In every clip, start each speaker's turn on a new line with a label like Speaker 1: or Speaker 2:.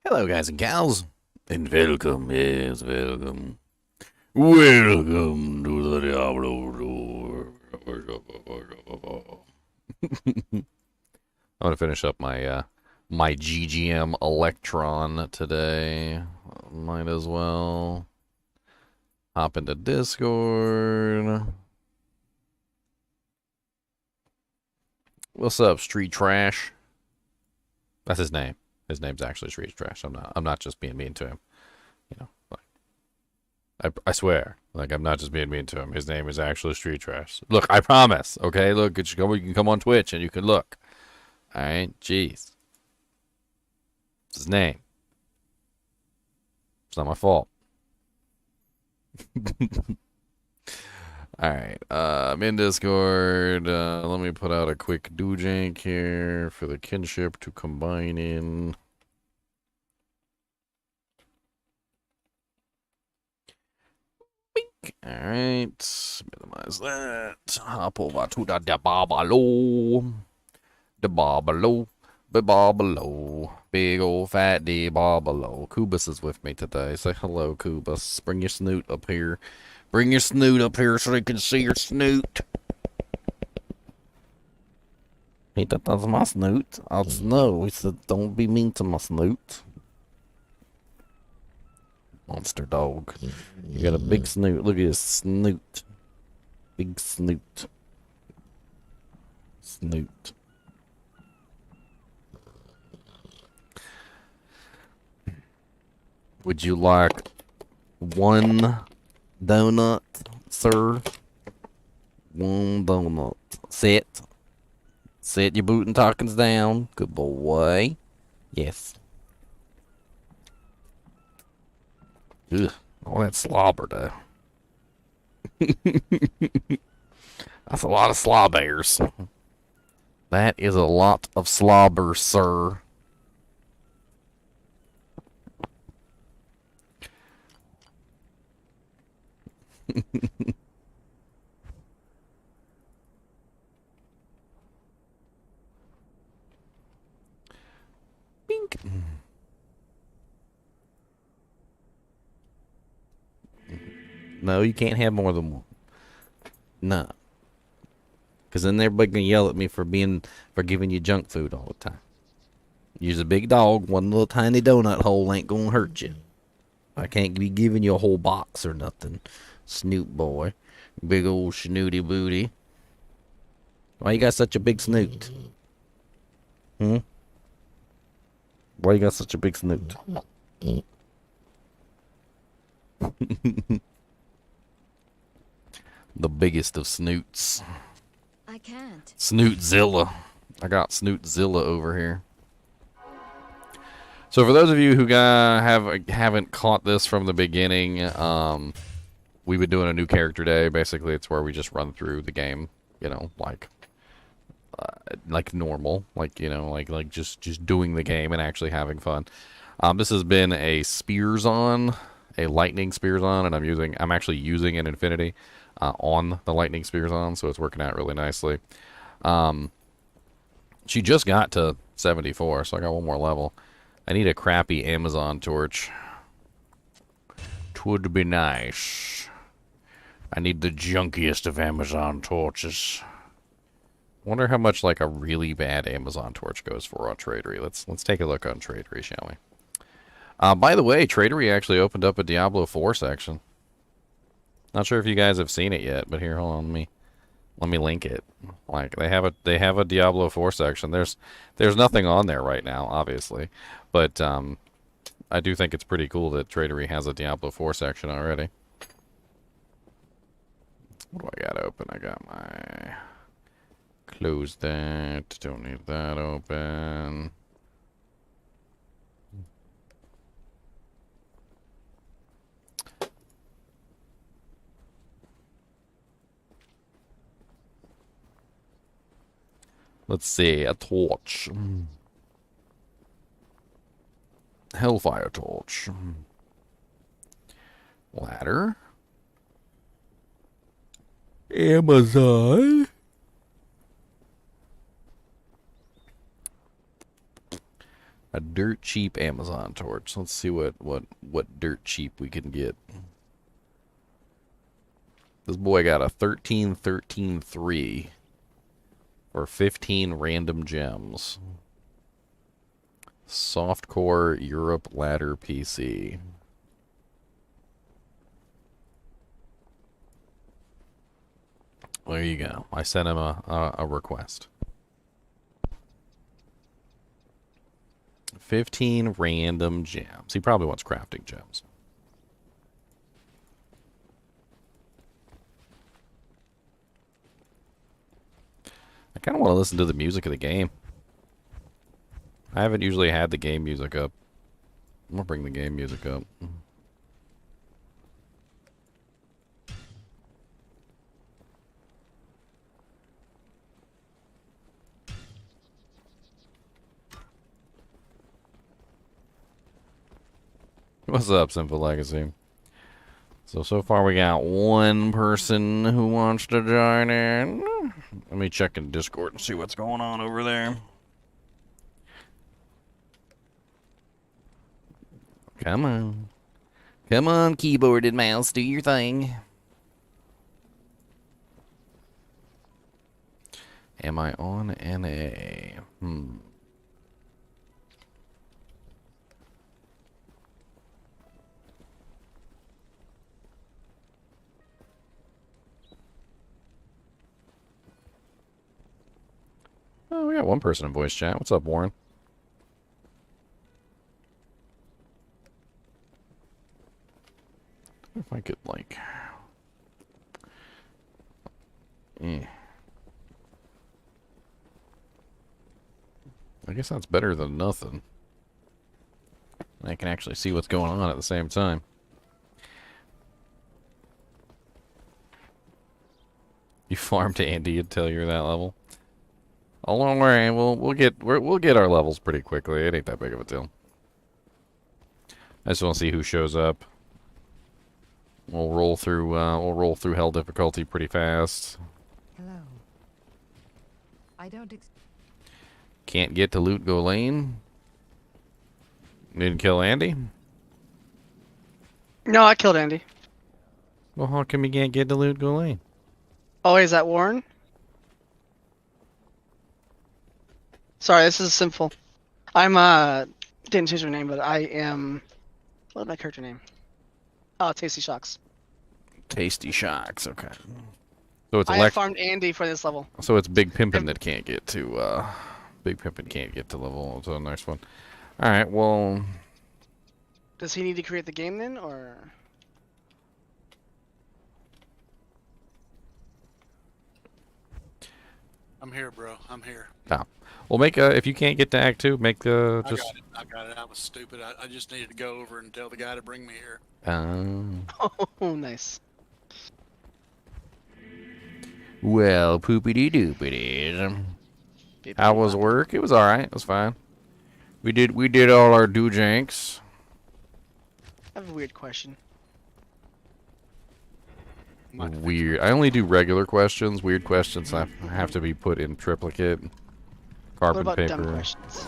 Speaker 1: Hello, guys and gals, and welcome, yes, welcome. Welcome to the Diablo door. I'm gonna finish up my GGM Electron today. Might as well hop into Discord. What's up, Street Trash? That's his name. His name's actually Street Trash. I'm not just being mean to him. You know, I swear, like I'm not just being mean to him. His name is actually Street Trash. Look, I promise. Okay, look, you can come on Twitch and you can look. All right, jeez, it's his name. It's not my fault. All right, I'm in Discord. Let me put out a quick dojank here for the kinship to combine in. Alright, minimize that. Hop over to the Diablo. Diablo. Big old fat Diablo. Kubus is with me today. Say hello, Kubus. Bring your snoot up here. Bring your snoot up here so they can see your snoot. He thought that's my snoot. I just know. He said, don't be mean to my snoot. Monster dog. You got a big snoot. Look at his snoot. Big snoot. Snoot. Would you like one donut, sir? One donut. Sit. Sit your boot and talkings down. Good boy. Yes. Ugh. All that slobber, though. That's a lot of slobbers. That is a lot of slobber, sir. Bink. No, you can't have more than one. No. Because then everybody gonna yell at me for giving you junk food all the time. You're a big dog. One little tiny donut hole ain't gonna hurt you. I can't be giving you a whole box or nothing. Snoot boy. Big old snooty booty. Why you got such a big snoot? Hmm? Why you got such a big snoot? The biggest of snoots.
Speaker 2: I can't.
Speaker 1: Snootzilla. I got Snootzilla over here. So for those of you who haven't caught this from the beginning, we've been doing a new character day. Basically, it's where we just run through the game, you know, like normal, like just doing the game and actually having fun. This has been a lightning spears on, and I'm actually using an infinity on the lightning spears on, so it's working out really nicely. She just got to 74, so I got one more level. I need a crappy Amazon torch. Twould be nice. I need the junkiest of Amazon torches. Wonder how much like a really bad Amazon torch goes for on Tradery. Let's take a look on Tradery, shall we? By the way, Tradery actually opened up a Diablo 4 section. Not sure if you guys have seen it yet, but here, hold on, let me link it. Like they have a Diablo 4 section. There's nothing on there right now, obviously, but I do think it's pretty cool that Tradery has a Diablo 4 section already. What do I got open? I got my close that. Don't need that open. Let's see, a torch. Hellfire torch. Ladder. Amazon. A dirt cheap Amazon torch. Let's see what dirt cheap we can get. This boy got a 13-13-3 for 15 random gems. Softcore Europe ladder PC. There you go. I sent him a request. 15 random gems. He probably wants crafting gems. I kind of want to listen to the music of the game. I haven't usually had the game music up. I'm going to bring the game music up. What's up, Simple Legacy? So far we got one person who wants to join in. Let me check in Discord and see what's going on over there. Come on. Come on, keyboard and mouse, do your thing. Am I on NA? Oh, we got one person in voice chat. What's up, Warren? If I could, like... I guess that's better than nothing. I can actually see what's going on at the same time. You farmed Andy until you're that level. Oh, don't worry. We'll get our levels pretty quickly. It ain't that big of a deal. I just want to see who shows up. We'll roll through hell difficulty pretty fast.
Speaker 2: Hello. I don't.
Speaker 1: Can't get to loot go lane. Didn't kill Andy.
Speaker 3: No, I killed Andy.
Speaker 1: Well, how come you can't get to loot go lane?
Speaker 3: Oh, is that Warren? Sorry, this is simple. I'm didn't choose your name, but I am. What is my character name? Oh, Tasty Shocks.
Speaker 1: Tasty Shocks. Okay. So it's
Speaker 3: I farmed Andy for this level.
Speaker 1: So it's Big Pimpin' that can't get to. Big Pimpin' can't get to level. So nice one. All right. Well.
Speaker 3: Does he need to create the game then, or?
Speaker 4: I'm here, bro. I'm here.
Speaker 1: No. Well, make if you can't get to Act 2, make just.
Speaker 4: I got it. I was stupid. I just needed to go over and tell the guy to bring me here.
Speaker 3: Oh, nice.
Speaker 1: Well, poopity doopity. How was work? It was all right. It was fine. We did all our doojanks.
Speaker 3: I have a weird question.
Speaker 1: Weird. I only do regular questions. Weird questions have to be put in triplicate. Carbon
Speaker 3: what about
Speaker 1: paper.
Speaker 3: dumb questions?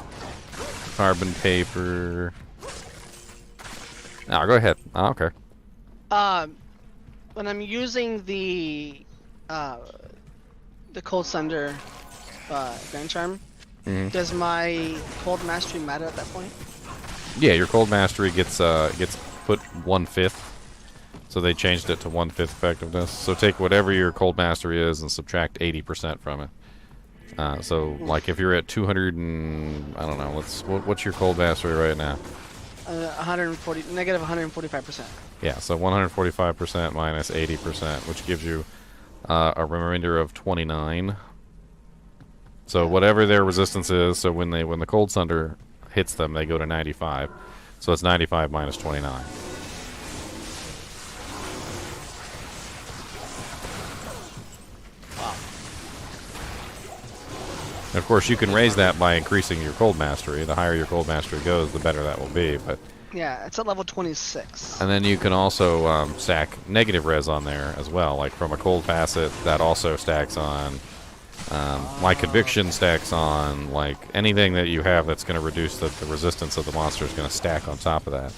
Speaker 1: Carbon paper. No, go ahead. I don't care.
Speaker 3: When I'm using the cold Sunder Grand Charm, does my cold mastery matter at that point?
Speaker 1: Yeah, your cold mastery gets put 1/5. So they changed it to 1/5 effectiveness. So take whatever your cold mastery is and subtract 80% from it. So like if you're at 200 and I don't know, what's your cold mastery right now?
Speaker 3: 140 negative 145%.
Speaker 1: Yeah, so 145% minus 80%, which gives you a remainder of 29. So whatever their resistance is, so when the cold Sunder hits them, they go to 95. So it's 95 minus 29. And of course, you can raise that by increasing your cold mastery. The higher your cold mastery goes, the better that will be. But
Speaker 3: yeah, it's at level 26.
Speaker 1: and then you can also stack negative res on there as well, like from a cold facet that also stacks on My conviction stacks on, like, anything that you have that's going to reduce the resistance of the monster is going to stack on top of that.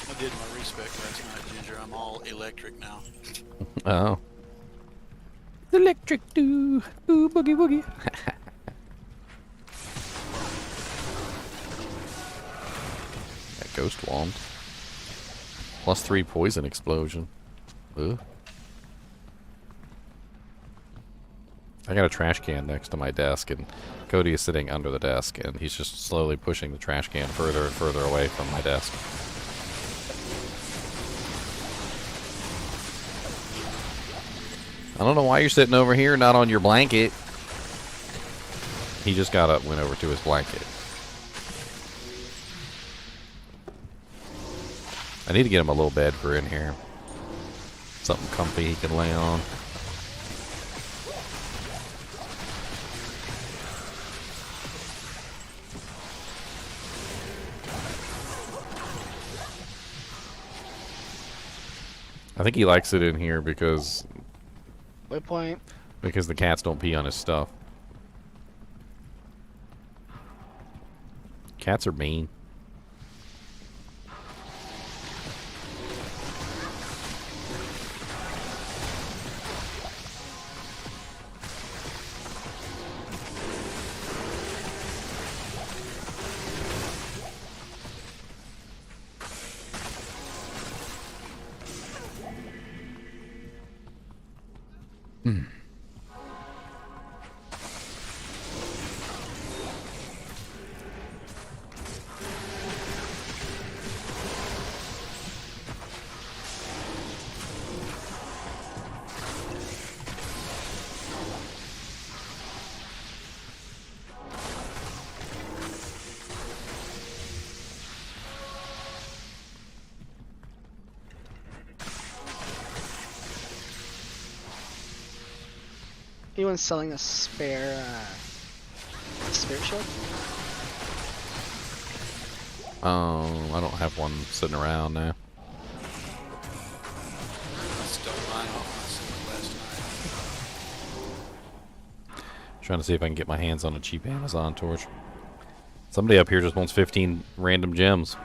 Speaker 4: I did my respec last night, Ginger. I'm all electric now.
Speaker 1: Oh. Electric do. Ooh, boogie woogie. That ghost wand. +3 poison explosion. Ugh. I got a trash can next to my desk, and Cody is sitting under the desk, and he's just slowly pushing the trash can further and further away from my desk. I don't know why you're sitting over here, not on your blanket. He just got up, went over to his blanket. I need to get him a little bed for in here. Something comfy he can lay on. I think he likes it in here because
Speaker 3: Waypoint.
Speaker 1: the cats don't pee on his stuff. Cats are mean.
Speaker 3: Anyone's selling a spare spirit shield?
Speaker 1: Oh, I don't have one sitting around now.
Speaker 4: I stole mine off myself last night.
Speaker 1: Trying to see if I can get my hands on a cheap Amazon torch. Somebody up here just wants 15 random gems.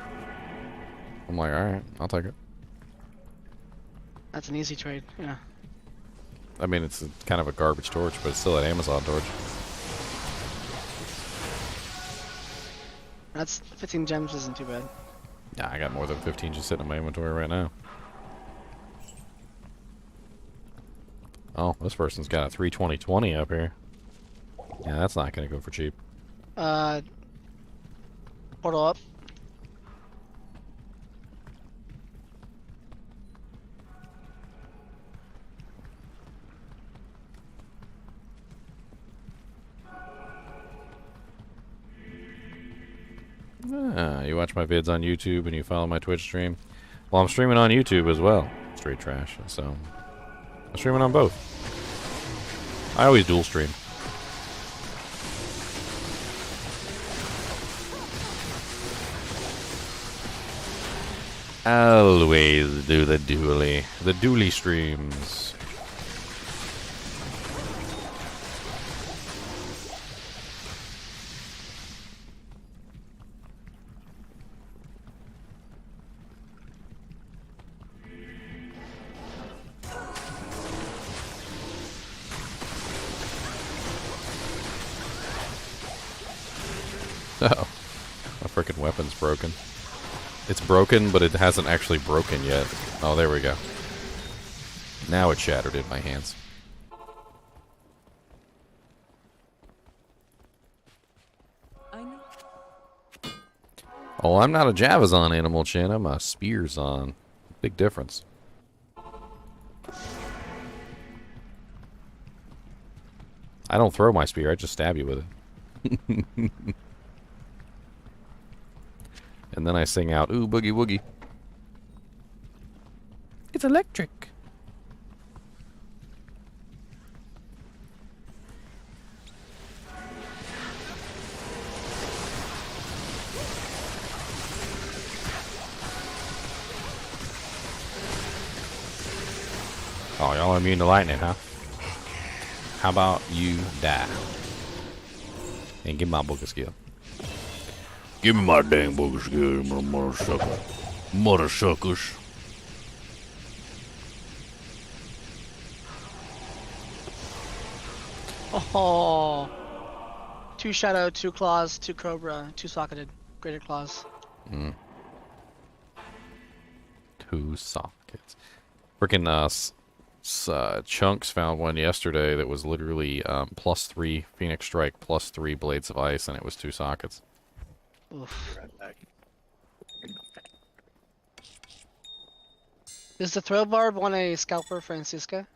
Speaker 1: I'm like, alright, I'll take it.
Speaker 3: That's an easy trade, yeah.
Speaker 1: I mean, it's kind of a garbage torch, but it's still an Amazon torch.
Speaker 3: That's 15 gems isn't too bad.
Speaker 1: Yeah, I got more than 15 just sitting in my inventory right now. Oh, this person's got a 320/20 up here. Yeah, that's not going to go for cheap.
Speaker 3: Portal up.
Speaker 1: You watch my vids on YouTube and you follow my Twitch stream. Well, I'm streaming on YouTube as well. Straight trash. So I'm streaming on both. I always dual stream. Always do the dually. The dually streams. Oh, my frickin' weapon's broken. It's broken, but it hasn't actually broken yet. Oh, there we go. Now it shattered in my hands. Oh, I'm not a Javazon animal, Chin. I'm a Spearzon. Big difference. I don't throw my spear, I just stab you with it. And then I sing out, ooh, boogie woogie. It's electric. Oh, y'all are immune to lightning, huh? How about you die? And give me my book of skill. Give me my dang book of skill, mother sucker. Mother suckers.
Speaker 3: Oh. 2 shadow, 2 claws, 2 cobra, 2 socketed. Greater claws.
Speaker 1: 2 sockets. Freaking Chunks found one yesterday that was literally +3 Phoenix Strike, +3 Blades of Ice, and it was 2 sockets.
Speaker 3: Oof.
Speaker 4: Right back.
Speaker 3: Does the throw barb want a scalper, Francisca?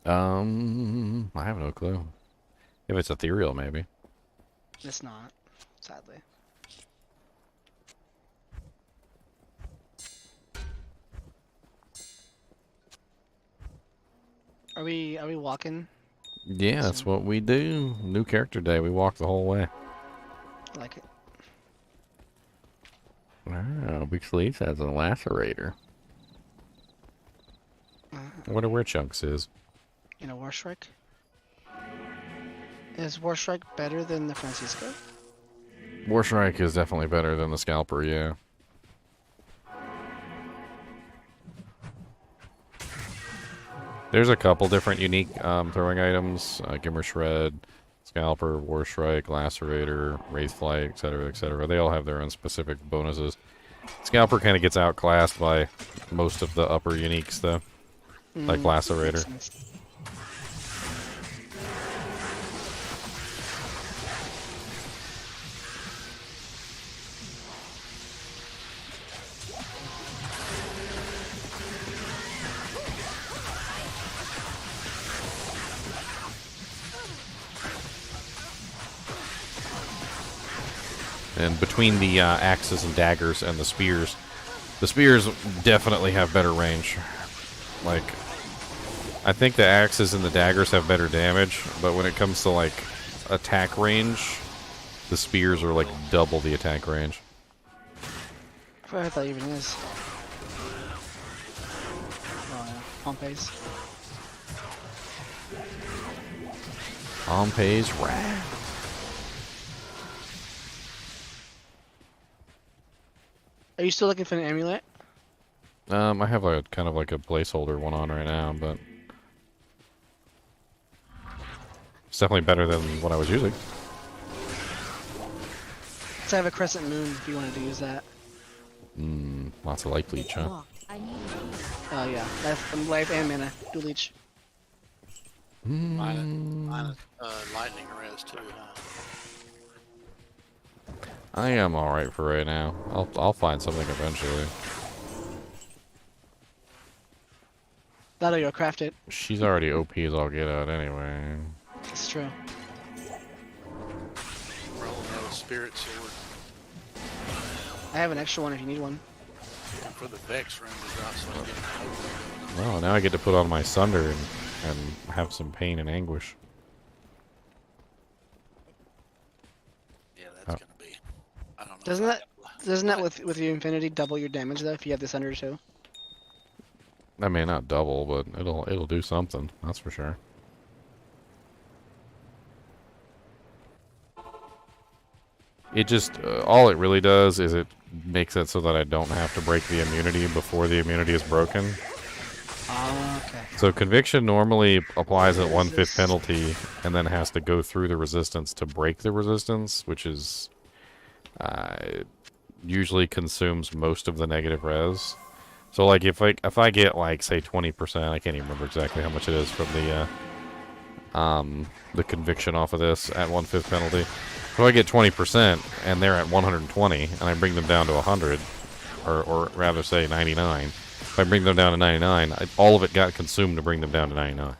Speaker 1: I have no clue. If it's ethereal, maybe.
Speaker 3: It's not, sadly. Are we walking?
Speaker 1: Yeah, that's what we do. New character day. We walk the whole way.
Speaker 3: I like it.
Speaker 1: Wow, Big Sleeves has a lacerator. I wonder where Chunks is.
Speaker 3: You know, Warstrike? Is Warstrike better than the Francisco?
Speaker 1: Warstrike is definitely better than the Scalper, yeah. There's a couple different unique throwing items. Gimmer Shred, Scalper, Warstrike, Lacerator, Wraithflight, etc., etc. They all have their own specific bonuses. Scalper kind of gets outclassed by most of the upper uniques, though. Like Lacerator. And between the axes and daggers and the spears definitely have better range. Like, I think the axes and the daggers have better damage, but when it comes to, like, attack range, the spears are, like, double the attack range.
Speaker 3: I forgot what that even is. Oh, yeah. Pompey's.
Speaker 1: Pompey's Raft.
Speaker 3: Are you still looking for an amulet?
Speaker 1: I have a kind of like a placeholder one on right now, but it's definitely better than what I was using.
Speaker 3: So I have a crescent moon if you wanted to use that.
Speaker 1: Lots of light bleach, huh?
Speaker 2: Look, I need
Speaker 3: Oh yeah, that's life and mana. Dual leech.
Speaker 4: Minus lightning res too.
Speaker 1: I am alright for right now. I'll find something eventually.
Speaker 3: That'll you'll craft it.
Speaker 1: She's already OP as all get out anyway.
Speaker 3: It's true.
Speaker 4: Rolling out a spirit sword.
Speaker 3: I have an extra one if you need one.
Speaker 4: And for the Vex room to drop so I can get
Speaker 1: Well, now I get to put on my Sunder and have some pain and anguish.
Speaker 4: Yeah, that's gonna be. I don't know.
Speaker 3: Doesn't that with your infinity double your damage though if you have this under too?
Speaker 1: I mean, not double, but it'll do something. That's for sure. It just all it really does is it makes it so that I don't have to break the immunity before the immunity is broken.
Speaker 3: Oh, okay.
Speaker 1: So conviction normally applies at 1/5 penalty and then has to go through the resistance to break the resistance, which is usually consumes most of the negative res. So like if I get like say 20%, I can't even remember exactly how much it is from the conviction off of this at 1/5 penalty. If I get 20% and they're at 120 and I bring them down to 100, or rather say 99, if I bring them down to 99, all of it got consumed to bring them down to 99.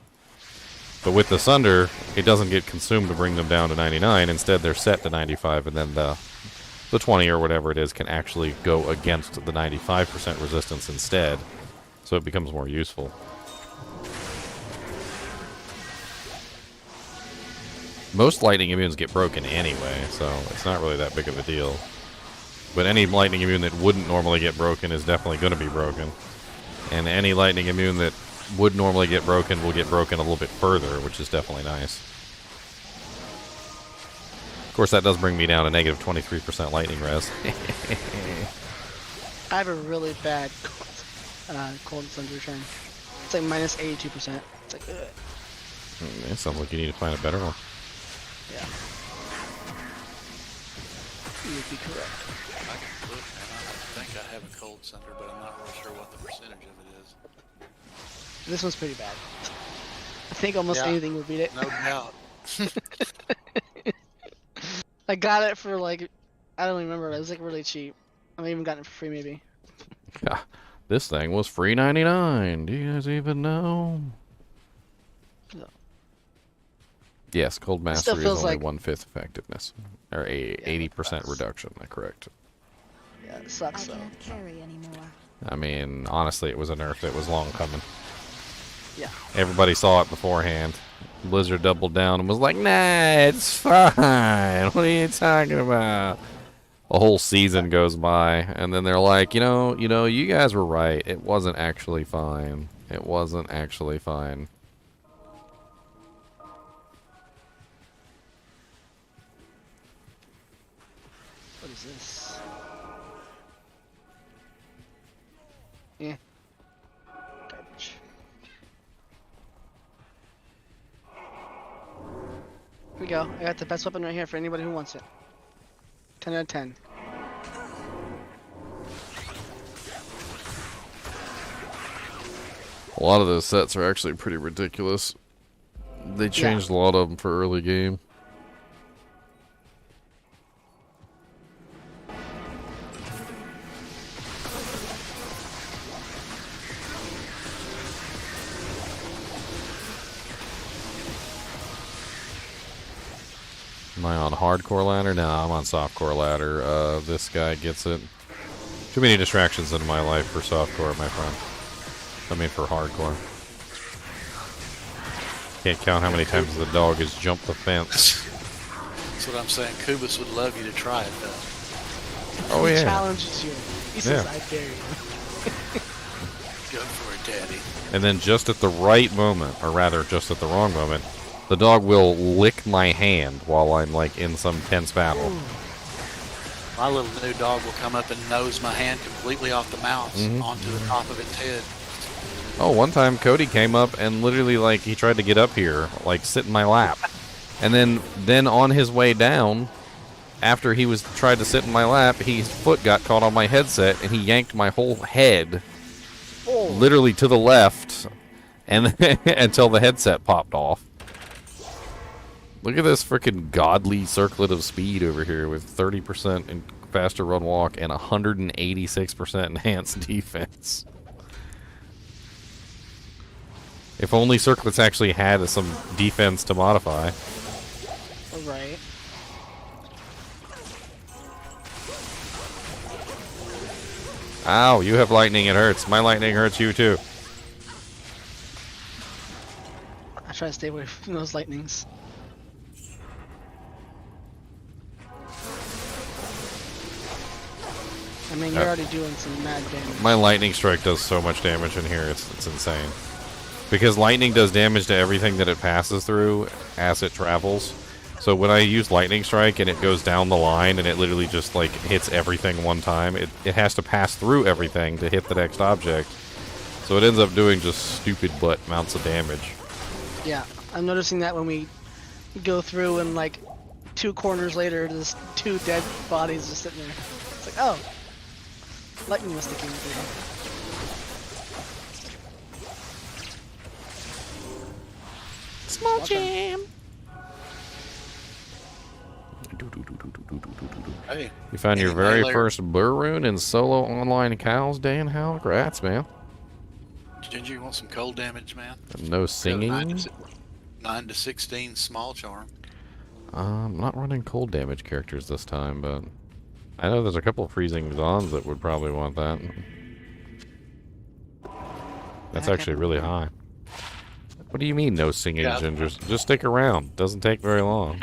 Speaker 1: But with the Sunder, it doesn't get consumed to bring them down to 99. Instead, they're set to 95, and then the 20 or whatever it is can actually go against the 95% resistance instead. So it becomes more useful. Most lightning immunes get broken anyway, so it's not really that big of a deal. But any lightning immune that wouldn't normally get broken is definitely going to be broken. And any lightning immune that would normally get broken will get broken a little bit further, which is definitely nice. Of course, that does bring me down to negative 23% lightning res.
Speaker 3: I have a really bad cold Sunder turn. It's like minus 82%. It's like, ugh.
Speaker 1: It sounds like you need to find a better one.
Speaker 3: Yeah. You would be correct.
Speaker 4: I can look, man. I think I have a cold Sunder, but I'm not real sure what the percentage of it is.
Speaker 3: This one's pretty bad. I think almost
Speaker 4: Yeah.
Speaker 3: anything would beat it.
Speaker 4: No doubt.
Speaker 3: I got it for like, I don't even remember. It was like really cheap. I might even gotten it for free maybe.
Speaker 1: Yeah, this thing was free 99. Do you guys even know?
Speaker 3: No.
Speaker 1: Yes, Cold
Speaker 3: still
Speaker 1: Mastery is
Speaker 3: feels
Speaker 1: only
Speaker 3: like-
Speaker 1: 1/5 effectiveness. Or a 80%
Speaker 3: that's-
Speaker 1: reduction, correct.
Speaker 3: Yeah, it
Speaker 2: I
Speaker 3: sucks though.
Speaker 2: can't carry anymore.
Speaker 1: I mean, honestly, it was a nerf that was long coming.
Speaker 3: Yeah.
Speaker 1: Everybody saw it beforehand. Blizzard doubled down and was like, nah, it's fine. What are you talking about? A whole season goes by, and then they're like, you know, you guys were right. It wasn't actually fine. It wasn't actually fine.
Speaker 3: What is this? Yeah. Garbage. Here we go. I got the best weapon right here for anybody who wants it. 10 out of 10.
Speaker 1: A lot of those sets are actually pretty ridiculous. They changed a lot of them for early game. Am I on hardcore ladder? No, I'm on softcore ladder. This guy gets it. Too many distractions in my life for softcore, my friend. I mean for hardcore. Can't count how many times the dog has jumped the fence.
Speaker 4: That's what I'm saying. Kubus would love you to try it, though.
Speaker 1: Oh
Speaker 3: He
Speaker 1: yeah.
Speaker 3: challenges you. He says,
Speaker 1: Yeah.
Speaker 3: I dare you.
Speaker 4: Go for it, Daddy.
Speaker 1: And then just at the right moment, or rather just at the wrong moment, the dog will lick my hand while I'm like in some tense battle.
Speaker 4: My little new dog will come up and nose my hand completely off the mouse
Speaker 1: Mhm.
Speaker 4: onto the top of its head.
Speaker 1: Oh, one time Cody came up and literally like he tried to get up here, like sit in my lap. And then on his way down, after he was tried to sit in my lap, his foot got caught on my headset and he yanked my whole head literally to the left and until the headset popped off. Look at this freaking godly circlet of speed over here with 30% in faster run walk and 186% enhanced defense. If only circlets actually had some defense to modify.
Speaker 3: Right.
Speaker 1: Ow, you have lightning, it hurts. My lightning hurts you too.
Speaker 3: I try to stay away from those lightnings. I mean, you're already doing some mad damage.
Speaker 1: My lightning strike does so much damage in here, it's insane. Because lightning does damage to everything that it passes through as it travels. So when I use lightning strike and it goes down the line and it literally just like hits everything one time, it has to pass through everything to hit the next object. So it ends up doing just stupid butt amounts of damage.
Speaker 3: Yeah, I'm noticing that when we go through and like 2 corners later, there's 2 dead bodies just sitting there. It's like, oh, lightning must have came through.
Speaker 2: Small
Speaker 3: jam.
Speaker 4: Hey,
Speaker 1: You found your
Speaker 4: Any
Speaker 1: very
Speaker 4: melee-
Speaker 1: first Burr rune in solo online cows, Dan? How? Congrats, man.
Speaker 4: Ginger, you want some cold damage, man?
Speaker 1: No
Speaker 4: Got a
Speaker 1: singing?
Speaker 4: 9 to 16 small charm.
Speaker 1: I'm not running cold damage characters this time, but I know there's a couple of freezing Zons that would probably want that. That's actually really high. What do you mean no singing,
Speaker 4: Yeah.
Speaker 1: Gingers? Just stick around. Doesn't take very long.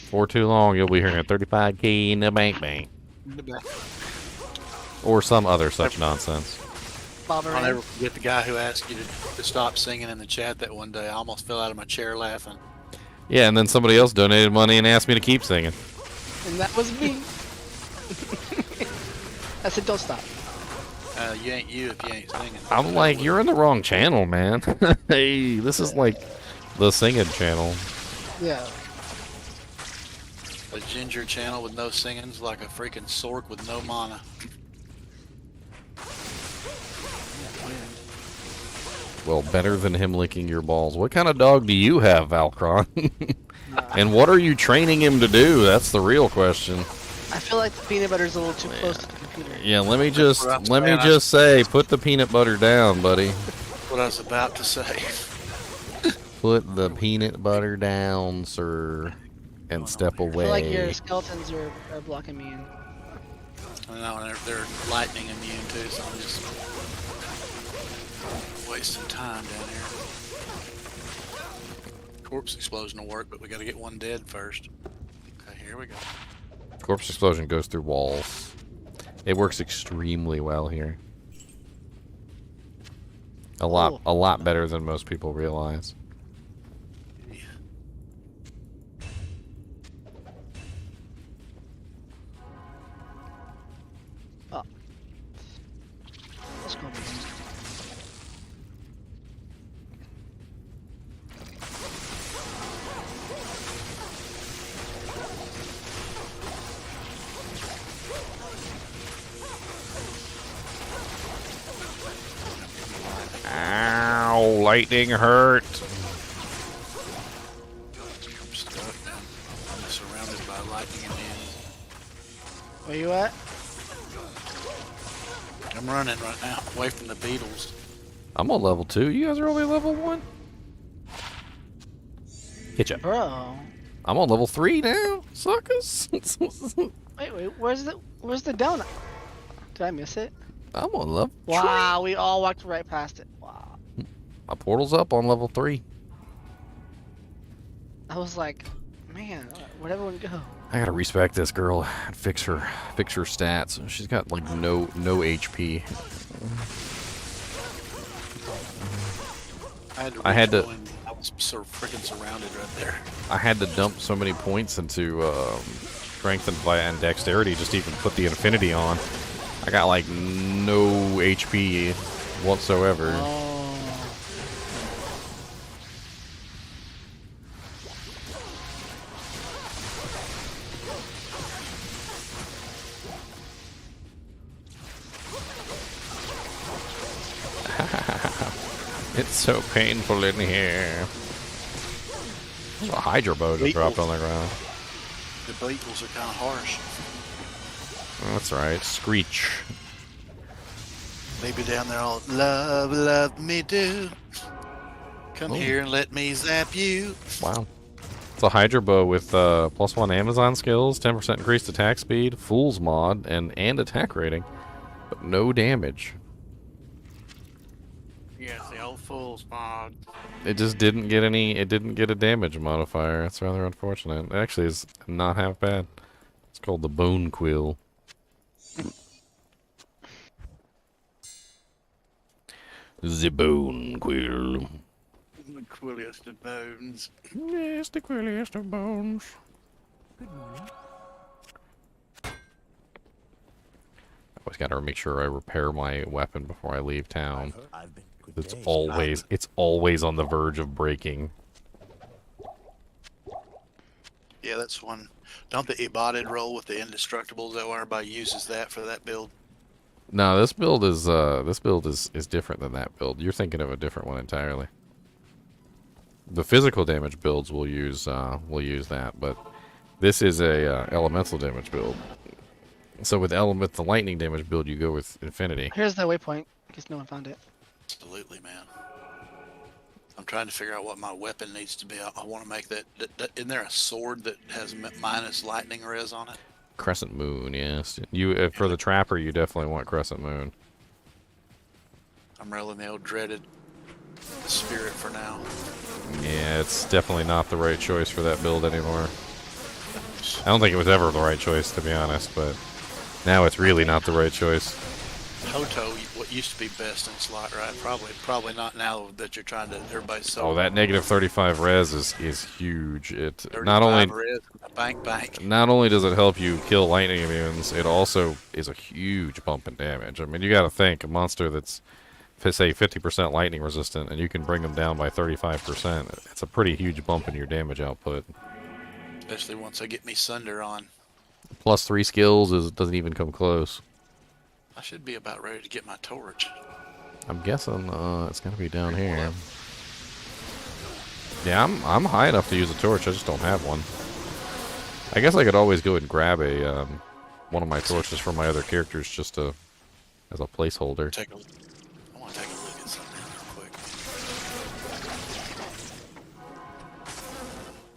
Speaker 1: For too long, you'll be hearing a 35K in the bank bank.
Speaker 4: In the back.
Speaker 1: Or some other such nonsense.
Speaker 3: Bob
Speaker 4: I'll
Speaker 3: around.
Speaker 4: never forget the guy who asked you to stop singing in the chat that one day. I almost fell out of my chair laughing.
Speaker 1: Yeah, and then somebody else donated money and asked me to keep singing.
Speaker 3: And that was me. I said, don't stop.
Speaker 4: You ain't you if you ain't singing.
Speaker 1: I'm like, you're in the wrong channel, man. Hey, this is like the singing channel.
Speaker 3: Yeah.
Speaker 4: A ginger channel with no singing's like a freaking sork with no mana.
Speaker 1: Well, better than him licking your balls. What kind of dog do you have, Valkron? And what are you training him to do? That's the real question.
Speaker 3: I feel like the peanut butter's a little too close to the computer.
Speaker 1: Yeah, let me
Speaker 4: That's what I'm saying.
Speaker 1: just say, put the peanut butter down, buddy.
Speaker 4: What I was about to say.
Speaker 1: Put the peanut butter down, sir, and step
Speaker 3: I feel like your
Speaker 1: away.
Speaker 3: skeletons are blocking me in.
Speaker 4: I know, and they're lightning immune too, so I'm just wasting time down here. Corpse explosion will work, but we gotta get one dead first. Okay, here we go.
Speaker 1: Corpse explosion goes through walls. It works extremely well here. A lot better than most people realize.
Speaker 3: Oh. Let's go.
Speaker 1: Ow, lightning hurt.
Speaker 4: I'm stuck now. I'm surrounded by lightning immune.
Speaker 3: Where you at?
Speaker 4: I'm running right now, away from the beetles.
Speaker 1: I'm on level 2. You guys are only level 1? Hit ya.
Speaker 3: Bro.
Speaker 1: I'm on level 3 now, suckers.
Speaker 3: Wait, where's the donut? Did I miss it?
Speaker 1: I'm on level 3.
Speaker 3: Wow, we all walked right past it. Wow.
Speaker 1: My portal's up on level 3.
Speaker 3: I was like, man, where'd everyone go?
Speaker 1: I gotta respect this girl and fix her stats. She's got like no HP. I had to-
Speaker 4: I was so freaking surrounded right there.
Speaker 1: I had to dump so many points into strength and dexterity just to even put the infinity on. I got like no HP whatsoever.
Speaker 3: Oh.
Speaker 1: It's so painful in here. There's a hydro bow just dropped on the ground.
Speaker 4: The beetles are kind of harsh.
Speaker 1: That's right, Screech.
Speaker 4: Maybe down there all love me do. Come
Speaker 1: Oh.
Speaker 4: here and let me zap you.
Speaker 1: Wow. It's a hydro bow with +1 Amazon skills, 10% increased attack speed, Fool's mod, and attack rating, but no damage.
Speaker 4: Yes, the old fool's mod.
Speaker 1: It just didn't get any. It didn't get a damage modifier. It's rather unfortunate. It actually is not half bad. It's called the Bone Quill. The Bone Quill.
Speaker 4: The quilliest of bones.
Speaker 1: Yes, the quilliest of bones. Always gotta make sure I repair my weapon before I leave town. It's always on the verge of breaking.
Speaker 4: Yeah, that's one. Don't the Ibotted roll with the indestructibles? That why everybody uses that for that build?
Speaker 1: No, this build is different than that build. You're thinking of a different one entirely. The physical damage builds will use that, but this is a elemental damage build. So with the lightning damage build, you go with infinity.
Speaker 3: Here's the waypoint, in case no one found it.
Speaker 4: Absolutely, man. I'm trying to figure out what my weapon needs to be. I want to make that. Isn't there a sword that has minus lightning res on it?
Speaker 1: Crescent Moon, yes. You for the trapper, you definitely want Crescent Moon.
Speaker 4: I'm rolling the old dreaded spirit for now.
Speaker 1: Yeah, it's definitely not the right choice for that build anymore. I don't think it was ever the right choice, to be honest, but Now it's really not the right choice.
Speaker 4: Hoto, what used to be best in slot, right? Probably not now that you're trying to. Everybody's so.
Speaker 1: Oh, that negative 35 res is huge. It
Speaker 4: 35 res, bank.
Speaker 1: not only does it help you kill lightning immunes, it also is a huge bump in damage. I mean, you got to think a monster that's say 50% lightning resistant, and you can bring them down by 35%. It's a pretty huge bump in your damage output.
Speaker 4: Especially once I get me Sunder on.
Speaker 1: Plus 3 skills doesn't even come close.
Speaker 4: I should be about ready to get my torch.
Speaker 1: I'm guessing it's gonna be down here. Yeah, I'm high enough to use a torch. I just don't have one. I guess I could always go and grab a one of my torches from my other characters just to as a placeholder.
Speaker 4: I want to take a look at something real quick.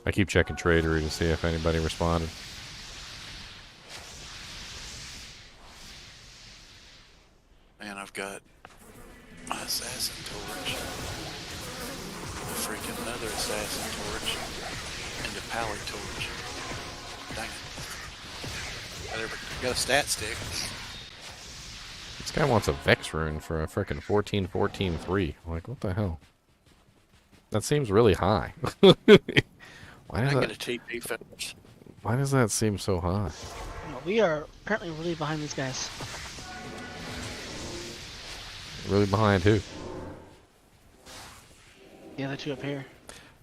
Speaker 1: I keep checking Tradery to see if anybody responded.
Speaker 4: Man, I've got my assassin torch, a freaking another assassin torch, and a pallet torch. Dang it. Got a stat stick.
Speaker 1: This guy wants a Vex rune for a frickin' 14-14-3. Like, what the hell? That seems really high. Why does
Speaker 4: I
Speaker 1: that?
Speaker 4: get a TP fetch.
Speaker 1: Why does that seem so high?
Speaker 3: We are apparently really behind these guys.
Speaker 1: Really behind who?
Speaker 3: The other two up here.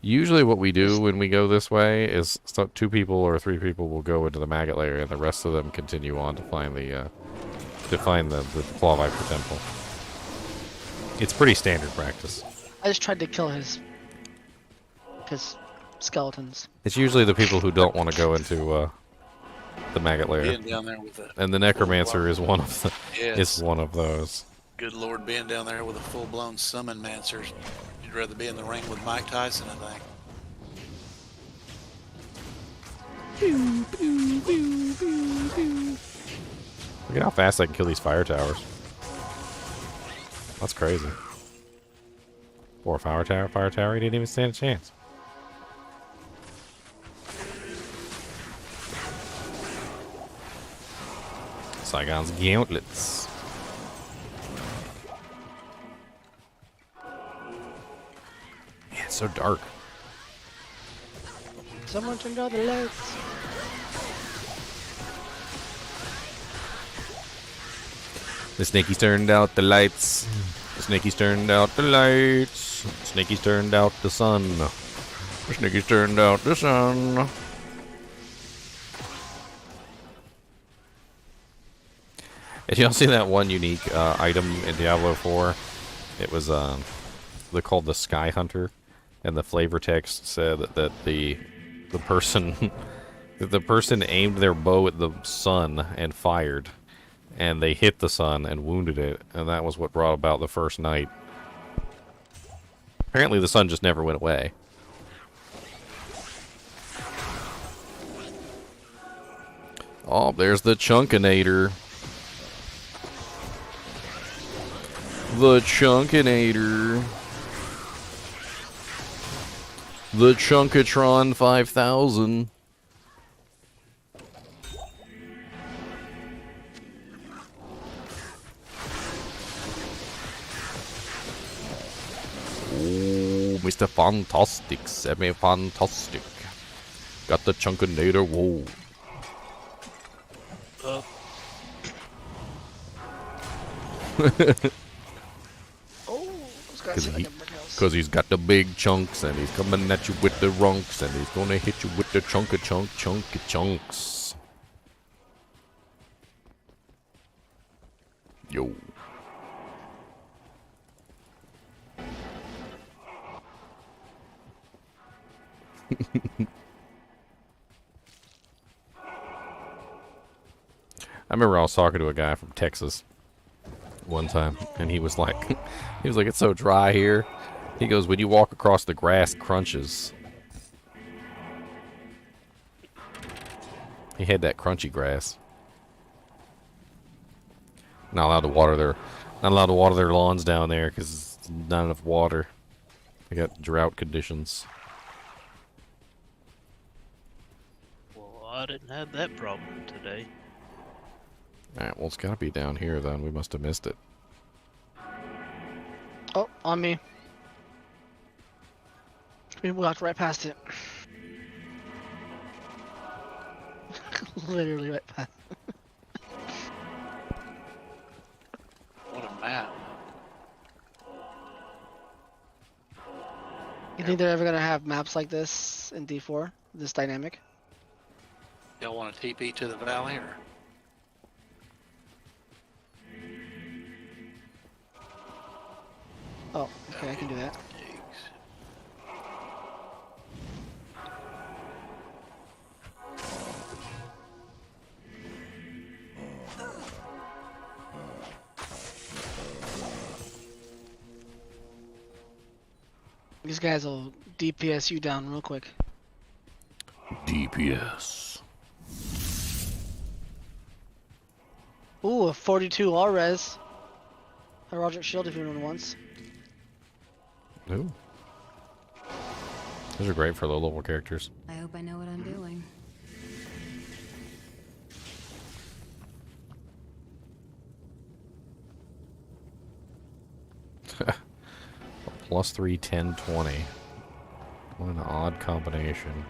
Speaker 1: Usually what we do when we go this way is 2 people or 3 people will go into the maggot layer and the rest of them continue on to find the Claw Viper Temple. It's pretty standard practice.
Speaker 3: I just tried to kill his skeletons.
Speaker 1: It's usually the people who don't want to go into the maggot layer.
Speaker 4: Being down there with a
Speaker 1: And the Necromancer is one of the
Speaker 4: yes.
Speaker 1: is one of those.
Speaker 4: Good Lord, being down there with a full-blown summon mancer. You'd rather be in the ring with Mike Tyson, I think.
Speaker 1: Look at how fast I can kill these fire towers. That's crazy. Or fire tower, he didn't even stand a chance. Saigon's gauntlets. Man, it's so dark.
Speaker 3: Someone turned out the lights.
Speaker 1: The snakies turned out the lights. The snakies turned out the lights. The snakies turned out the sun. The snakies turned out the sun. Did y'all see that one unique item in Diablo 4? It was they're called the Sky Hunter, and the flavor text said that the person the person aimed their bow at the sun and fired, and they hit the sun and wounded it, and that was what brought about the first night. Apparently, the sun just never went away. Oh, there's the Chunkinator. The Chunkinator. The Chunkatron 5000. Oh, Mr. Fantastic, semi-fantastic. Got the Chunkinator, whoa.
Speaker 3: Oh, those guys are like a brick house.
Speaker 1: Because he's got the big chunks, and he's coming at you with the runks, and he's gonna hit you with the chunky chunks. Yo. I remember I was talking to a guy from Texas one time, and he was like, it's so dry here. He goes, when you walk across the grass, crunches. He had that crunchy grass. Not allowed to water their lawns down there because not enough water. They got drought conditions.
Speaker 5: Well, I didn't have that problem today.
Speaker 1: Alright, well, it's gotta be down here then. We must have missed it.
Speaker 3: Oh, on me. We walked right past it. Literally right past.
Speaker 4: What a map.
Speaker 3: You think they're ever gonna have maps like this in D4? This dynamic?
Speaker 4: Y'all want to TP to the valley or?
Speaker 3: Oh, okay, I can do that.
Speaker 4: Yikes.
Speaker 3: These guys will DPS you down real quick.
Speaker 1: DPS.
Speaker 3: Ooh, a 42 all res. Heraldic shield if anyone wants.
Speaker 1: Ooh. Those are great for low level characters.
Speaker 2: I hope I know what I'm doing.
Speaker 1: +3, 10, 20. What an odd combination.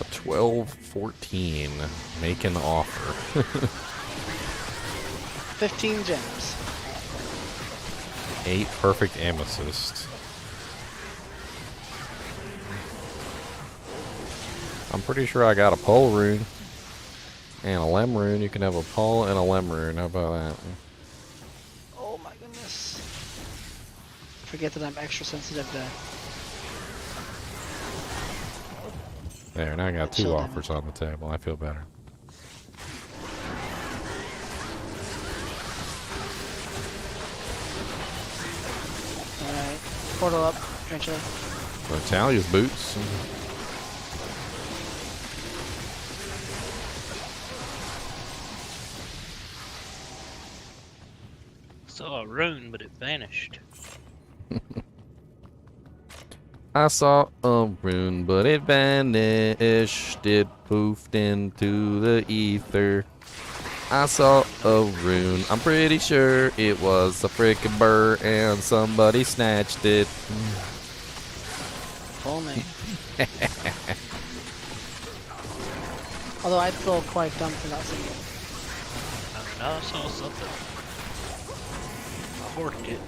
Speaker 1: A 12, 14. Make an offer.
Speaker 3: 15 gems.
Speaker 1: 8 perfect amethyst. I'm pretty sure I got a pole rune. And a lem rune. You can have a pole and a lem rune. How about that?
Speaker 3: Oh my goodness. Forget that I'm extra sensitive to
Speaker 1: There, now I got
Speaker 3: Chill
Speaker 1: 2
Speaker 3: damage.
Speaker 1: offers on the table. I feel better.
Speaker 3: Alright. Portal up, Chinchilla.
Speaker 1: Natalia's boots.
Speaker 5: Saw a rune, but it vanished.
Speaker 1: I saw a rune, but it vanished. It poofed into the ether. I saw a rune. I'm pretty sure it was a frickin' burr, and somebody snatched it.
Speaker 3: If only. Although I'd feel quite dumb for not seeing it.
Speaker 5: I mean, I saw something. I hoarded it.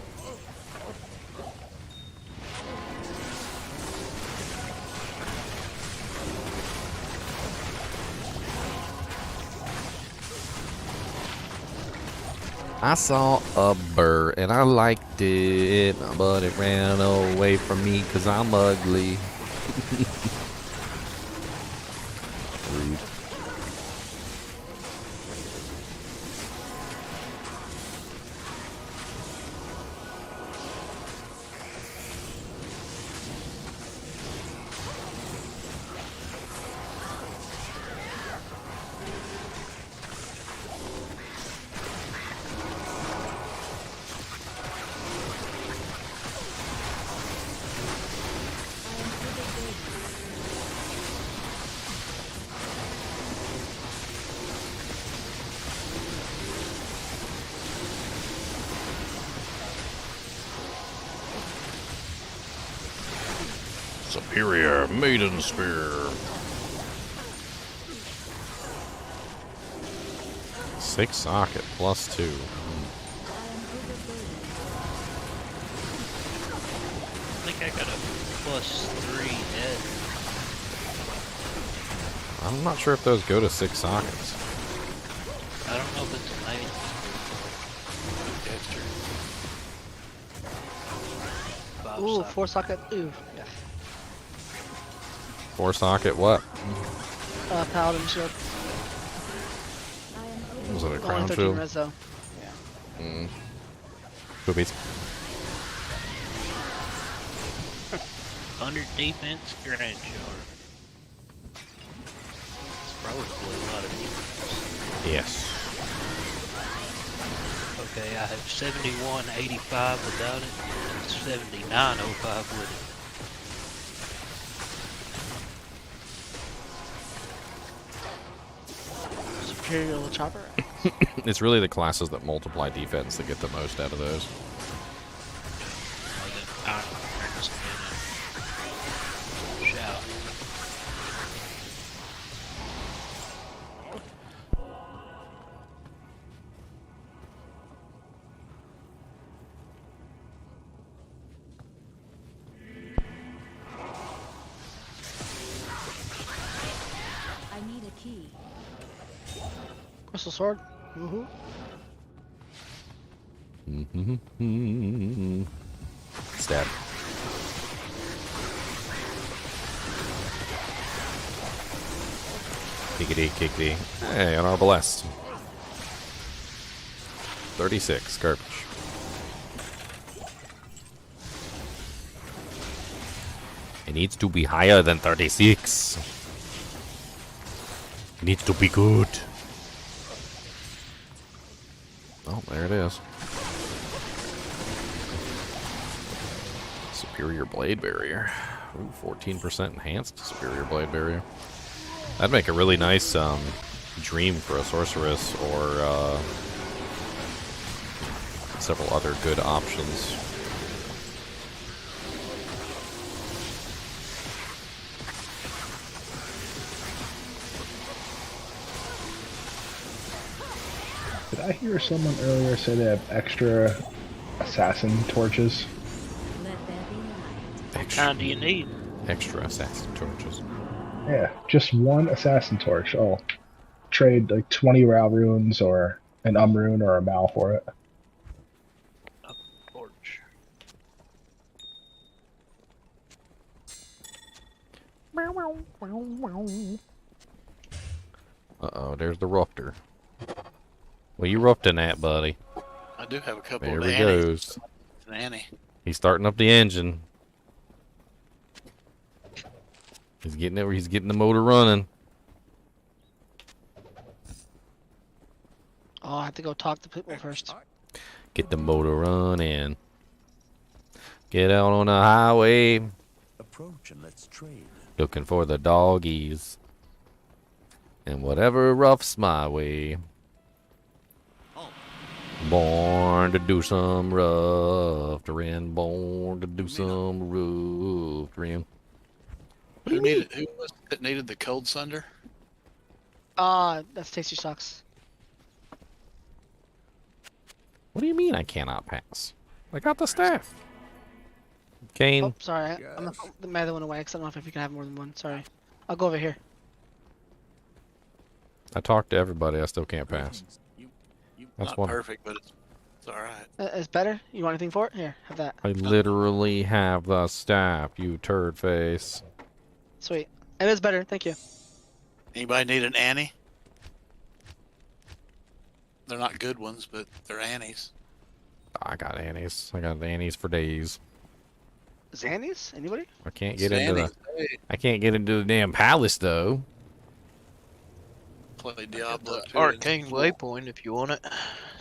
Speaker 1: I saw a burr, and I liked it, but it ran away from me because I'm ugly. Rude. Superior Maiden Spear. 6 socket +2.
Speaker 5: I think I got a +3 head.
Speaker 1: I'm not sure if those go to 6 sockets.
Speaker 5: I don't know if it's amazing.
Speaker 4: Dexter.
Speaker 5: Five
Speaker 3: Ooh,
Speaker 5: socket.
Speaker 3: 4 socket. Ooh, yeah.
Speaker 1: 4 socket what?
Speaker 3: Paladin shield.
Speaker 1: Was it a
Speaker 3: Only
Speaker 1: crown
Speaker 3: 13
Speaker 1: shield?
Speaker 3: res though.
Speaker 1: Boobies.
Speaker 5: 100 defense, grand shard. It's probably a lot of defense.
Speaker 1: Yes.
Speaker 5: Okay, I have 7185 without it, and 7905 with it.
Speaker 3: Imperial chopper.
Speaker 1: It's really the classes that multiply defense that get the most out of those.
Speaker 5: Or the Iron Furnace and Shout.
Speaker 2: I need a key.
Speaker 3: Crystal sword. Woohoo.
Speaker 1: Stab. Kickity, kickity. Hey, an arbalest. 36, garbage. It needs to be higher than 36. It needs to be good. Oh, there it is. Superior blade barrier. Ooh, 14% enhanced superior blade barrier. That'd make a really nice dream for a sorceress or several other good options.
Speaker 6: Did I hear someone earlier say they have extra assassin torches?
Speaker 2: Let there be light.
Speaker 5: What kind do you need?
Speaker 1: Extra assassin torches.
Speaker 6: Yeah, just one assassin torch. I'll trade like 20 Rao runes or an rune or a Mal for it.
Speaker 5: Torch.
Speaker 1: Uh-oh, there's the rufter. Well, you roughed in that, buddy.
Speaker 4: I do have a couple
Speaker 1: There
Speaker 4: of
Speaker 1: he
Speaker 4: Annies.
Speaker 1: goes.
Speaker 4: An Annie.
Speaker 1: He's starting up the engine. He's getting it. He's getting the motor running.
Speaker 3: Oh, I have to go talk to people first.
Speaker 1: Get the motor running. Get out on the highway.
Speaker 7: Approach and let's trade.
Speaker 1: Looking for the doggies. And whatever roughs my way. Born to do some roughtering. Born to do some roughtering.
Speaker 4: Who was it that needed the cold Sunder?
Speaker 3: That's Tasty Socks.
Speaker 1: What do you mean I cannot pass? I got the staff. Kane,
Speaker 3: Oh, sorry. I'm the other one away because I don't know if you can have more than one. Sorry. I'll go over here.
Speaker 1: I talked to everybody. I still can't pass. That's
Speaker 4: Not
Speaker 1: one.
Speaker 4: perfect, but it's all right.
Speaker 3: It's better? You want anything for it? Here, have that.
Speaker 1: I literally have the staff, you turd face.
Speaker 3: Sweet. It is better. Thank you.
Speaker 4: Anybody need an Annie? They're not good ones, but they're Annies.
Speaker 1: I got Annies. I got Annies for days.
Speaker 3: Xannies? Anybody?
Speaker 1: I can't get into the.
Speaker 4: Annies. Hey,
Speaker 1: I can't get into the damn palace though.
Speaker 4: play Diablo 2.
Speaker 5: Arcane Waypoint if you want it.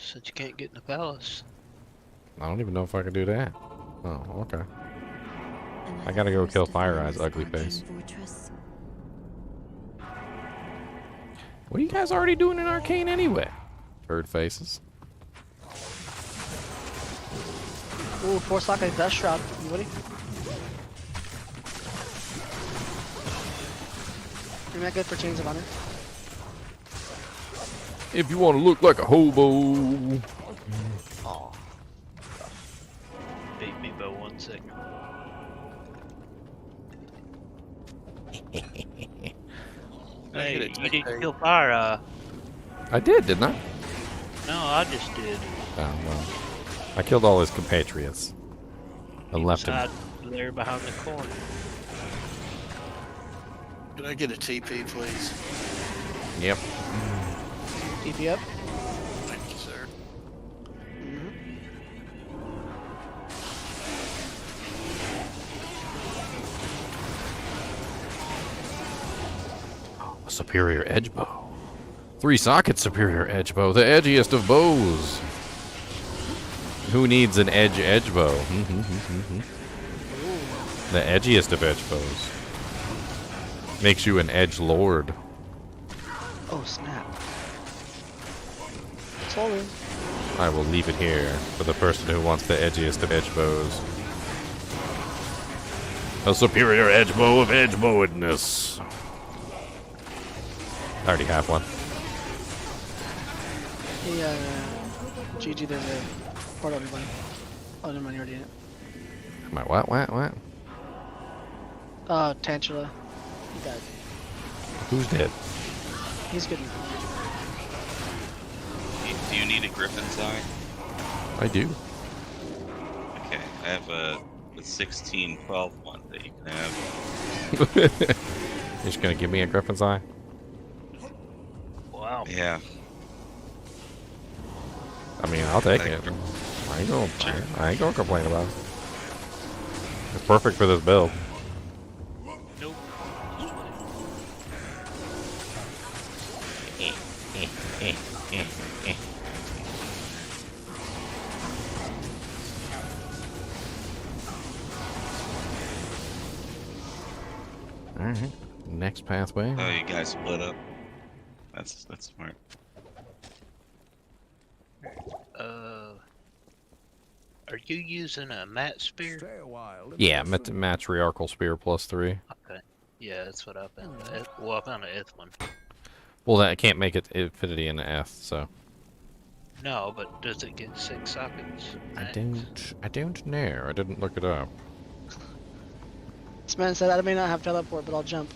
Speaker 5: Since you can't get in the palace.
Speaker 1: I don't even know if I can do that. Oh, okay.
Speaker 2: Another
Speaker 1: I gotta go kill
Speaker 2: first
Speaker 1: Fire Eyes,
Speaker 2: defense
Speaker 1: ugly
Speaker 2: arcane
Speaker 1: face.
Speaker 2: fortress.
Speaker 1: What are you guys already doing in Arcane anyway? Turd faces.
Speaker 3: Ooh, 4 socket Death Shroud. Anybody? Isn't that good for Chains of Honor?
Speaker 1: If you want to look like a hobo.
Speaker 3: Oh.
Speaker 5: Beat me by 1 second. Hey, you didn't kill Fire Eye.
Speaker 1: I did, didn't I?
Speaker 5: No, I just did.
Speaker 1: Oh, well. I killed all his compatriots. I
Speaker 5: He
Speaker 1: left
Speaker 5: was
Speaker 1: him.
Speaker 5: hiding there behind the corner.
Speaker 4: Could I get a TP, please?
Speaker 1: Yep.
Speaker 3: TP up.
Speaker 4: Thank you, sir.
Speaker 1: A superior edge bow. 3 socket superior edge bow. The edgiest of bows. Who needs an edge bow? The edgiest of edge bows. Makes you an edge lord.
Speaker 3: Oh, snap. Slowly.
Speaker 1: I will leave it here for the person who wants the edgiest of edge bows. A superior edge bow of edge bowedness. I already have one.
Speaker 3: Hey, GG, there's a part of everybody. Oh, never mind, you already did it.
Speaker 1: Am I what?
Speaker 3: Chinchilla. He died.
Speaker 1: Who's dead?
Speaker 3: He's good now.
Speaker 8: Do you need a Griffin's Eye?
Speaker 1: I do.
Speaker 8: Okay, I have a 1612 one that you can have.
Speaker 1: You're just gonna give me a Griffin's Eye?
Speaker 5: Wow.
Speaker 8: Yeah.
Speaker 1: I mean, I'll take
Speaker 8: Like,
Speaker 1: it. I ain't gonna complain about it. It's perfect for this build.
Speaker 5: Nope.
Speaker 1: Alright. Next pathway.
Speaker 8: Oh, you guys split up. That's smart.
Speaker 5: Are you using a mat spear?
Speaker 7: Stay a while.
Speaker 1: Yeah, matriarchal spear +3.
Speaker 5: Okay. Yeah, that's what I found. Well, I found an F one.
Speaker 1: Well, that can't make it infinity in the F, so
Speaker 5: No, but does it get 6 sockets?
Speaker 1: I
Speaker 5: max?
Speaker 1: don't know. I didn't look it up.
Speaker 3: This man said I may not have teleport, but I'll jump.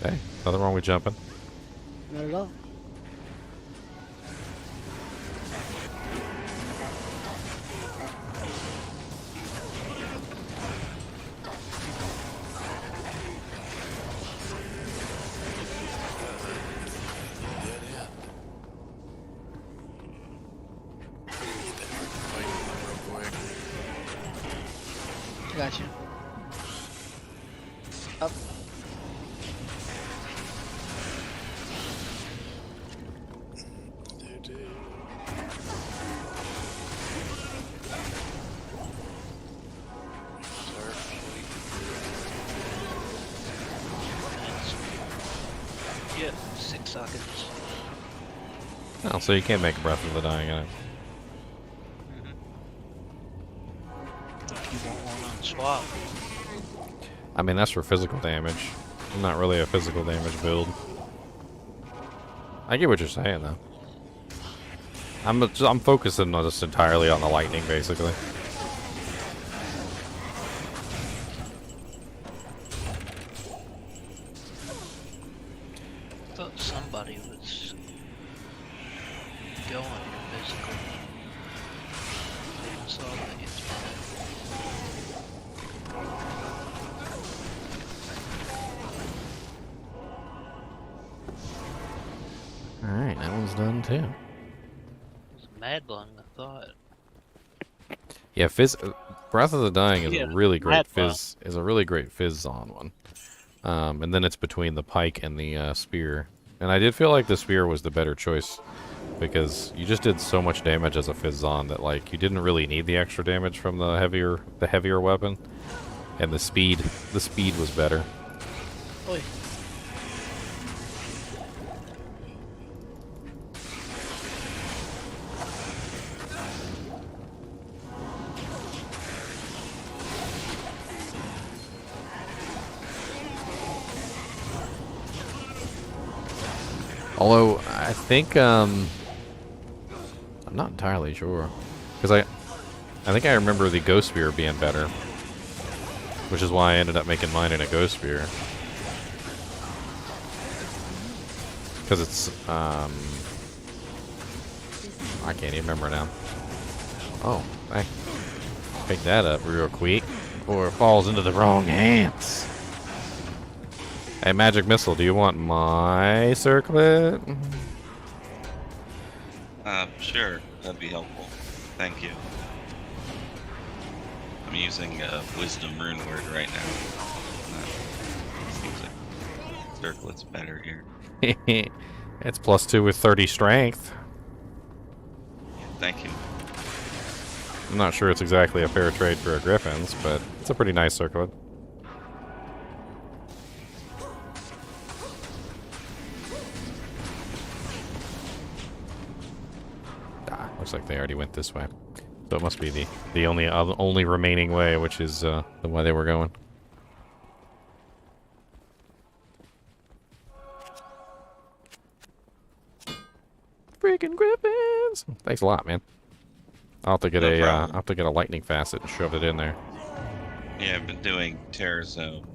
Speaker 1: Hey, nothing wrong with jumping.
Speaker 3: Not at all.
Speaker 4: Dead end. Get that fight real quick.
Speaker 3: I got you. Up.
Speaker 5: Yeah, 6 sockets.
Speaker 1: Oh, so you can't make Breath of the Dying in it.
Speaker 5: If you want one on swap.
Speaker 1: I mean, that's for physical damage. I'm not really a physical damage build. I get what you're saying, though. I'm focusing on just entirely on the lightning, basically.
Speaker 5: I thought somebody was going for physical. I saw that yesterday.
Speaker 1: Alright, that one's done, too.
Speaker 5: It was mad lung, I thought.
Speaker 1: Yeah, Breath of the Dying is
Speaker 5: Yeah,
Speaker 1: a really great
Speaker 5: Mad Lung.
Speaker 1: fizz. Is a really great fizz on one. And then it's between the pike and the spear. And I did feel like the spear was the better choice because you just did so much damage as a fizz on that like you didn't really need the extra damage from the heavier weapon. And the speed was better.
Speaker 3: Oi.
Speaker 1: Although I think I'm not entirely sure because I think I remember the ghost spear being better, which is why I ended up making mine in a ghost spear because it's I can't even remember now. Oh, I pick that up real quick before it falls into the wrong hands. Hey, Magic Missile, do you want my circlet?
Speaker 8: Sure, that'd be helpful. Thank you. I'm using Wisdom Rune Word right now. Seems like Circlet's better here.
Speaker 1: It's +2 with 30 strength.
Speaker 8: Yeah, thank you.
Speaker 1: I'm not sure it's exactly a fair trade for a Griffin's, but it's a pretty nice circlet. Looks like they already went this way. So it must be the only remaining way, which is the way they were going. Freaking griffins! Thanks a lot, man. I'll have to get I'll have to get a lightning facet and shove it in there.
Speaker 8: Yeah, I've been doing Terror Zone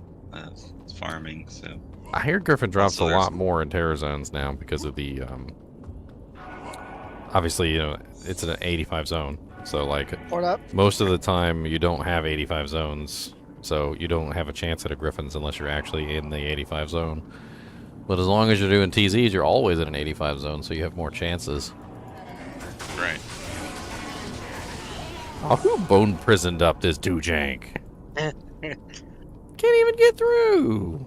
Speaker 8: farming, so.
Speaker 1: I hear Griffin drops
Speaker 8: Also,
Speaker 1: a lot more in Terror Zones now because of the obviously, you know, it's an 85 zone. So like
Speaker 3: Port up.
Speaker 1: most of the time you don't have 85 zones. So you don't have a chance at a Griffins unless you're actually in the 85 zone. But as long as you're doing TZs, you're always in an 85 zone, so you have more chances.
Speaker 8: Right.
Speaker 1: Oh, who bone prisoned up this Dujank? Can't even get through.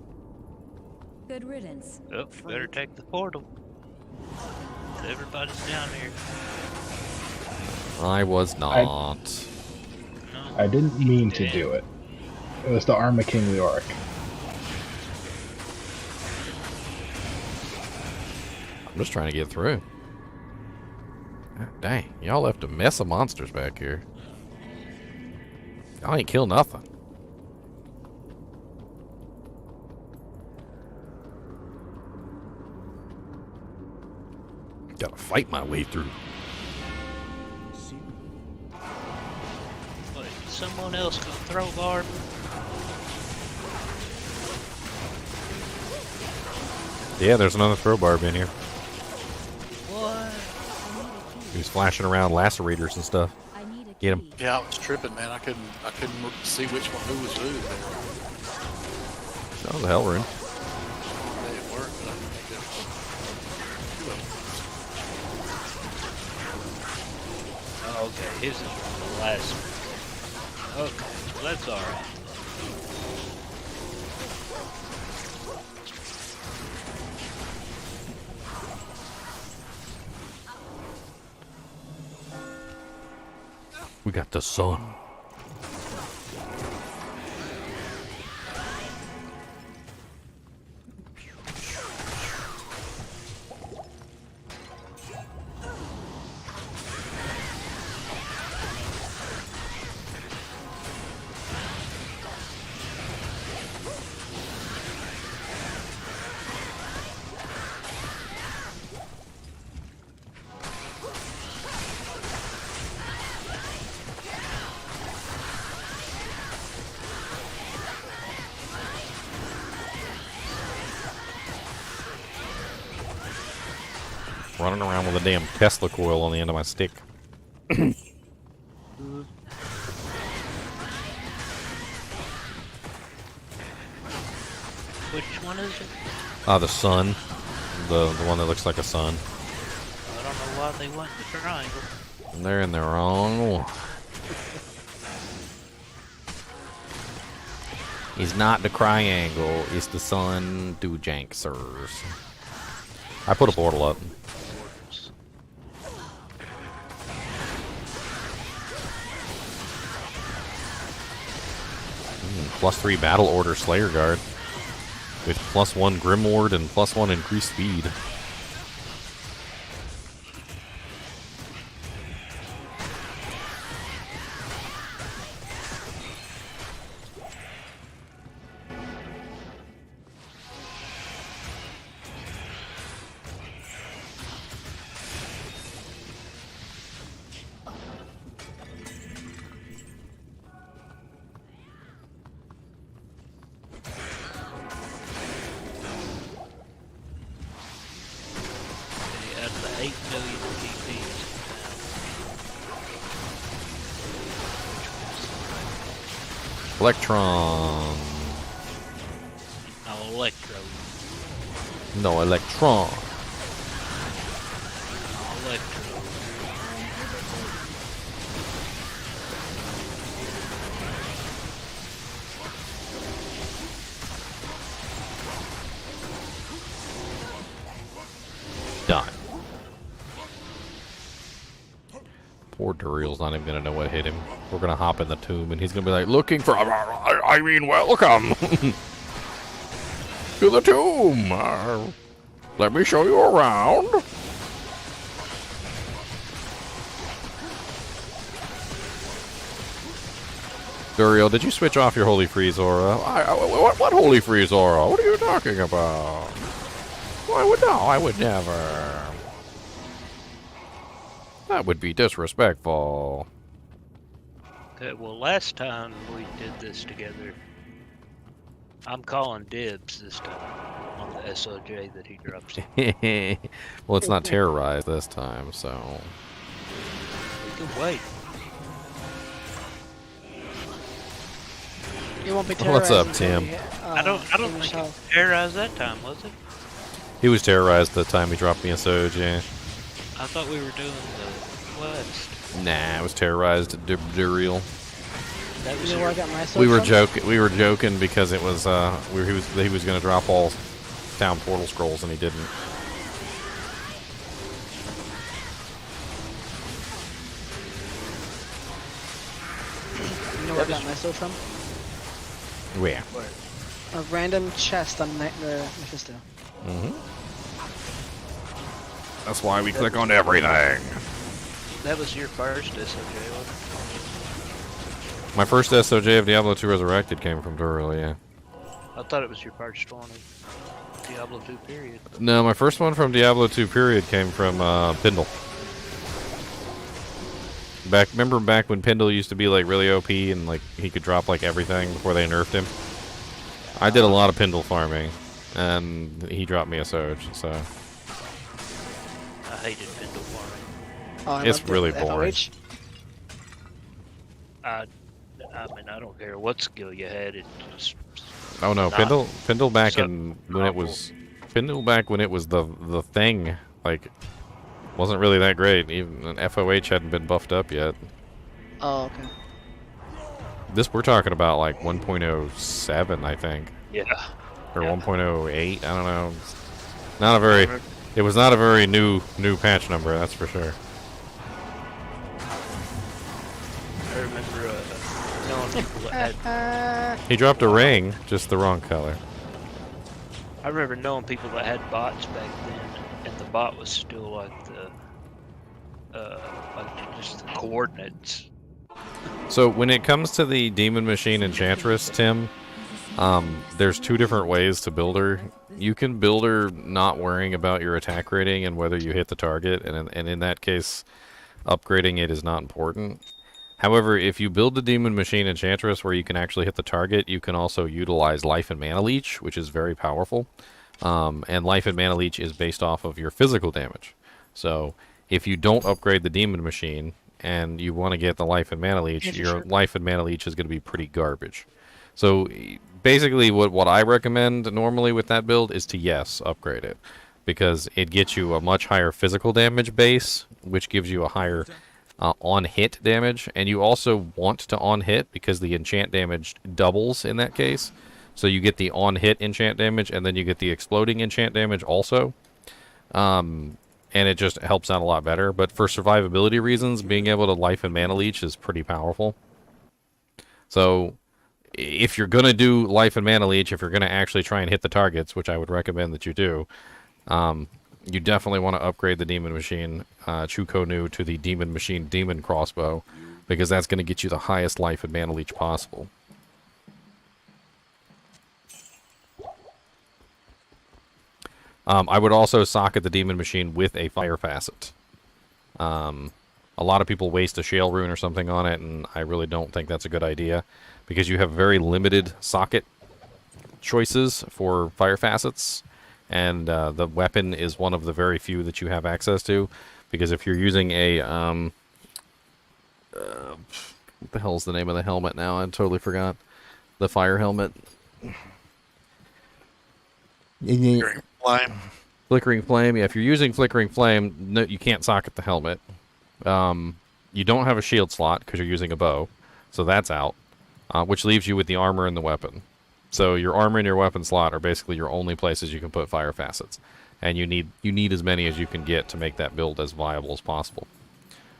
Speaker 2: Good riddance.
Speaker 5: Oh, better take the portal. Everybody's down here.
Speaker 1: I was not.
Speaker 5: No.
Speaker 6: I didn't mean to do it. It was the Arma King Leoric.
Speaker 1: I'm just trying to get through. God dang, y'all left a mess of monsters back here. Y'all ain't kill nothing. Gotta fight my way through.
Speaker 5: Wait, someone else gonna throw barb?
Speaker 1: Yeah, there's another throw barb in here.
Speaker 5: What?
Speaker 1: He's flashing around lacerators and stuff.
Speaker 2: I need a
Speaker 1: Get him.
Speaker 2: key.
Speaker 4: Yeah, I was tripping, man. I couldn't see which one who was who there.
Speaker 1: That was a hell rune.
Speaker 4: It worked, but I think there was two of them.
Speaker 5: Oh, okay, his is from the last one. Okay, well, that's alright.
Speaker 1: We got the sun. Running around with a damn Tesla coil on the end of my stick.
Speaker 5: Which one is it?
Speaker 1: The sun. The one that looks like a sun.
Speaker 5: I don't know why they went the triangle.
Speaker 1: They're in the wrong one. It's not the triangle, it's the sun Dujanksers. I put a portal up. +3 battle order Slayer Guard. With +1 Grimward and +1 increased speed.
Speaker 5: Out of the 8 million TPs.
Speaker 1: Electron.
Speaker 5: No, Electro.
Speaker 1: No, Electron.
Speaker 5: No, Electro.
Speaker 1: Done. Poor Duriel's not even gonna know what hit him. We're gonna hop in the tomb and he's gonna be like, looking for, I mean, welcome to the tomb. Let me show you around. Duriel, did you switch off your Holy Freeze aura? What Holy Freeze aura? What are you talking about? I would never. That would be disrespectful.
Speaker 5: Okay, well, last time we did this together, I'm calling dibs this time on the SOJ that he drops.
Speaker 1: Well, it's not terrorized this time, so.
Speaker 5: We can wait.
Speaker 3: You won't be
Speaker 1: What's
Speaker 3: terrorized
Speaker 1: up,
Speaker 3: until
Speaker 1: Tim?
Speaker 3: you,
Speaker 5: I don't
Speaker 3: finish
Speaker 5: think he
Speaker 3: off.
Speaker 5: terrorized that time, was it?
Speaker 1: He was terrorized the time he dropped me a Soj, yeah.
Speaker 5: I thought we were doing the West.
Speaker 1: Nah, it was terrorized Duriel.
Speaker 5: That was
Speaker 3: You know
Speaker 5: your,
Speaker 3: where I got my
Speaker 1: We
Speaker 3: sword
Speaker 1: were
Speaker 3: from?
Speaker 1: joking. We were joking because it was he was going to drop all town portal scrolls and he didn't.
Speaker 3: You know where I got my sword from?
Speaker 1: Where?
Speaker 3: A random chest on the Mephisto.
Speaker 1: That's why we click on everything.
Speaker 5: that was your first SOJ, wasn't
Speaker 1: My first SOJ of Diablo 2 Resurrected came from Duriel, yeah.
Speaker 5: it? I thought it was your first one of Diablo 2 period.
Speaker 1: No, my first one from Diablo 2 period came from Pindle. Remember back when Pindle used to be like really OP and like he could drop like everything before they nerfed him? I did a lot of Pindle farming, and he dropped me a Soj, so
Speaker 5: I hated Pindle farming.
Speaker 3: Oh, I
Speaker 1: It's
Speaker 3: loved it
Speaker 1: really
Speaker 3: with
Speaker 1: boring.
Speaker 3: FOH.
Speaker 5: I mean, I don't care what skill you had. It just
Speaker 1: oh no,
Speaker 5: not
Speaker 1: Pindle back
Speaker 5: so
Speaker 1: in when it was Pindle back when it was the thing, like wasn't really that great. Even FOH hadn't been buffed up yet.
Speaker 3: Oh, okay.
Speaker 1: We're talking about like 1.07, I think,
Speaker 5: yeah.
Speaker 1: or
Speaker 5: Yeah.
Speaker 1: 1.08. I don't know. Not a very. It was not a very new patch number, that's for sure.
Speaker 5: I remember knowing people that had.
Speaker 1: He dropped a ring, just the wrong color.
Speaker 5: I remember knowing people that had bots back then, and the bot was still like just the coordinates.
Speaker 1: So when it comes to the Demon Machine Enchantress, Tim, there's two different ways to build her. You can build her not worrying about your attack rating and whether you hit the target, and in that case, upgrading it is not important. However, if you build the Demon Machine Enchantress where you can actually hit the target, you can also utilize Life and Mana Leech, which is very powerful. And Life and Mana Leech is based off of your physical damage. So if you don't upgrade the Demon Machine and you want to get the Life and Mana Leech,
Speaker 3: Yes,
Speaker 1: your
Speaker 3: sure.
Speaker 1: Life and Mana Leech is going to be pretty garbage. So basically what I recommend normally with that build is to, yes, upgrade it. Because it gets you a much higher physical damage base, which gives you a higher on-hit damage. And you also want to on-hit because the enchant damage doubles in that case. So you get the on-hit enchant damage, and then you get the exploding enchant damage also. And it just helps out a lot better. But for survivability reasons, being able to Life and Mana Leech is pretty powerful. So if you're going to do Life and Mana Leech, if you're going to actually try and hit the targets, which I would recommend that you do, you definitely want to upgrade the Demon Machine Chukonu to the Demon Machine Demon Crossbow, because that's going to get you the highest Life and Mana Leech possible. I would also socket the Demon Machine with a Fire Facet. A lot of people waste a Shale Rune or something on it, and I really don't think that's a good idea, because you have very limited socket choices for Fire Facets, and the weapon is one of the very few that you have access to, because if you're using a... what the hell's the name of the helmet now? I totally forgot. The fire helmet.
Speaker 4: Green Flame.
Speaker 1: Flickering Flame. Yeah, if you're using Flickering Flame, no, you can't socket the helmet. You don't have a shield slot because you're using a bow, so that's out, which leaves you with the armor and the weapon. So your armor and your weapon slot are basically your only places you can put Fire Facets, and you need as many as you can get to make that build as viable as possible.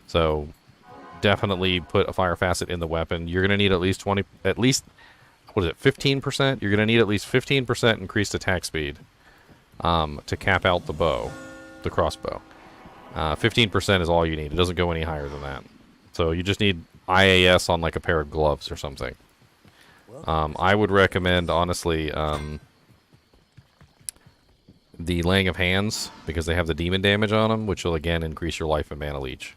Speaker 1: So definitely put a Fire Facet in the weapon. You're gonna need at least 15%? You're gonna need at least 15% increased attack speed to cap out the bow, the crossbow. 15% is all you need. It doesn't go any higher than that. So you just need IAS on like a pair of gloves or something. I would recommend, honestly, the Laying of Hands, because they have the demon damage on them, which will again increase your life and mana leech.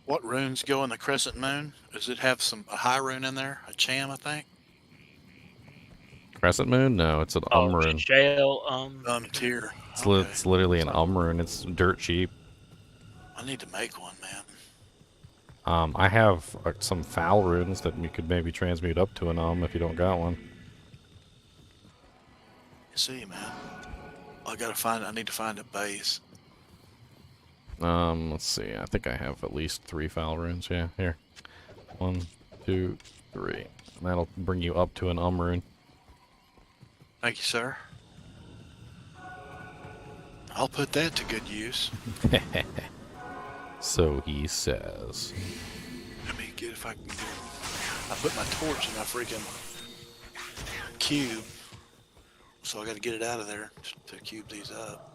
Speaker 4: What runes go in the crescent moon? Does it have a high rune in there? A cham, I think.
Speaker 1: Crescent Moon? No, it's an
Speaker 5: Oh,
Speaker 1: rune.
Speaker 5: shell,
Speaker 4: Tier.
Speaker 1: It's literally an rune. It's dirt cheap.
Speaker 4: I need to make one, man.
Speaker 1: I have some foul runes that you could maybe transmute up to an if you don't got one.
Speaker 4: You see, man. I need to find a base.
Speaker 1: Let's see. I think I have at least 3 foul runes. Yeah, here. 1, 2, 3. That'll bring you up to an rune.
Speaker 4: Thank you, sir. I'll put that to good use.
Speaker 1: So he says.
Speaker 4: Let me get if I can do it. I put my torch in my freaking cube. So I got to get it out of there to cube these up.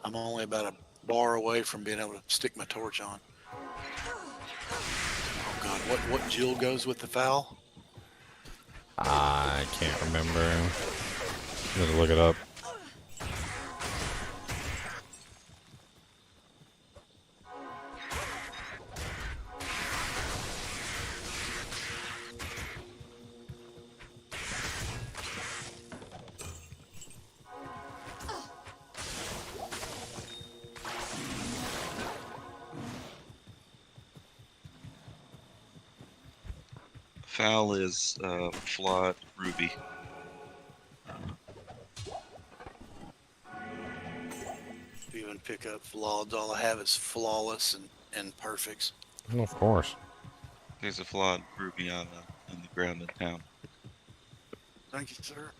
Speaker 4: I'm only about a bar away from being able to stick my torch on. Oh god, what jewel goes with the foul?
Speaker 1: I can't remember. I'm gonna look it up.
Speaker 8: Foul is flawed ruby.
Speaker 4: Even pick up flawed. All I have is flawless and perfects.
Speaker 1: Oh, of course.
Speaker 8: There's a flawed ruby on the ground in town.
Speaker 4: Thank you, sir.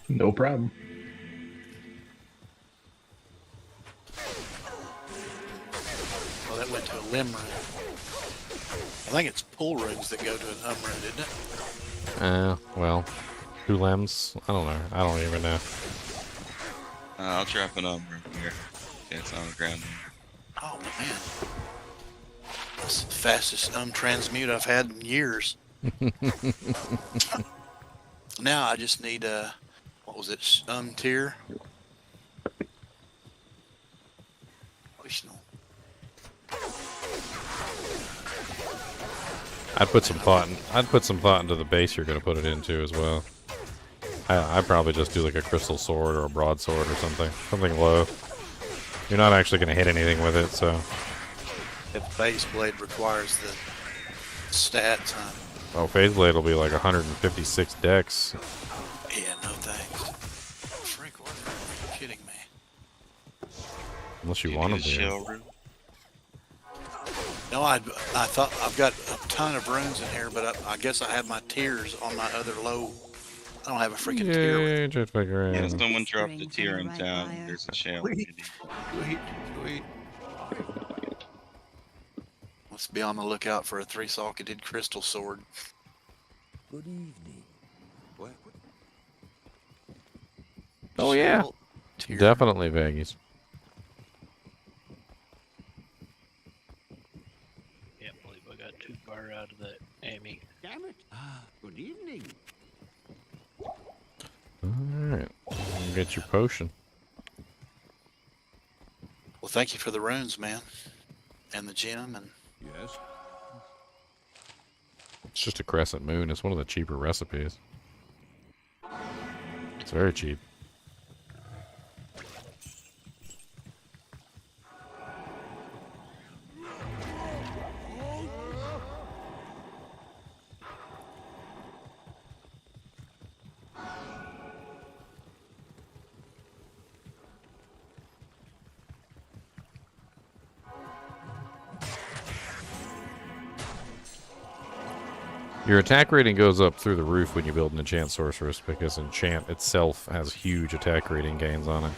Speaker 6: No problem.
Speaker 4: Oh, that went to a limb rune. I think it's pull runes that go to an rune, isn't it?
Speaker 1: Well, 2 limbs? I don't know. I don't even know.
Speaker 8: I'll drop an rune here. Okay, it's on the ground.
Speaker 4: Oh, man. That's the fastest transmute I've had in years. Now I just need, what was it, tier?
Speaker 1: I'd put some thought into the base you're gonna put it into as well. I'd probably just do like a crystal sword or a broadsword or something low. You're not actually gonna hit anything with it, so.
Speaker 4: If Phase Blade requires the stats, huh?
Speaker 1: Oh, Phase Blade will be like 156 dex.
Speaker 4: Yeah, no thanks. Freak, what? Are you kidding me?
Speaker 1: Unless you want to be.
Speaker 4: No, I thought I've got a ton of runes in here, but I guess I have my tiers on my other low. I don't have a freaking tier.
Speaker 1: Yeah, just figure it
Speaker 8: Yeah,
Speaker 1: out.
Speaker 8: someone dropped a tier in town. There's a shell.
Speaker 4: Sweet. Let's be on the lookout for a 3-socketed crystal sword.
Speaker 7: Good evening. What?
Speaker 1: Oh yeah,
Speaker 4: Tier.
Speaker 1: definitely Veggies.
Speaker 5: Can't believe I got too far out of that Amy.
Speaker 7: Damn it. Good evening.
Speaker 1: Alright, get your potion.
Speaker 4: Well, thank you for the runes, man, and the gem, and
Speaker 7: Yes.
Speaker 1: It's just a crescent moon. It's one of the cheaper recipes. It's very cheap. Your attack rating goes up through the roof when you build an enchant sorceress because enchant itself has huge attack rating gains on it.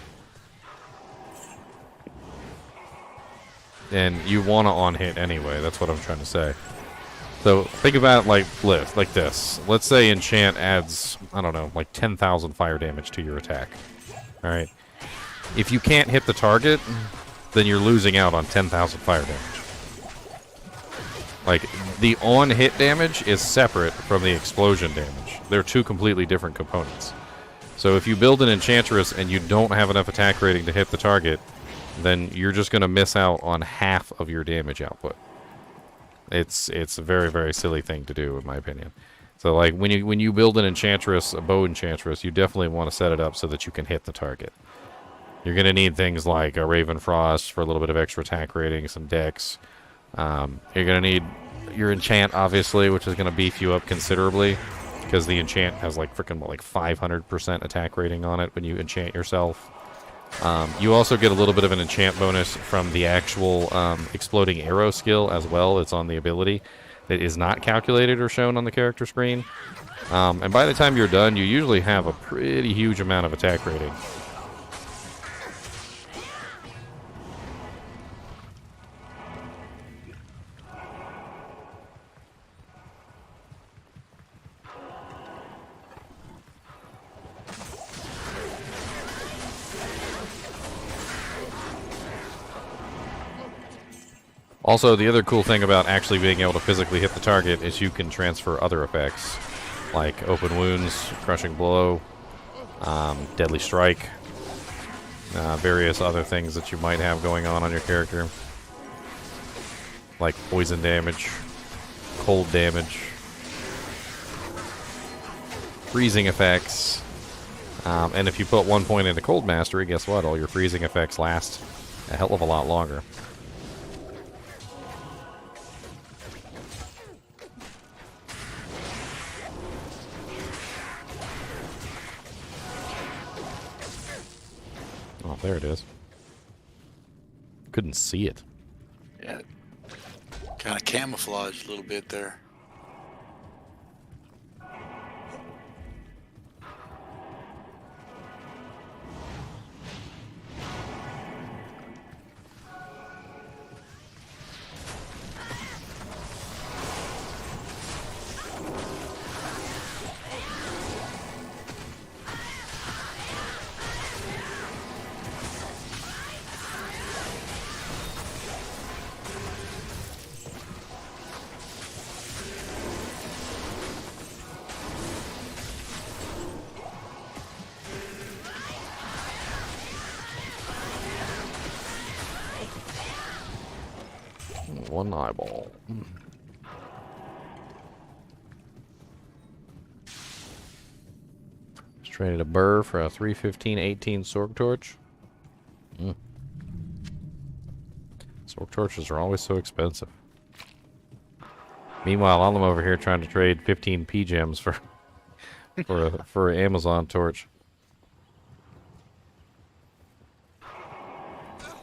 Speaker 1: and you want to on-hit anyway. That's what I'm trying to say. So think about it like this. Let's say enchant adds, I don't know, like 10,000 fire damage to your attack. All right. If you can't hit the target, then you're losing out on 10,000 fire damage. Like, the on-hit damage is separate from the explosion damage. They're two completely different components. So if you build an Enchantress and you don't have enough attack rating to hit the target, then you're just going to miss out on half of your damage output. It's a very, very silly thing to do, in my opinion. So, like, when you build an Enchantress, a bow Enchantress, you definitely want to set it up so that you can hit the target. You're going to need things like a Raven Frost for a little bit of extra attack rating, some dex. You're going to need your enchant, obviously, which is going to beef you up considerably, because the enchant has like freaking like 500% attack rating on it when you enchant yourself. You also get a little bit of an enchant bonus from the actual exploding arrow skill as well. It's on the ability that is not calculated or shown on the character screen. And by the time you're done, you usually have a pretty huge amount of attack rating. Also, the other cool thing about actually being able to physically hit the target is you can transfer other effects, like Open Wounds, Crushing Blow, Deadly Strike, various other things that you might have going on your character, like poison damage, cold damage, freezing effects, and if you put 1 point into Cold Mastery, guess what? All your freezing effects last a hell of a lot longer. Oh, there it is. Couldn't see it.
Speaker 4: Yeah. Kind of camouflaged a little bit there.
Speaker 1: One eyeball. Just traded a burr for a 315-18 Sorg Torch. Sorg Torches are always so expensive. Meanwhile, I'm over here trying to trade 15 P gems for for an Amazon torch.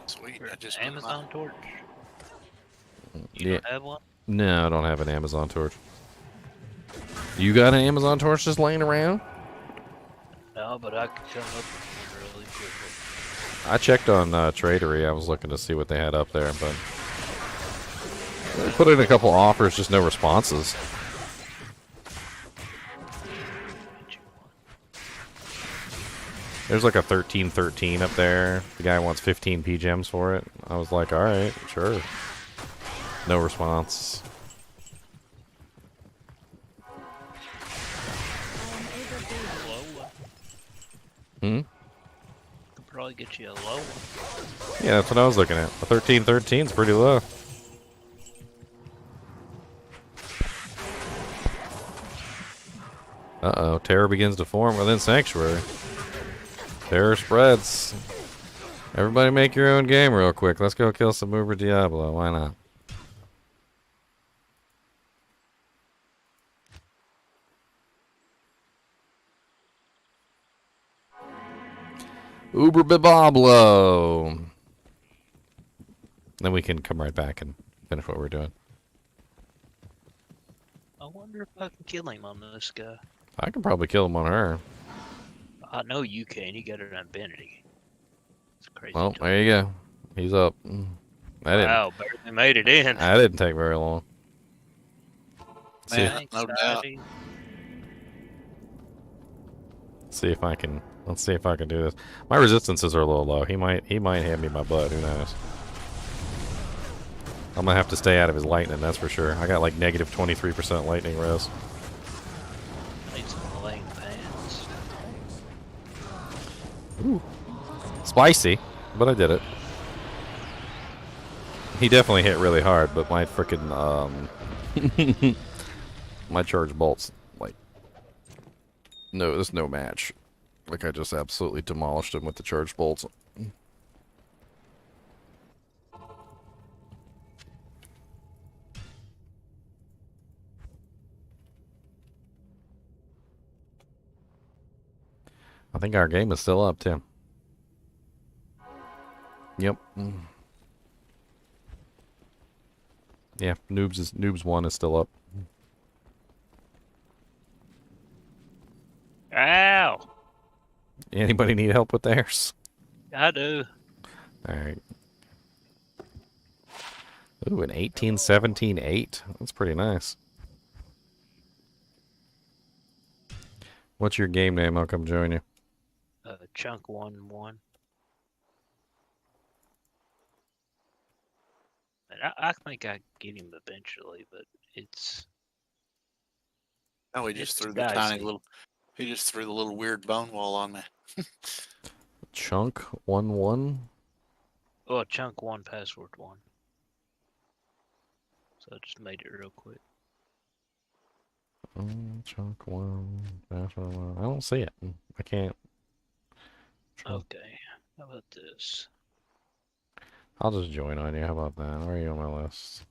Speaker 4: Sweet. I just
Speaker 5: Amazon torch.
Speaker 1: Yeah.
Speaker 5: Don't have one?
Speaker 1: No, I don't have an Amazon torch. You got an Amazon torch just laying around?
Speaker 5: No, but I could come up with one really quickly.
Speaker 1: I checked on Tradery. I was looking to see what they had up there, but they put in a couple offers, just no responses. There's like a 1313 up there. The guy wants 15 P gems for it. I was like, all right, sure. No response.
Speaker 5: Could probably get you a low one.
Speaker 1: Yeah, that's what I was looking at. A 1313 is pretty low. Uh-oh, terror begins to form within Sanctuary. Terror spreads. Everybody make your own game real quick. Let's go kill some Uber Diablo. Why not? Uber Bibablo. Then we can come right back and finish what we're doing.
Speaker 5: I wonder if I can kill him on this guy.
Speaker 1: I can probably kill him on her.
Speaker 5: I know you can. You got an identity. It's crazy.
Speaker 1: Well, there you go. He's up. I didn't.
Speaker 5: Wow, barely made it in.
Speaker 1: I didn't take very long. See,
Speaker 4: Man,
Speaker 5: Thanks,
Speaker 4: no doubt.
Speaker 5: Heidi.
Speaker 1: see if I can. Let's see if I can do this. My resistances are a little low. He might hand me my butt. Who knows? I'm gonna have to stay out of his lightning. That's for sure. I got like negative 23% lightning res.
Speaker 5: Need some lane pants.
Speaker 1: Ooh. Spicy, but I did it. He definitely hit really hard, but my frickin' my charge bolts, like, no, there's no match. Like, I just absolutely demolished him with the charge bolts. I think our game is still up, Tim. Yep. Yeah, Noobs 1 is still up.
Speaker 5: Ow!
Speaker 1: Anybody need help with theirs?
Speaker 5: I do.
Speaker 1: Alright. Ooh, an 18-17-8. That's pretty nice. What's your game name? I'll come join you.
Speaker 5: Chunk 1-1. And I think I get him eventually, but it's.
Speaker 4: Oh, he just
Speaker 5: It's
Speaker 4: threw the
Speaker 5: dicey.
Speaker 4: tiny little. He just threw the little weird bone wall on me.
Speaker 1: Chunk 1-1.
Speaker 5: Oh, chunk 1, password 1. So I just made it real quick.
Speaker 1: Chunk 1. Password 1. I don't see it. I can't.
Speaker 5: Okay, how about this?
Speaker 1: I'll just join on you. How about that? Where are you on my list?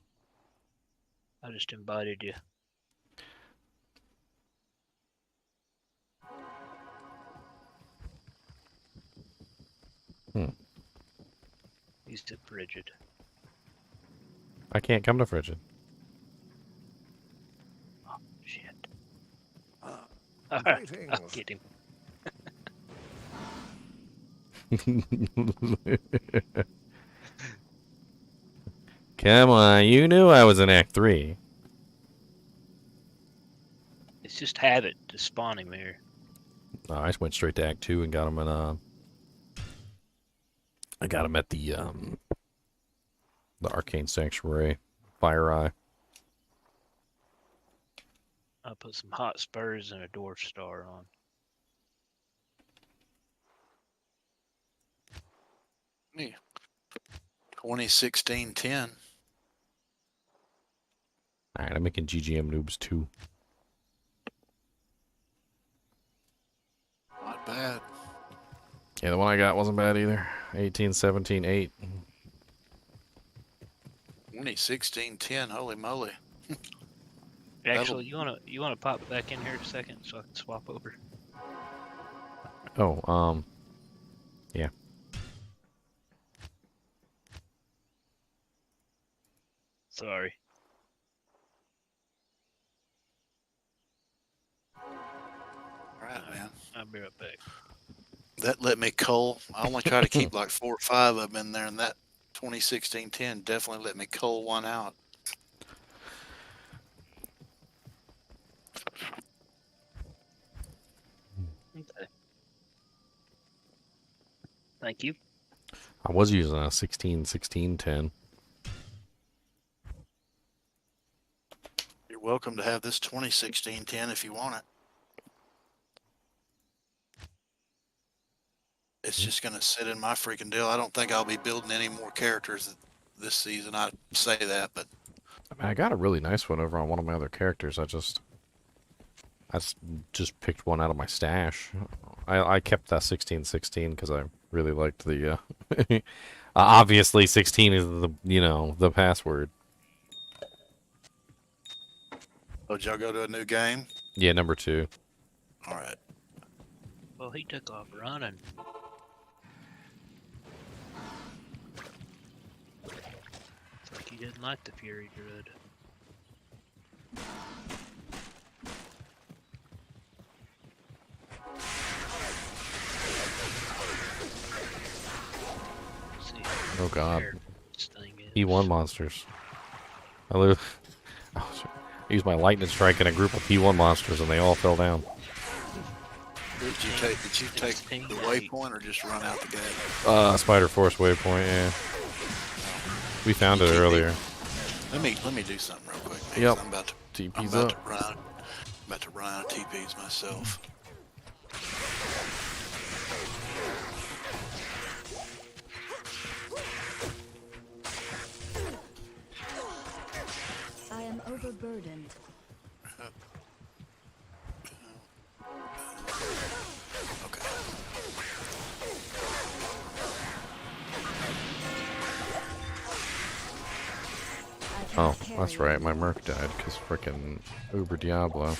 Speaker 5: I just invited you. He's too frigid.
Speaker 1: I can't come to Frigid.
Speaker 5: Oh, shit. Alright, I'll get him.
Speaker 1: Come on, you knew I was in Act 3.
Speaker 5: It's just habit to spawn him here.
Speaker 1: Oh, I just went straight to Act 2 and got him in, I got him at the Arcane Sanctuary, Fire Eye.
Speaker 5: I put some hot spurs and a dwarf star on.
Speaker 4: Yeah. 2016-10.
Speaker 1: Alright, I'm making GGM Noobs 2.
Speaker 4: Not bad.
Speaker 1: Yeah, the one I got wasn't bad either. 18-17-8.
Speaker 4: 2016-10. Holy moly.
Speaker 5: Actually, you wanna pop back in here a second so I can swap over?
Speaker 1: Oh, yeah.
Speaker 5: Sorry.
Speaker 4: Right, man.
Speaker 5: I'll be right back.
Speaker 4: That let me cull. I only try to keep like 4 or 5 of them in there, and that 2016-10 definitely let me cull one out.
Speaker 5: Okay. Thank you.
Speaker 1: I was using a 16-16-10.
Speaker 4: You're welcome to have this 2016-10 if you want it. It's just going to sit in my freaking deal. I don't think I'll be building any more characters this season. I say that, but
Speaker 1: I mean, I got a really nice one over on one of my other characters. I just picked one out of my stash. I kept that 16-16 because I really liked the. Obviously, 16 is the password.
Speaker 4: oh, did y'all go to a new game?
Speaker 1: Yeah, number 2.
Speaker 4: All right.
Speaker 5: Well, he took off running. It's like he didn't like the Fury Druid. See how
Speaker 1: Oh God.
Speaker 5: fair this thing is.
Speaker 1: P1 monsters. I live. Oh, shit. I used my lightning strike in a group of P1 monsters, and they all fell down.
Speaker 4: Did you take the waypoint or just run out the gate?
Speaker 1: Spider Force waypoint. Yeah, we found it earlier.
Speaker 4: Let me do something real quick.
Speaker 1: Yep.
Speaker 4: I'm about
Speaker 1: TP's
Speaker 4: to
Speaker 1: up.
Speaker 4: run out of TPs myself.
Speaker 2: I am overburdened.
Speaker 4: Okay.
Speaker 1: Oh, that's right. My Merc died because frickin' Uber Diablo.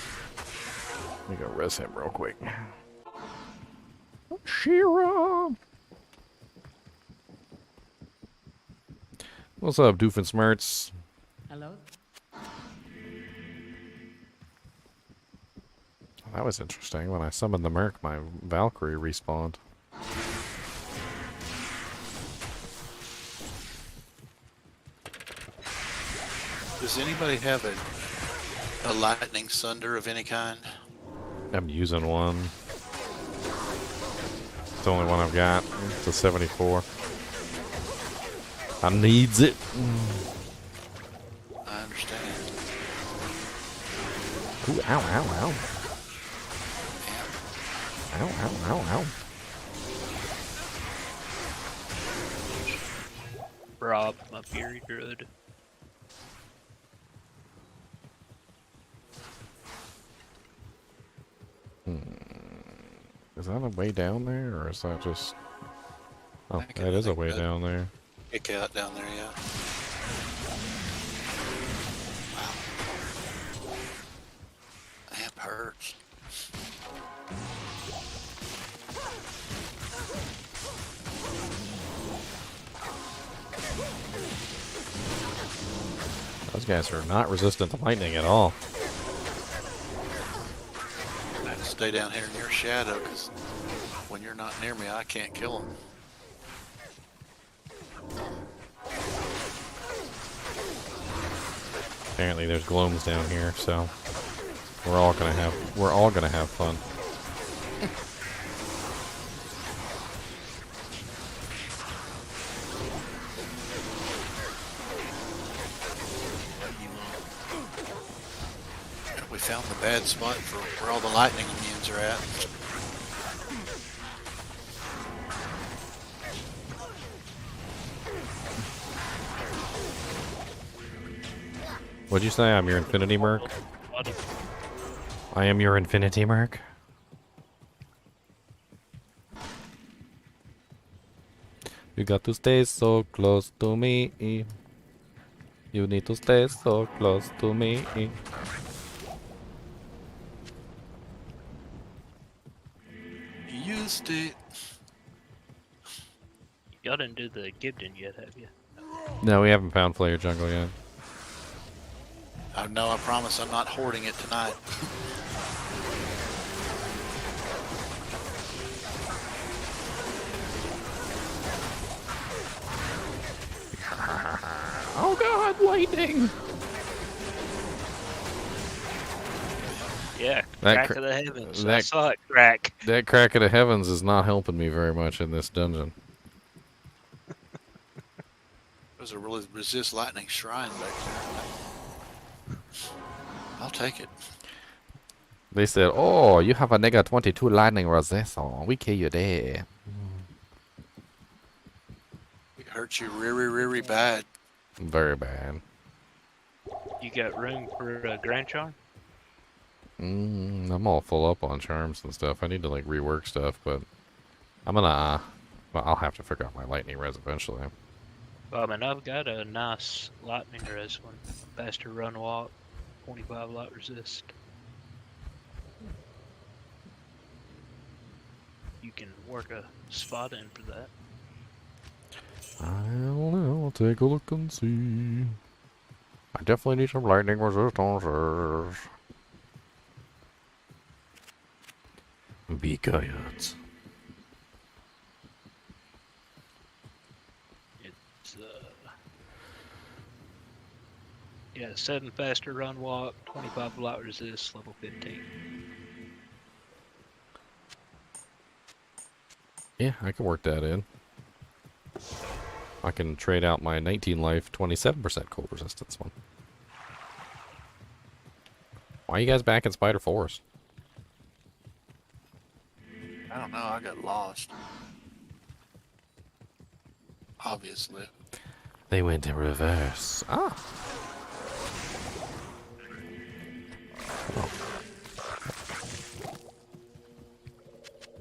Speaker 1: Let me go res him real quick. Shira! What's up, Doofenshmirtz?
Speaker 9: Hello?
Speaker 1: That was interesting. When I summoned the Merc, my Valkyrie respawned.
Speaker 4: Does anybody have a lightning Sunder of any kind?
Speaker 1: I'm using one. It's the only one I've got. It's a 74. I needs it.
Speaker 4: I understand.
Speaker 1: Ooh, ow, ow, ow. Ow, ow, ow, ow.
Speaker 5: Rob, my Fury Druid.
Speaker 1: Is that a way down there, or is that just... Oh,
Speaker 4: I
Speaker 1: that is a
Speaker 4: think
Speaker 1: way
Speaker 4: that-
Speaker 1: down there.
Speaker 4: Kick out down there, yeah. Wow. That hurts.
Speaker 1: Those guys are not resistant to lightning at all.
Speaker 4: I have to stay down here in your shadow because when you're not near me, I can't kill them.
Speaker 1: Apparently there's glooms down here, so we're all gonna have fun.
Speaker 4: We found the bad spot for where all the lightning immunes are at.
Speaker 1: What'd you say? I'm your Infinity Merc? I am your Infinity Merc? You got to stay so close to me. You need to stay so close to me.
Speaker 4: You used it.
Speaker 5: Y'all didn't do the Gibden yet, have you?
Speaker 1: No, we haven't found Player Jungle yet.
Speaker 4: I know, I promise I'm not hoarding it tonight.
Speaker 1: Oh god, lightning!
Speaker 5: Yeah,
Speaker 1: That
Speaker 5: crack
Speaker 1: cra-
Speaker 5: of the heavens. I
Speaker 1: that-
Speaker 5: saw it crack.
Speaker 1: That crack of the heavens is not helping me very much in this dungeon.
Speaker 4: There's a really resist lightning shrine back there. I'll take it.
Speaker 1: They said, oh, you have a nega 22 lightning resistor. We kill you there.
Speaker 4: It hurts you really bad.
Speaker 1: Very bad.
Speaker 5: You got room for a Grand Charm?
Speaker 1: I'm all full up on charms and stuff. I need to like rework stuff, but I'm gonna. Well, I'll have to figure out my lightning res eventually.
Speaker 5: Well, I mean, I've got a nice lightning res one. Faster run walk, 25 light resist. You can work a spot in for that.
Speaker 1: I don't know. I'll take a look and see. I definitely need some lightning resistances. Be quiet.
Speaker 5: It's Yeah, 7 faster run walk, 25 block resist, level 15.
Speaker 1: Yeah, I can work that in. I can trade out my 19 life, 27% cold resistance one. Why are you guys back in Spider Forest?
Speaker 4: I don't know. I got lost. Obviously.
Speaker 1: They went in reverse. Ah. Oh.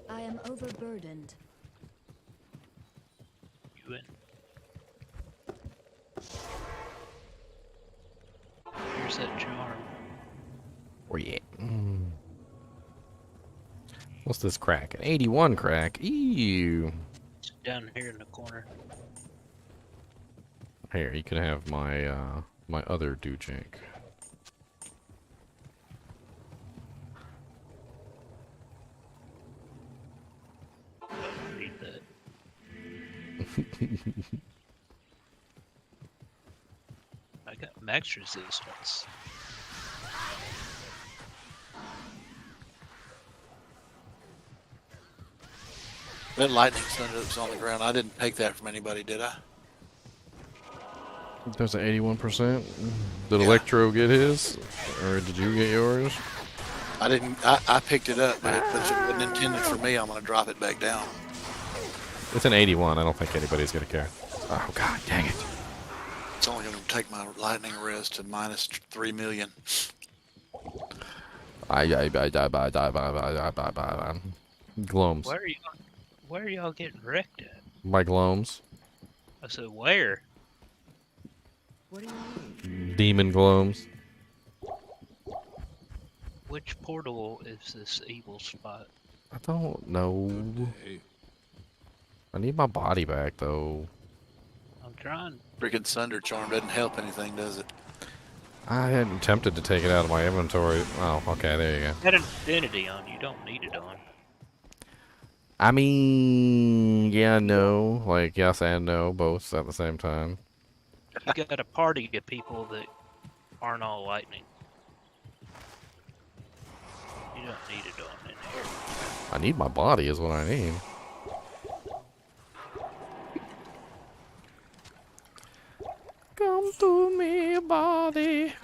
Speaker 2: I am overburdened.
Speaker 5: You in? Here's that charm.
Speaker 1: Oh yeah. What's this crack? An 81 crack. Ew.
Speaker 5: It's down here in the corner.
Speaker 1: Here, you can have my my other dujink.
Speaker 5: I don't need that. I got max resistance.
Speaker 4: That lightning thunder that was on the ground, I didn't take that from anybody, did I?
Speaker 1: There's an 81%. Did
Speaker 4: Yeah.
Speaker 1: Electro get his? Or did you get yours?
Speaker 4: I didn't. I picked it up, but if it wasn't intended for me, I'm going to drop it back down.
Speaker 1: It's an 81. I don't think anybody's gonna care. Oh god, dang it.
Speaker 4: It's only going to take my lightning res to minus 3 million.
Speaker 1: Gloams.
Speaker 5: Where are y'all getting wrecked at?
Speaker 1: My gloams.
Speaker 5: I said, where?
Speaker 2: What do you need?
Speaker 1: Demon gloams.
Speaker 5: Which portal is this evil spot?
Speaker 1: I don't know. I need my body back though.
Speaker 5: I'm trying.
Speaker 4: Freaking Sunder charm doesn't help anything, does it?
Speaker 1: I had tempted to take it out of my inventory. Oh, okay, there you go.
Speaker 5: Got an infinity on, you don't need it on.
Speaker 1: I mean, yeah, no. Like, yes and no, both at the same time.
Speaker 5: You got a party of people that aren't all lightning. You don't need it on in here.
Speaker 1: I need my body is what I need. Come to me, body.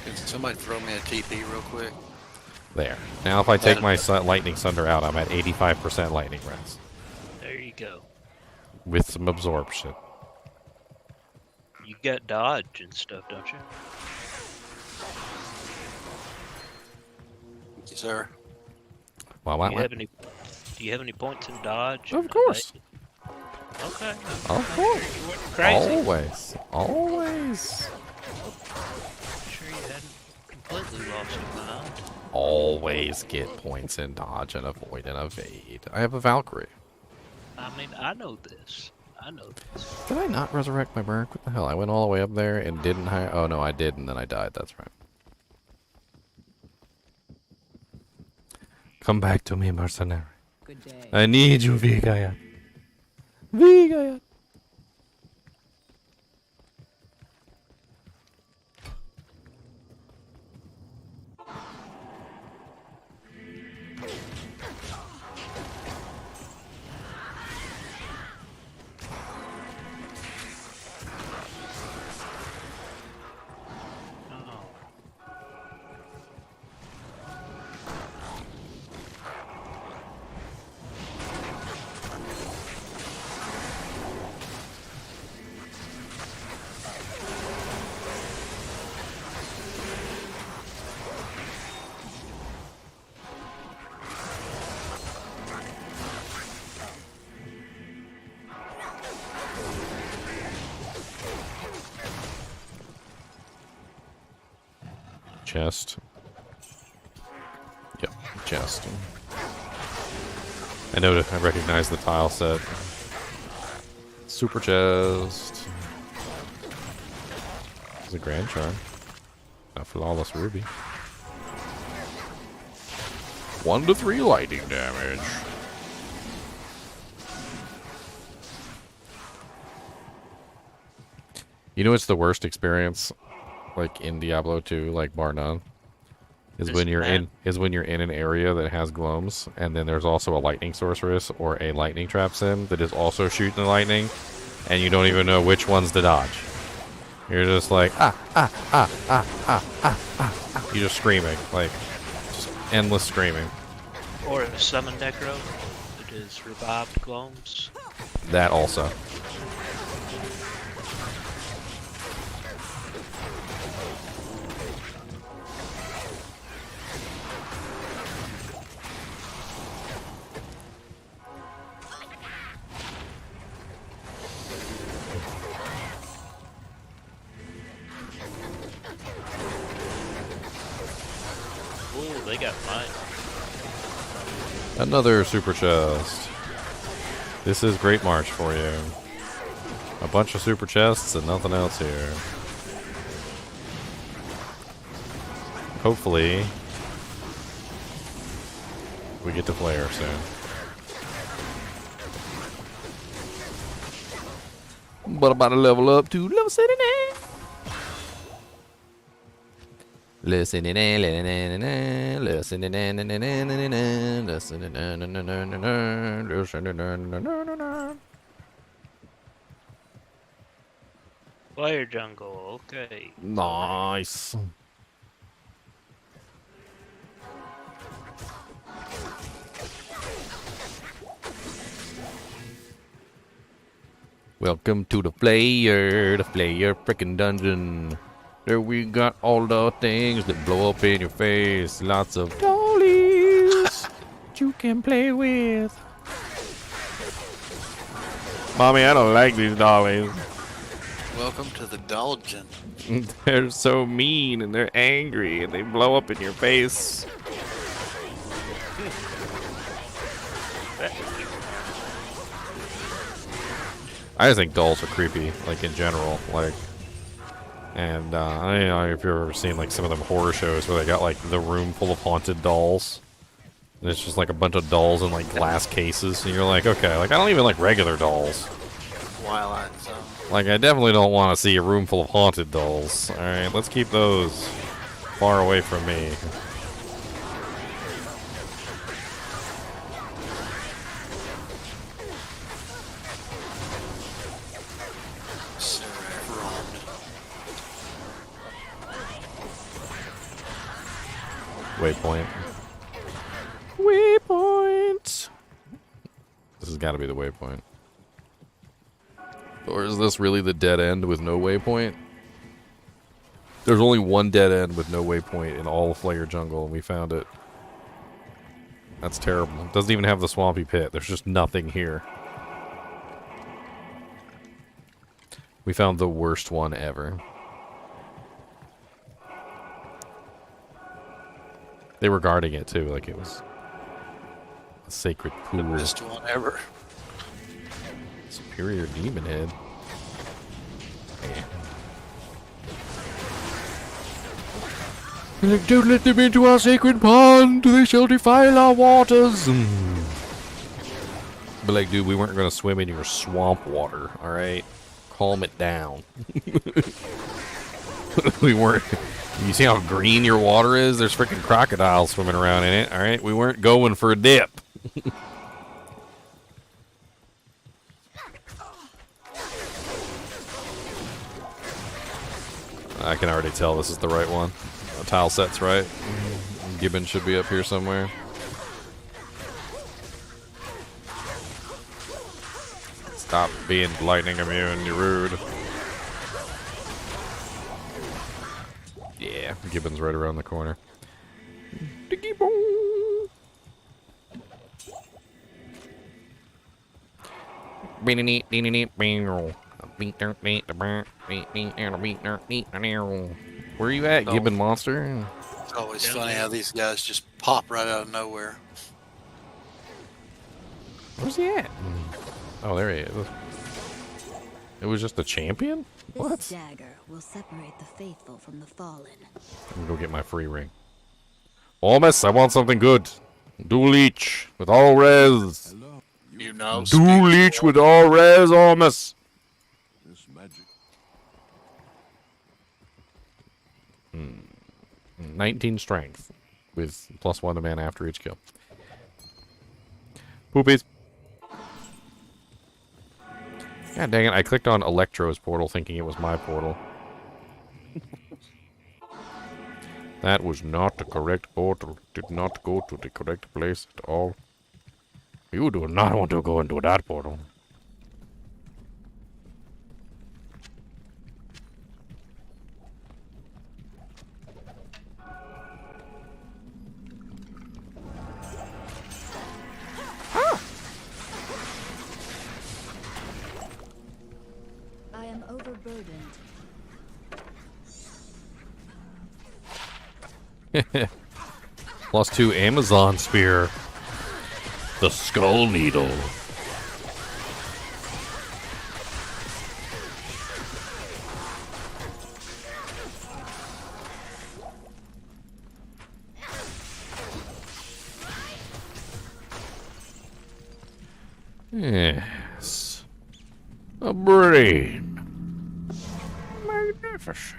Speaker 4: Can somebody throw me a TP real quick?
Speaker 1: There. Now if I take my lightning thunder out, I'm at 85% lightning res.
Speaker 5: There you go.
Speaker 1: With some absorption.
Speaker 5: You got dodge and stuff, don't you?
Speaker 4: Yes, sir.
Speaker 1: Well,
Speaker 5: Do you have any points in dodge?
Speaker 1: Of course.
Speaker 5: Okay.
Speaker 1: Of course.
Speaker 5: You weren't crazy.
Speaker 1: Always. Always.
Speaker 5: Sure you hadn't completely lost your mind.
Speaker 1: Always get points in dodge and avoid and evade. I have a Valkyrie.
Speaker 5: I mean, I know this. I know this.
Speaker 1: Did I not resurrect my Merc? What the hell? I went all the way up there and didn't hire. Oh no, I did, and then I died. That's right. Come back to me, mercenary.
Speaker 2: Good day.
Speaker 1: I need you, Vigaya. Vigaya.
Speaker 5: Oh.
Speaker 1: Chest. Yep, chest. I know. I recognize the tile set. Super chest. It's a grand charm. A flawless ruby. 1 to 3 lightning damage. You know what's the worst experience like in Diablo 2, like bar none, is
Speaker 5: This
Speaker 1: when you're
Speaker 5: map?
Speaker 1: in an area that has gloams, and then there's also a lightning sorceress or a lightning trap sim that is also shooting the lightning, and you don't even know which ones to dodge. You're just like you're just screaming, like just endless screaming.
Speaker 5: Or a summon necro that is revived gloams.
Speaker 1: That also.
Speaker 5: Ooh, they got mine.
Speaker 1: Another super chest. This is Great March for you. A bunch of super chests and nothing else here. Hopefully, we get to flare soon. But I'm about to level up to level 79.
Speaker 5: Player jungle, okay.
Speaker 1: Nice. Welcome to the player frickin' dungeon. There we got all the things that blow up in your face. Lots of dollies that you can play with. Mommy, I don't like these dollies.
Speaker 4: Welcome to the Dolgen.
Speaker 1: They're so mean and they're angry and they blow up in your face. I just think dolls are creepy, like in general, like. And I don't know if you've ever seen like some of them horror shows where they got like the room full of haunted dolls. And it's just like a bunch of dolls in like glass cases, and you're like, okay, like I don't even like regular dolls.
Speaker 4: Twilight Zone.
Speaker 1: Like I definitely don't want to see a room full of haunted dolls. All right, let's keep those far away from me. Waypoint. Waypoint! This has got to be the waypoint. Or is this really the dead end with no waypoint? There's only one dead end with no waypoint in all of Flayer Jungle, and we found it. That's terrible. It doesn't even have the swampy pit. There's just nothing here. We found the worst one ever. They were guarding it too, like it was a sacred pool.
Speaker 4: The best one ever.
Speaker 1: Superior demon head. Like, don't let them into our sacred pond. They shall defile our waters. But like, dude, we weren't gonna swim in your swamp water. All right, calm it down. We weren't. You see how green your water is? There's freaking crocodiles swimming around in it. All right, we weren't going for a dip. I can already tell this is the right one. The tile set's right. Gibbon should be up here somewhere. Stop being lightning immune, you're rude. Yeah, Gibbon's right around the corner. Where are you at, Gibbon monster?
Speaker 4: It's always funny how these guys just pop right out of nowhere.
Speaker 1: Where's he at? Oh, there he is. It was just a champion? What?
Speaker 2: This dagger will separate the faithful from the fallen.
Speaker 1: I'm gonna go get my free ring. Almas, I want something good. Dual leech with all res.
Speaker 7: Hello.
Speaker 4: You know,
Speaker 1: Dual leech with all res, Almas.
Speaker 7: This magic.
Speaker 1: 19 strength with +1 to mana after each kill. Poopies. God dang it, I clicked on Electro's portal thinking it was my portal. That was not the correct portal. Did not go to the correct place at all. You do not want to go into that portal.
Speaker 2: I am overburdened.
Speaker 1: +2 Amazon Spear. The Skull Needle. Yes. A brain. Magnificent.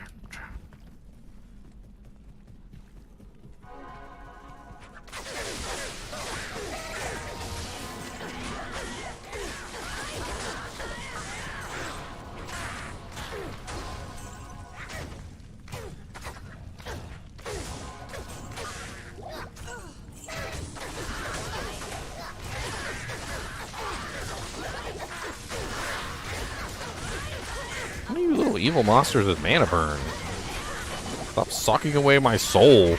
Speaker 1: What are you little evil monsters with mana burn? Stop sucking away my soul.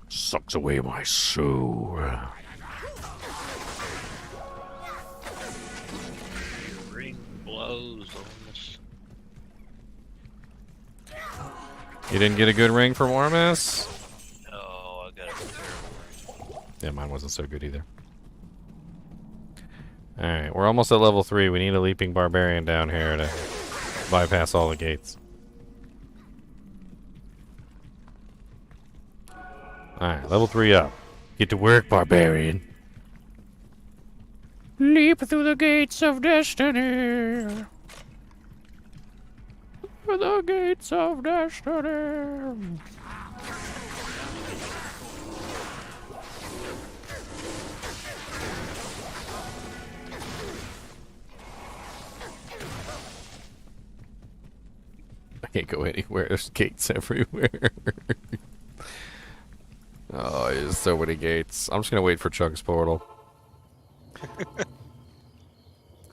Speaker 1: Sucks away my soul.
Speaker 5: Ring blows on this.
Speaker 1: You didn't get a good ring from Ormus?
Speaker 5: No, I got a terrible ring.
Speaker 1: Yeah, mine wasn't so good either. Alright, we're almost at level 3. We need a leaping barbarian down here to bypass all the gates. Alright, level 3 up. Get to work, barbarian. Leap through the gates of destiny. Through the gates of destiny. I can't go anywhere. There's gates everywhere. Oh, there's so many gates. I'm just gonna wait for Chunk's portal.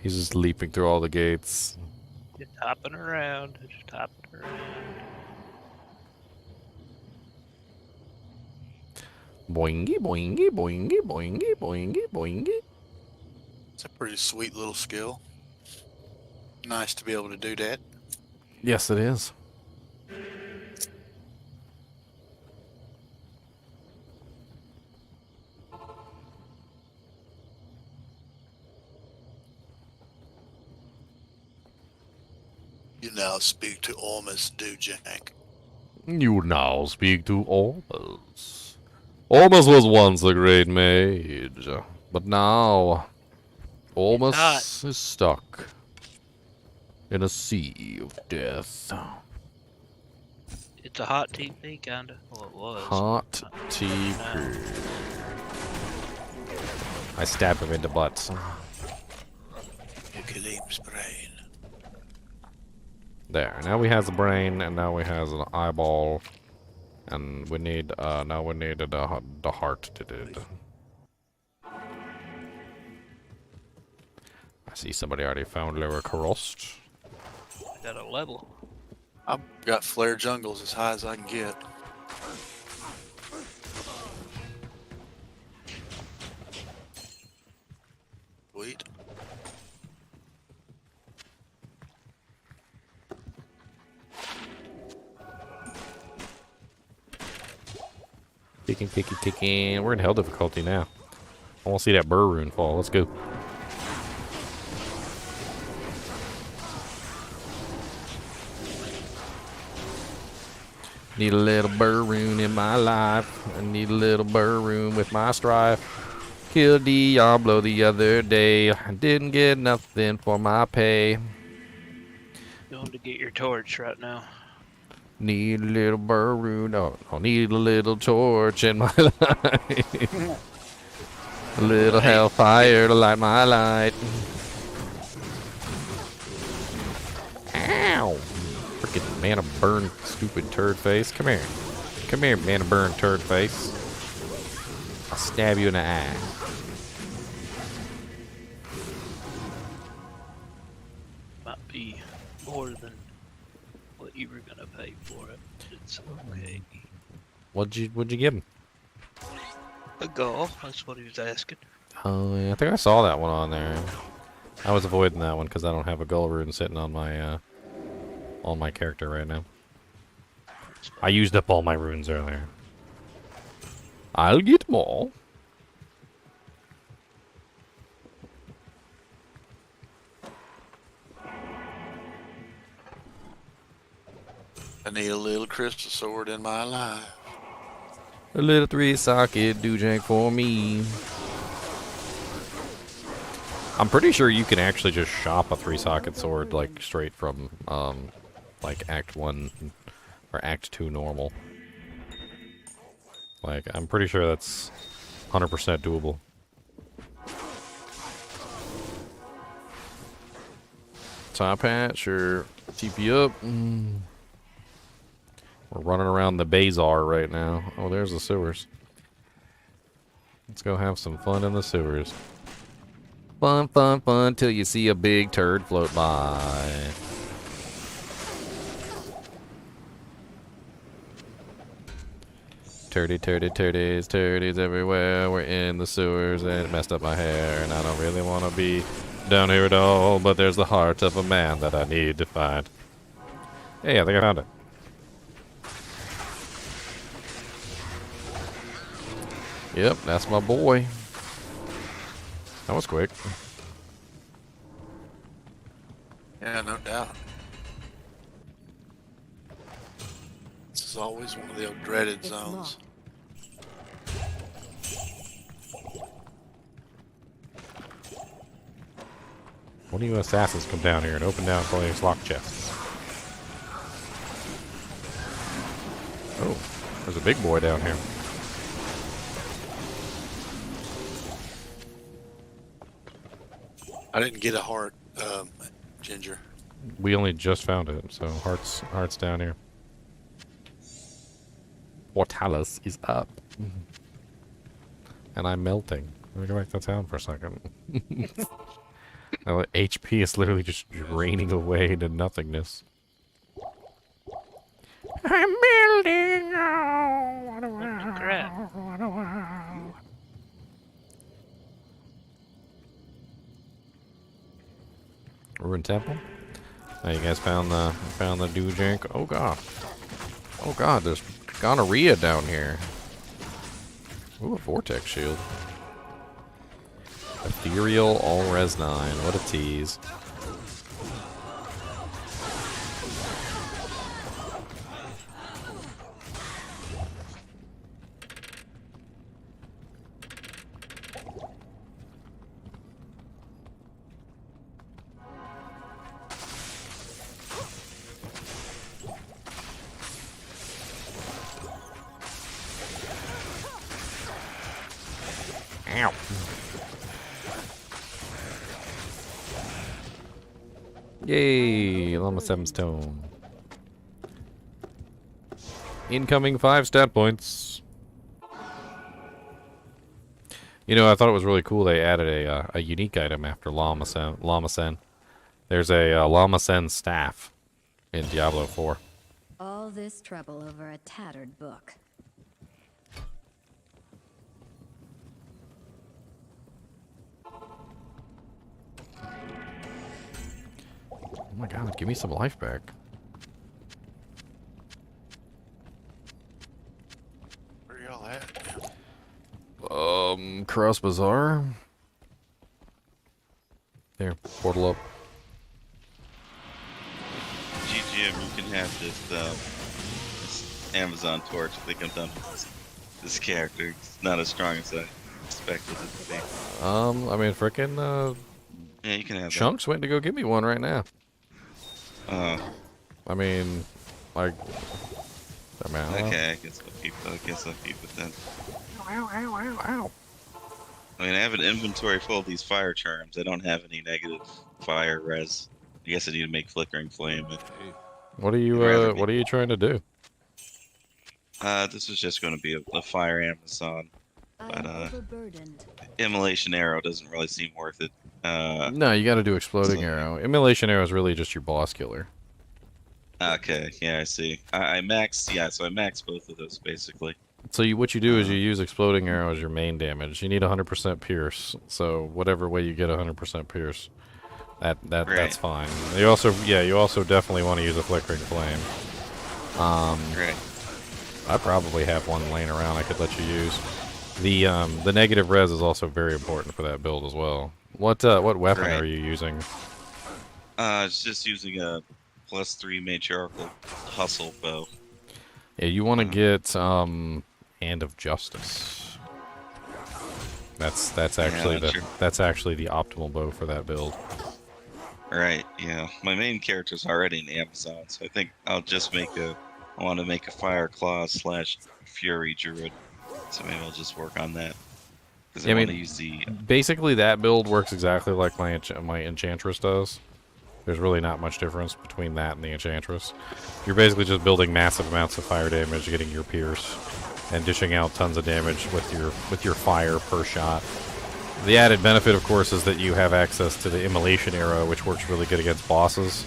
Speaker 1: He's just leaping through all the gates.
Speaker 5: Just hopping around. Just hopping around.
Speaker 1: Boingy, boingy, boingy, boingy, boingy, boingy.
Speaker 4: It's a pretty sweet little skill. Nice to be able to do that.
Speaker 1: Yes, it is.
Speaker 4: You now speak to Ormus Dujank.
Speaker 1: You now speak to Ormus. Ormus was once a great mage, but now Ormus is stuck in a sea of death.
Speaker 5: It's a hot TP, kinda. Well, it was.
Speaker 1: Hot TP. I stab him in the butt.
Speaker 4: Eucalyptus brain.
Speaker 1: There. Now we has a brain, and now we has an eyeball, and we need now we need the heart to do it. I see somebody already found Lyric Rost.
Speaker 5: I got a level.
Speaker 4: I've got flare jungles as high as I can get. Sweet.
Speaker 1: Kicking. We're in hell difficulty now. I want to see that burr rune fall. Let's go. Need a little burroon in my life. I need a little burroon with my strife. Killed Diablo the other day. I didn't get nothing for my pay.
Speaker 5: Going to get your torch right now.
Speaker 1: Need a little burroon. Oh, I need a little torch in my life. A little hellfire to light my light. Ow! Freaking mana burn, stupid turd face. Come here. Come here, mana burn turd face. I'll stab you in the eye.
Speaker 5: Might be more than what you were gonna pay for it. It's okay.
Speaker 1: What'd you give him?
Speaker 5: A goal, that's what he was asking.
Speaker 1: Oh, yeah, I think I saw that one on there. I was avoiding that one because I don't have a gull rune sitting on my character right now. I used up all my runes earlier. I'll get them all.
Speaker 4: I need a little crystal sword in my life.
Speaker 1: A little 3-socket doojank for me. I'm pretty sure you can actually just shop a 3-socket sword like straight from like Act 1 or Act 2 normal. Like I'm pretty sure that's 100% doable. Top hat, sure. TP up. We're running around the Bazar right now. Oh, there's the sewers. Let's go have some fun in the sewers. Fun, fun, fun, till you see a big turd float by. Turdies everywhere. We're in the sewers and it messed up my hair. And I don't really want to be down here at all. But there's the heart of a man that I need to find. Hey, I think I found it. Yep, that's my boy. That was quick.
Speaker 4: Yeah, no doubt. This is always one of the dreaded
Speaker 2: It's
Speaker 4: zones.
Speaker 1: One of you assassins come down here and open down all these locked chests. Oh, there's a big boy down here.
Speaker 4: I didn't get a heart, Ginger.
Speaker 1: We only just found it, so heart's down here. Portalis is up. And I'm melting. Let me go back to town for a second. HP is literally just draining away to nothingness. I'm melting! Oh,
Speaker 5: Crap.
Speaker 1: Ruined Temple? Oh, you guys found the doojank? Oh god. Oh god, there's gonorrhea down here. Ooh, a vortex shield. Ethereal all res 9. What a tease. Ow. Yay, Llama 7 stone. Incoming 5 stat points. You know, I thought it was really cool they added a unique item after Llama Sen. There's a Llama Sen staff in Diablo 4.
Speaker 2: All this trouble over a tattered book.
Speaker 1: Oh my god, give me some life back.
Speaker 4: Where y'all at?
Speaker 1: Cross Bazaar. There, portal up.
Speaker 8: GGM, you can have this Amazon torch. I think I'm done with this character. It's not as strong as I expected it to be.
Speaker 1: I mean, frickin'
Speaker 8: Yeah, you can have
Speaker 1: Chunks went to go get me one right now.
Speaker 8: that.
Speaker 1: I mean, like, I mean, I don't know.
Speaker 8: Okay, I guess I'll keep it then.
Speaker 1: Ow, ow, ow, ow.
Speaker 8: I mean, I have an inventory full of these fire charms. I don't have any negative fire res. I guess I need to make flickering flame.
Speaker 1: What are you trying to do?
Speaker 8: This was just going to be a fire Amazon,
Speaker 2: I'm
Speaker 8: but
Speaker 2: overburdened.
Speaker 8: immolation arrow doesn't really seem worth it.
Speaker 1: No, you got to do exploding
Speaker 8: so-
Speaker 1: arrow. Immolation arrow is really just your boss killer.
Speaker 8: Okay, yeah, I see. I maxed, yeah, so I maxed both of those basically.
Speaker 1: So what you do is you use exploding arrow as your main damage. You need 100% pierce. So whatever way you get 100% pierce, that's
Speaker 8: Right.
Speaker 1: fine. You also definitely want to use a flickering flame.
Speaker 8: Right.
Speaker 1: I probably have one laying around I could let you use. The negative res is also very important for that build as well. What weapon
Speaker 8: Right.
Speaker 1: are you using?
Speaker 8: It's just using a +3 matriarchal hustle bow.
Speaker 1: Yeah, you want to get Hand of Justice. That's actually
Speaker 8: that's true.
Speaker 1: that's actually the optimal bow for that build.
Speaker 8: Right, yeah. My main character's already an Amazon, so I think I'll just I want to make a Fire Claw / Fury Druid. So maybe I'll just work on that. Because
Speaker 1: Yeah,
Speaker 8: I
Speaker 1: I
Speaker 8: want to
Speaker 1: mean,
Speaker 8: use the...
Speaker 1: Basically, that build works exactly like my Enchantress does. There's really not much difference between that and the Enchantress. You're basically just building massive amounts of fire damage, getting your pierce, and dishing out tons of damage with your fire per shot. The added benefit, of course, is that you have access to the immolation arrow, which works really good against bosses.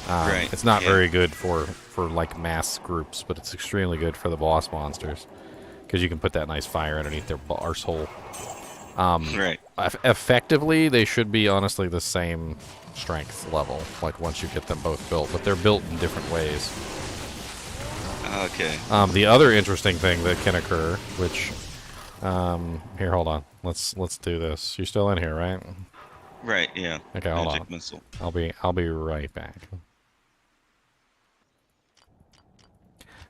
Speaker 8: Right,
Speaker 1: It's not
Speaker 8: yeah.
Speaker 1: very good for like mass groups, but it's extremely good for the boss monsters because you can put that nice fire underneath their arsehole.
Speaker 8: Right.
Speaker 1: Effectively, they should be honestly the same strength level, like once you get them both built, but they're built in different ways.
Speaker 8: Okay.
Speaker 1: The other interesting thing that can occur, which here, hold on, let's do this. You're still in here, right?
Speaker 8: Right, yeah.
Speaker 1: Okay, hold
Speaker 8: Magic
Speaker 1: on.
Speaker 8: missile.
Speaker 1: I'll be right back.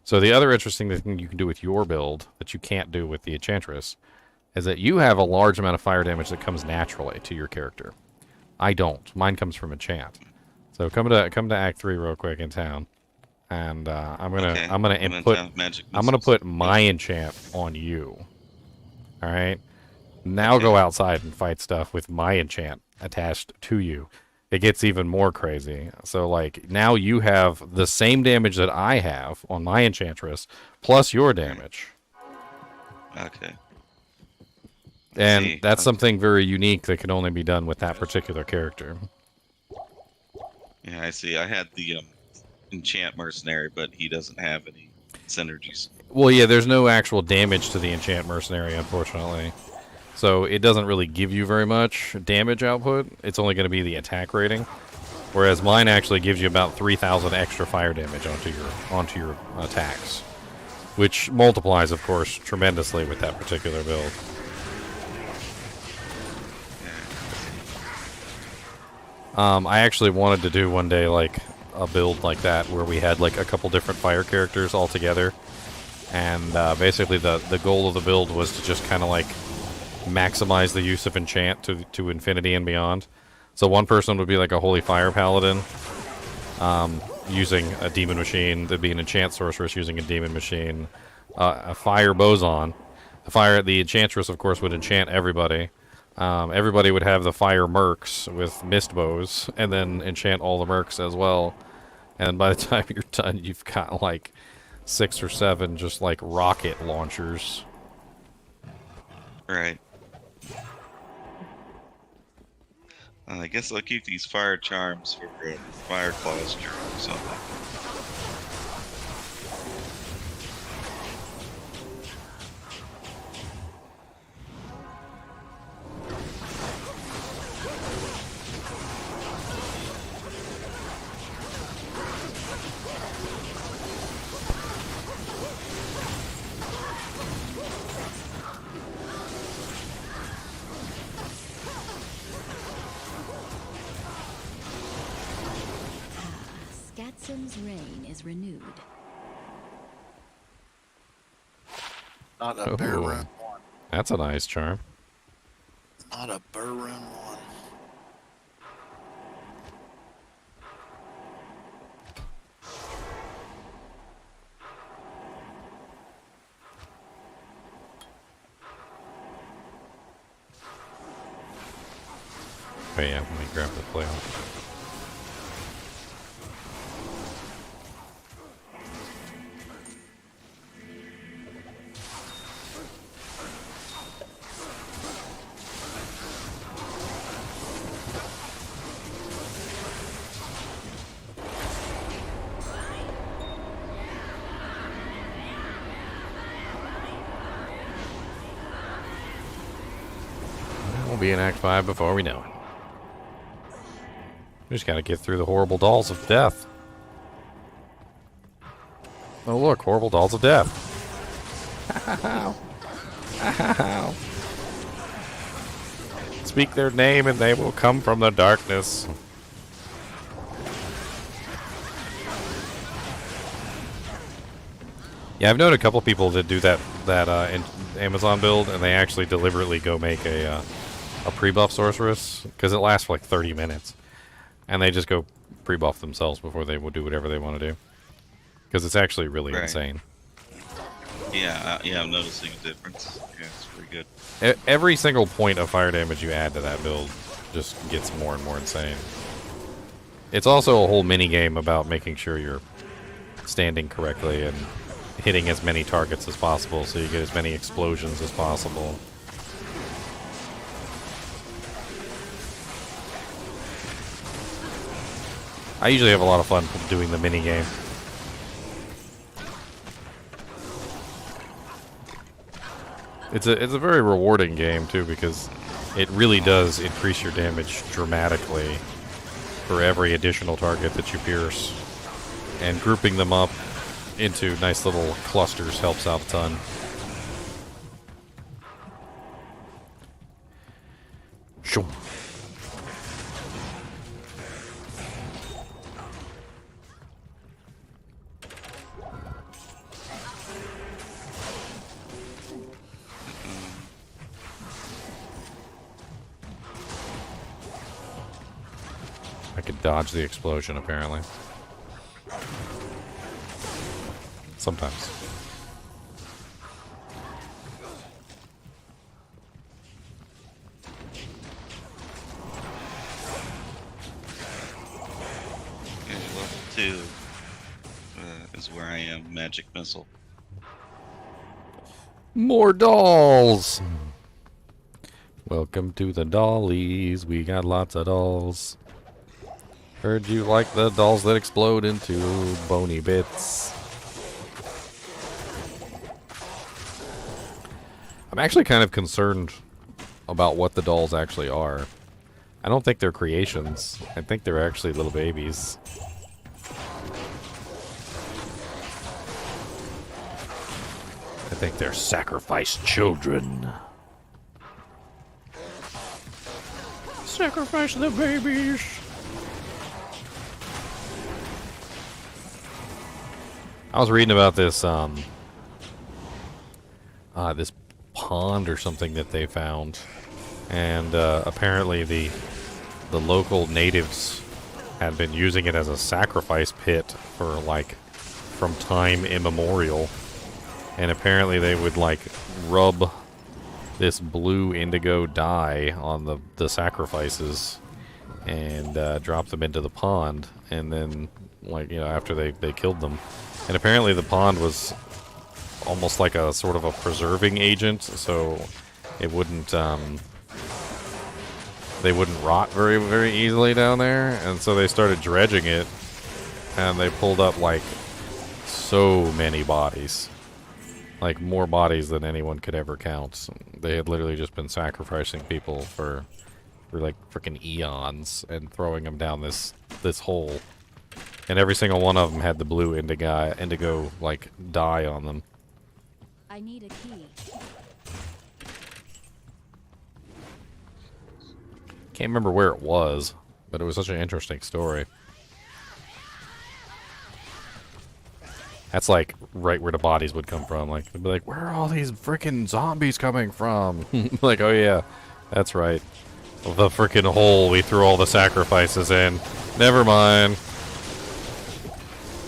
Speaker 1: So the other interesting thing you can do with your build that you can't do with the Enchantress is that you have a large amount of fire damage that comes naturally to your character. I don't. Mine comes from enchant. So come to Act 3 real quick in town, and I'm gonna put my enchant on you. All right. Now
Speaker 8: Okay.
Speaker 1: go outside and fight stuff with my enchant attached to you. It gets even more crazy. So like now you have the same damage that I have on my Enchantress plus your damage.
Speaker 8: Okay.
Speaker 1: And
Speaker 8: See,
Speaker 1: that's
Speaker 8: okay.
Speaker 1: something very unique that can only be done with that particular character.
Speaker 8: Yeah, I see. I had the enchant mercenary, but he doesn't have any synergies.
Speaker 1: Well, yeah, there's no actual damage to the enchant mercenary, unfortunately. So it doesn't really give you very much damage output. It's only going to be the attack rating. Whereas mine actually gives you about 3,000 extra fire damage onto your attacks, which multiplies, of course, tremendously with that particular build. I actually wanted to do one day like a build like that where we had like a couple different fire characters all together, and basically the goal of the build was to just kind of like maximize the use of enchant to infinity and beyond. So one person would be like a holy fire paladin, using a demon machine. There'd be an enchant sorceress using a demon machine, a fire boson. The enchantress, of course, would enchant everybody. Everybody would have the fire mercs with mist bows, and then enchant all the mercs as well. And by the time you're done, you've got like 6 or 7 just like rocket launchers.
Speaker 8: Right. I guess I'll keep these fire charms for fire claws or something.
Speaker 2: Skatsum's reign is renewed.
Speaker 4: Not a bear
Speaker 1: Oh.
Speaker 4: run one.
Speaker 1: That's a nice charm.
Speaker 4: Not a bear run one.
Speaker 1: Oh yeah, let me grab the flail. We'll be in Act 5 before we know it. We just gotta get through the horrible dolls of death. Oh look, horrible dolls of death. Speak their name and they will come from the darkness. Yeah, I've known a couple people that do that in Amazon build, and they actually deliberately go make a pre-buff sorceress because it lasts for like 30 minutes, and they just go pre-buff themselves before they will do whatever they want to do because it's actually really insane.
Speaker 8: Yeah, yeah, I'm noticing a difference. Yeah, it's pretty good.
Speaker 1: Every single point of fire damage you add to that build just gets more and more insane. It's also a whole mini game about making sure you're standing correctly and hitting as many targets as possible so you get as many explosions as possible. I usually have a lot of fun doing the mini game. It's a very rewarding game too because it really does increase your damage dramatically for every additional target that you pierce, and grouping them up into nice little clusters helps out a ton. Shoo. I could dodge the explosion, apparently. Sometimes.
Speaker 8: Okay, level 2 is where I am. Magic missile.
Speaker 1: More dolls! Welcome to the dollies. We got lots of dolls. Heard you like the dolls that explode into bony bits. I'm actually kind of concerned about what the dolls actually are. I don't think they're creations. I think they're actually little babies. I think they're sacrificed children. Sacrifice the babies. I was reading about this this pond or something that they found, and apparently the local natives had been using it as a sacrifice pit for like from time immemorial, and apparently they would like rub this blue indigo dye on the sacrifices and drop them into the pond, and then like, you know, after they killed them. And apparently the pond was almost like a sort of a preserving agent, so it wouldn't they wouldn't rot very easily down there. And so they started dredging it, and they pulled up like so many bodies, like more bodies than anyone could ever count. They had literally just been sacrificing people for like freaking eons and throwing them down this hole. And every single one of them had the blue indigo like dye on them.
Speaker 2: I need a key.
Speaker 1: Can't remember where it was, but it was such an interesting story. That's like right where the bodies would come from. Like they'd be like, where are all these freaking zombies coming from? Like, oh yeah, that's right. The freaking hole we threw all the sacrifices in. Never mind.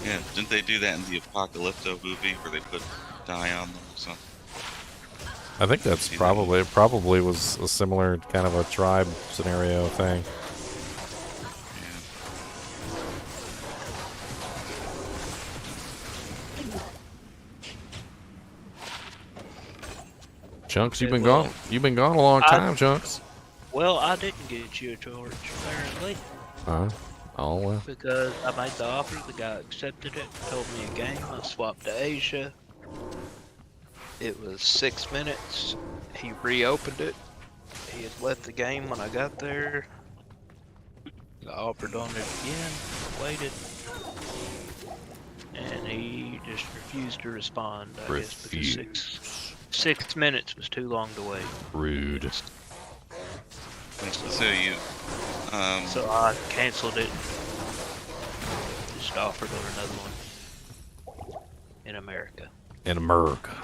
Speaker 8: Yeah, didn't they do that in the Apocalypto movie where they put dye on them or something?
Speaker 1: I think that's probably was a similar kind of a tribe scenario thing. Chunks, you've been gone. You've been gone a long time, Chunks.
Speaker 5: Well, I didn't get you a torch, apparently.
Speaker 1: Oh well.
Speaker 5: Because I made the offer, the guy accepted it, told me a game, I swapped to Asia. It was 6 minutes. He reopened it. He had left the game when I got there. I offered on it again, waited. And he just refused to respond, I guess, because 6 minutes was too long to wait.
Speaker 1: Rude.
Speaker 8: So you,
Speaker 5: So I canceled it. Just offered on another one. In America.
Speaker 1: In America.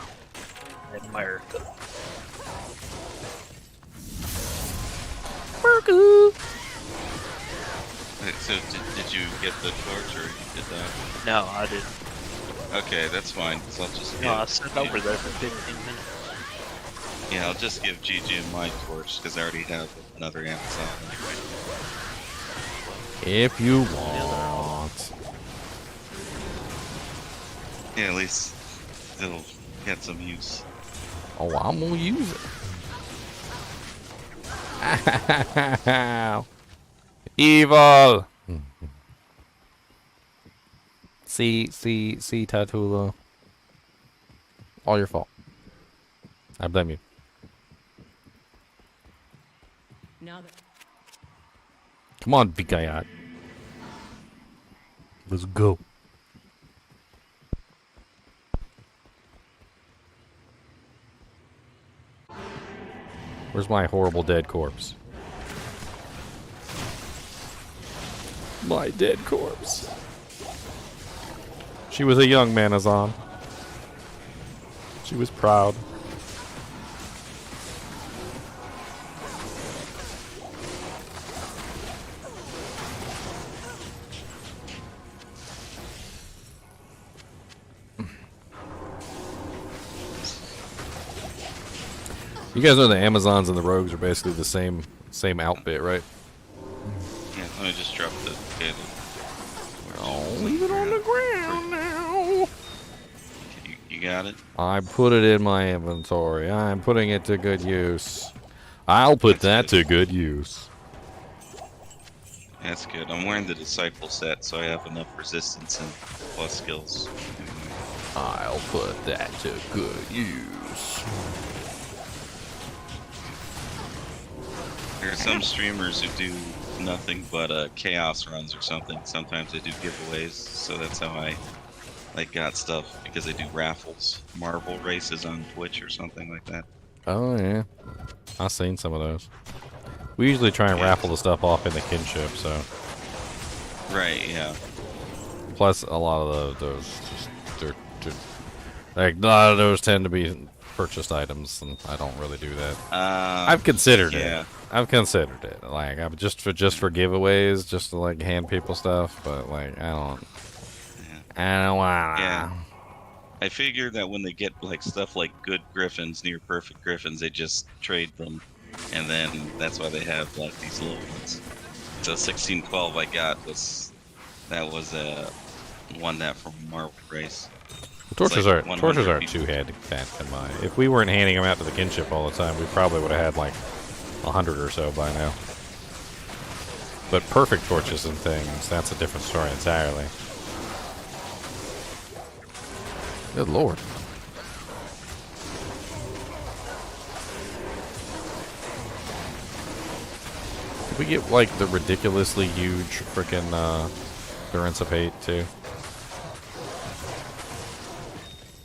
Speaker 5: In America.
Speaker 8: wait, so did you get the torch or you did that?
Speaker 5: No, I didn't.
Speaker 8: Okay, that's fine. So I'll just
Speaker 5: No, I sat over there for 15 minutes.
Speaker 8: Yeah, I'll just give Gigi my torch because I already have another Amazon.
Speaker 1: If you want.
Speaker 8: Yeah, at least it'll get some use.
Speaker 1: Oh, I'm gonna use it. Evil. See, Tatula. All your fault. I blame you. Come on, big guy out. Let's go. Where's my horrible dead corpse? My dead corpse. She was a young Manazon. She was proud. You guys know the Amazons and the Rogues are basically the same outfit, right?
Speaker 8: Yeah, let me just drop the kid.
Speaker 1: Oh, leave it on the ground now.
Speaker 8: You got it?
Speaker 1: I put it in my inventory. I'm putting it to good use. I'll put that to good use.
Speaker 8: That's good. I'm wearing the Disciple set, so I have enough resistance and plus skills.
Speaker 1: I'll put that to good use.
Speaker 8: There are some streamers who do nothing but chaos runs or something. Sometimes they do giveaways, so that's how I got stuff, because they do raffles, Marvel races on Twitch or something like that.
Speaker 1: Oh yeah, I've seen some of those. We usually try and raffle the stuff off in the kinship, so.
Speaker 8: Right, yeah.
Speaker 1: Plus, a lot of those just they're like a lot of those tend to be purchased items, and I don't really do that. I've considered it. I've considered it. Like, I'm just for giveaways, just to like hand people stuff, but like I don't wanna.
Speaker 8: Yeah. I figured that when they get like stuff like good griffins, near perfect griffins, they just trade them, and then that's why they have like these little ones. So 1612 I got was won that from Marvel race.
Speaker 1: Torches
Speaker 8: like
Speaker 1: aren't too bad in my. If we weren't handing them out to the kinship all the time, we probably would have had like 100 or so by now. But perfect torches and things, that's a different story entirely. Good lord. Did we get like the ridiculously huge frickin' Duranceate too?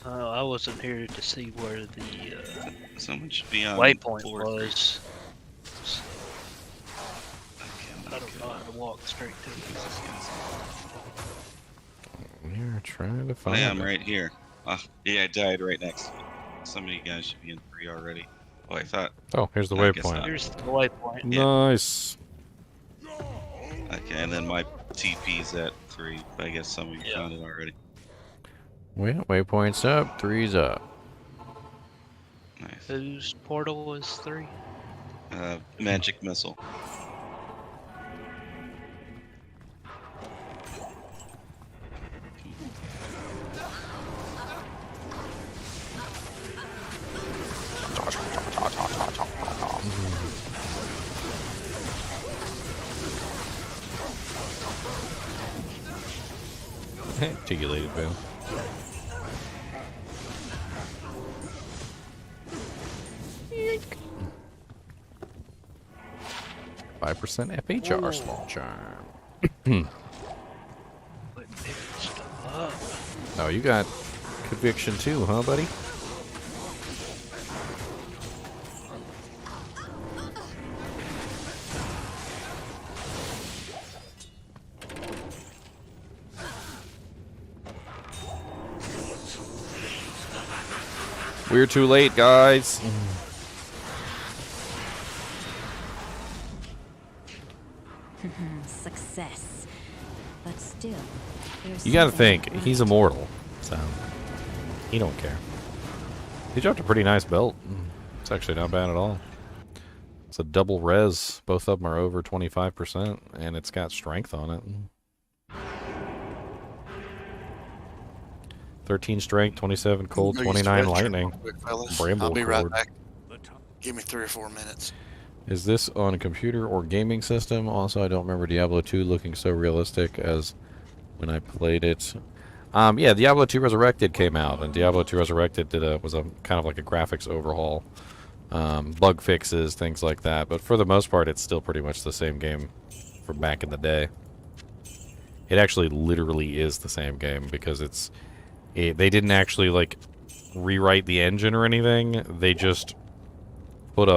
Speaker 5: I wasn't here to see where the
Speaker 8: someone should be on
Speaker 5: waypoint was. I don't know how to walk straight to it.
Speaker 1: You're trying to
Speaker 8: I
Speaker 1: find
Speaker 8: am
Speaker 1: it.
Speaker 8: right here. Yeah, I died right next to it. Some of you guys should be in 3 already. Oh, I thought.
Speaker 1: Oh, here's the
Speaker 8: I guess
Speaker 1: waypoint.
Speaker 8: not.
Speaker 5: Here's the waypoint.
Speaker 8: Yeah.
Speaker 1: Nice.
Speaker 8: Okay, and then my TP's at 3. But I guess some of you
Speaker 5: Yeah.
Speaker 8: found it already.
Speaker 1: Well, waypoint's up, 3's up.
Speaker 8: Nice.
Speaker 5: Whose portal is 3?
Speaker 8: Magic missile.
Speaker 1: Articulated boom. Five % FHR
Speaker 5: Ooh.
Speaker 1: small charm.
Speaker 5: Putting picking stuff up.
Speaker 1: Oh, you got conviction too, huh, buddy? We're too late, guys.
Speaker 2: Success. But still, there's
Speaker 1: You gotta
Speaker 2: something
Speaker 1: think,
Speaker 2: not
Speaker 1: he's immortal, so he don't care. He dropped a pretty nice belt. It's actually not bad at all. It's a double res. Both of them are over 25%, and it's got strength on it. 13 strength, 27 cold,
Speaker 4: I'm gonna use
Speaker 1: 29
Speaker 4: the restroom
Speaker 1: lightning.
Speaker 4: real quick, fellas.
Speaker 1: Bramble
Speaker 4: I'll be right
Speaker 1: cord.
Speaker 4: back. Give me 3 or 4 minutes.
Speaker 1: Is this on a computer or gaming system? Also, I don't remember Diablo 2 looking so realistic as when I played it. Yeah, Diablo 2 Resurrected came out, and Diablo 2 Resurrected was a kind of like a graphics overhaul, bug fixes, things like that. But for the most part, it's still pretty much the same game from back in the day. It actually literally is the same game because they didn't actually like rewrite the engine or anything. They just put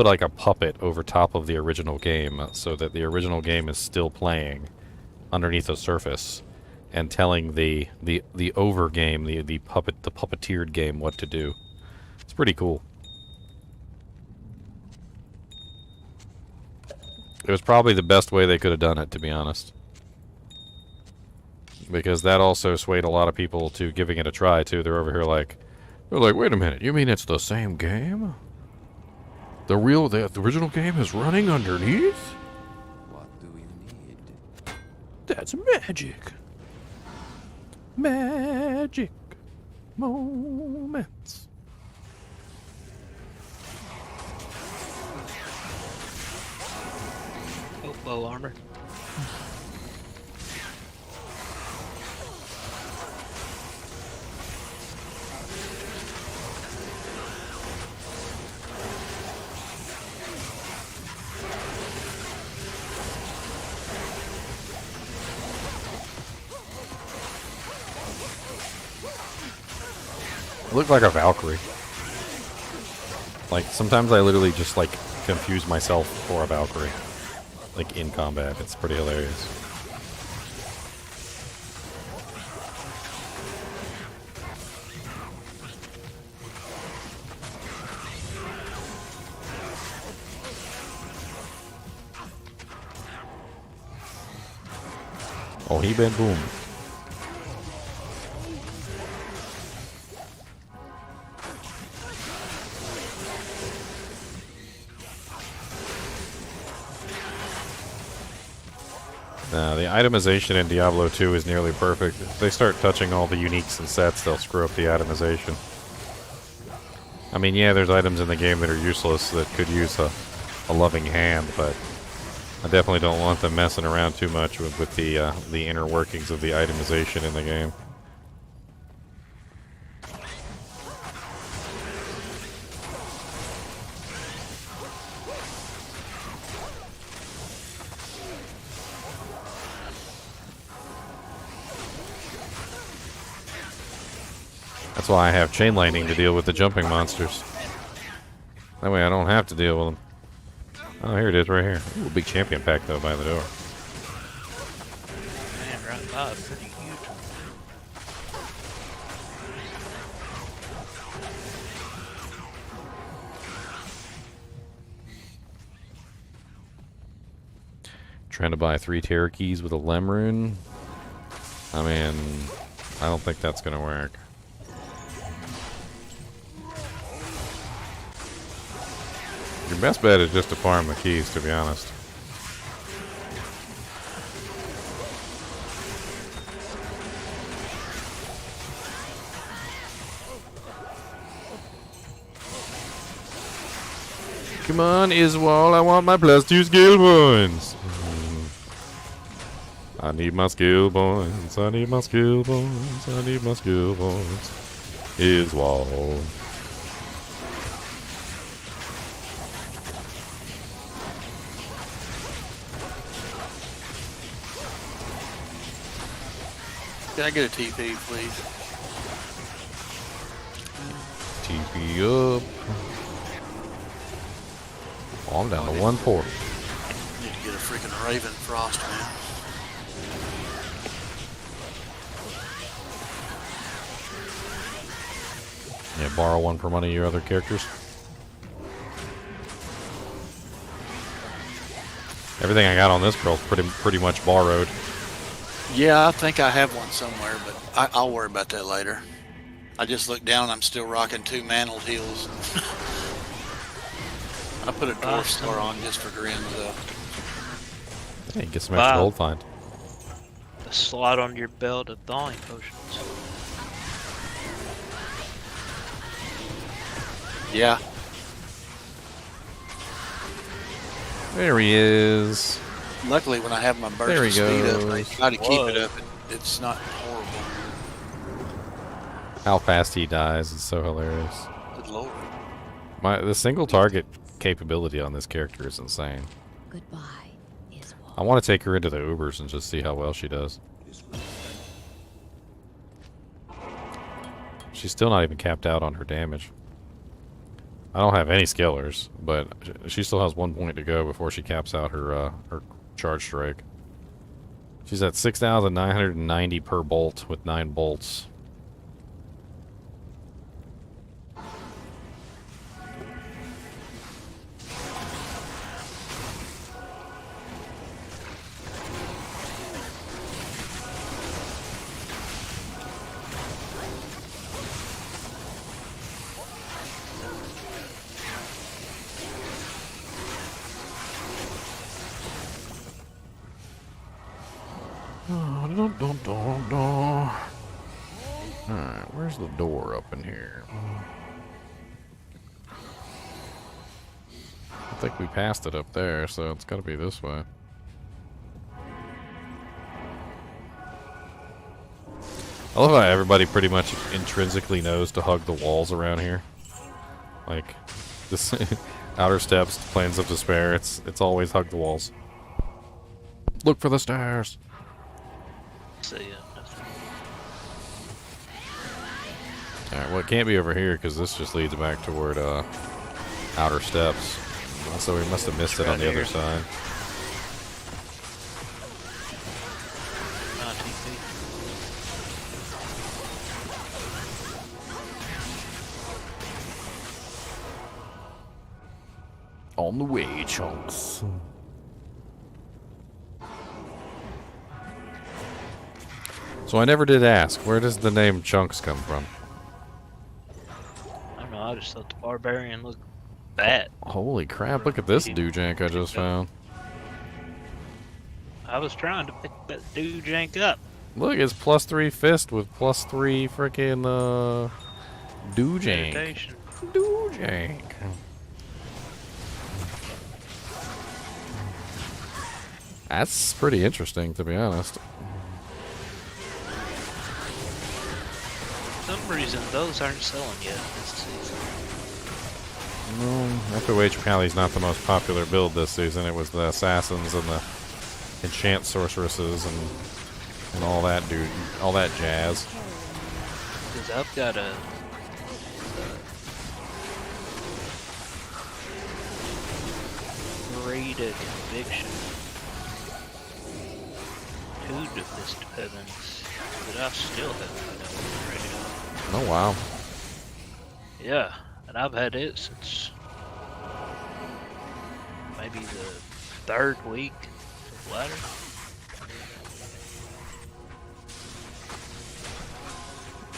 Speaker 1: like a puppet over top of the original game so that the original game is still playing underneath the surface and telling the over game, the puppeteered game what to do. It's pretty cool. It was probably the best way they could have done it, to be honest. Because that also swayed a lot of people to giving it a try too. They're over here like, wait a minute, you mean it's the same game? The original game is running underneath?
Speaker 7: What do you need?
Speaker 1: That's magic. Magic moments.
Speaker 5: Oh, low armor.
Speaker 1: Look like a Valkyrie. Like, sometimes I literally just, like, confuse myself for a Valkyrie. Like, in combat. It's pretty hilarious. Oh, he been boom. The itemization in Diablo 2 is nearly perfect. If they start touching all the uniques and sets, they'll screw up the itemization. I mean, yeah, there's items in the game that are useless that could use a loving hand, but I definitely don't want them messing around too much with the inner workings of the itemization in the game. That's why I have chain lightning to deal with the jumping monsters. That way I don't have to deal with them. Oh, here it is right here. Ooh, big champion pack, though, by the door.
Speaker 5: Man, right by a pretty huge one.
Speaker 1: Trying to buy 3 Terror Keys with a Lemrune. I mean, I don't think that's gonna work. Your best bet is just to farm the keys, to be honest. Come on, Iswal, I want my +2 skill points. I need my skill points, I need my skill points, I need my skill points. Iswal.
Speaker 4: Can I get a TP, please?
Speaker 1: TP up. Oh, I'm down to 1 portal.
Speaker 4: Need to get a freaking Raven Frost, man.
Speaker 1: Yeah, borrow 1 from one of your other characters. Everything I got on this girl's pretty much borrowed.
Speaker 4: Yeah, I think I have one somewhere, but I'll worry about that later. I just looked down, I'm still rocking 2 mantled heels. I put a dwarf star on just for grins though.
Speaker 1: Hey, get some extra
Speaker 5: Wow.
Speaker 1: gold find.
Speaker 5: The slot on your belt of thawing potions.
Speaker 4: Yeah.
Speaker 1: There he is.
Speaker 4: Luckily, when I have my burst
Speaker 1: There he
Speaker 4: of speed up, I
Speaker 1: goes.
Speaker 4: try to keep it
Speaker 5: Whoa.
Speaker 4: up. It's not horrible.
Speaker 1: How fast he dies is so hilarious.
Speaker 4: Good lord.
Speaker 1: The single target capability on this character is insane.
Speaker 2: Goodbye, Iswal.
Speaker 1: I want to take her into the Ubers and just see how well she does. She's still not even capped out on her damage. I don't have any skillers, but she still has 1 point to go before she caps out her charge strike. She's at 6,990 per bolt with 9 bolts. Alright, where's the door up in here? I think we passed it up there, so it's gotta be this way. I love how everybody pretty much intrinsically knows to hug the walls around here. Like, this Outer Steps, Plains of Despair, it's always hug the walls. Look for the stairs!
Speaker 5: See ya. Nothing.
Speaker 1: Alright, well it can't be over here because this just leads back toward Outer Steps. So we must have missed it on the other side.
Speaker 5: Not TP.
Speaker 1: On the way, chunks. So I never did ask, where does the name Chunks come from?
Speaker 5: I don't know, I just thought the barbarian looked bad.
Speaker 1: Holy crap, look at this doojank I just found.
Speaker 5: I was trying to pick that dude jank up.
Speaker 1: Look, it's +3 fist with +3 frickin' doojank.
Speaker 5: Meditation.
Speaker 1: Doojank. That's pretty interesting, to be honest.
Speaker 5: For some reason, those aren't selling yet this season.
Speaker 1: No, FOH Pally's not the most popular build this season. It was the assassins and the enchant sorceresses and all that dude, all that jazz.
Speaker 5: Because I've got a great conviction 2 to Fist of Heavens that I still haven't upgraded.
Speaker 1: Oh wow.
Speaker 5: Yeah, and I've had it since maybe the 3rd week of ladder.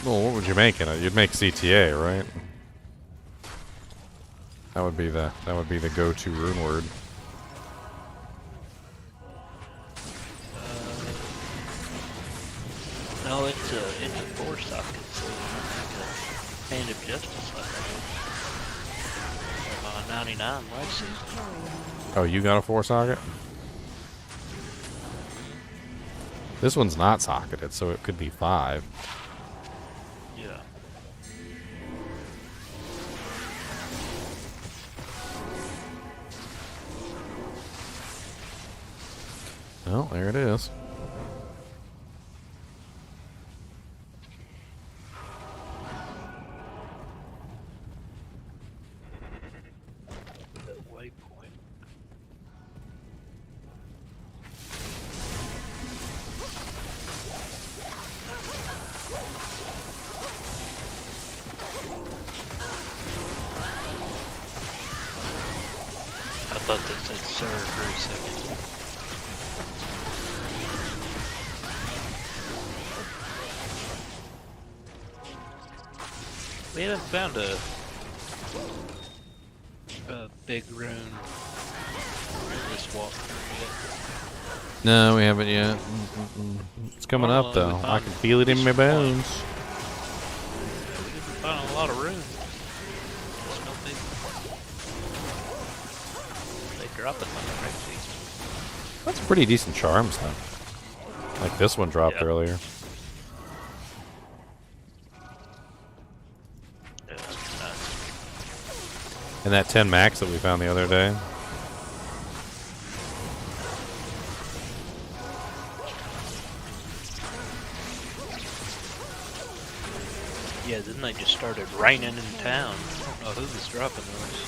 Speaker 1: Well, what would you make in it? You'd make CTA, right? That would be the go-to rune word.
Speaker 5: No, it's a 4 socket, so it's like a Hand of Justice like that. My 99 legacy.
Speaker 1: Oh, you got a 4 socket? This one's not socketed, so it could be 5.
Speaker 5: Yeah.
Speaker 1: Well, there it is.
Speaker 5: That waypoint. I thought that said sir for a second. We haven't found a big rune in this walkthrough yet.
Speaker 1: No, we haven't yet. It's coming up, though. I can feel it in my bones.
Speaker 5: We didn't find a lot of runes. There's no big. They drop it on the right season.
Speaker 1: That's pretty decent charms, though. Like this one dropped
Speaker 5: Yep.
Speaker 1: earlier.
Speaker 5: Yeah, that's nice.
Speaker 1: And that 10 max that we found the other day.
Speaker 5: Yeah, then they just started raining in town. I don't know who was dropping those.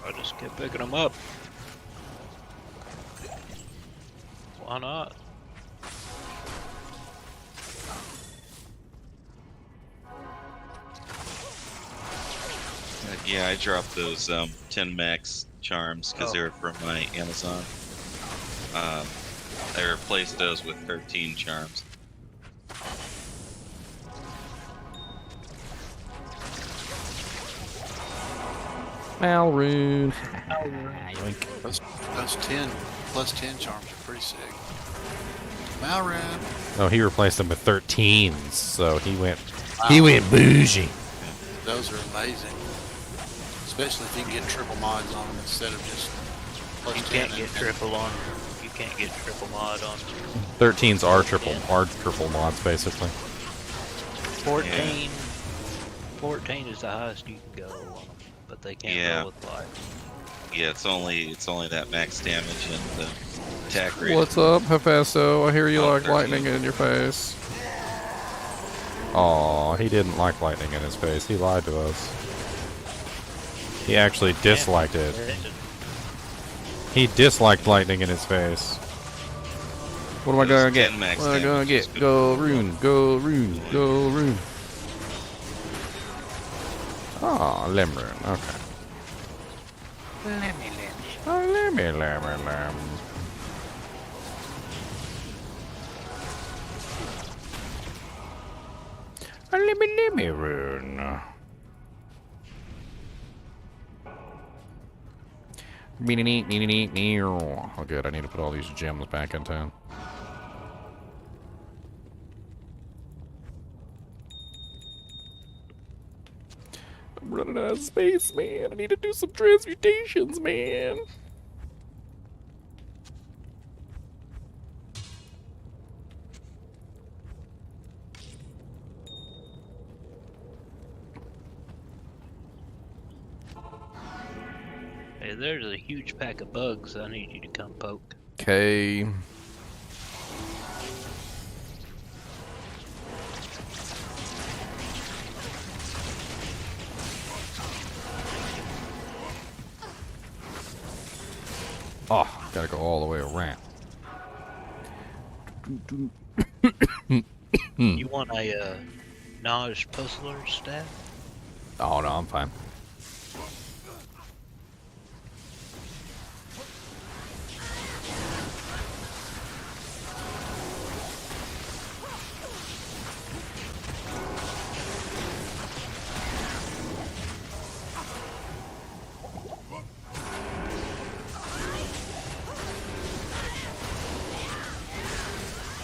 Speaker 5: I just kept picking them up. Why not?
Speaker 8: Yeah, I dropped those 10 max charms because they were from my Amazon. I replaced those with 13 charms.
Speaker 1: Malrune.
Speaker 4: Those 10 plus 10 charms are pretty sick. Malrune.
Speaker 1: Oh, he replaced them with 13s, so he went bougie.
Speaker 4: Those are amazing. Especially if you can get triple mods on them instead of just plus
Speaker 5: You
Speaker 4: 10.
Speaker 5: can't get triple on. You can't get triple mod on.
Speaker 1: 13s are triple mods, basically.
Speaker 5: 14. 14 is the highest you can go on them, but they can't go with light.
Speaker 8: Yeah, it's only that max damage and the attack rate.
Speaker 1: What's up, Hephasto? I hear you like lightning in your face. Aw, he didn't like lightning in his face. He lied to us. He actually disliked it. He disliked lightning in his face. What am I gonna get? What am I gonna get? Go rune, go rune, go rune. Oh, lemon. Okay. Oh, lemon. A lemmy rune. Oh, good. I need to put all these gems back in town. I'm running out of space, man. I need to do some transmutations, man.
Speaker 5: Hey, there's a huge pack of bugs I need you to come poke.
Speaker 1: Okay. Oh, gotta go all the way around.
Speaker 5: You want a Naj Puzzler staff?
Speaker 1: Oh, no, I'm fine.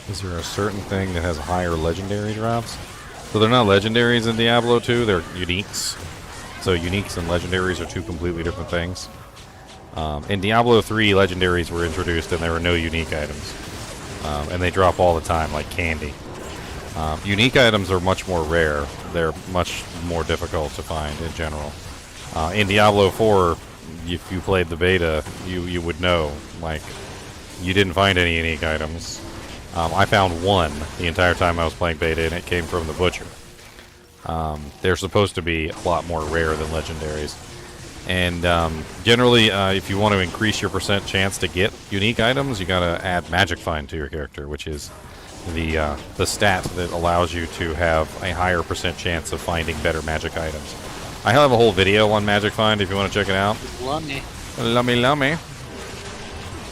Speaker 1: Is there a certain thing that has higher legendary drops? So they're not legendaries in Diablo 2, they're uniques. So uniques and legendaries are two completely different things. In Diablo 3, legendaries were introduced and there were no unique items. And they drop all the time, like candy. Unique items are much more rare. They're much more difficult to find in general. In Diablo 4, if you played the beta, you would know. Like, you didn't find any unique items. I found one the entire time I was playing beta, and it came from the butcher. They're supposed to be a lot more rare than legendaries. And generally, if you want to increase your percent chance to get unique items, you gotta add Magic Find to your character, which is the stat that allows you to have a higher percent chance of finding better magic items. I have a whole video on Magic Find if you want to check it out.
Speaker 3: Lummy.
Speaker 1: Lummy.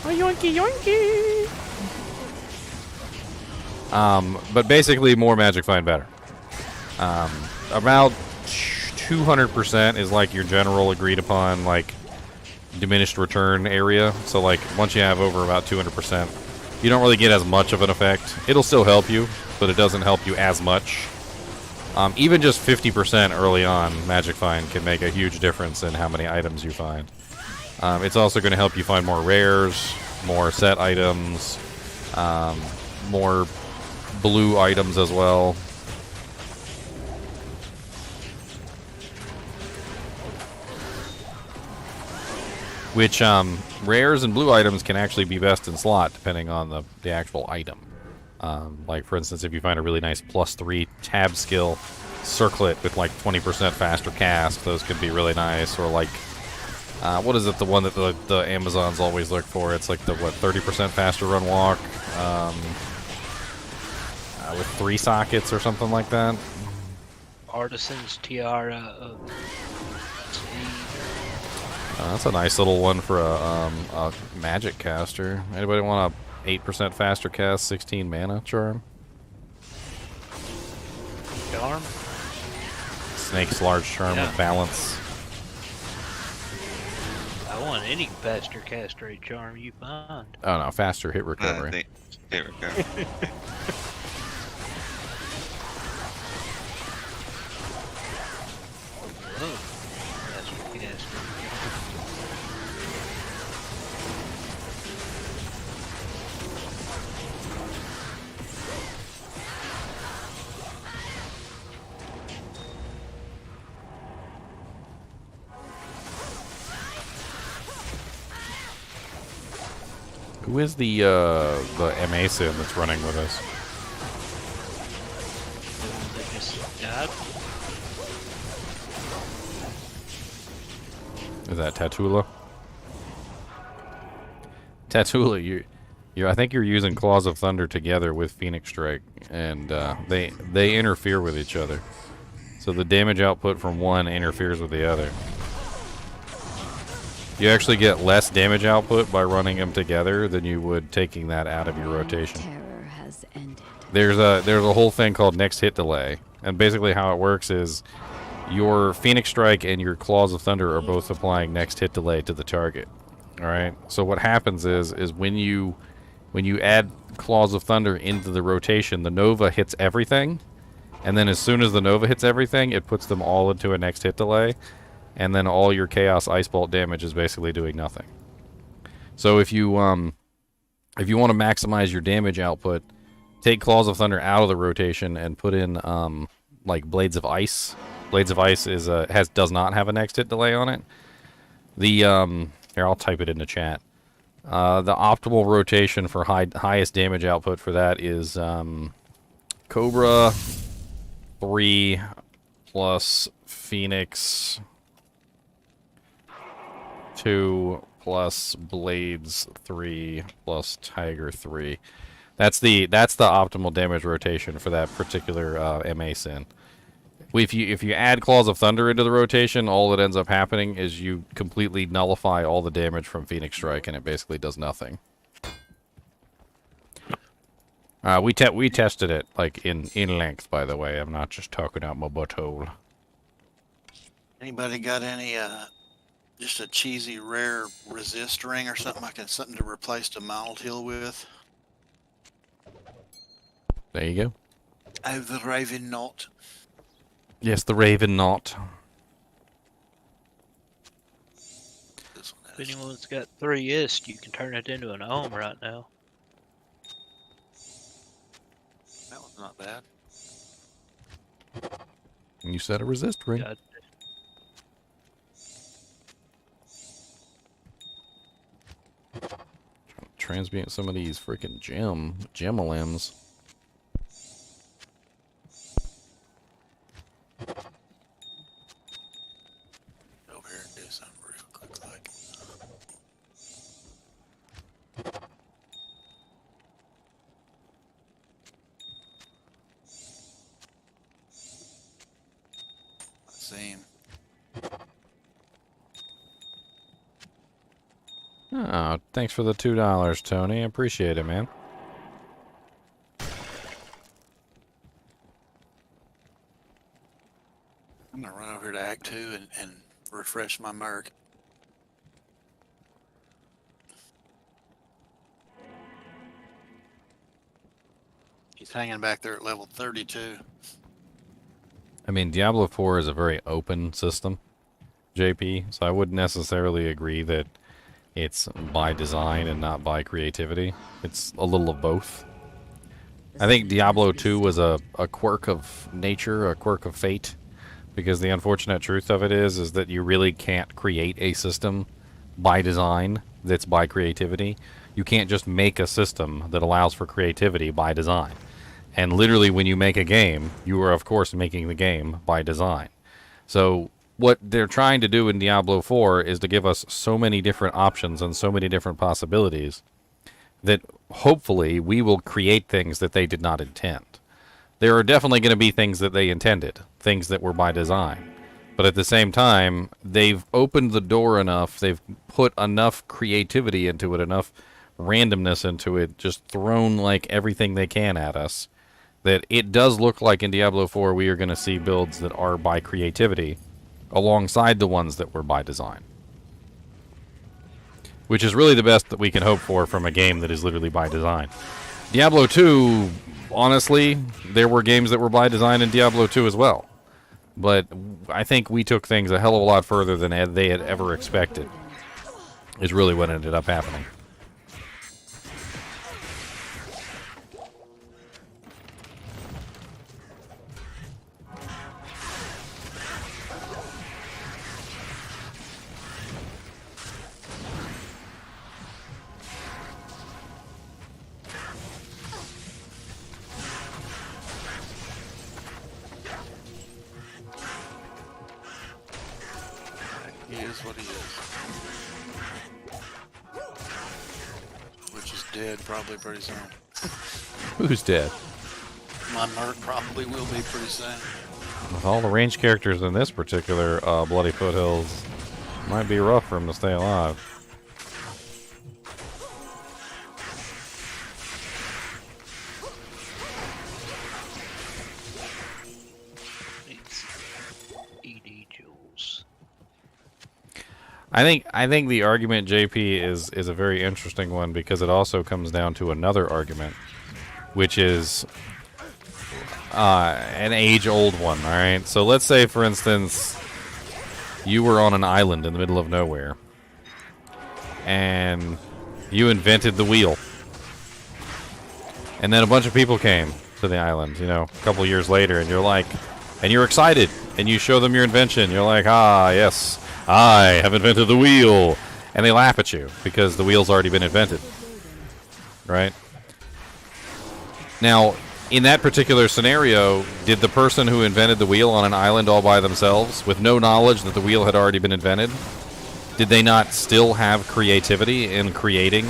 Speaker 1: Oh, yoinky yoinky. But basically, more Magic Find better. About 200% is like your general agreed upon, like, diminished return area. So, like, once you have over about 200%, you don't really get as much of an effect. It'll still help you, but it doesn't help you as much. Even just 50% early on, Magic Find can make a huge difference in how many items you find. It's also going to help you find more rares, more set items, more blue items as well. Which, rares and blue items can actually be best in slot, depending on the actual item. Like, for instance, if you find a really nice +3 tab skill circlet with, like, 20% faster cast, those could be really nice. Or, like, what is it, the one that the Amazons always look for? It's like the, 30% faster run walk, with 3 sockets or something like that.
Speaker 5: Artisan's Tiara of
Speaker 1: That's a nice little one for a magic caster. Anybody want a 8% faster cast, 16 mana charm?
Speaker 5: Charm?
Speaker 1: Snake's large charm
Speaker 5: Yeah.
Speaker 1: with balance.
Speaker 5: I want any faster cast rate charm you find.
Speaker 1: Oh no, faster hit recovery.
Speaker 8: Hit recovery.
Speaker 5: Oh, faster cast rate.
Speaker 1: Who is the MA sim that's running with us?
Speaker 5: They just died.
Speaker 1: Is that Tatula? Tatula, I think you're using Claws of Thunder together with Phoenix Strike, and they interfere with each other. So the damage output from one interferes with the other. You actually get less damage output by running them together than you would taking that out of your rotation.
Speaker 2: Terror has ended.
Speaker 1: There's a whole thing called next hit delay, and basically how it works is your Phoenix Strike and your Claws of Thunder are both applying next hit delay to the target. All right. So what happens is when you add Claws of Thunder into the rotation, the Nova hits everything, and then as soon as the Nova hits everything, it puts them all into a next hit delay. And then all your Chaos Ice Bolt damage is basically doing nothing. So if you want to maximize your damage output, take Claws of Thunder out of the rotation and put in like Blades of Ice. Blades of Ice does not have a next hit delay on it. Here, I'll type it into chat. The optimal rotation for highest damage output for that is Cobra 3 plus Phoenix 2 plus Blades 3 plus Tiger 3. That's the optimal damage rotation for that particular MA sin. If you add Claws of Thunder into the rotation, all that ends up happening is you completely nullify all the damage from Phoenix Strike, and it basically does nothing. We tested it like in length, by the way. I'm not just talking out my butthole.
Speaker 9: Anybody got any just a cheesy rare resist ring or something something to replace the mild heal with?
Speaker 1: There you go.
Speaker 9: Oh, the Raven Knot.
Speaker 1: Yes, the Raven Knot.
Speaker 5: If anyone's got 3 ist, you can turn it into an ohm right now.
Speaker 9: That was not bad.
Speaker 1: You said a resist ring.
Speaker 5: Yeah,
Speaker 1: Transmute some of these freaking gemalims.
Speaker 9: Over here and do something real quick like. I see him.
Speaker 1: Oh, thanks for the $2, Tony. I appreciate it, man.
Speaker 9: I'm gonna run over here to Act 2 and refresh my merc. He's hanging back there at level 32.
Speaker 1: I mean, Diablo 4 is a very open system, JP, so I wouldn't necessarily agree that it's by design and not by creativity. It's a little of both. I think Diablo 2 was a quirk of nature, a quirk of fate, because the unfortunate truth of it is that you really can't create a system by design that's by creativity. You can't just make a system that allows for creativity by design. And literally when you make a game, you are of course making the game by design. So what they're trying to do in Diablo 4 is to give us so many different options and so many different possibilities that hopefully we will create things that they did not intend. There are definitely going to be things that they intended, things that were by design. But at the same time, they've opened the door enough, they've put enough creativity into it, enough randomness into it, just thrown like everything they can at us, that it does look like in Diablo 4 we are going to see builds that are by creativity alongside the ones that were by design. Which is really the best that we can hope for from a game that is literally by design. Diablo 2, honestly, there were games that were by design in Diablo 2 as well. But I think we took things a hell of a lot further than they had ever expected, is really what ended up happening.
Speaker 9: He is what he is. Which is dead probably pretty soon.
Speaker 1: Who's dead?
Speaker 9: My merc probably will be pretty soon.
Speaker 1: With all the ranged characters in this particular Bloody Foothills, might be rough for him to stay alive.
Speaker 5: ED jewels.
Speaker 1: I think the argument, JP, is a very interesting one because it also comes down to another argument, which is an age-old one, all right? So let's say, for instance, you were on an island in the middle of nowhere, and you invented the wheel. And then a bunch of people came to the island, you know, a couple years later, and you're like, and you're excited, and you show them your invention. You're like, ah, yes, I have invented the wheel. And they laugh at you because the wheel's already been invented, right? Now, in that particular scenario, did the person who invented the wheel on an island all by themselves with no knowledge that the wheel had already been invented, Did they not still have creativity in creating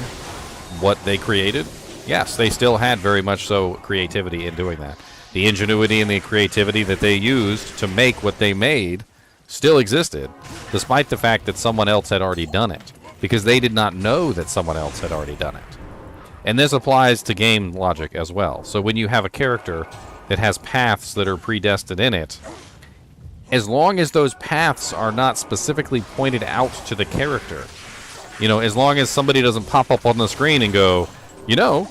Speaker 1: what they created? Yes, they still had very much so creativity in doing that. The ingenuity and the creativity that they used to make what they made still existed, despite the fact that someone else had already done it, because they did not know that someone else had already done it. And this applies to game logic as well. So when you have a character that has paths that are predestined in it, as long as those paths are not specifically pointed out to the character, you know, as long as somebody doesn't pop up on the screen and go, you know,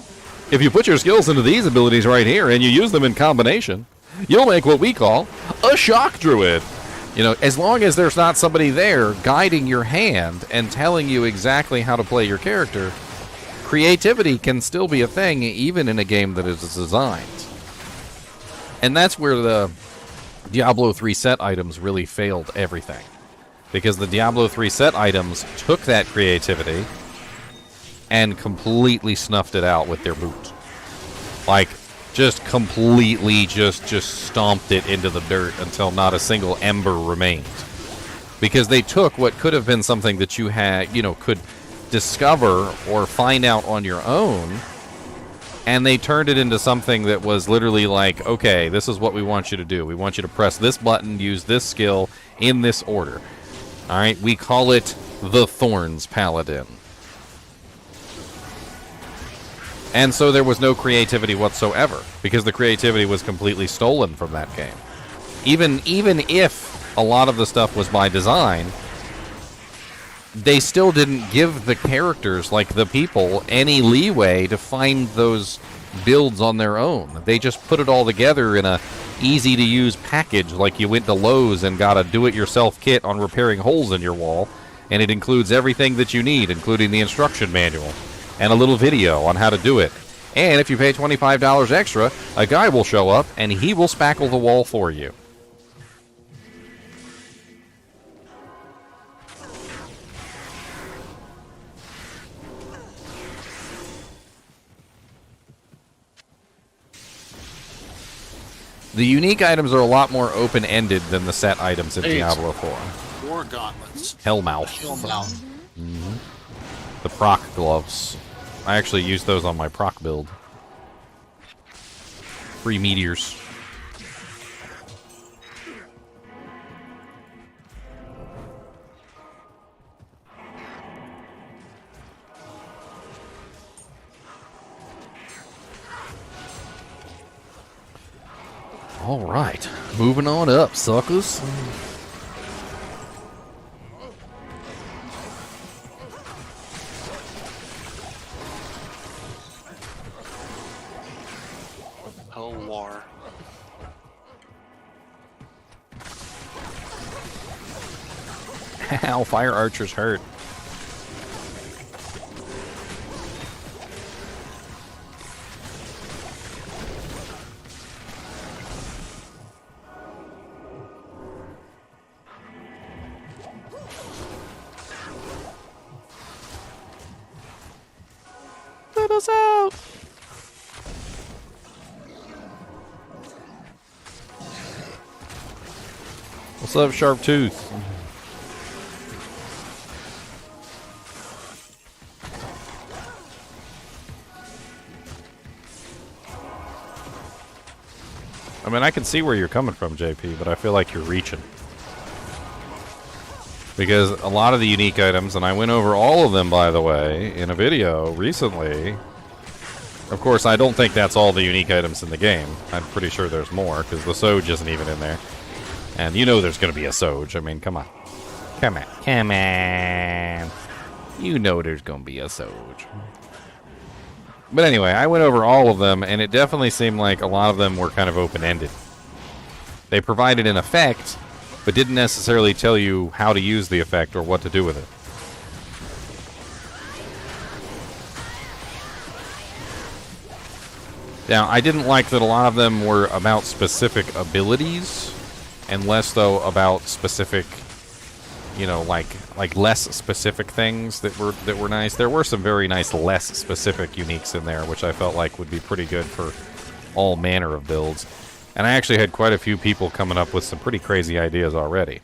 Speaker 1: if you put your skills into these abilities right here and you use them in combination, you'll make what we call a shock druid. You know, as long as there's not somebody there guiding your hand and telling you exactly how to play your character, creativity can still be a thing even in a game that is designed. And that's where the Diablo 3 set items really failed everything. Because the Diablo 3 set items took that creativity and completely snuffed it out with their boot. Like, just completely just stomped it into the dirt until not a single ember remained. Because they took what could have been something that you had, you know, could discover or find out on your own, and they turned it into something that was literally like, okay, this is what we want you to do. We want you to press this button, use this skill in this order. All right, we call it the Thorns Paladin. And so there was no creativity whatsoever, because the creativity was completely stolen from that game. Even if a lot of the stuff was by design, they still didn't give the characters, like the people, any leeway to find those builds on their own. They just put it all together in a easy-to-use package, like you went to Lowe's and got a do-it-yourself kit on repairing holes in your wall, and it includes everything that you need, including the instruction manual and a little video on how to do it. And if you pay $25 extra, a guy will show up and he will spackle the wall for you. The unique items are a lot more open-ended than the set items in Diablo 4.
Speaker 9: War gauntlets.
Speaker 1: Hellmouth.
Speaker 9: Hellmouth.
Speaker 1: Mm-hmm. The proc gloves. I actually used those on my proc build. 3 meteors. All right, moving on up, suckers.
Speaker 4: Whole war.
Speaker 1: Ow, fire archers hurt. Let us out! What's up, Sharp Tooth? I mean, I can see where you're coming from, JP, but I feel like you're reaching. Because a lot of the unique items, and I went over all of them, by the way, in a video recently. Of course, I don't think that's all the unique items in the game. I'm pretty sure there's more, because the Soge isn't even in there. And you know there's going to be a Soge. I mean, come on. Come on. Come on. You know there's going to be a Soge. But anyway, I went over all of them, and it definitely seemed like a lot of them were kind of open-ended. They provided an effect, but didn't necessarily tell you how to use the effect or what to do with it. Now, I didn't like that a lot of them were about specific abilities, and less, though, about specific, you know, like less specific things that were nice. There were some very nice less specific uniques in there, which I felt like would be pretty good for all manner of builds. And I actually had quite a few people coming up with some pretty crazy ideas already.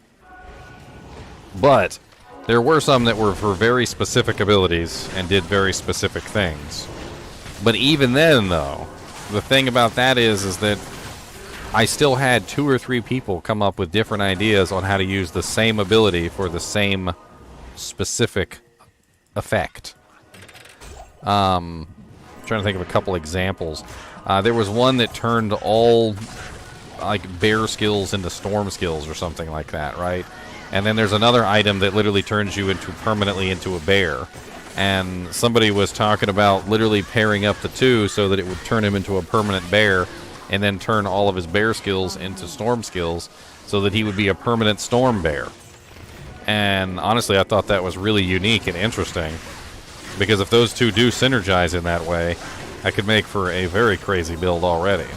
Speaker 1: But There were some that were for very specific abilities and did very specific things. But even then, though, the thing about that is that I still had 2 or 3 people come up with different ideas on how to use the same ability for the same specific effect. Trying to think of a couple examples. There was one that turned all like bear skills into storm skills or something like that, right? And then there's another item that literally turns you into permanently into a bear. And somebody was talking about literally pairing up the two so that it would turn him into a permanent bear, and then turn all of his bear skills into storm skills so that he would be a permanent storm bear. And honestly, I thought that was really unique and interesting, because if those two do synergize in that way, I could make for a very crazy build already.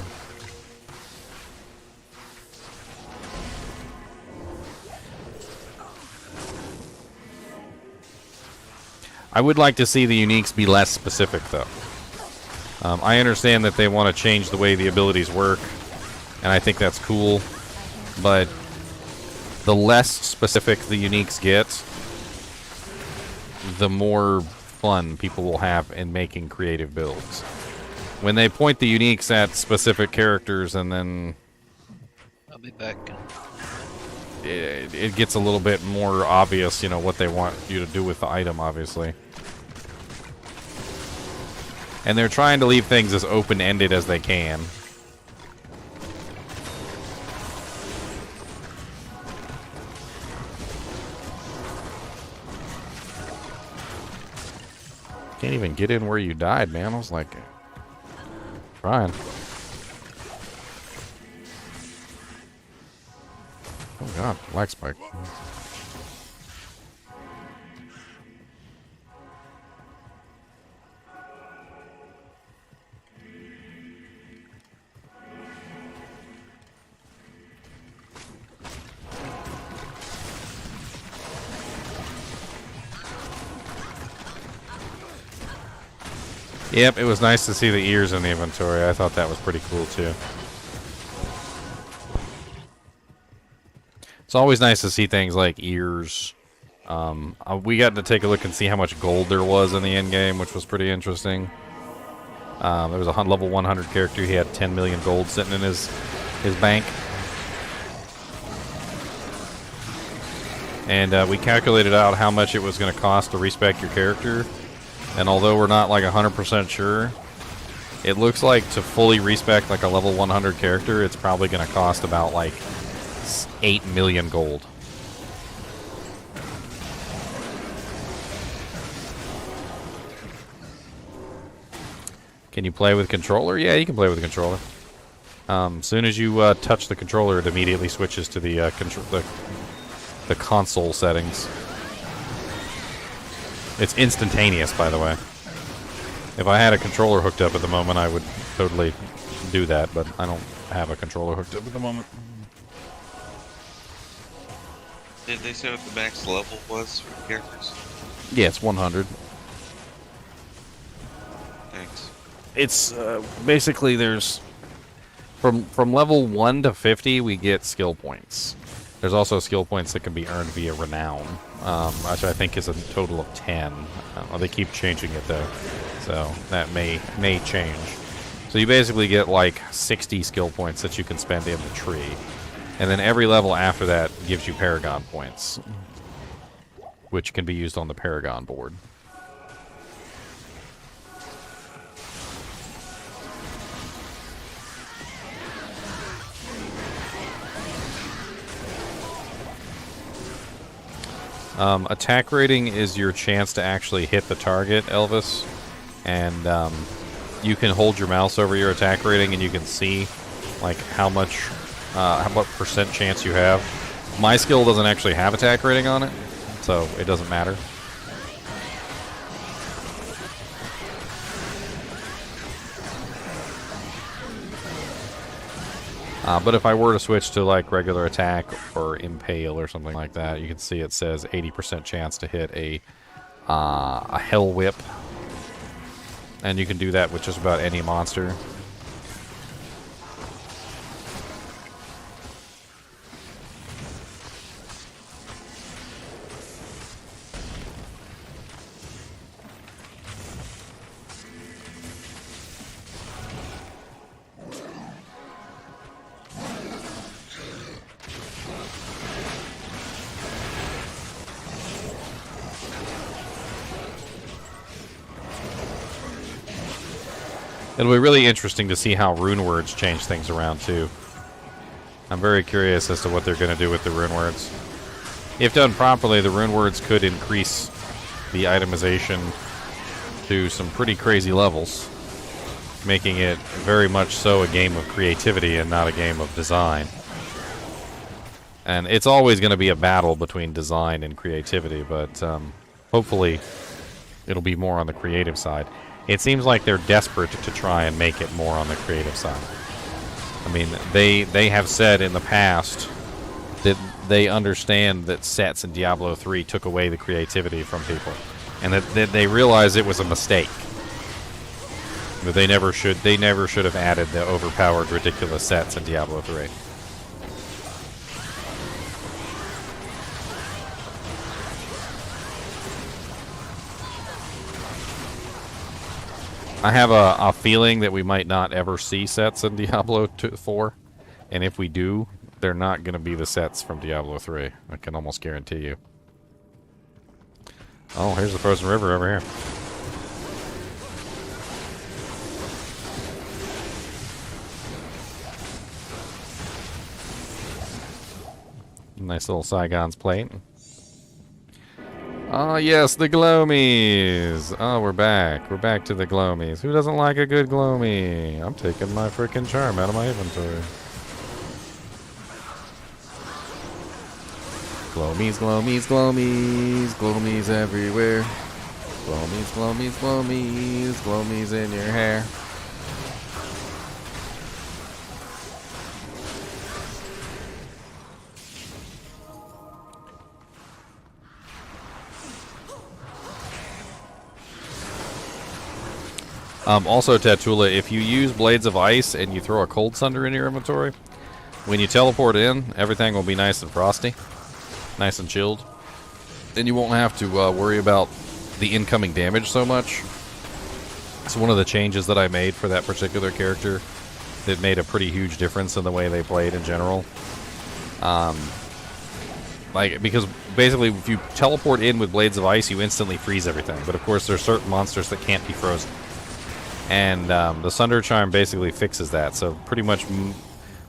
Speaker 1: I would like to see the uniques be less specific, though. I understand that they want to change the way the abilities work, and I think that's cool, but the less specific the uniques get, the more fun people will have in making creative builds. When they point the uniques at specific characters and then
Speaker 5: I'll be back.
Speaker 1: it gets a little bit more obvious, you know, what they want you to do with the item, obviously. And they're trying to leave things as open-ended as they can. Can't even get in where you died, man. I was like, trying. Oh god, lag spike. Yep, it was nice to see the ears in the inventory. I thought that was pretty cool too. It's always nice to see things like ears. We got to take a look and see how much gold there was in the endgame, which was pretty interesting. There was a level 100 character. He had 10 million gold sitting in his bank. And we calculated out how much it was going to cost to respec your character. And although we're not like 100% sure, it looks like to fully respec like a level 100 character, it's probably going to cost about like 8 million gold. Can you play with controller? Yeah, you can play with the controller. Soon as you touch the controller, it immediately switches to the console settings. It's instantaneous, by the way. If I had a controller hooked up at the moment, I would totally do that, but I don't have a controller hooked up at the moment.
Speaker 8: Did they say what the max level was for characters?
Speaker 1: Yeah, it's 100.
Speaker 8: Thanks.
Speaker 1: It's basically there's from level 1 to 50 we get skill points. There's also skill points that can be earned via renown, which I think is a total of 10. They keep changing it though, so that may change. So you basically get like 60 skill points that you can spend in the tree, and then every level after that gives you Paragon points, which can be used on the Paragon board. Attack rating is your chance to actually hit the target, Elvis, and you can hold your mouse over your attack rating and you can see like what percent chance you have. My skill doesn't actually have attack rating on it, so it doesn't matter. But if I were to switch to like regular attack or impale or something like that, you can see it says 80% chance to hit a hell whip, and you can do that with just about any monster. It'll be really interesting to see how rune words change things around too. I'm very curious as to what they're going to do with the rune words. If done properly, the rune words could increase the itemization to some pretty crazy levels, making it very much so a game of creativity and not a game of design. And it's always going to be a battle between design and creativity, but hopefully it'll be more on the creative side. It seems like they're desperate to try and make it more on the creative side. I mean, they have said in the past that they understand that sets in Diablo 3 took away the creativity from people, and that they realize it was a mistake. That they never should have added the overpowered, ridiculous sets in Diablo 3. I have a feeling that we might not ever see sets in Diablo 4, and if we do, they're not going to be the sets from Diablo 3. I can almost guarantee you. Oh, here's the frozen river over here. Nice little Saigon's plate. Oh, yes, the Glomies. Oh, we're back. We're back to the Glomies. Who doesn't like a good Glomie? I'm taking my freaking charm out of my inventory. Glomies, glomies, glomies. Glomies everywhere. Glomies, glomies, glomies. Glomies in your hair. Also, Tatula, if you use Blades of Ice and you throw a Cold Sunder in your inventory, when you teleport in, everything will be nice and frosty, nice and chilled, and you won't have to worry about the incoming damage so much. It's one of the changes that I made for that particular character that made a pretty huge difference in the way they played in general. Because basically, if you teleport in with Blades of Ice, you instantly freeze everything. But of course, there are certain monsters that can't be frozen. And the Sunder Charm basically fixes that. So pretty much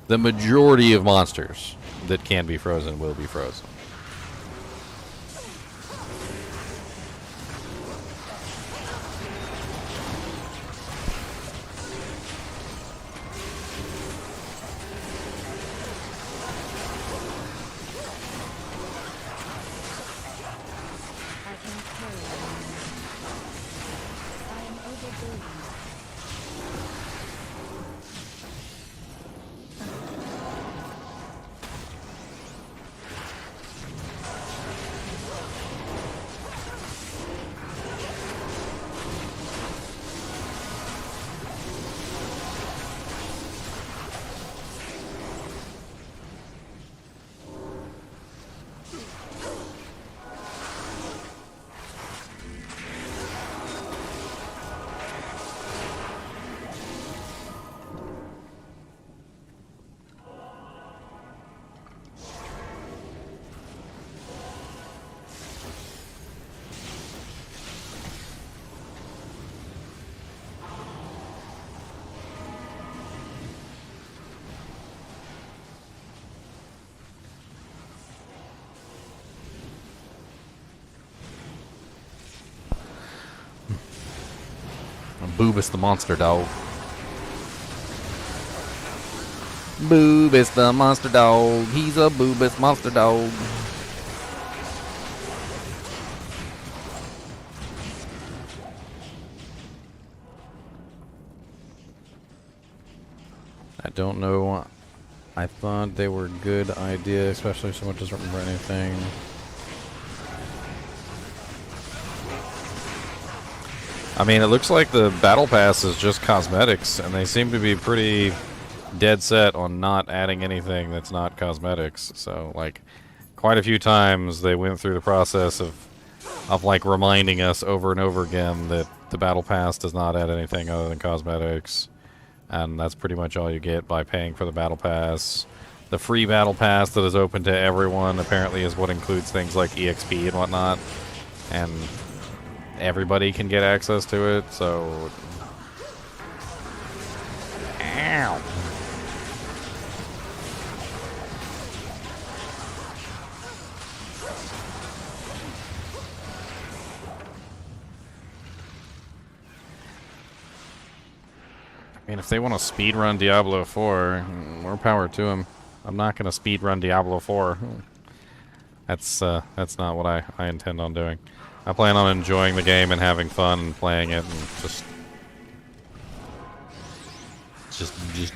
Speaker 1: the majority of monsters that can be frozen will be frozen.
Speaker 2: I can carry them. I am overburdened.
Speaker 1: Boobus the monster dog. Boobus the monster dog. He's a Boobus monster dog. I don't know. I thought they were a good idea, especially if someone doesn't remember anything. I mean, it looks like the Battle Pass is just cosmetics, and they seem to be pretty dead set on not adding anything that's not cosmetics. So, like, quite a few times they went through the process of like, reminding us over and over again that the Battle Pass does not add anything other than cosmetics. And that's pretty much all you get by paying for the Battle Pass. The free Battle Pass that is open to everyone apparently is what includes things like EXP and whatnot. And everybody can get access to it, so Ow. I mean, if they want to speedrun Diablo 4, more power to them. I'm not going to speedrun Diablo 4. That's not what I intend on doing. I plan on enjoying the game and having fun and playing it and just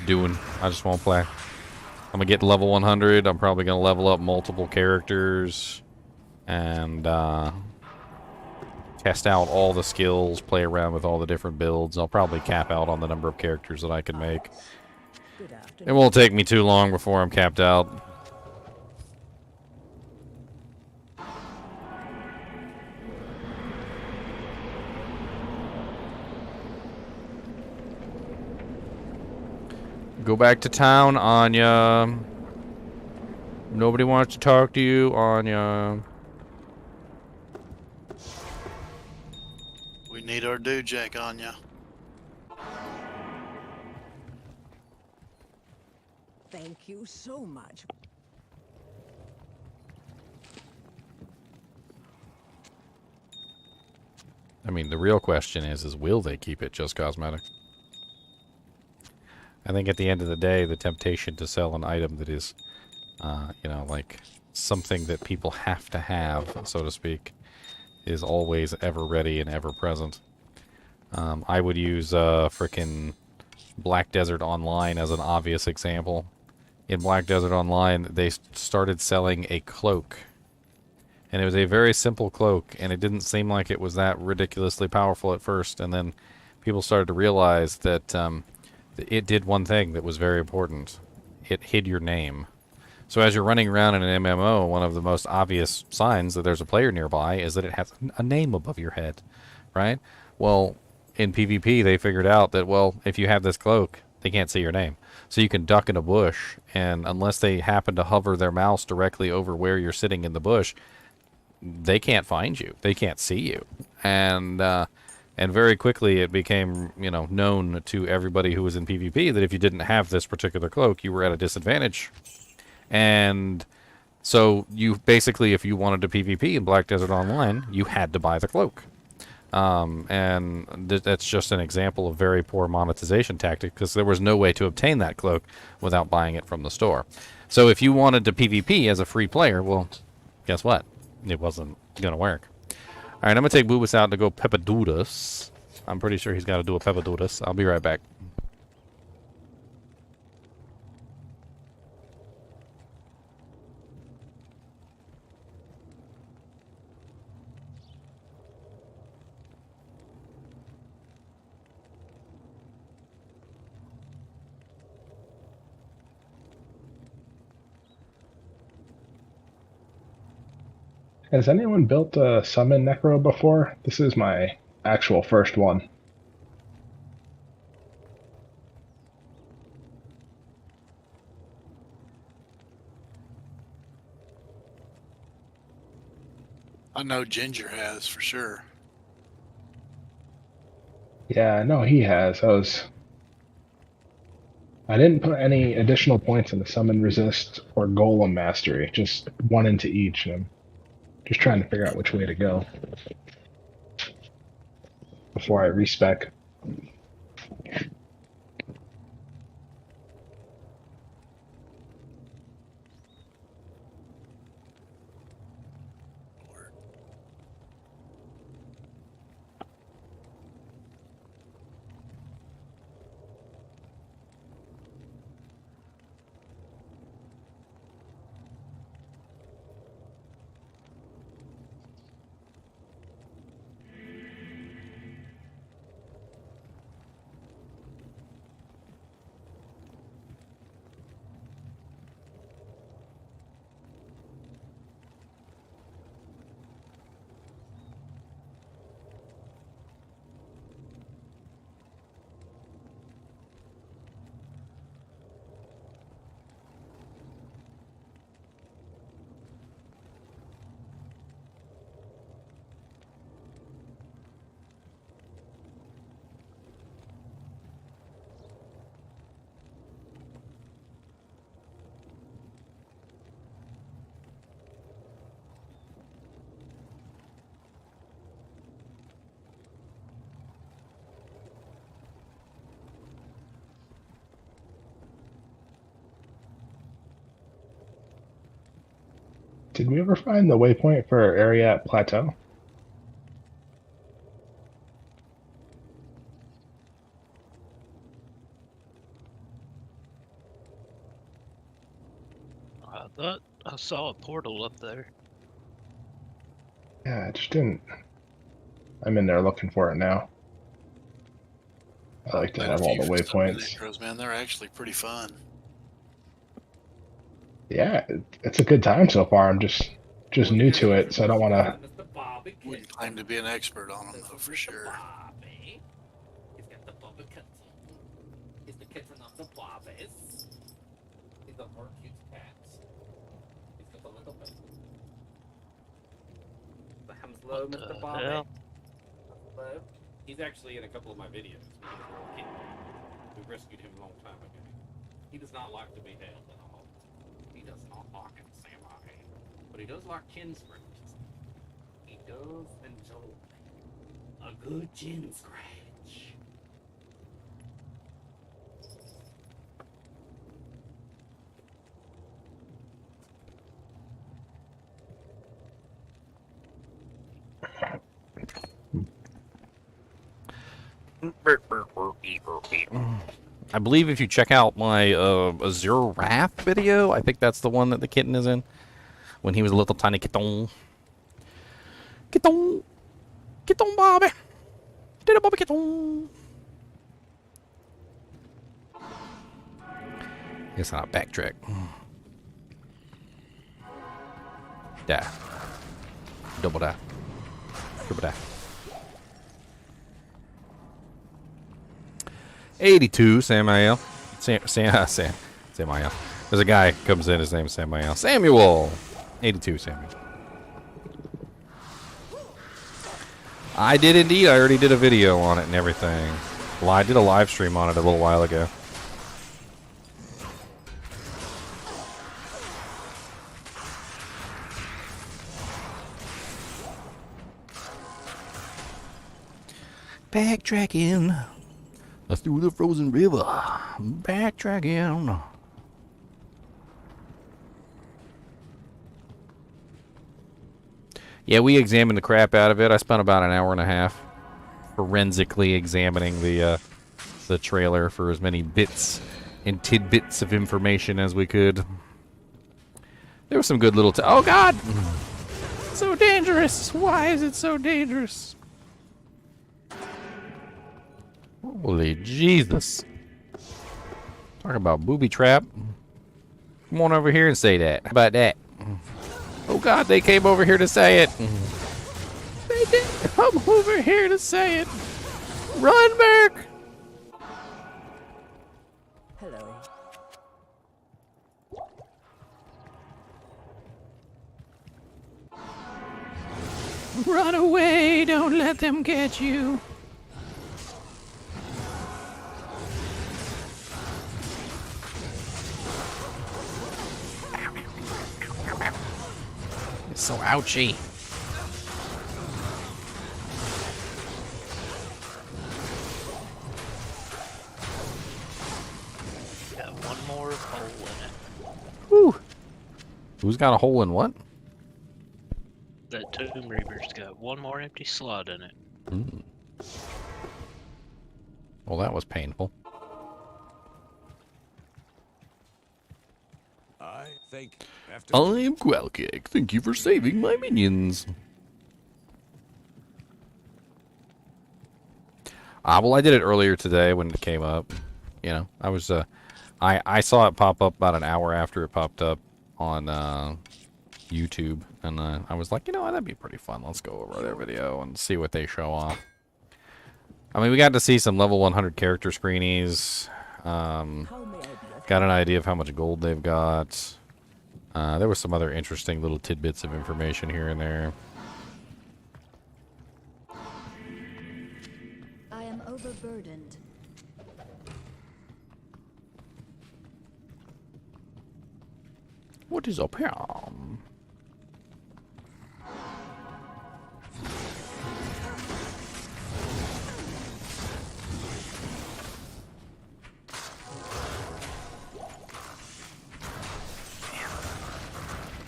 Speaker 1: doing. I just won't play. I'm gonna get level 100. I'm probably gonna level up multiple characters and test out all the skills, play around with all the different builds. I'll probably cap out on the number of characters that I can make. It won't take me too long before I'm capped out. Go back to town, Anya. Nobody wants to talk to you, Anya.
Speaker 9: We need our dude, Jack, Anya.
Speaker 10: Thank you so much.
Speaker 1: I mean, the real question is will they keep it just cosmetic? I think at the end of the day, the temptation to sell an item that is, you know, like something that people have to have, so to speak, is always ever ready and ever present. I would use frickin' Black Desert Online as an obvious example. In Black Desert Online, they started selling a cloak. And it was a very simple cloak, and it didn't seem like it was that ridiculously powerful at first. And then people started to realize that it did one thing that was very important. It hid your name. So as you're running around in an MMO, one of the most obvious signs that there's a player nearby is that it has a name above your head, right? Well, in PvP, they figured out that, well, if you have this cloak, they can't see your name. So you can duck in a bush, and unless they happen to hover their mouse directly over where you're sitting in the bush, they can't find you. They can't see you. And very quickly it became, you know, known to everybody who was in PvP that if you didn't have this particular cloak, you were at a disadvantage. And so you basically, if you wanted to PvP in Black Desert Online, you had to buy the cloak. That's just an example of very poor monetization tactic because there was no way to obtain that cloak without buying it from the store. So if you wanted to PvP as a free player, well, guess what? It wasn't going to work. All right, I'm going to take Boobus out to go Pepadudas. I'm pretty sure he's got to do a Pepadudas. I'll be right back.
Speaker 6: Has anyone built a summon necro before? This is my actual first one.
Speaker 9: I know Ginger has for sure.
Speaker 6: Yeah, no, he has. I didn't put any additional points in the summon resist or golem mastery, just one into each, and I'm just trying to figure out which way to go before I respec. Did we ever find the waypoint for our area at Plateau?
Speaker 5: I thought I saw a portal up there.
Speaker 6: Yeah, I just didn't. I'm in there looking for it now. I like to
Speaker 9: Played a
Speaker 6: have all
Speaker 9: few
Speaker 6: the
Speaker 9: for Sunder
Speaker 6: waypoints.
Speaker 9: necros, man. They're actually pretty fun.
Speaker 6: Yeah, it's a good time so far. I'm just new to it, so I don't want to.
Speaker 9: Wouldn't claim to be an expert on them though, for sure.
Speaker 1: He's got the Bubba kitten. He's the kitten of the Bobbies. He's the more cute cat. He's got the little bit. The Hemslow,
Speaker 5: What
Speaker 1: Mr.
Speaker 5: the
Speaker 1: Bobby.
Speaker 5: hell?
Speaker 1: Hemslow. He's actually in a couple of my videos. He was a little kitten. We rescued him a long time ago. He does not like to be held at all. He does not like it, samurai. But he does like chin scratches. He does enjoy a good chin scratch. I believe if you check out my Azure Raft video, I think that's the one that the kitten is in. When he was a little tiny kitten. Kitten! Kitten, Bobby! Little Bobby kitten! Guess I'll backtrack. Die. Double die. Triple die. 82, Samael. Samael. There's a guy comes in, his name is Samael. Samuel! 82, Samuel. I did indeed. I already did a video on it and everything. Well, I did a live stream on it a little while ago. Backtracking through the frozen river. Backtracking. Yeah, we examined the crap out of it. I spent about an hour and a half forensically examining the trailer for as many bits and tidbits of information as we could. There was some good little... oh, God! So dangerous! Why is it so dangerous? Holy Jesus. Talk about booby trap. Come on over here and say that. How about that? Oh God, they came over here to say it. They did come over here to say it. Run back.
Speaker 10: Hello.
Speaker 1: Run away, don't let them get you. It's so ouchy.
Speaker 5: Got one more hole in it.
Speaker 1: Whew. Who's got a hole in what?
Speaker 5: That Tomb Reaper's got one more empty slot in it.
Speaker 1: Mm. Well, that was painful.
Speaker 7: I think after
Speaker 1: I am Qualcake. Thank you for saving my minions. Well, I did it earlier today when it came up. You know, I was, I saw it pop up about an hour after it popped up on, YouTube. And, I was like, you know what, that'd be pretty fun. Let's go over their video and see what they show off. I mean, we got to see some level 100 character screenies.
Speaker 10: How may I be of
Speaker 1: Got an idea of how much gold they've got. There was some other interesting little tidbits of information here and there.
Speaker 2: I am overburdened.
Speaker 1: What is up here?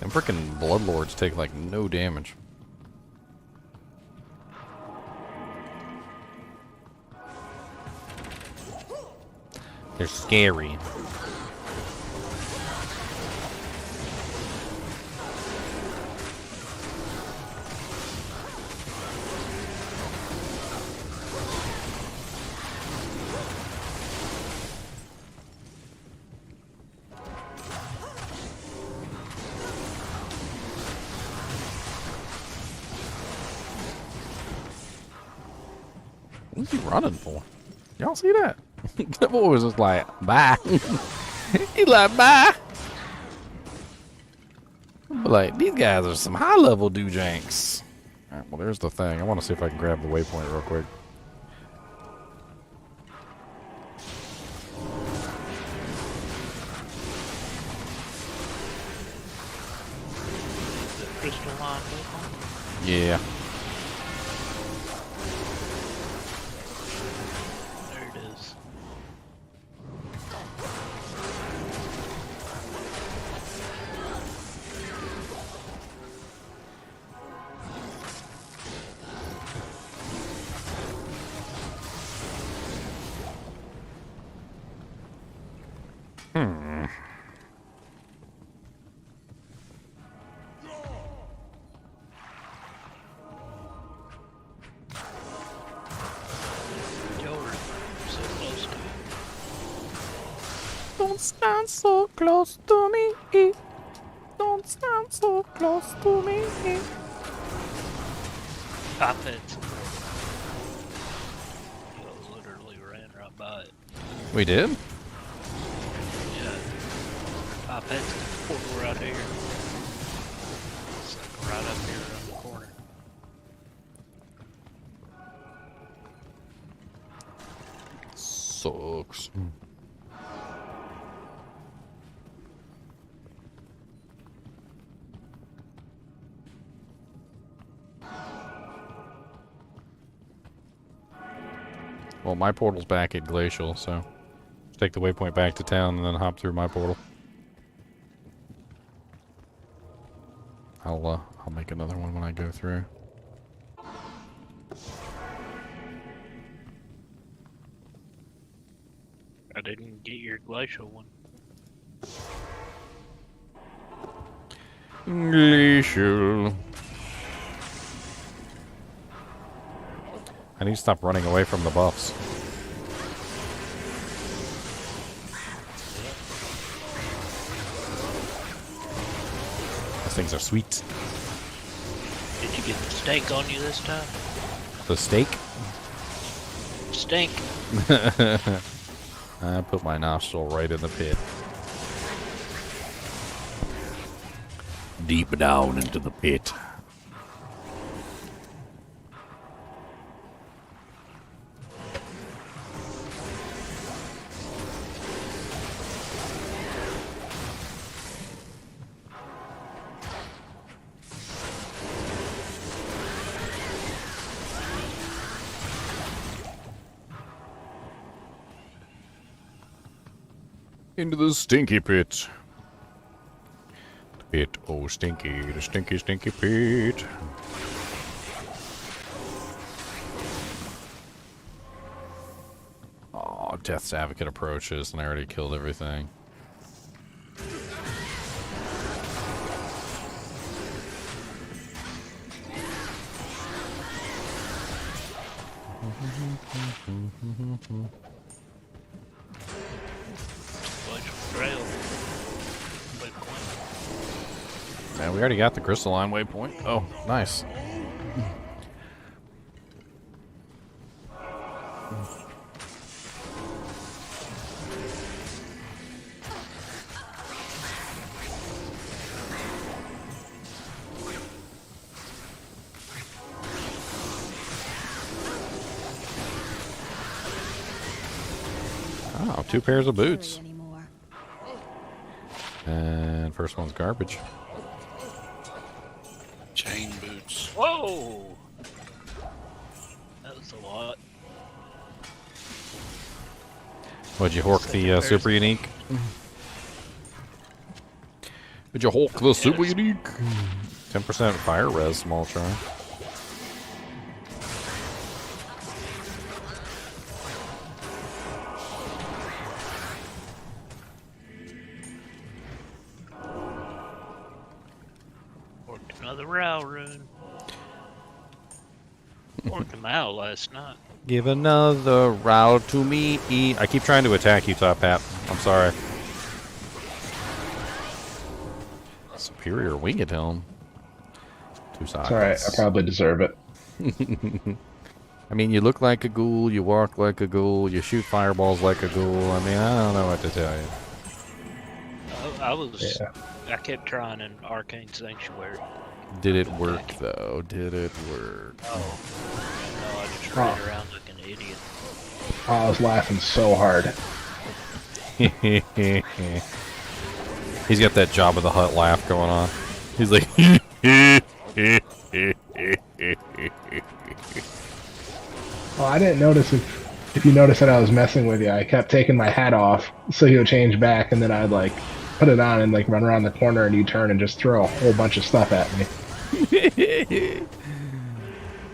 Speaker 1: Them frickin' bloodlords take like no damage. They're scary. What's he running for? Y'all see that? That boy was just like, bye. He's like, bye. But like, these guys are some high level dojanks. Alright, well, there's the thing. I want to see if I can grab the waypoint real quick.
Speaker 5: The crystalline weapon.
Speaker 1: Yeah.
Speaker 5: There it is.
Speaker 1: Hmm.
Speaker 5: You're so close to it.
Speaker 1: Don't stand so close to me. Don't stand so close to me.
Speaker 5: Top it. You literally ran right by it.
Speaker 1: We did?
Speaker 5: Yeah. Top it's the portal right here. It's like right up here around the corner.
Speaker 1: Sucks. Well, my portal's back at Glacial, so take the waypoint back to town and then hop through my portal. I'll make another one when I go through.
Speaker 5: I didn't get your glacial one.
Speaker 1: Glacial. I need to stop running away from the buffs. Those things are sweet.
Speaker 5: Did you get the steak on you this time?
Speaker 1: The steak?
Speaker 5: Stink.
Speaker 1: I put my nostril right in the pit. Deep down into the pit. Into the stinky pit. The pit, oh stinky, the stinky, stinky pit. Oh, Death's Advocate approaches, and I already killed everything.
Speaker 5: Trail.
Speaker 1: Man, we already got the crystalline waypoint. Oh, nice. Oh, 2 pairs of boots. And first one's garbage.
Speaker 9: Chain boots.
Speaker 5: Whoa! That was a lot.
Speaker 1: What'd you hork the super unique? Did you Hulk the super unique? 10% fire res, small try.
Speaker 5: Worked another row run. Worked them out last night.
Speaker 1: Give another route to me. I keep trying to attack you, Top Hat. I'm sorry. Superior winged helm. 2 sides.
Speaker 6: It's alright, I probably deserve it.
Speaker 1: I mean, you look like a ghoul, you walk like a ghoul, you shoot fireballs like a ghoul. I mean, I don't know what to tell you.
Speaker 5: I kept trying in Arcane Sanctuary.
Speaker 1: Did it work, though? Did it work?
Speaker 5: Oh. No, I just ran around like an idiot.
Speaker 6: Oh, I was laughing so hard.
Speaker 1: He's got that Jabba the Hutt laugh going on. He's like...
Speaker 6: Well, I didn't notice if you noticed that I was messing with you. I kept taking my hat off so he would change back, and then I'd like put it on and like run around the corner, and you turn and just throw a whole bunch of stuff at me.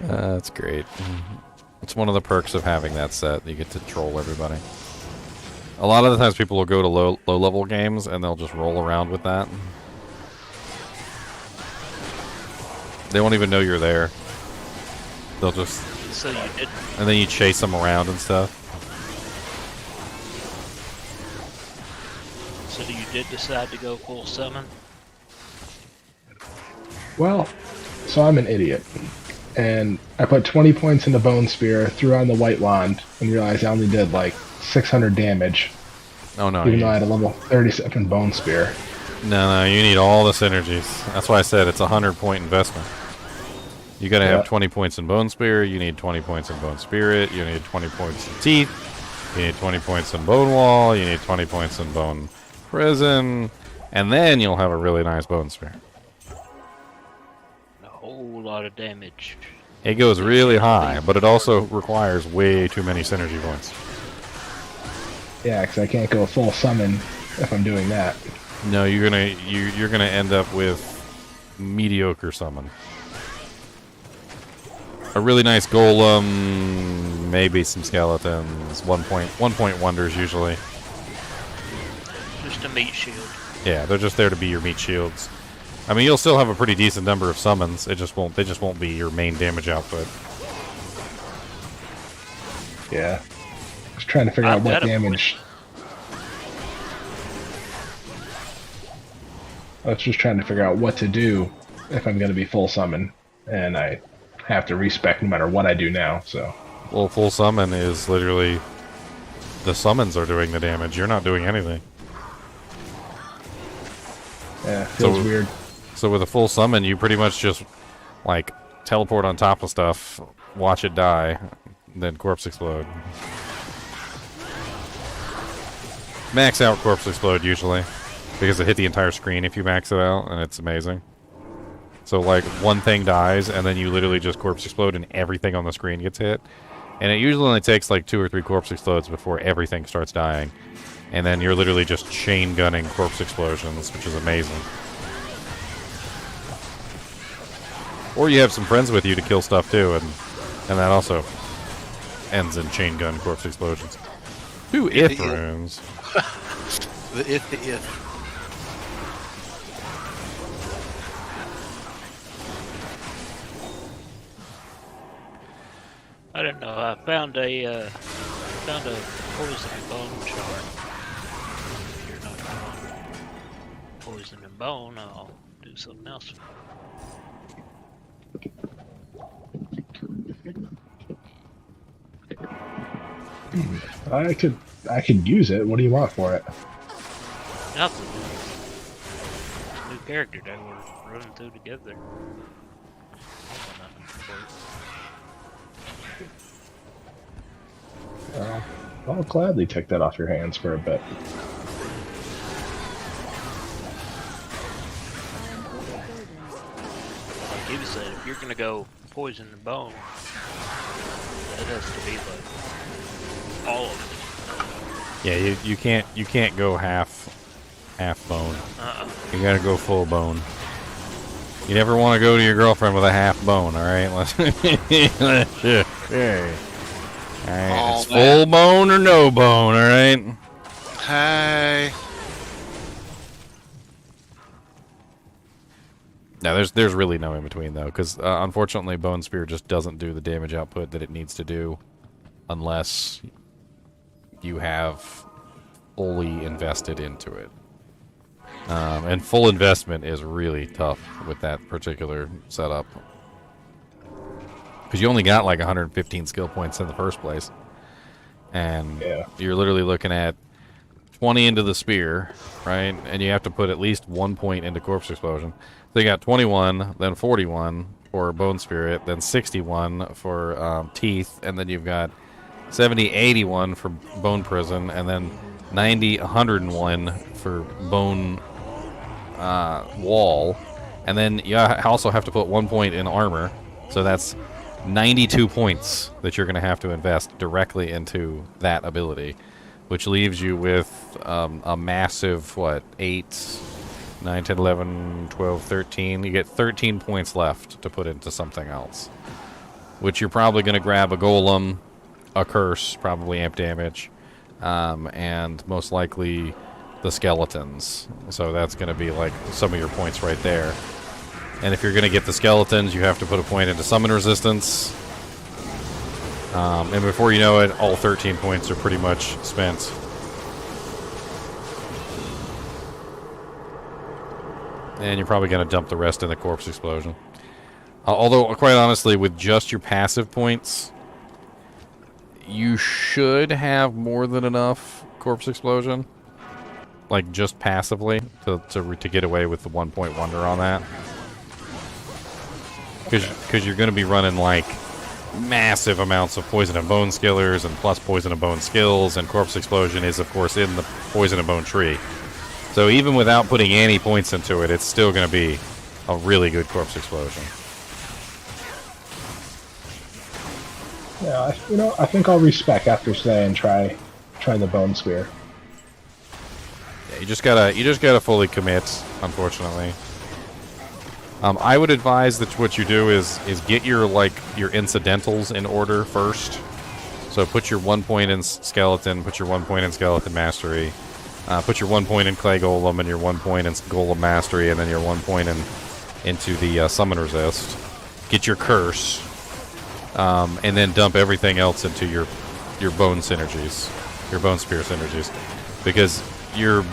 Speaker 1: That's great. It's one of the perks of having that set. You get to troll everybody. A lot of the times people will go to low level games and they'll just roll around with that. They won't even know you're there. They'll just...
Speaker 5: So you did.
Speaker 1: And then you chase them around and stuff.
Speaker 5: So you did decide to go full summon?
Speaker 6: Well, so I'm an idiot. And I put 20 points in the Bone Spear, threw on the White Wand, and realized I only did like 600 damage.
Speaker 1: Oh no.
Speaker 6: Even though I had a level 37 Bone Spear.
Speaker 1: No, you need all the synergies. That's why I said it's a 100-point investment. You gotta have 20 points in Bone Spear, you need 20 points in Bone Spirit, you need 20 points in Teeth, you need 20 points in Bone Wall, you need 20 points in Bone Prison, and then you'll have a really nice Bone Spear.
Speaker 5: A whole lot of damage.
Speaker 1: It goes really high, but it also requires way too many synergy points.
Speaker 6: Yeah, because I can't go full summon if I'm doing that.
Speaker 1: No, you're gonna end up with mediocre summon. A really nice golem, maybe some skeletons, one point wonders usually.
Speaker 5: Just a meat shield.
Speaker 1: Yeah, they're just there to be your meat shields. I mean, you'll still have a pretty decent number of summons. They just won't be your main damage output.
Speaker 6: Yeah. Just trying to figure out what damage. I was just trying to figure out what to do if I'm going to be full summon, and I have to respec no matter what I do now. So.
Speaker 1: Well, full summon is literally the summons are doing the damage. You're not doing anything.
Speaker 6: Yeah, feels weird.
Speaker 1: So with a full summon, you pretty much just like teleport on top of stuff, watch it die, then corpse explode. Max out corpse explode usually, because it hit the entire screen if you max it out, and it's amazing. So like one thing dies, and then you literally just corpse explode, and everything on the screen gets hit. And it usually only takes like 2 or 3 corpse explodes before everything starts dying. And then you're literally just chain gunning corpse explosions, which is amazing. Or you have some friends with you to kill stuff too, and that also ends in chain gun corpse explosions. 2 if runes.
Speaker 9: The if.
Speaker 5: I don't know. I found a poison and bone chart. If you're not doing poison and bone, I'll do something else.
Speaker 6: I could use it. What do you want for it?
Speaker 5: Nothing. New character they were running through together.
Speaker 6: I'll gladly take that off your hands for a bit.
Speaker 5: Like you said, if you're gonna go poison and bone, it has to be like all of it.
Speaker 1: Yeah, you can't go half half bone.
Speaker 5: Uh-uh.
Speaker 1: You gotta go full bone. You never want to go to your girlfriend with a half bone, alright? Let's just say. Alright, it's full bone or no bone, alright?
Speaker 9: Hey.
Speaker 1: No, there's really no in between though, because unfortunately, Bone Spear just doesn't do the damage output that it needs to do, unless you have fully invested into it. And full investment is really tough with that particular setup, because you only got like 115 skill points in the first place, and you're literally looking at 20 into the spear, right? And you have to put at least 1 point into Corpse Explosion. So you got 21, then 41 for Bone Spirit, then 61 for Teeth, and then you've got 70, 81 for Bone Prison, and then 90, 101 for Bone Wall. And then you also have to put 1 point in Armor, so that's 92 points that you're going to have to invest directly into that ability, which leaves you with a massive, 8, 9, 10, 11, 12, 13. You get 13 points left to put into something else, which you're probably going to grab a Golem, a Curse, probably amp damage, and most likely the Skeletons. So that's going to be like some of your points right there. And if you're going to get the Skeletons, you have to put a point into Summon Resistance. And before you know it, all 13 points are pretty much spent. And you're probably going to dump the rest in the Corpse Explosion. Although, quite honestly, with just your passive points, you should have more than enough Corpse Explosion. Like, just passively, to get away with the 1 point wonder on that. Because you're going to be running, like, massive amounts of Poison and Bone Skillers and plus Poison and Bone skills, and Corpse Explosion is, of course, in the Poison and Bone tree. So even without putting any points into it, it's still going to be a really good Corpse Explosion.
Speaker 6: Yeah, I think I'll respec after today and try the Bone Spear.
Speaker 1: Yeah, you just gotta fully commit, unfortunately. I would advise that what you do is get your incidentals in order first. So put your 1 point in Skeleton, put your 1 point in Skeleton Mastery, put your 1 point in Clay Golem, and your 1 point in Golem Mastery, and then your 1 point into the Summon Resist. Get your Curse, and then dump everything else into your Bone synergies, your Bone Spear synergies, because you're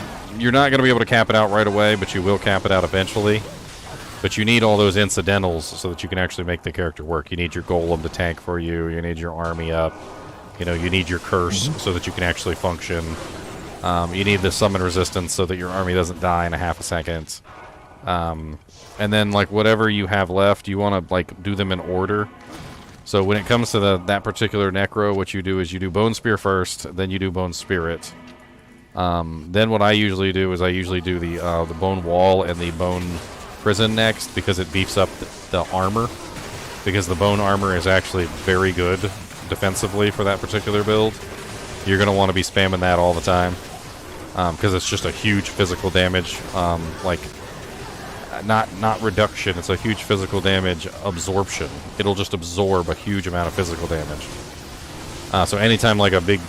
Speaker 1: not going to be able to cap it out right away, but you will cap it out eventually. But you need all those incidentals so that you can actually make the character work. You need your Golem to tank for you. You need your army up. You need your Curse so that you can actually function. You need the Summon Resistance so that your army doesn't die in a half a second. And then, whatever you have left, you want to, do them in order. So when it comes to that particular Necro, what you do is you do Bone Spear first, then you do Bone Spirit. Then what I usually do is do the Bone Wall and the Bone Prison next, because it beefs up the armor, because the Bone Armor is actually very good defensively for that particular build. You're going to want to be spamming that all the time, because it's just a huge physical damage, not reduction, it's a huge physical damage absorption. It'll just absorb a huge amount of physical damage. So anytime a big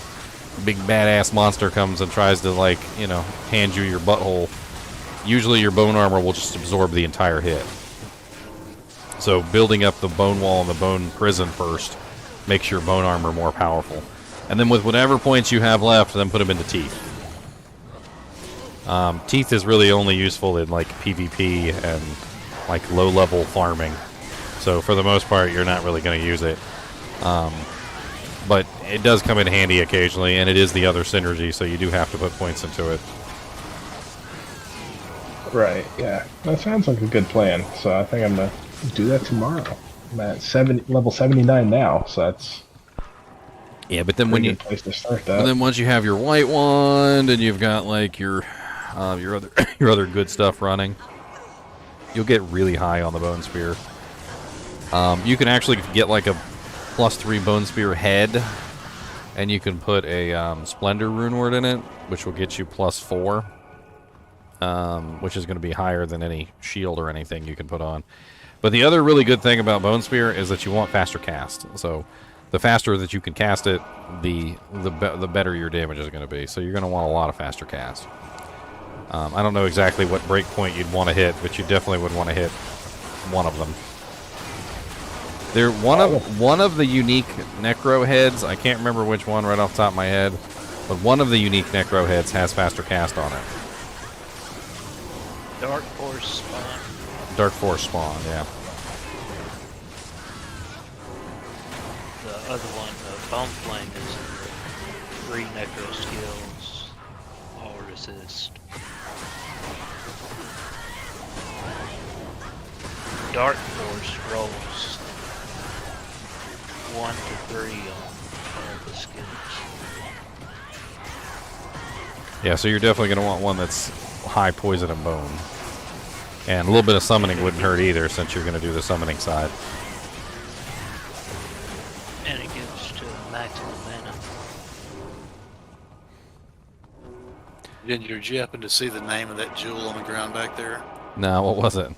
Speaker 1: badass monster comes and tries to hand you your butthole, usually your Bone Armor will just absorb the entire hit. So building up the Bone Wall and the Bone Prison first makes your Bone Armor more powerful. And then with whatever points you have left, then put them into Teeth. Teeth is really only useful in PvP and low-level farming. So for the most part, you're not really going to use it. But it does come in handy occasionally, and it is the other synergy, so you do have to put points into it.
Speaker 6: Right, yeah. That sounds like a good plan, so I think I'm going to do that tomorrow. I'm at level 79 now, so that's...
Speaker 1: Yeah, but then
Speaker 6: place to start that.
Speaker 1: And then once you have your White Wand, and you've got your other good stuff running, you'll get really high on the Bone Spear. You can actually get a +3 Bone Spear head, and you can put a Splendor Rune Word in it, which will get you +4. which is going to be higher than any shield or anything you can put on. But the other really good thing about Bone Spear is that you want faster cast. So the faster that you can cast it, the better your damage is going to be. So you're going to want a lot of faster cast. I don't know exactly what breakpoint you'd want to hit, but you definitely would want to hit one of them. They're one of the unique necro heads. I can't remember which one right off the top of my head, but one of the unique necro heads has faster cast on it.
Speaker 5: Dark Force spawn.
Speaker 1: Dark Force spawn, yeah.
Speaker 5: The other one, Bone Flame, is 3 necro skills, all resist. Dark Force rolls 1 to 3 on all the skills.
Speaker 1: Yeah, so you're definitely going to want one that's high poison and bone. And a little bit of summoning wouldn't hurt either, since you're going to do the summoning side.
Speaker 5: And it gives to maximum mana.
Speaker 9: Did you happen to see the name of that jewel on the ground back there?
Speaker 1: No, what was it?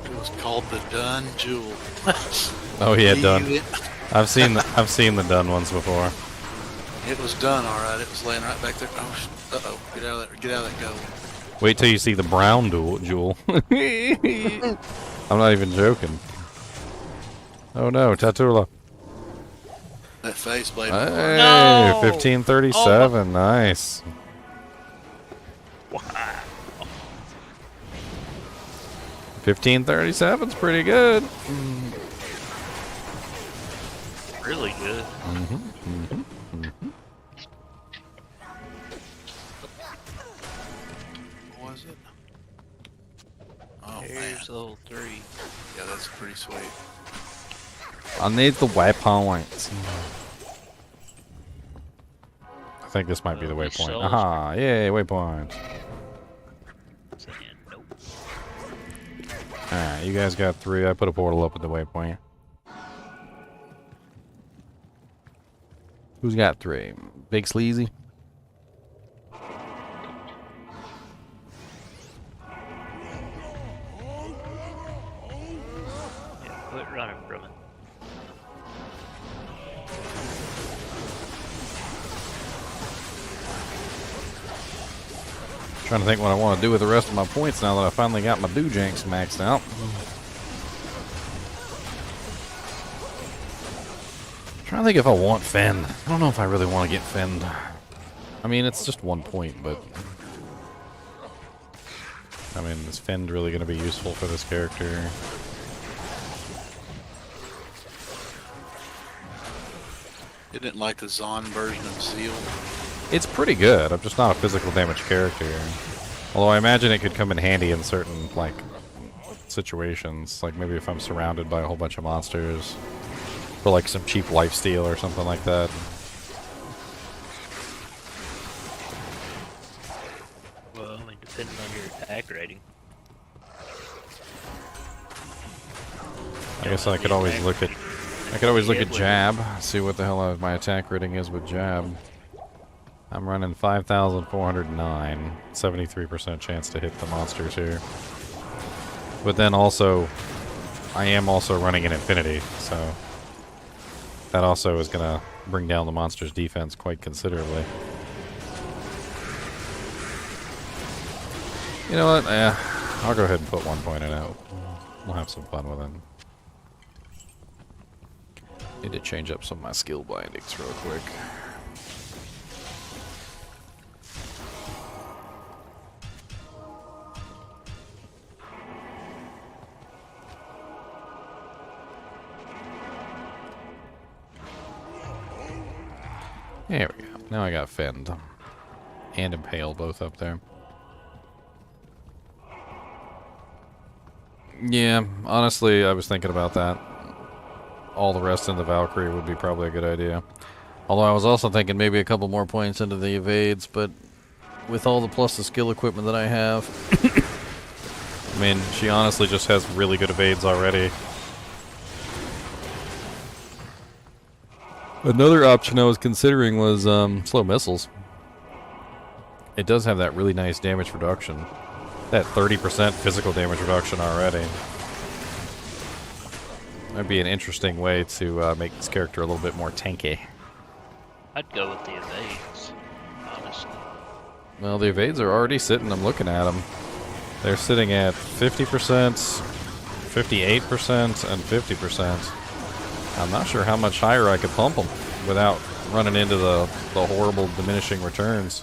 Speaker 9: It was called the Dun Jewel.
Speaker 1: Oh yeah, done. I've seen the done ones before.
Speaker 9: It was done, all right. It was laying right back there. Oh, uh-oh. Get out of that goal.
Speaker 1: Wait till you see the brown jewel. I'm not even joking. Oh no, Tatula.
Speaker 9: That face blade.
Speaker 1: Hey,
Speaker 5: No!
Speaker 1: 1537, nice.
Speaker 5: Wow.
Speaker 1: 1537's pretty good.
Speaker 5: Really good.
Speaker 9: What was it? Oh, man.
Speaker 5: Here's level 3.
Speaker 9: Yeah, that's pretty sweet.
Speaker 1: I need the waypoints. I think this might be the waypoint. Aha, yay, waypoint.
Speaker 5: Saying nope.
Speaker 1: Alright, you guys got 3. I put a portal up at the waypoint. Who's got 3? Big Sleazy?
Speaker 5: Yeah, quit running from it.
Speaker 1: Trying to think what I want to do with the rest of my points now that I finally got my Doojanks maxed out. Trying to think if I want Fend. I don't know if I really want to get Fend. I mean, it's just 1 point, but... I mean, is Fend really going to be useful for this character?
Speaker 9: Isn't it like the Zon version of Zeal?
Speaker 1: It's pretty good. I'm just not a physical damage character. Although I imagine it could come in handy in certain, like, situations. Like, maybe if I'm surrounded by a whole bunch of monsters. For, like, some cheap lifesteal or something like that.
Speaker 5: Well, I mean, depending on your attack rating.
Speaker 1: I guess I could always look at... I could always look at Jab. See what the hell my attack rating is with Jab. I'm running 5,409. 73% chance to hit the monsters here. But then also, I am also running an Infinity, so... That also is going to bring down the monster's defense quite considerably. You know what? I'll go ahead and put 1 point in it. We'll have some fun with it. Need to change up some of my skill bindings real quick. There we go. Now I got Fend. And Impale both up there. Yeah, honestly, I was thinking about that. All the rest in the Valkyrie would be probably a good idea. Although I was also thinking maybe a couple more points into the evades, but with all the plus the skill equipment that I have, I mean, she honestly just has really good evades already. Another option I was considering was slow missiles. It does have that really nice damage reduction. that 30% physical damage reduction already. That'd be an interesting way to make this character a little bit more tanky.
Speaker 5: I'd go with the evades, honestly.
Speaker 1: Well, the evades are already sitting. I'm looking at them. They're sitting at 50%, 58%, and 50%. I'm not sure how much higher I could pump them without running into the horrible diminishing returns.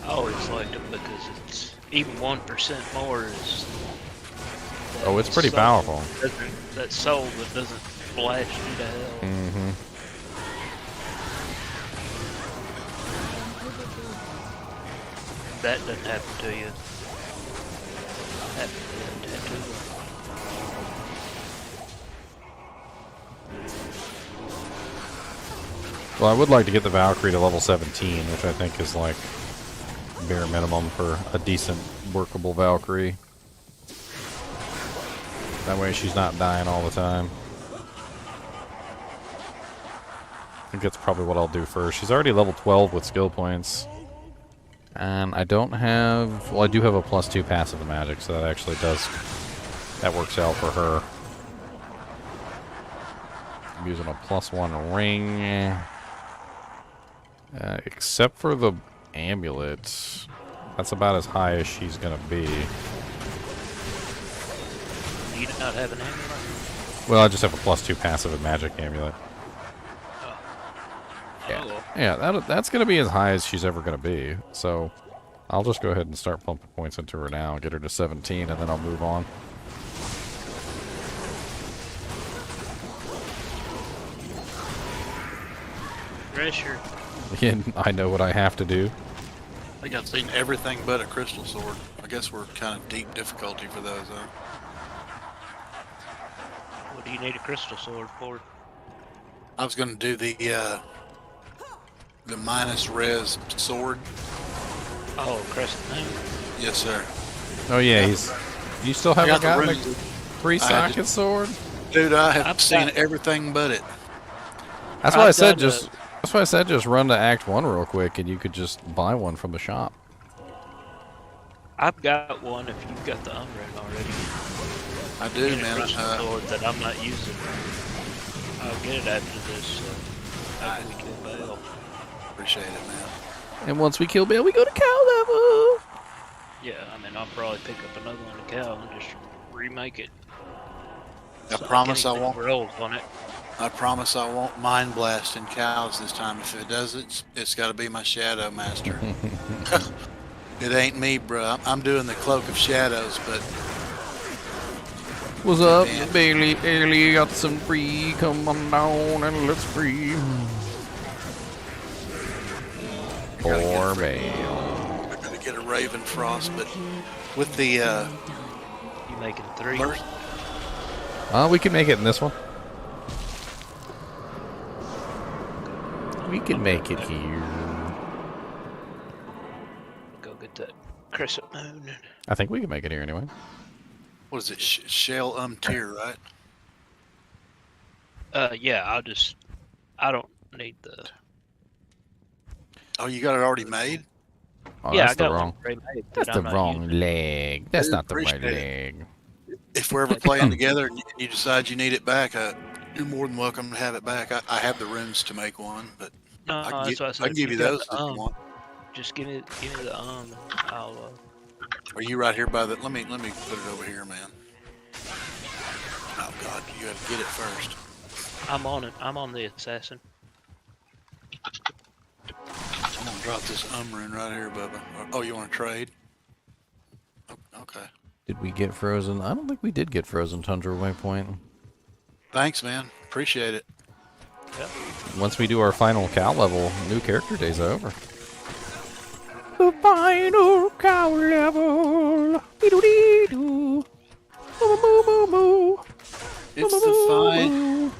Speaker 5: I always liked it because it's even 1% more is.
Speaker 1: Oh, it's pretty
Speaker 5: soul
Speaker 1: powerful.
Speaker 5: That soul that doesn't blast you to hell.
Speaker 1: Mm-hmm.
Speaker 5: That doesn't happen to you. Happen to that tattoo.
Speaker 1: Well, I would like to get the Valkyrie to level 17, which I think is like bare minimum for a decent workable Valkyrie. That way she's not dying all the time. I think that's probably what I'll do first. She's already level 12 with skill points. And I don't have... Well, I do have a +2 passive in magic, so that actually does... That works out for her. I'm using a +1 ring. Except for the amulet. That's about as high as she's gonna be.
Speaker 5: You do not have an amulet?
Speaker 1: Well, I just have a +2 passive in magic amulet.
Speaker 5: Oh.
Speaker 1: Yeah,
Speaker 5: Oh, well.
Speaker 1: yeah, that's gonna be as high as she's ever gonna be. So, I'll just go ahead and start pumping points into her now, get her to 17, and then I'll move on.
Speaker 5: Pressure.
Speaker 1: And I know what I have to do.
Speaker 9: I think I've seen everything but a crystal sword. I guess we're kind of deep difficulty for those, huh?
Speaker 5: What do you need a crystal sword for?
Speaker 9: I was going to do the minus res sword.
Speaker 5: Oh, crescent moon.
Speaker 9: Yes, sir.
Speaker 1: Oh yeah, he's... You still
Speaker 9: I
Speaker 1: haven't
Speaker 9: got the
Speaker 1: gotten the
Speaker 9: runes.
Speaker 1: 3-socket sword?
Speaker 9: Dude, I have
Speaker 5: I've
Speaker 9: seen
Speaker 5: got-
Speaker 9: everything but it.
Speaker 1: That's why I
Speaker 5: I've
Speaker 1: said
Speaker 5: got
Speaker 1: just... That's why I said just run to Act 1 real quick, and you could just buy one from the shop.
Speaker 5: I've got one if you've got the unread already.
Speaker 9: I do,
Speaker 5: Get a
Speaker 9: man.
Speaker 5: crystal sword that I'm not using. I'll get it after this. After we kill Bale.
Speaker 9: Appreciate it, man.
Speaker 1: And once we kill Bill, we go to cow level!
Speaker 5: Yeah, I mean, I'll probably pick up another one to cow and just remake it.
Speaker 9: I promise I won't.
Speaker 5: Rolls on it.
Speaker 9: I promise I won't mind blasting cows this time. If it does, it's got to be my Shadow Master. It ain't me, bro. I'm doing the Cloak of Shadows, but...
Speaker 1: What's up,
Speaker 9: Man.
Speaker 1: Bailey? Bailey got some free. Come on down and let's free. Poor Bale.
Speaker 9: We're gonna get a Raven Frost, but with the
Speaker 5: You making 3?
Speaker 9: burst,
Speaker 1: We can make it in this one. We can make it here.
Speaker 5: Go get that crescent moon.
Speaker 1: I think we can make it here anyway.
Speaker 9: what is it? Shell tier, right?
Speaker 5: Yeah, I don't need the.
Speaker 9: Oh, you got it already made?
Speaker 1: Oh,
Speaker 5: Yeah,
Speaker 1: that's
Speaker 5: I got
Speaker 1: the
Speaker 5: one
Speaker 1: wrong.
Speaker 5: pre-made
Speaker 1: That's
Speaker 5: that
Speaker 1: the
Speaker 5: I'm not
Speaker 1: wrong
Speaker 5: using.
Speaker 1: leg. That's
Speaker 9: Dude,
Speaker 1: not the right
Speaker 9: appreciate
Speaker 1: leg.
Speaker 9: If we're ever playing together and you decide you need it back, you're more than welcome to have it back. I have the runes to make one, but
Speaker 5: No,
Speaker 9: I
Speaker 5: that's what I said.
Speaker 9: can give you
Speaker 5: got
Speaker 9: those
Speaker 5: the,
Speaker 9: if you want.
Speaker 5: Just give me the I'll
Speaker 9: Are you right here by the? Let me put it over here, man. Oh God, you got to get it first.
Speaker 5: I'm on it. I'm on the assassin.
Speaker 9: I'm gonna drop this rune right here, Bubba. Oh, you want to trade? Okay.
Speaker 1: Did we get frozen? I don't think we did get frozen Tundra Waypoint.
Speaker 9: Thanks, man. Appreciate it.
Speaker 5: Yep.
Speaker 1: Once we do our final cow level, new character day's over. The final cow level. Dee-doo-dee-doo. Moo-moo-moo-moo.
Speaker 9: It's the fine.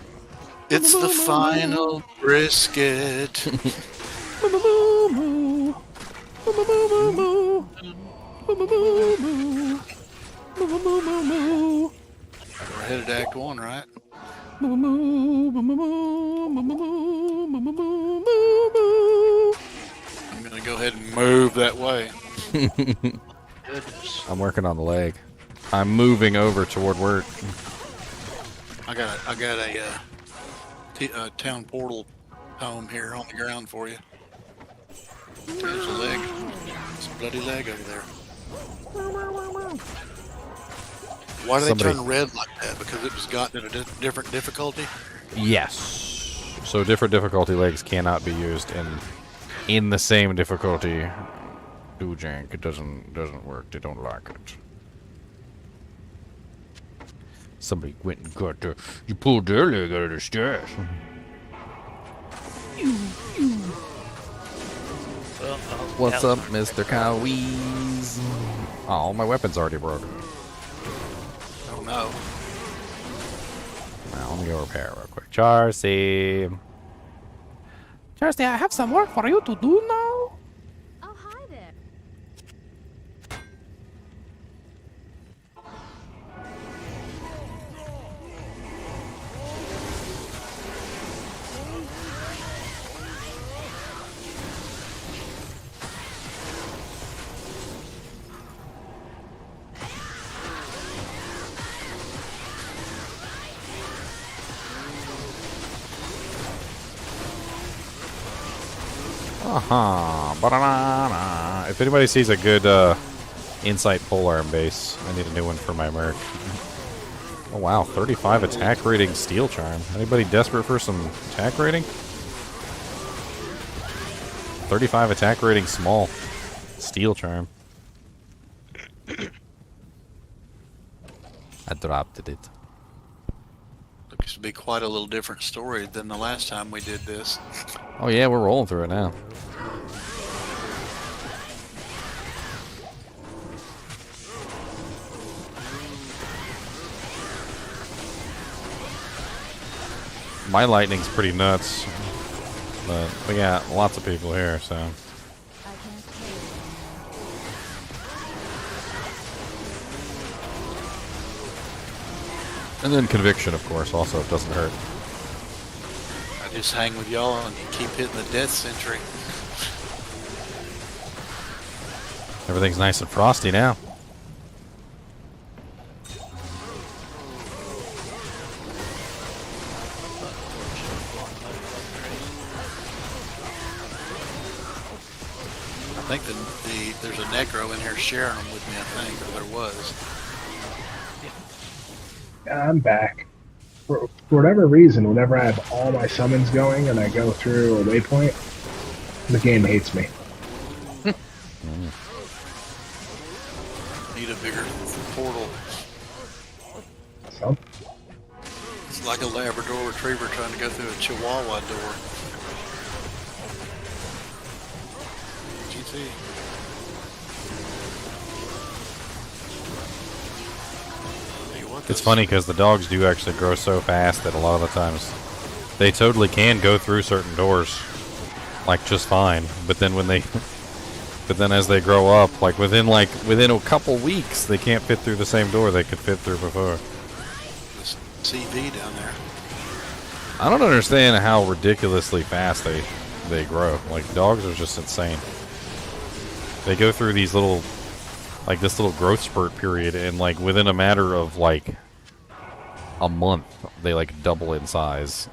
Speaker 9: It's the final brisket.
Speaker 1: Moo-moo-moo-moo. Moo-moo-moo-moo. Moo-moo-moo-moo. Moo-moo-moo-moo.
Speaker 9: We're headed to Act 1, right?
Speaker 1: Moo-moo-moo-moo-moo-moo-moo-moo-moo-moo-moo-moo.
Speaker 9: go ahead and move that way.
Speaker 5: Goodness.
Speaker 1: I'm working on the leg. I'm moving over toward work.
Speaker 9: I got a town portal home here on the ground for you. There's a leg. It's a bloody leg over there. Why do they
Speaker 1: Somebody-
Speaker 9: turn red like that? Because it was gotten at a different difficulty?
Speaker 1: Yes. So different difficulty legs cannot be used in the same difficulty. Do jank. It doesn't work. They don't like it. Somebody went and got you pulled their leg out of the stash.
Speaker 5: Well,
Speaker 1: What's up, Mr. Cowies? Oh, my weapon's already broken.
Speaker 9: Oh no.
Speaker 1: Now, let me go repair real quick. Charcy. Charcy, I have some work for you to do now.
Speaker 2: Oh, hi there.
Speaker 1: Banana. If anybody sees a good insight polearm base, I need a new one for my merc. Oh wow, 35 attack rating steel charm. Anybody desperate for some attack rating? 35 attack rating small steel charm. I dropped it.
Speaker 9: Looks to be quite a little different story than the last time we did this.
Speaker 1: Oh yeah, we're rolling through it now. My lightning's pretty nuts, but we got lots of people here, so.
Speaker 2: I can't play anymore.
Speaker 1: And then conviction, of course, also doesn't hurt.
Speaker 9: I just hang with y'all and keep hitting the death sentry.
Speaker 1: Everything's nice and frosty now.
Speaker 9: I think there's a necro in here sharing them with me, I think, or there was.
Speaker 6: I'm back. For whatever reason, whenever I have all my summons going and I go through a waypoint, the game hates me.
Speaker 9: Need a bigger portal.
Speaker 6: So,
Speaker 9: It's like a Labrador retriever trying to go through a Chihuahua door. GT. Tell you what,
Speaker 1: It's
Speaker 9: those-
Speaker 1: funny because the dogs do actually grow so fast that a lot of the times they totally can go through certain doors, like just fine. But then when they, but then as they grow up, within a couple weeks, they can't fit through the same door they could fit through before.
Speaker 9: this CV down there.
Speaker 1: I don't understand how ridiculously fast they grow. Like dogs are just insane. They go through these little, this little growth spurt period, and within a matter of a month, they double in size.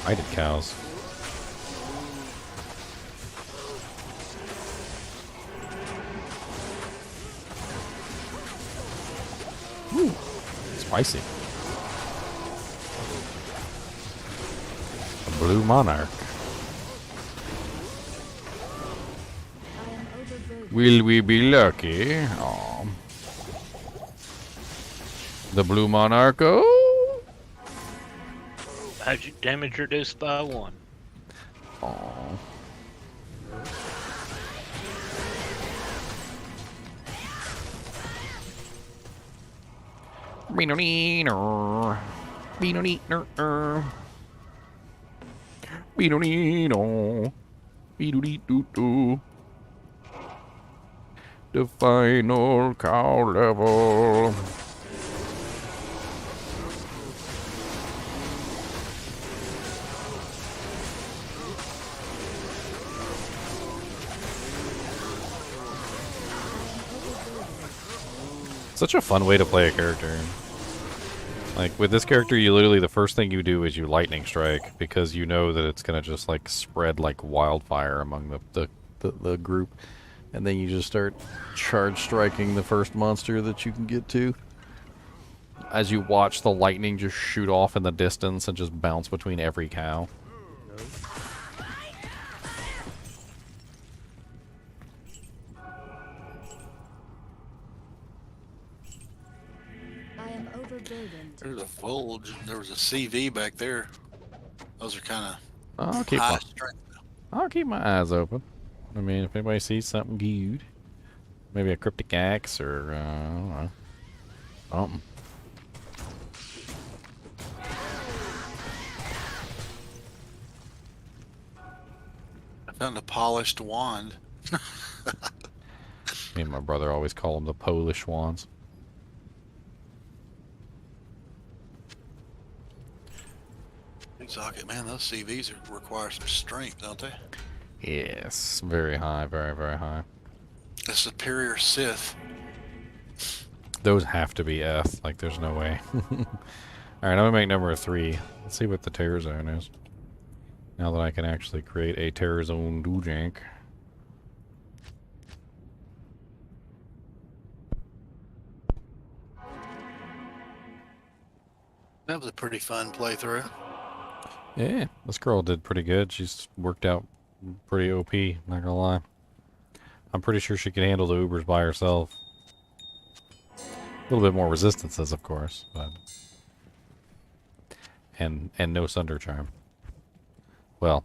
Speaker 1: I did cows. Ooh, spicy. A blue monarch.
Speaker 2: I am overburdened.
Speaker 1: Will we be lucky? Aw. The blue monarcho?
Speaker 5: How'd you damage reduced by 1?
Speaker 1: Aw. Beano-nino. Beano-nino. Beano-nino. Beano-dee-doo-doo. The final cow level. Such a fun way to play a character. Like, with this character, you literally, the first thing you do is you lightning strike, because you know that it's gonna just, like, spread like wildfire among the group. And then you just start charge striking the first monster that you can get to. As you watch the lightning just shoot off in the distance and just bounce between every cow.
Speaker 2: I am overburdened.
Speaker 9: There's a Volge. There was a CV back there. Those are kind
Speaker 1: I'll
Speaker 9: of
Speaker 1: keep
Speaker 9: high
Speaker 1: my,
Speaker 9: strength.
Speaker 1: I'll keep my eyes open. I mean, if anybody sees something good, maybe a cryptic axe or I don't know, something.
Speaker 9: I found a polished wand.
Speaker 1: Me and my brother always call them the Polish wands.
Speaker 9: Socket, man, those CVs require some strength, don't they?
Speaker 1: Yes, very high, very, very high.
Speaker 9: The superior Sith.
Speaker 1: Those have to be F. Like, there's no way. Alright, I'm gonna make number 3. Let's see what the terror zone is. Now that I can actually create a terror zone doojank.
Speaker 9: That was a pretty fun playthrough.
Speaker 1: Yeah, this girl did pretty good. She's worked out pretty OP, not gonna lie. I'm pretty sure she can handle the Ubers by herself. A little bit more resistances, of course, but... And no Sunder Charm. Well,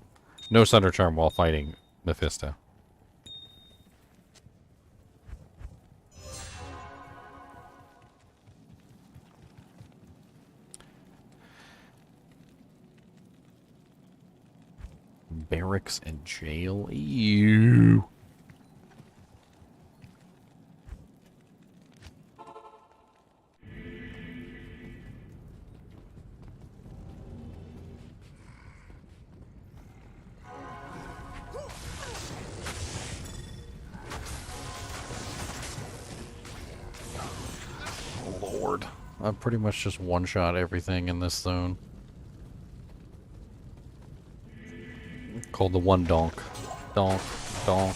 Speaker 1: no Sunder Charm while fighting Mephisto. Barracks and jail? Ew. Lord. I've pretty much just one-shot everything in this zone. Called the one donk. Donk. Donk.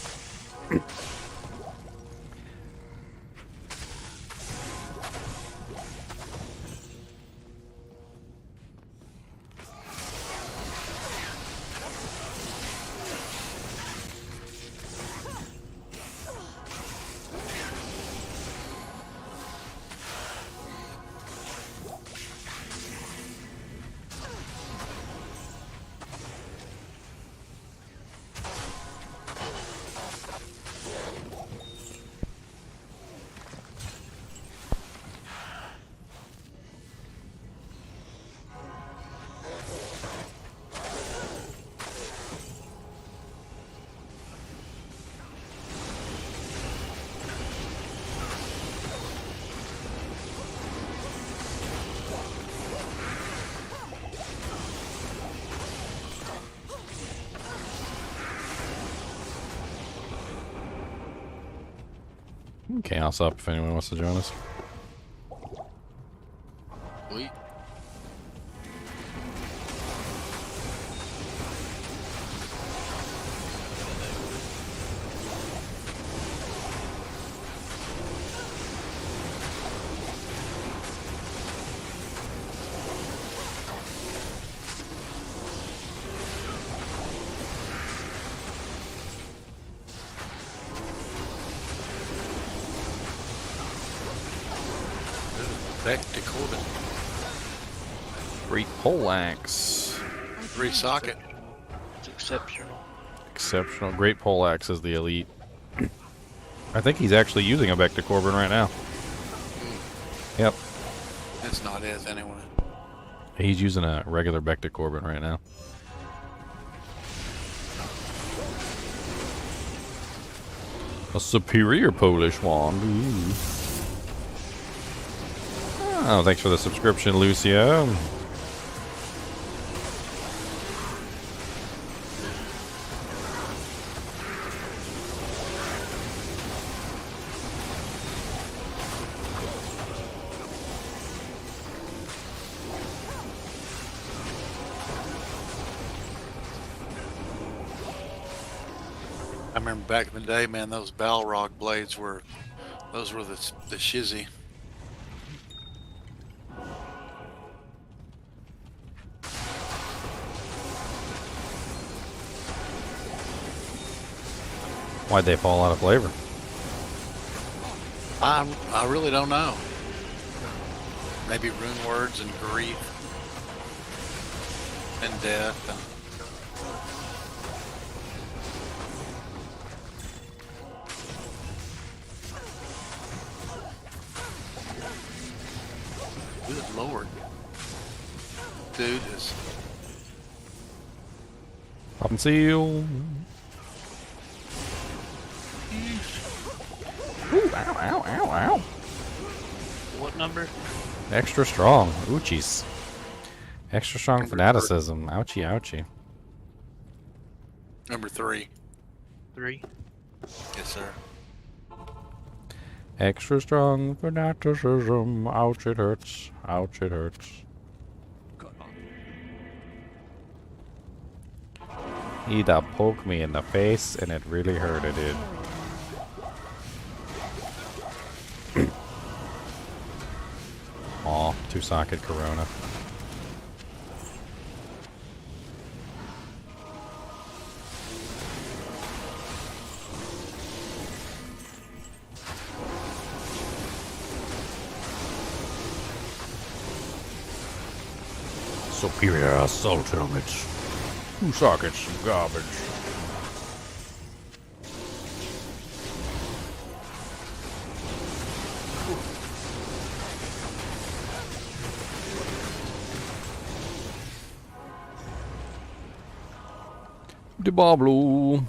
Speaker 1: Chaos up if anyone wants to join us.
Speaker 9: Sweet. Back to Corbin.
Speaker 1: Great poleaxe.
Speaker 9: Free socket.
Speaker 5: It's exceptional.
Speaker 1: Exceptional. Great poleaxe is the elite. I think he's actually using a Vector Corbin right now. Yep.
Speaker 9: And That's not it anyway.
Speaker 1: He's using a regular Bectic Corbin right now. A superior Polish wand. Ooh. Oh, thanks for the subscription, Lucio.
Speaker 9: I remember back in the day, man, those Balrog blades were, those were the shizzy.
Speaker 1: Why'd they fall out of flavor?
Speaker 9: I really don't know. Maybe rune words and grief and death. And good lord. Dude is
Speaker 1: Pop and seal. Ooh, ow, ow, ow, ow.
Speaker 5: What number?
Speaker 1: Extra strong. Oochies. Extra strong fanaticism. Ouchie, ouchie.
Speaker 9: number 3.
Speaker 5: 3.
Speaker 9: Yes, sir.
Speaker 1: Extra strong fanaticism. Ouch, it hurts. Ouch, it hurts. He da poked me in the face and it really hurted it. Aw, 2-socket Corona. Superior assault helmets. 2 sockets, garbage. Diablo.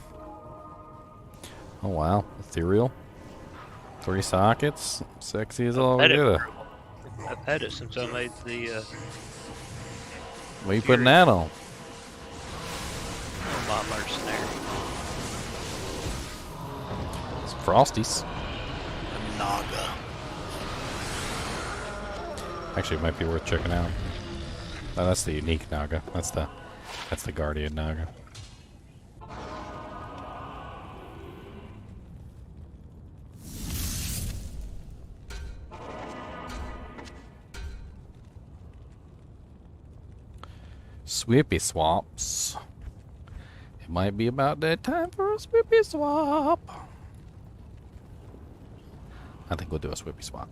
Speaker 1: Oh wow, ethereal. 3 sockets, sexy as all get.
Speaker 5: I've had it since I made the
Speaker 1: What are you putting that on?
Speaker 5: my mercenary.
Speaker 1: It's Frosties.
Speaker 9: Naga.
Speaker 1: Actually, it might be worth checking out. Oh, that's the unique Naga. That's the Guardian Naga. Swippy swaps. It might be about that time for a swippy swap. I think we'll do a swippy swap.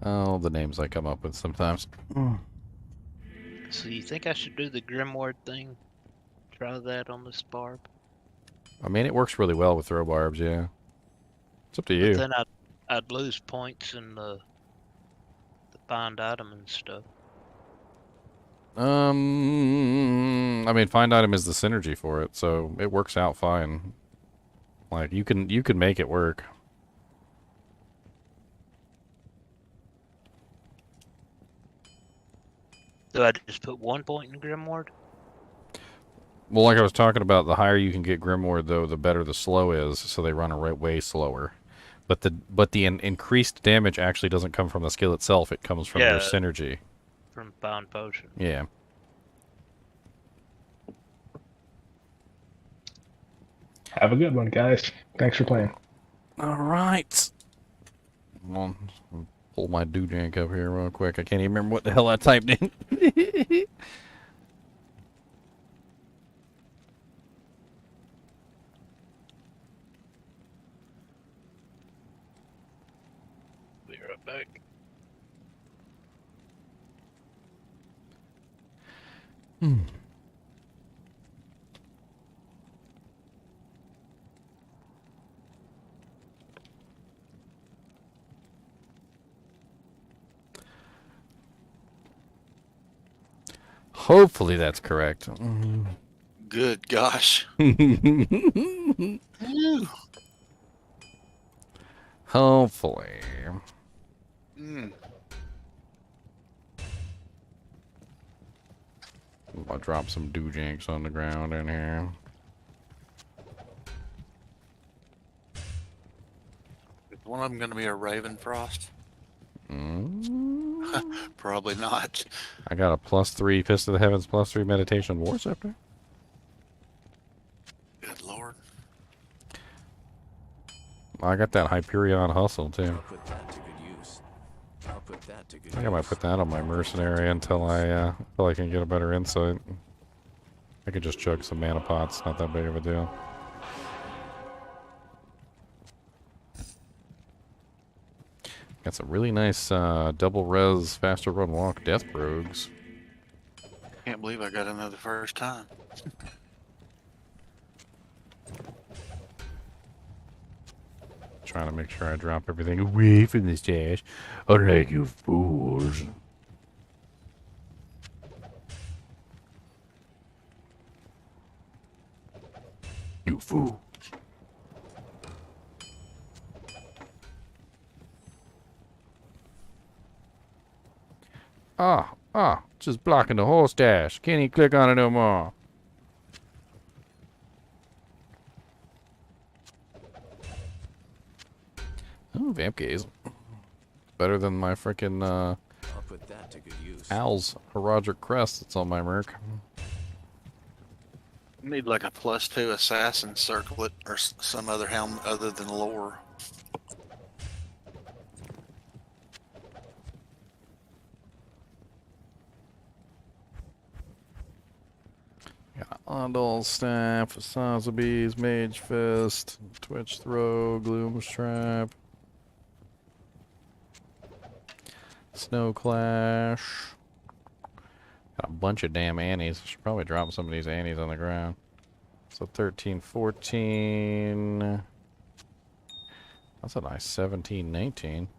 Speaker 1: Oh, the names I come up with sometimes.
Speaker 5: So you think I should do the Grimoire thing? Try that on this barb?
Speaker 1: I mean, it works really well with throw barbs, yeah. It's up to you.
Speaker 5: But then I'd lose points in the find item and stuff.
Speaker 1: I mean, find item is the synergy for it, so it works out fine. Like you can make it work.
Speaker 5: Do I just put 1 point in Grimoire?
Speaker 1: Well, like I was talking about, the higher you can get Grimoire, though, the better the slow is, so they run way slower. But the increased damage actually doesn't come from the skill itself; it comes from their synergy.
Speaker 5: From Bound Potion.
Speaker 1: Yeah.
Speaker 6: Have a good one, guys. Thanks for playing.
Speaker 1: All right. Well, pull my doojank up here real quick. I can't even remember what the hell I typed in. Hopefully that's correct.
Speaker 9: Good gosh.
Speaker 1: Hopefully.
Speaker 9: Mm.
Speaker 1: I'll drop some doojanks on the ground in here.
Speaker 9: Is one of them going to be a Raven Frost?
Speaker 1: Mm.
Speaker 9: Probably not.
Speaker 1: I got a +3 Fist of the Heavens, +3 Meditation War Scepter.
Speaker 9: Good lord.
Speaker 1: I got that Hyperion Hustle too.
Speaker 7: I'll put that to good use. I'll put that to good
Speaker 1: I think I might put that on my Mercenary until I can get a better insight. I could just chug some mana pots, not that big of a deal. Got some really nice double res, faster run walk death rogues.
Speaker 9: Can't believe I got another first time.
Speaker 1: Trying to make sure I drop everything away from the stash. Unlike you fools. You fool. Just blocking the whole stash. Can't even click on it no more. Oh, Vamp Gaze. Better than my frickin'
Speaker 7: I'll put that to good use.
Speaker 1: Owl's Heraldric Crest that's on my Merc.
Speaker 9: Need like a +2 assassin circlet or some other helm other than lore.
Speaker 1: Got Ondal Staff, Sazabees, Mage Fist, Twitch Throw, Gloom's Trap, Snow Clash. Got a bunch of damn Annies. Should probably drop some of these Annies on the ground. So 13, 14. That's a nice 17, 19.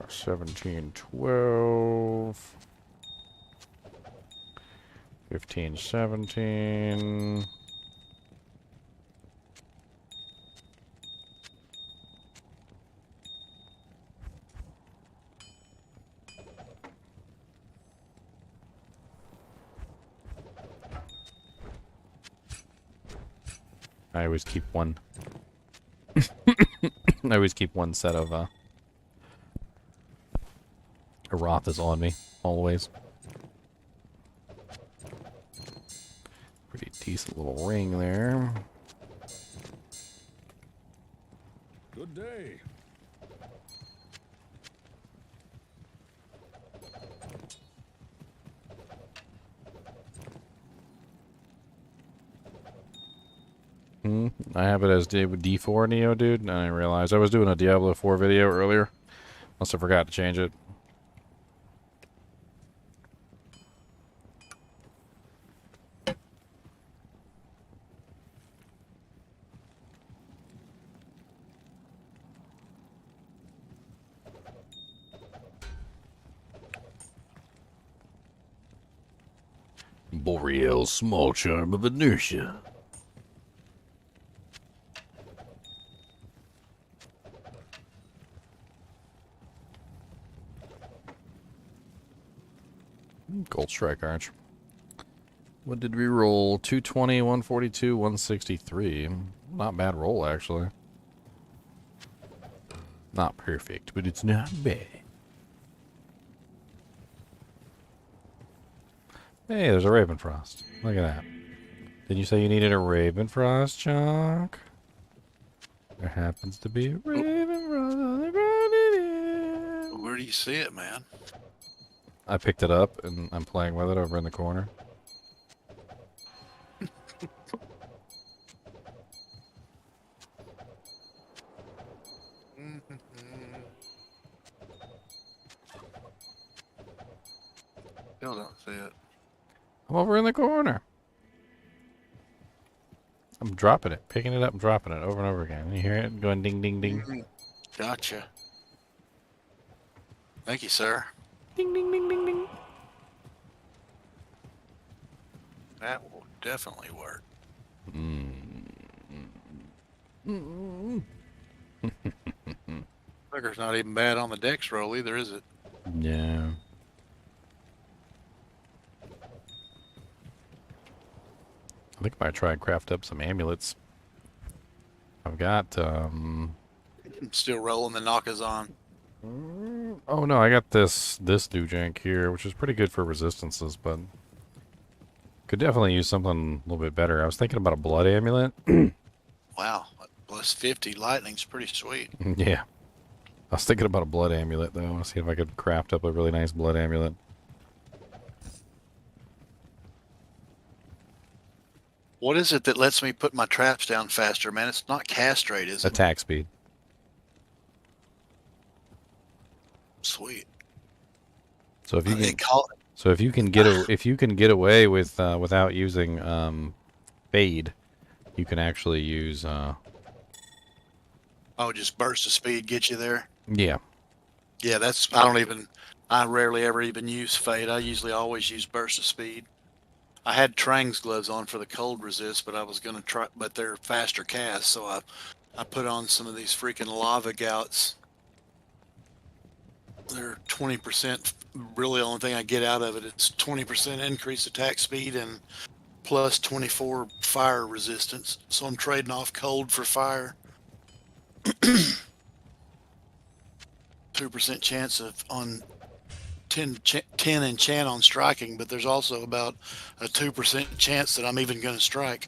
Speaker 1: 17, 12. 15, 17. I always keep one. I always keep one set of Roth is on me, always. Pretty decent little ring there.
Speaker 7: Good day.
Speaker 1: I have it as D4 Neo, dude, and I realized I was doing a Diablo 4 video earlier. Must have forgot to change it. Boreal's small charm of inertia. Gold Strike Arch. What did we roll? 220, 142, 163. Not bad roll, actually. Not perfect, but it's not bad. Hey, there's a Ravenfrost. Look at that. Did you say you needed a Ravenfrost, Chuck? There happens to be a Ravenfrost on the ground.
Speaker 9: Where do you see it, man?
Speaker 1: I picked it up, and I'm playing with it over in the corner.
Speaker 9: Still don't see it.
Speaker 1: I'm over in the corner. I'm dropping it, picking it up and dropping it over and over again. You hear it going ding, ding, ding.
Speaker 9: Gotcha. Thank you, sir.
Speaker 1: Ding, ding, ding, ding, ding.
Speaker 9: That will definitely work. Sucker's not even bad on the dex roll either, is it?
Speaker 1: Yeah. I think I might try and craft up some amulets. I've got,
Speaker 9: I'm still rolling the knockers on.
Speaker 1: oh no, I got this new jank here, which is pretty good for resistances, but could definitely use something a little bit better. I was thinking about a blood amulet.
Speaker 9: Wow, plus 50 lightning's pretty sweet.
Speaker 1: Yeah. I was thinking about a blood amulet, though. I want to see if I could craft up a really nice blood amulet.
Speaker 9: What is it that lets me put my traps down faster, man? It's not castrate, is it?
Speaker 1: Attack speed.
Speaker 9: Sweet.
Speaker 1: So if you
Speaker 9: They
Speaker 1: can,
Speaker 9: call it.
Speaker 1: so if you can get away with without using fade, you can actually use
Speaker 9: Oh, just burst of speed get you there.
Speaker 1: yeah.
Speaker 9: Yeah, that's. I rarely ever even use fade. I usually always use burst of speed. I had Trang's gloves on for the cold resist, but I was gonna try, but they're faster cast, so I put on some of these freaking lava gouts. They're 20%. Really, the only thing I get out of it is 20% increase attack speed and plus 24 fire resistance. So I'm trading off cold for fire. 2% chance of on 10 enchant on striking, but there's also about a 2% chance that I'm even going to strike.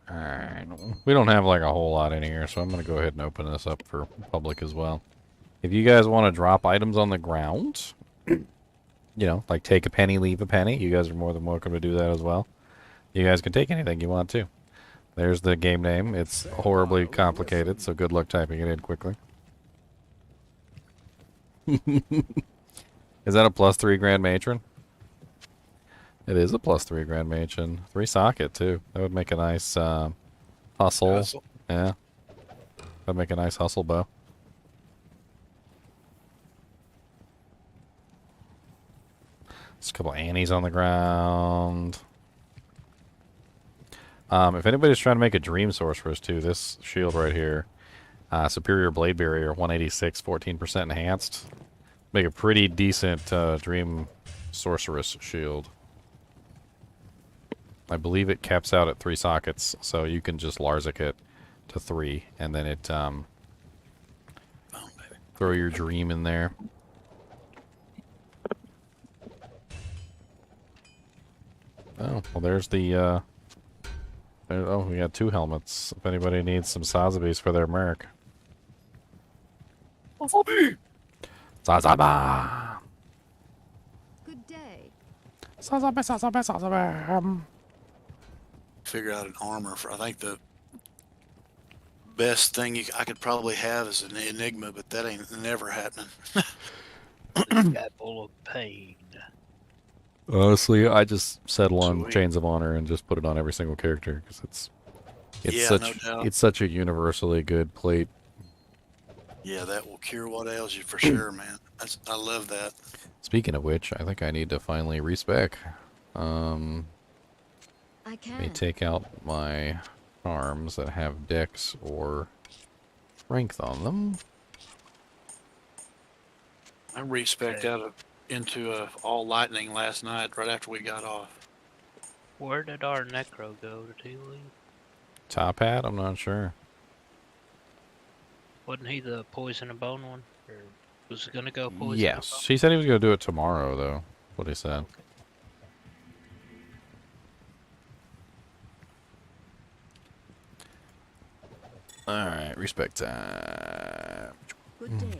Speaker 1: Alright. We don't have like a whole lot in here, so I'm going to go ahead and open this up for public as well. If you guys want to drop items on the ground, you know, like take a penny, leave a penny, you guys are more than welcome to do that as well. You guys can take anything you want to. There's the game name. It's horribly complicated, so good luck typing it in quickly. Is that a +3 Grand Matron? It is a +3 Grand Matron. 3 socket, too. That would make a nice hustle. Yeah. That'd make a nice hustle bow. There's a couple Annies on the ground. If anybody's trying to make a dream sorceress too, this shield right here, superior blade barrier, 186, 14% enhanced, make a pretty decent dream sorceress shield. I believe it caps out at 3 sockets, so you can just Larzik it to 3, and then it throw your dream in there. Oh, well, there's the oh, we got 2 helmets. If anybody needs some Sazabis for their merc. Sazaba!
Speaker 2: Good day.
Speaker 1: Sazabe, Sazabe, Sazabe.
Speaker 9: Figure out an armor for. I think the best thing I could probably have is an Enigma, but that ain't never happening.
Speaker 5: Apple of pain.
Speaker 1: Honestly, I just settle on
Speaker 9: Sweet.
Speaker 1: Chains of Honor and just put it on every single character because it's
Speaker 9: Yeah,
Speaker 1: such
Speaker 9: no doubt.
Speaker 1: it's such a universally good plate.
Speaker 9: Yeah, that will cure what ails you for sure, man. I love that.
Speaker 1: Speaking of which, I think I need to finally respec.
Speaker 2: I
Speaker 1: Let
Speaker 2: can.
Speaker 1: me take out my arms that have dex or strength on them.
Speaker 9: I respec'd out into all lightning last night right after we got off.
Speaker 5: Where did our necro go? Did he leave?
Speaker 1: Top hat? I'm not sure.
Speaker 5: Wasn't he the poison and bone one? Or was he gonna go poison?
Speaker 1: Yes. He said he was going to do it tomorrow, though. That's what he said. Alright, respect time.
Speaker 2: Good day.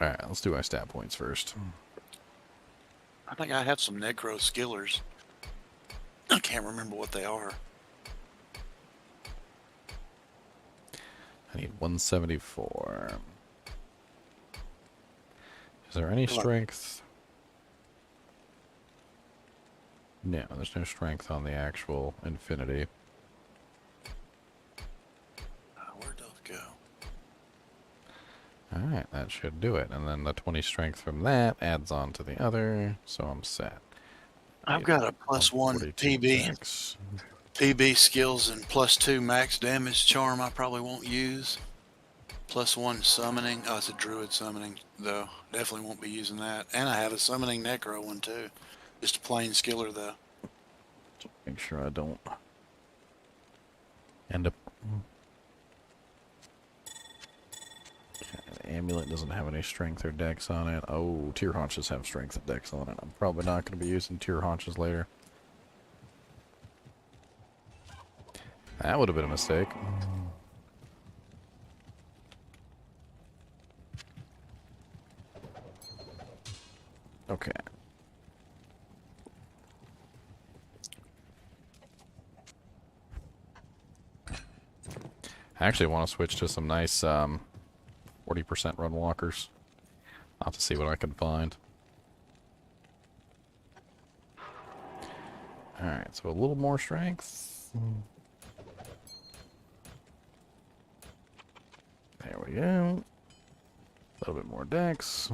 Speaker 1: Alright, let's do my stat points first.
Speaker 9: I think I have some necro skillers. I can't remember what they are.
Speaker 1: I need 174. Is there any strength? No, there's no strength on the actual infinity.
Speaker 9: Where'd those go?
Speaker 1: Alright, that should do it. And then the 20 strength from that adds on to the other, so I'm set.
Speaker 9: I've got a +1
Speaker 1: 142
Speaker 9: PB.
Speaker 1: dex.
Speaker 9: PB skills and +2 max damage charm I probably won't use. +1 summoning. Oh, it's a druid summoning, though. Definitely won't be using that. And I have a summoning necro one, too. Just a plain skiller, though.
Speaker 1: Make sure I don't end up... Okay, the amulet doesn't have any strength or dex on it. Oh, tear haunches have strength and dex on it. I'm probably not going to be using tear haunches later. That would have been a mistake. Okay. I actually want to switch to some nice 40% run walkers. I'll have to see what I can find. Alright, so a little more strength. There we go. A little bit more dex.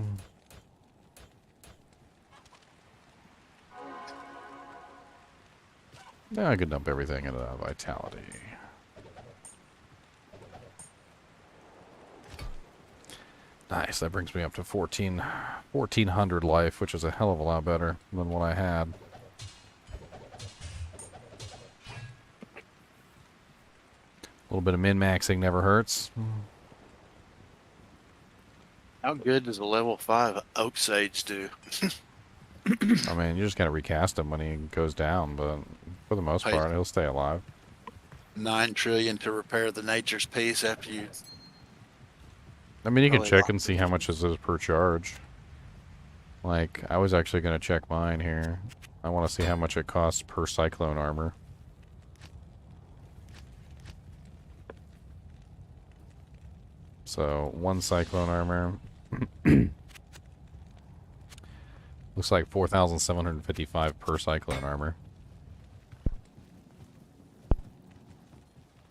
Speaker 1: Now I can dump everything into vitality. Nice, that brings me up to 1400 life, which is a hell of a lot better than what I had. A little bit of min-maxing never hurts.
Speaker 9: How good does a level 5 oak sage do?
Speaker 1: I mean, you just gotta recast him when he goes down, but for the most part, he'll stay alive.
Speaker 9: 9 trillion to repair the nature's peace after you...
Speaker 1: I mean, you can check and see how much this is per charge. Like, I was actually gonna check mine here. I want to see how much it costs per cyclone armor. So, 1 cyclone armor. Looks like 4,755 per cyclone armor.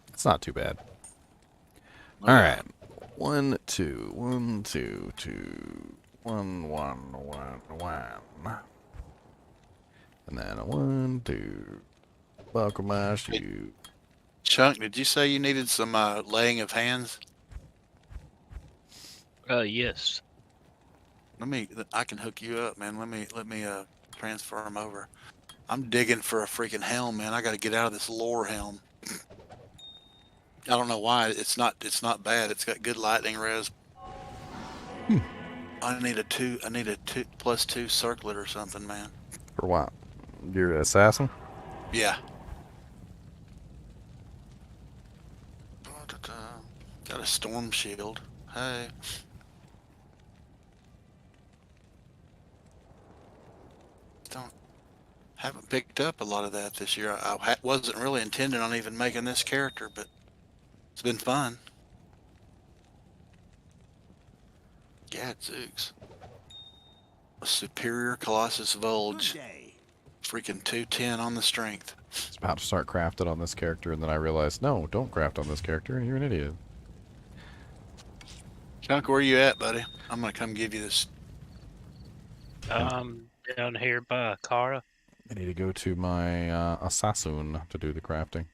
Speaker 1: It's not too bad. Alright. 1, 2, 1, 2, 2, 1, 1, 1, 1. And then a 1, 2. Buckle my shoe.
Speaker 9: Chunk, did you say you needed some laying of hands?
Speaker 5: Yes.
Speaker 9: I can hook you up, man. Let me transfer them over. I'm digging for a freaking helm, man. I got to get out of this lore helm. I don't know why. It's not bad. It's got good lightning res. I need a 2 +2 circlet or something, man.
Speaker 1: For what? Your assassin?
Speaker 9: Yeah. Got a storm shield. Hey. Haven't picked up a lot of that this year. I wasn't really intending on even making this character, but it's been fun. Gadzooks. A superior Colossus Vulge. Freaking 210 on the strength.
Speaker 1: I was about to start crafting on this character, and then I realized, no, don't craft on this character. You're an idiot.
Speaker 9: Chunk, where you at, buddy? I'm gonna come give you this.
Speaker 5: Down here by Kara.
Speaker 1: I need to go to my assassin to do the crafting.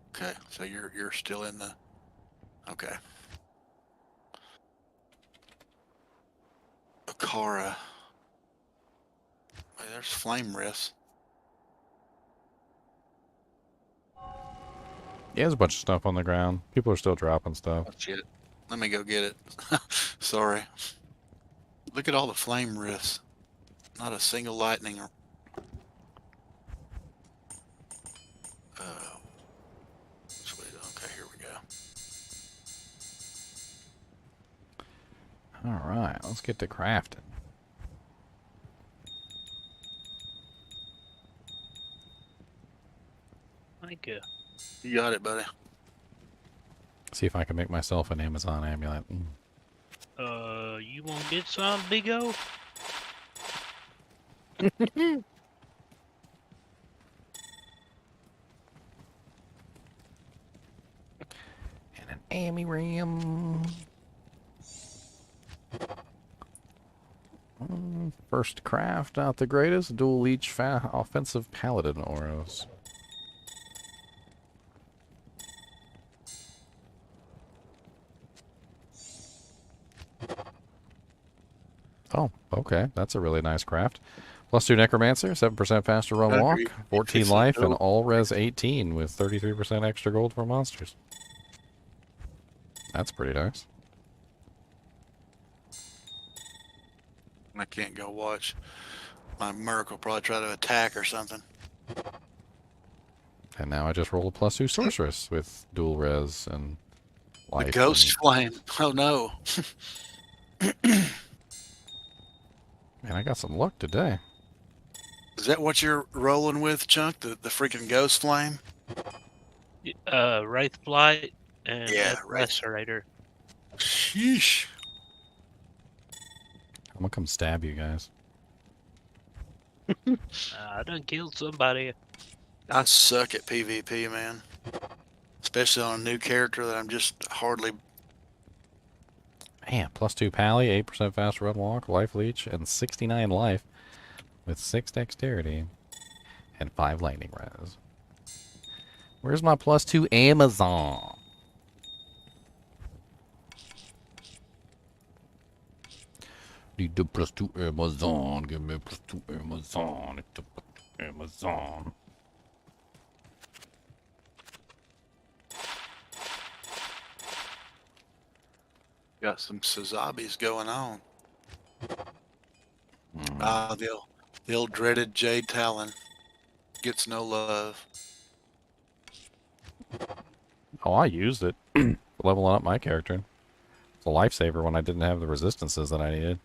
Speaker 9: Okay, so you're still in the. Okay. Akara. Wait, there's flame wrists.
Speaker 1: Yeah, there's a bunch of stuff on the ground. People are still dropping stuff.
Speaker 9: Oh, shit. Let me go get it. Sorry. Look at all the flame wrists. Not a single lightning. Sweet. Okay, here we go.
Speaker 1: Alright, let's get to crafting.
Speaker 5: Thank you.
Speaker 9: You got it, buddy.
Speaker 1: See if I can make myself an Amazon amulet.
Speaker 5: You won't get some, Big O?
Speaker 1: And an Amiram. First craft, not the greatest. Dual leech offensive paladin auras. Oh, okay. That's a really nice craft. +2 Necromancer, 7% faster run walk, 14 life, and all res 18 with 33% extra gold for monsters. That's pretty nice.
Speaker 9: I can't go watch. My Merc will probably try to attack or something.
Speaker 1: And now I just roll a +2 sorceress with dual res and life.
Speaker 9: The ghost flame. Oh no.
Speaker 1: Man, I got some luck today.
Speaker 9: Is that what you're rolling with, Chunk? The freaking ghost flame?
Speaker 5: Wraith Blight and
Speaker 9: Yeah,
Speaker 5: Lacerator.
Speaker 9: Sheesh.
Speaker 1: I'm gonna come stab you guys.
Speaker 5: I done killed somebody.
Speaker 9: I suck at PvP, man. Especially on a new character that I'm just hardly...
Speaker 1: Man, +2 pally, 8% faster run walk, life leech, and 69 life with 6 dexterity and 5 lightning res. Where's my +2 Amazon? Need the +2 Amazon. Give me +2 Amazon. It's a Amazon.
Speaker 9: Got some Sazabis going on. The old dreaded Jade Talon gets no love.
Speaker 1: Oh, I used it. Leveling up my character. It's a lifesaver when I didn't have the resistances that I needed.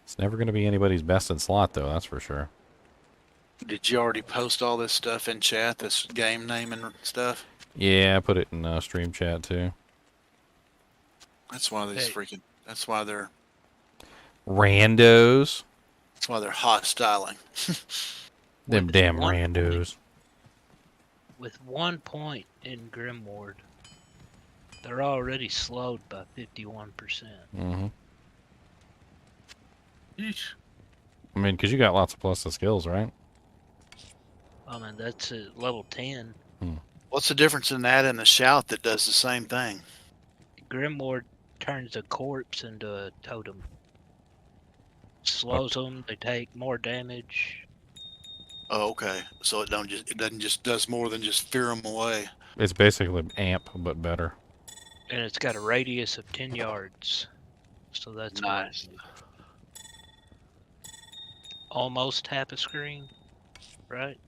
Speaker 1: It's never going to be anybody's best in slot, though, that's for sure.
Speaker 9: Did you already post all this stuff in chat, this game name and stuff?
Speaker 1: Yeah, I put it in stream chat, too.
Speaker 9: That's one of these freaking... That's why they're...
Speaker 1: Randos.
Speaker 9: That's why they're hostiling.
Speaker 1: Them damn randos.
Speaker 5: With 1 point in Grimward, they're already slowed by 51%.
Speaker 1: Mm-hmm.
Speaker 9: Yeesh.
Speaker 1: I mean, because you got lots of +2 skills, right?
Speaker 5: I mean, that's at level 10.
Speaker 9: What's the difference in that and the shout that does the same thing?
Speaker 5: Grimward turns a corpse into a totem. Slows them, they take more damage.
Speaker 9: Oh, okay. So it doesn't just does more than just fear them away.
Speaker 1: It's basically amp, but better.
Speaker 5: And it's got a radius of 10 yards. So that's
Speaker 9: nice.
Speaker 5: Almost half a screen, right?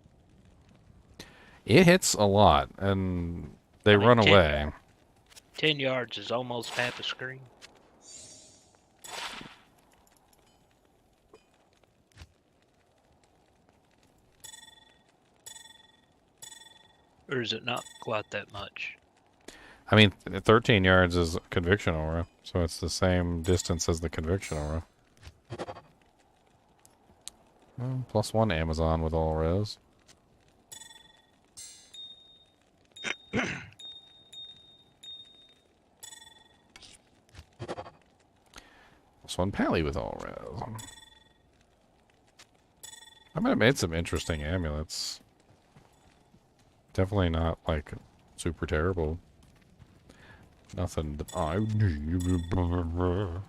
Speaker 1: It hits a lot, and they run away.
Speaker 5: 10 yards is almost half a screen. Or is it not quite that much?
Speaker 1: I mean, 13 yards is Conviction Aura, so it's the same distance as the Conviction Aura. +1 Amazon with all res. +1 Pally with all res. I might have made some interesting amulets. Definitely not, like, super terrible. Nothing that I need.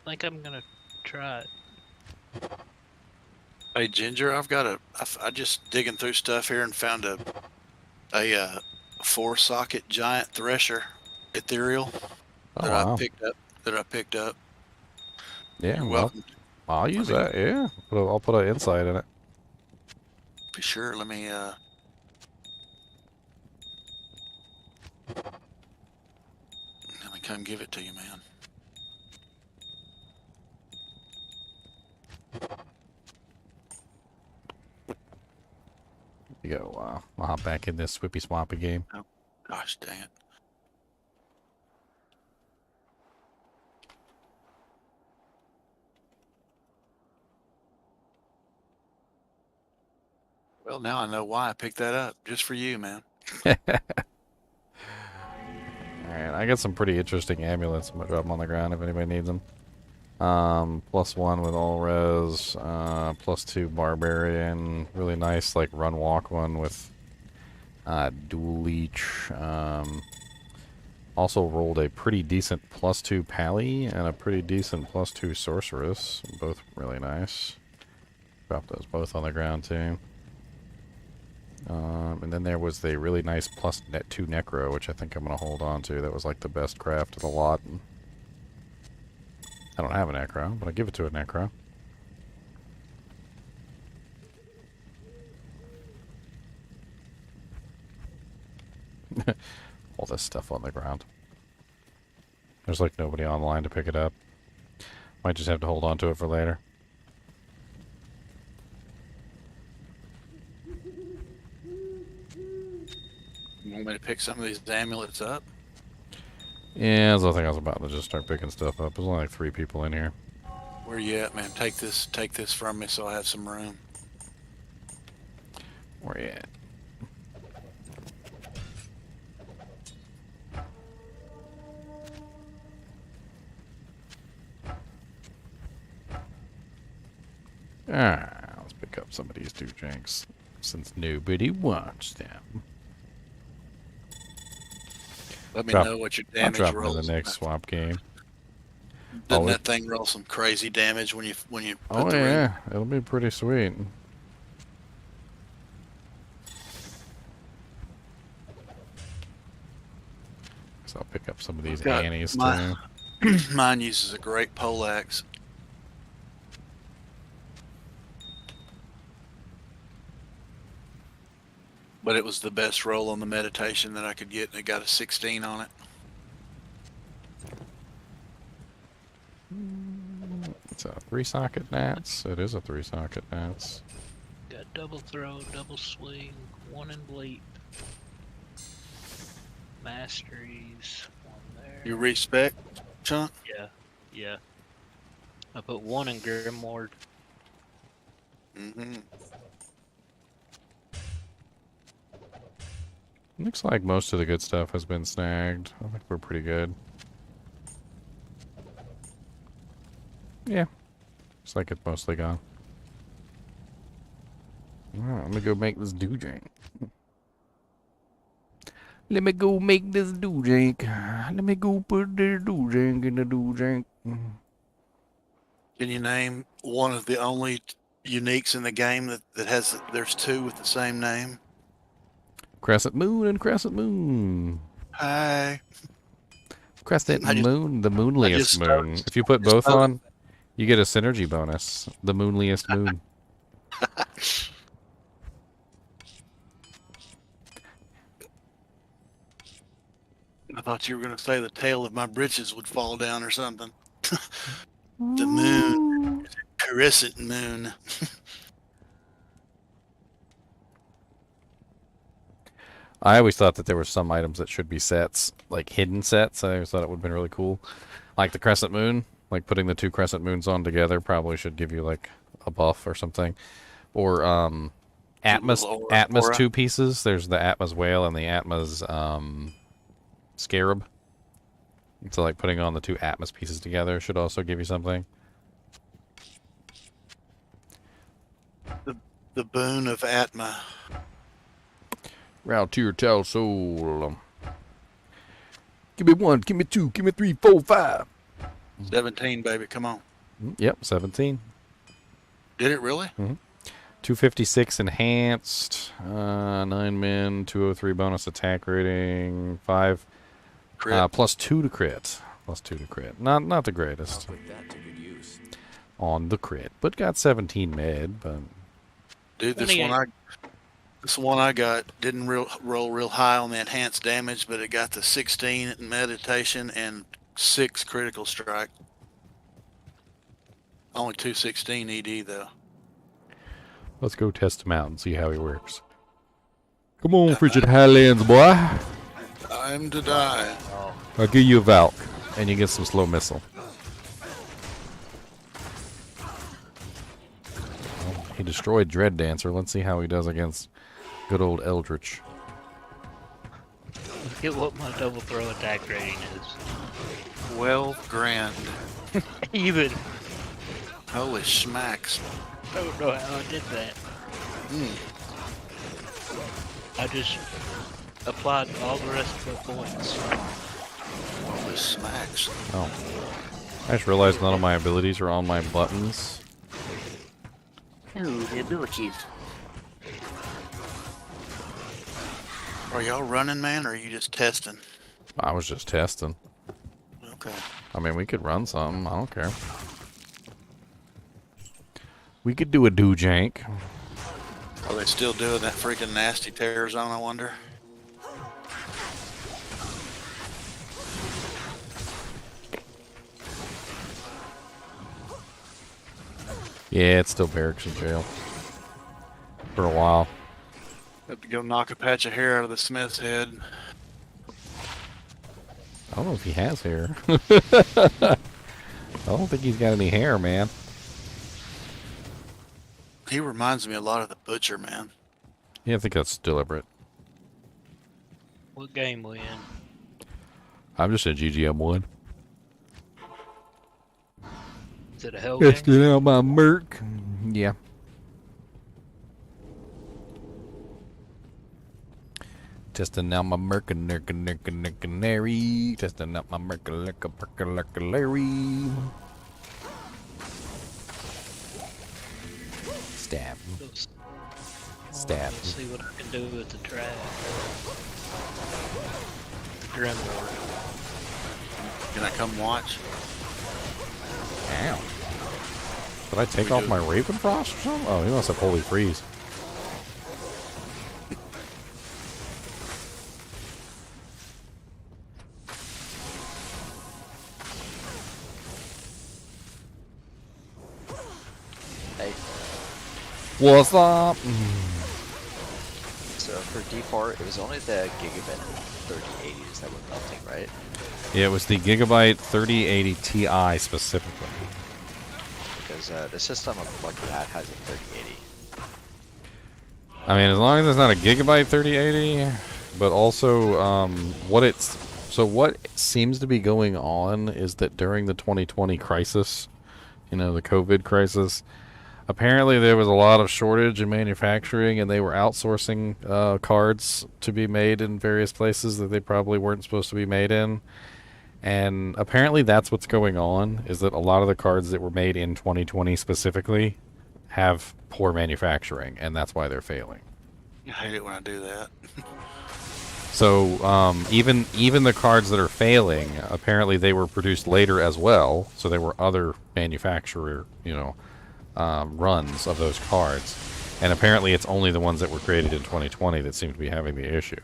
Speaker 5: think I'm gonna try it.
Speaker 9: Hey Ginger, I just digging through stuff here and found a 4-socket giant thresher ethereal
Speaker 1: Oh
Speaker 9: that
Speaker 1: wow.
Speaker 9: I picked up.
Speaker 1: Yeah,
Speaker 9: You're
Speaker 1: well,
Speaker 9: welcome.
Speaker 1: I'll use
Speaker 9: Let me-
Speaker 1: that. Yeah, I'll put an insight in it.
Speaker 9: For sure. Let me come give it to you, man.
Speaker 1: You go. I'll hop back in this Swippy Swampy game.
Speaker 9: Oh, gosh dang it. Well, now I know why I picked that up. Just for you, man.
Speaker 1: Alright, I got some pretty interesting amulets. I'm gonna drop them on the ground if anybody needs them. +1 with all res, +2 barbarian, really nice like run walk one with dual leech. Also rolled a pretty decent +2 pally and a pretty decent +2 sorceress, both really nice. Drop those both on the ground too. And then there was the really nice +2 necro, which I think I'm gonna hold on to. That was like the best craft of the lot. I don't have a necro, but I give it to a necro. All this stuff on the ground. There's like nobody online to pick it up. Might just have to hold on to it for later.
Speaker 9: You want me to pick some of these amulets up?
Speaker 1: Yeah, that's the thing I was about to just start picking stuff up. There's only like 3 people in here.
Speaker 9: Where you at, man? Take this from me so I have some room.
Speaker 1: Where you at? Alright, let's pick up some of these doojanks since nobody wants them.
Speaker 9: Let me
Speaker 1: Drop-
Speaker 9: know what your
Speaker 1: I'll
Speaker 9: damage
Speaker 1: drop into
Speaker 9: rolls.
Speaker 1: the next swap game.
Speaker 9: Doesn't
Speaker 1: Oh,
Speaker 9: that thing roll some crazy damage when you put
Speaker 1: Oh
Speaker 9: the ring?
Speaker 1: yeah, it'll be pretty sweet. So I'll pick up some of these
Speaker 9: Got
Speaker 1: Annies
Speaker 9: my-
Speaker 1: too.
Speaker 9: Mine uses a great poleaxe. But it was the best roll on the meditation that I could get, and it got a 16 on it.
Speaker 1: It's a 3-socket Nats. It is a 3-socket Nats.
Speaker 5: Got double throw, double swing, 1 in bleep. Masteries, 1 there.
Speaker 9: You respect, Chunk?
Speaker 5: Yeah. I put 1 in Grimoire.
Speaker 9: Mm-hmm.
Speaker 1: Looks like most of the good stuff has been snagged. I think we're pretty good. Yeah. Looks like it's mostly gone. Alright, I'm gonna go make this doojank. Let me go make this doojank. Let me go put the doojank in the doojank.
Speaker 9: Can you name one of the only uniques in the game that has, there's 2 with the same name?
Speaker 1: Crescent Moon and Crescent Moon.
Speaker 9: Hi.
Speaker 1: Crescent
Speaker 9: I just-
Speaker 1: Moon, the
Speaker 9: I
Speaker 1: moonliest
Speaker 9: just
Speaker 1: moon.
Speaker 9: started-
Speaker 1: If you put
Speaker 9: just
Speaker 1: both
Speaker 9: started-
Speaker 1: on, you get a synergy bonus. The moonliest moon.
Speaker 9: I thought you were going to say the tail of my britches would fall down or something. The moon. Crescent moon.
Speaker 1: I always thought that there were some items that should be sets, like hidden sets. I always thought it would have been really cool. Like the Crescent Moon, like putting the 2 Crescent Moons on together probably should give you like a buff or something. Or Atmos
Speaker 9: aura.
Speaker 1: 2 pieces. There's the Atmos Whale and the Atmos Scarab. So like putting on the 2 Atmos pieces together should also give you something.
Speaker 9: The boon of Atma.
Speaker 1: Round to your tell soul. Give me 1, give me 2, give me 3, 4, 5.
Speaker 9: 17, baby, come on.
Speaker 1: Yep, 17.
Speaker 9: Did it really?
Speaker 1: 256 enhanced, 9 min, 203 bonus attack rating, 5
Speaker 9: Crit.
Speaker 1: plus 2 to crit. Plus 2 to crit. Not the greatest
Speaker 7: Put that to good use.
Speaker 1: on the crit, but got 17 med. But
Speaker 9: Dude, this one I got didn't roll real high on the enhanced damage, but it got the 16 in meditation and 6 critical strike. Only 216 ED though.
Speaker 1: let's go test him out and see how he works. Come on, frigid Highlands, boy.
Speaker 9: Time to die.
Speaker 1: I'll give you a Valk, and you get some slow missile. Well, he destroyed Dread Dancer. Let's see how he does against good old Eldritch.
Speaker 5: Look at what my double throw attack rating is.
Speaker 9: 12 grand.
Speaker 5: Even.
Speaker 9: Holy smacks.
Speaker 5: I don't know how I did that. I just applied all the rest of the points.
Speaker 9: Holy smacks.
Speaker 1: Oh. I just realized none of my abilities are on my buttons.
Speaker 9: Ooh, the abilities. Are y'all running, man, or are you just testing?
Speaker 1: I was just testing.
Speaker 9: Okay.
Speaker 1: I mean, we could run some. I don't care. We could do a do-jank.
Speaker 9: Are they still doing that freaking nasty terror zone, I wonder?
Speaker 1: Yeah, it's still barracks and jail. For a while.
Speaker 9: Have to go knock a patch of hair out of the smith's head.
Speaker 1: I don't know if he has hair. I don't think he's got any hair, man.
Speaker 9: He reminds me a lot of the butcher, man.
Speaker 1: Yeah, I think that's deliberate.
Speaker 5: What game we in?
Speaker 1: I'm just a GGM1.
Speaker 5: Is it a hell game?
Speaker 1: Testing out my merc. Yeah. Testing out my mercanary. Testing out my mercanary. Stab. Stab.
Speaker 5: Let's see what I can do with the trash. Grimoire.
Speaker 9: Can I come watch?
Speaker 1: Ow. Did I take off my Ravenfrost or something? Oh, he must have Holy Freeze.
Speaker 11: Hey.
Speaker 1: What's up?
Speaker 11: So for D4, it was only the Gigabit 3080s that were melting, right?
Speaker 1: Yeah, it was the Gigabyte 3080 Ti specifically.
Speaker 11: Because the system I'm looking at has a 3080.
Speaker 1: I mean, as long as it's not a Gigabyte 3080, but also what seems to be going on is that during the 2020 crisis, the COVID crisis, apparently there was a lot of shortage in manufacturing, and they were outsourcing cards to be made in various places that they probably weren't supposed to be made in. And apparently that's what's going on, is that a lot of the cards that were made in 2020 specifically have poor manufacturing, and that's why they're failing.
Speaker 9: I hate it when I do that.
Speaker 1: So even the cards that are failing, apparently they were produced later as well, so there were other manufacturer, runs of those cards, and apparently it's only the ones that were created in 2020 that seem to be having the issue.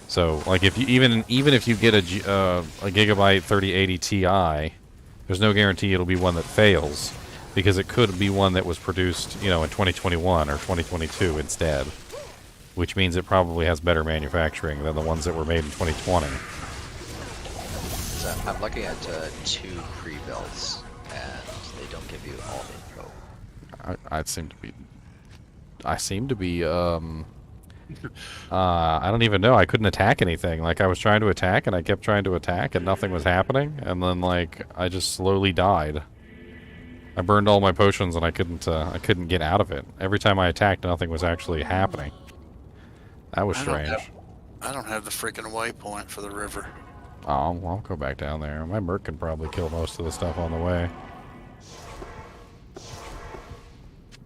Speaker 1: So, like, if you even if you get a Gigabyte 3080 Ti, there's no guarantee it'll be one that fails, because it could be one that was produced, in 2021 or 2022 instead, which means it probably has better manufacturing than the ones that were made in 2020.
Speaker 11: So I'm looking at 2 pre-builds, and they don't give you all the info.
Speaker 1: I seem to be I don't even know. I couldn't attack anything. Like, I was trying to attack, and I kept trying to attack, and nothing was happening. And then, like, I just slowly died. I burned all my potions, and I couldn't get out of it. Every time I attacked, nothing was actually happening. That was strange.
Speaker 9: I don't have the freaking waypoint for the river.
Speaker 1: Oh, well, I'll go back down there. My merc can probably kill most of the stuff on the way.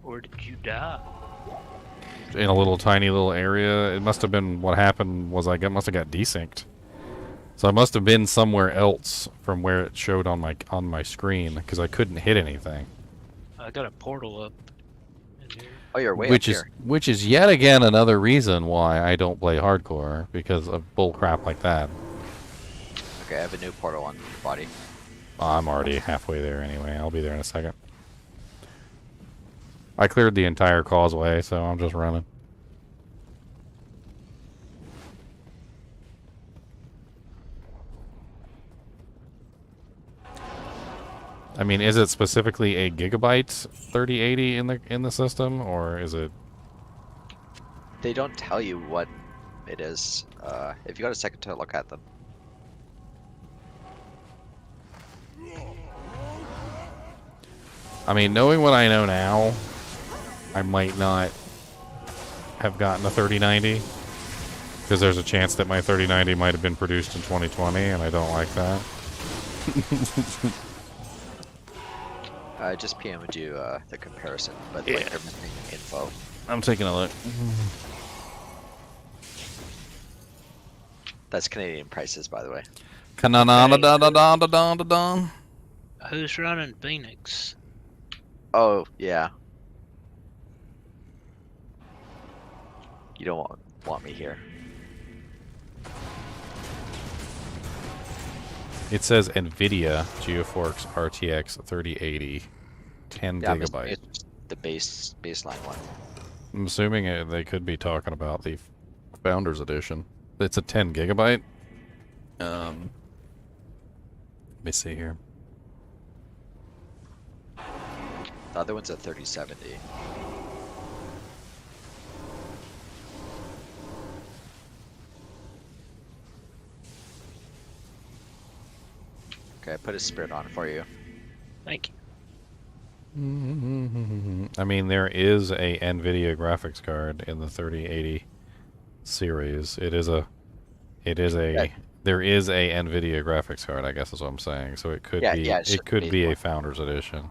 Speaker 5: Where did you die?
Speaker 1: In a little tiny little area. It must have been what happened was I must have got desynced. So I must have been somewhere else from where it showed on my screen because I couldn't hit anything.
Speaker 5: I got a portal up in here.
Speaker 11: Oh, you're way
Speaker 1: Which
Speaker 11: up
Speaker 1: is
Speaker 11: here.
Speaker 1: which is yet again another reason why I don't play hardcore because of bull crap like that.
Speaker 11: Okay, I have a new portal on your body.
Speaker 1: I'm already halfway there anyway. I'll be there in a second. I cleared the entire causeway, so I'm just running. I mean, is it specifically a gigabyte 3080 in the system, or is it?
Speaker 11: They don't tell you what it is. If you got a second to look at them.
Speaker 1: I mean, knowing what I know now, I might not have gotten a 3090 because there's a chance that my 3090 might have been produced in 2020, and I don't like that.
Speaker 11: I just PM'd you the comparison, but like they're missing info.
Speaker 1: I'm taking a look.
Speaker 11: That's Canadian prices, by the way.
Speaker 5: Who's running Phoenix?
Speaker 11: Oh, yeah. You don't want me here.
Speaker 1: It says NVIDIA GeForce RTX 3080, 10
Speaker 11: Yeah,
Speaker 1: gigabyte.
Speaker 11: it's the baseline one.
Speaker 1: I'm assuming they could be talking about the Founders Edition. It's a 10 gigabyte. Let me see here.
Speaker 11: The other one's a 3070. Okay, I put a spirit on for you.
Speaker 5: Thank you.
Speaker 1: I mean, there is a NVIDIA graphics card in the 3080 series. There is a NVIDIA graphics card, I guess is what I'm saying. So it could
Speaker 11: it
Speaker 1: could be a Founders Edition.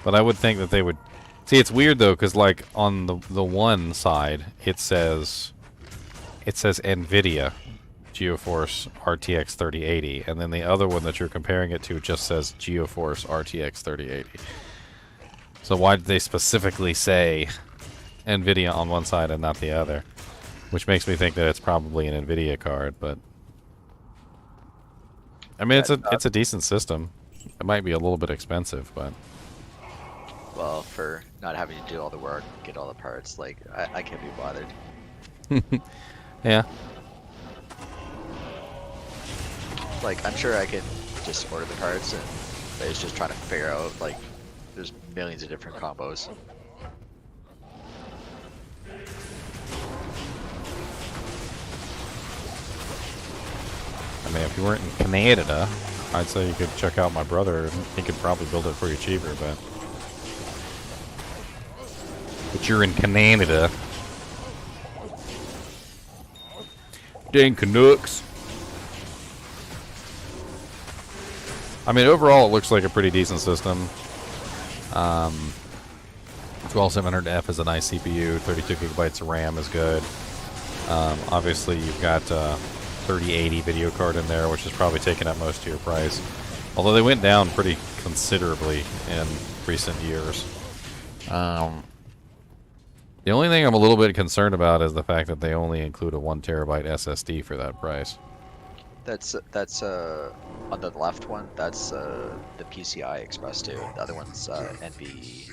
Speaker 1: But I would think that they would. See, it's weird though, because like on the one side it says NVIDIA GeForce RTX 3080, and then the other one that you're comparing it to just says GeForce RTX 3080. So why did they specifically say NVIDIA on one side and not the other? Which makes me think that it's probably an NVIDIA card, but I mean it's a decent system. It might be a little bit expensive, but
Speaker 11: Well, for not having to do all the work, get all the parts, like, I can't be bothered.
Speaker 1: yeah.
Speaker 11: Like, I'm sure I could just order the parts, but it's just trying to figure out, like, there's millions of different combos.
Speaker 1: I mean, if you weren't in Canada, I'd say you could check out my brother. He could probably build it for you cheaper, but you're in Canada. Dang Canucks. I mean, overall, it looks like a pretty decent system. 12700F is a nice CPU. 32 gigabytes of RAM is good. Obviously, you've got 3080 video card in there, which is probably taking up most of your price. Although they went down pretty considerably in recent years. The only thing I'm a little bit concerned about is the fact that they only include a 1 terabyte SSD for that price.
Speaker 11: That's on the left one, that's the PCI Express 2. The other one's NVMe.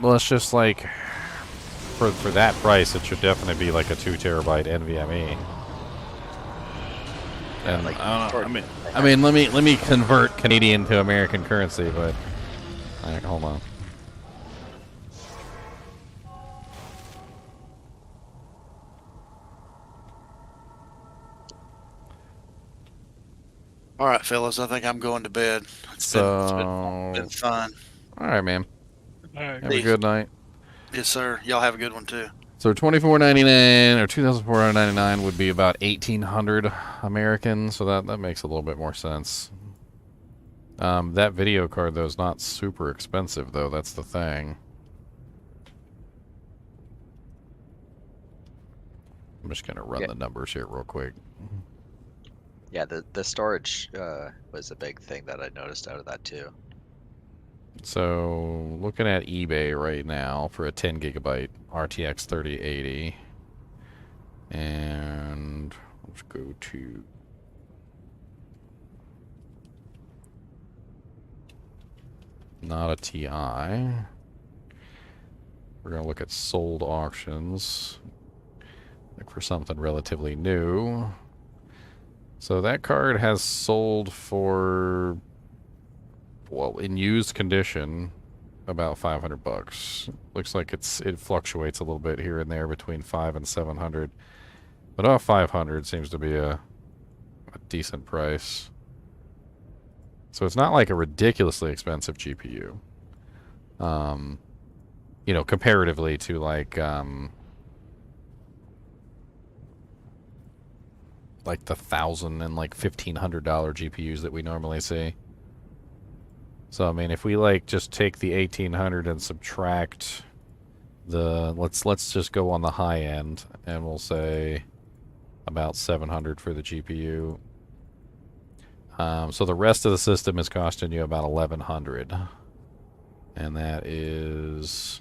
Speaker 1: Well, it's just like for that price, it should definitely be like a 2 terabyte NVMe. And
Speaker 11: like,
Speaker 1: I mean, let me convert Canadian to American currency, but hold on.
Speaker 9: All right, fellas, I think I'm going to bed. It's been fun.
Speaker 1: All right, man.
Speaker 5: All right.
Speaker 1: Have a good night.
Speaker 9: Yes, sir. Y'all have a good one too.
Speaker 1: So $24.99 or $2,499 would be about 1,800 American, so that makes a little bit more sense. That video card though is not super expensive though. That's the thing. I'm just gonna run the numbers here real quick.
Speaker 11: Yeah, the storage was a big thing that I noticed out of that too.
Speaker 1: So looking at eBay right now for a 10 gigabyte RTX 3080, and let's go to not a TI. We're gonna look at sold auctions. Look for something relatively new. So that card has sold for, well, in used condition, about 500 bucks. Looks like it fluctuates a little bit here and there between 500 and 700, but about 500 seems to be a decent price. So it's not like a ridiculously expensive GPU. You know, comparatively to like the $1,000 and like $1,500 GPUs that we normally see. So I mean, if we like just take the 1,800 and subtract the let's just go on the high end, and we'll say about 700 for the GPU. So the rest of the system is costing you about 1,100, and that is.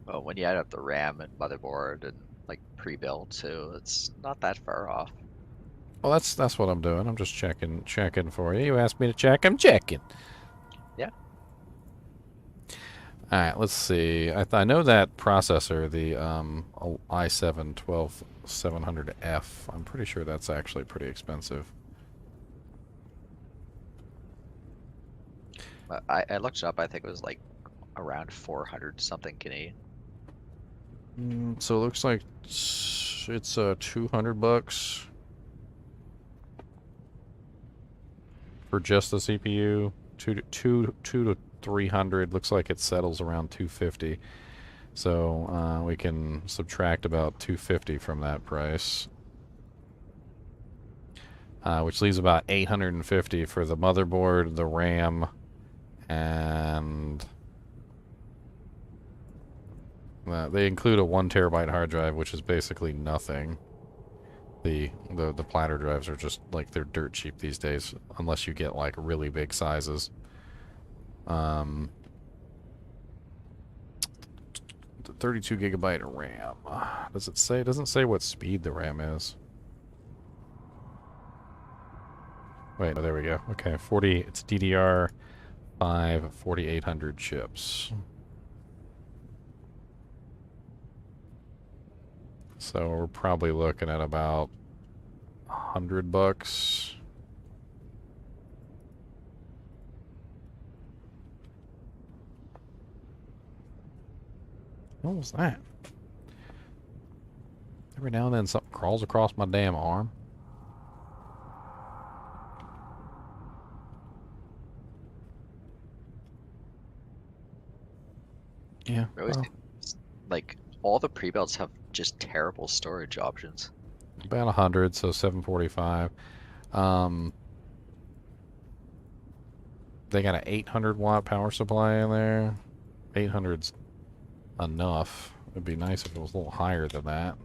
Speaker 11: Well, when you add up the RAM and motherboard and like pre-built too, it's not that far off.
Speaker 1: Well, that's what I'm doing. I'm just checking for you. You asked me to check. I'm checking.
Speaker 11: Yeah.
Speaker 1: All right. Let's see. I know that processor, the i7-12700F. I'm pretty sure that's actually pretty expensive.
Speaker 11: I looked it up. I think it was like around 400 something Canadian.
Speaker 1: So it looks like it's 200 bucks for just the CPU. Two to 300. Looks like it settles around 250. So we can subtract about 250 from that price, which leaves about 850 for the motherboard, the RAM, and they include a 1 terabyte hard drive, which is basically nothing. The platter drives are just like, they're dirt cheap these days, unless you get like really big sizes. 32 gigabyte of RAM. Does it say? It doesn't say what speed the RAM is. Wait, no, there we go. Okay, 40. It's DDR5 4800 chips. So we're probably looking at about $100. What was that? Every now and then something crawls across my damn arm. Yeah.
Speaker 11: Like all the pre-builds have just terrible storage options.
Speaker 1: About 100, so 745. They got an 800 watt power supply in there. 800's enough. It'd be nice if it was a little higher than that.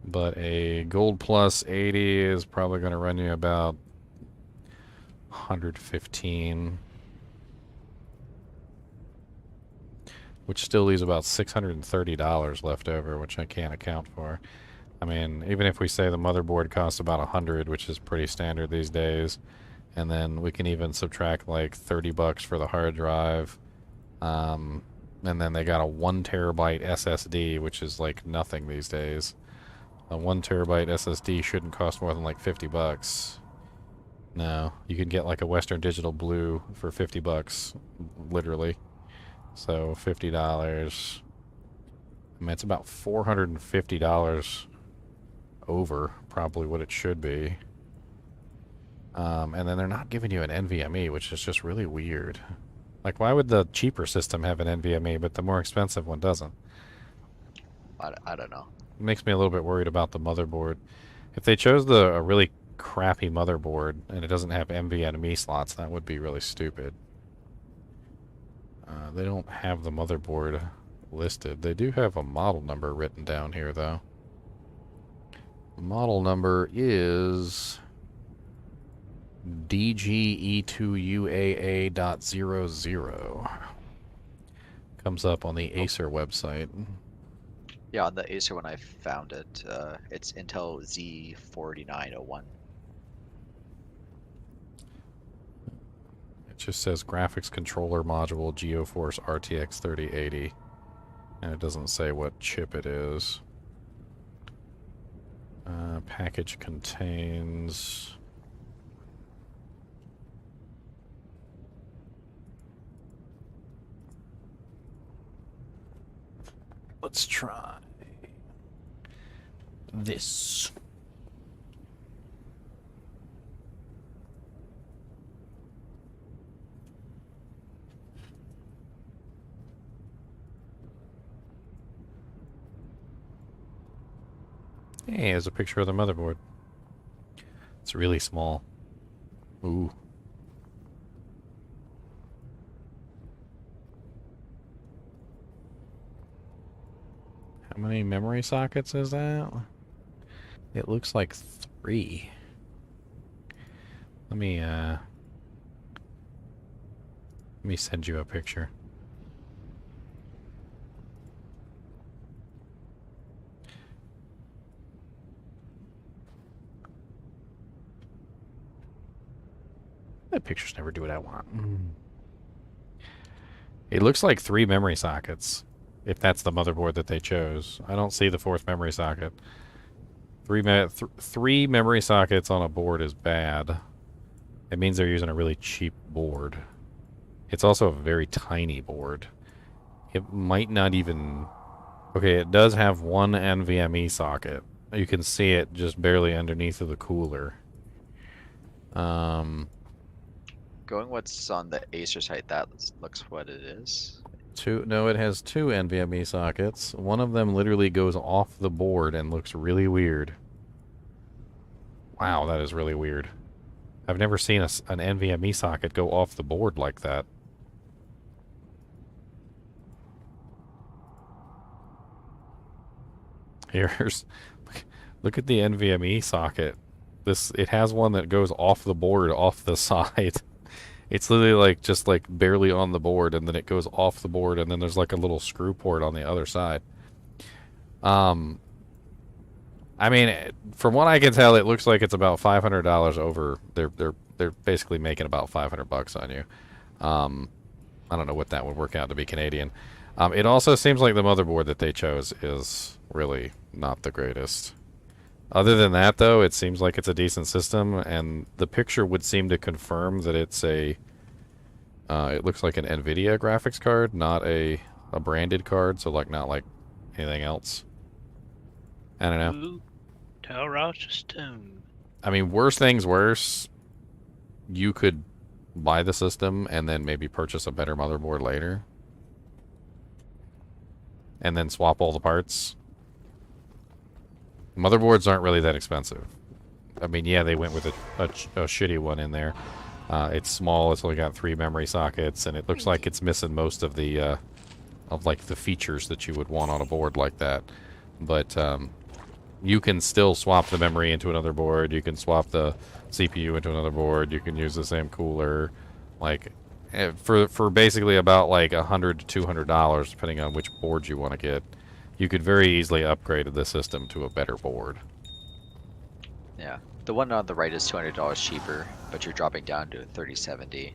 Speaker 1: But a Gold Plus 80 is probably going to run you about 115. Which still leaves about $630 left over, which I can't account for. I mean, even if we say the motherboard costs about 100, which is pretty standard these days, and then we can even subtract like 30 bucks for the hard drive, and then they got a 1 terabyte SSD, which is like nothing these days. A 1 terabyte SSD shouldn't cost more than like 50 bucks. No, you can get like a Western Digital Blue for 50 bucks, literally. So $50. I mean, it's about $450 over probably what it should be. And then they're not giving you an NVMe, which is just really weird. Like, why would the cheaper system have an NVMe, but the more expensive one doesn't?
Speaker 11: I don't know.
Speaker 1: It makes me a little bit worried about the motherboard. If they chose a really crappy motherboard and it doesn't have NVMe slots, that would be really stupid. They don't have the motherboard listed. They do have a model number written down here, though. The model number is DGE2UAA.00. Comes up on the Acer website.
Speaker 11: Yeah, on the Acer when I found it, it's Intel Z4901.
Speaker 1: It just says graphics controller module GeoForce RTX 3080. And it doesn't say what chip it is. Package contains... Let's try this. Hey, there's a picture of the motherboard. It's really small. Ooh. How many memory sockets is that? It looks like 3. Let me send you a picture. The pictures never do what I want. It looks like 3 memory sockets, if that's the motherboard that they chose. I don't see the 4th memory socket. 3 memory sockets on a board is bad. It means they're using a really cheap board. It's also a very tiny board. It might not even... Okay, it does have one NVMe socket. You can see it just barely underneath of the cooler.
Speaker 11: Going what's on the Acer site, that looks what it is.
Speaker 1: No, it has 2 NVMe sockets. One of them literally goes off the board and looks really weird. Wow, that is really weird. I've never seen an NVMe socket go off the board like that. Here's... Look at the NVMe socket. It has one that goes off the board, off the side. It's literally like just like barely on the board, and then it goes off the board, and then there's like a little screw port on the other side. I mean, from what I can tell, it looks like it's about $500 over. They're basically making about $500 on you. I don't know what that would work out to be Canadian. It also seems like the motherboard that they chose is really not the greatest. Other than that, though, it seems like it's a decent system, and the picture would seem to confirm that it's a... it looks like an NVIDIA graphics card, not a branded card, so like not like anything else. I don't know.
Speaker 5: Ooh, tell Ross's tune.
Speaker 1: I mean, worse things worse, you could buy the system and then maybe purchase a better motherboard later. And then swap all the parts. Motherboards aren't really that expensive. I mean, yeah, they went with a shitty one in there. It's small. It's only got 3 memory sockets, and it looks like it's missing most of the like the features that you would want on a board like that. But you can still swap the memory into another board. You can swap the CPU into another board. You can use the same cooler, like for basically about like $100 to $200, depending on which board you want to get. You could very easily upgrade the system to a better board.
Speaker 11: Yeah, the one on the right is $200 cheaper, but you're dropping down to 3070.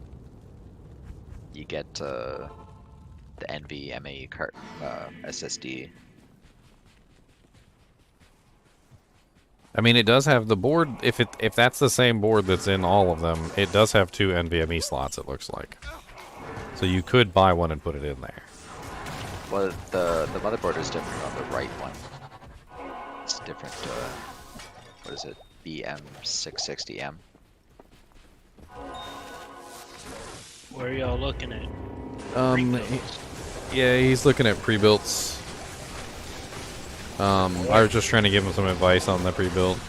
Speaker 11: You get the NVMe card SSD.
Speaker 1: I mean, it does have the board. If that's the same board that's in all of them, it does have 2 NVMe slots. It looks like, so you could buy one and put it in there.
Speaker 11: Well, the motherboard is different on the right one. It's different. What is it? BM660M.
Speaker 5: Where are y'all looking at?
Speaker 1: Yeah, he's looking at pre-builts. I was just trying to give him some advice on the pre-build.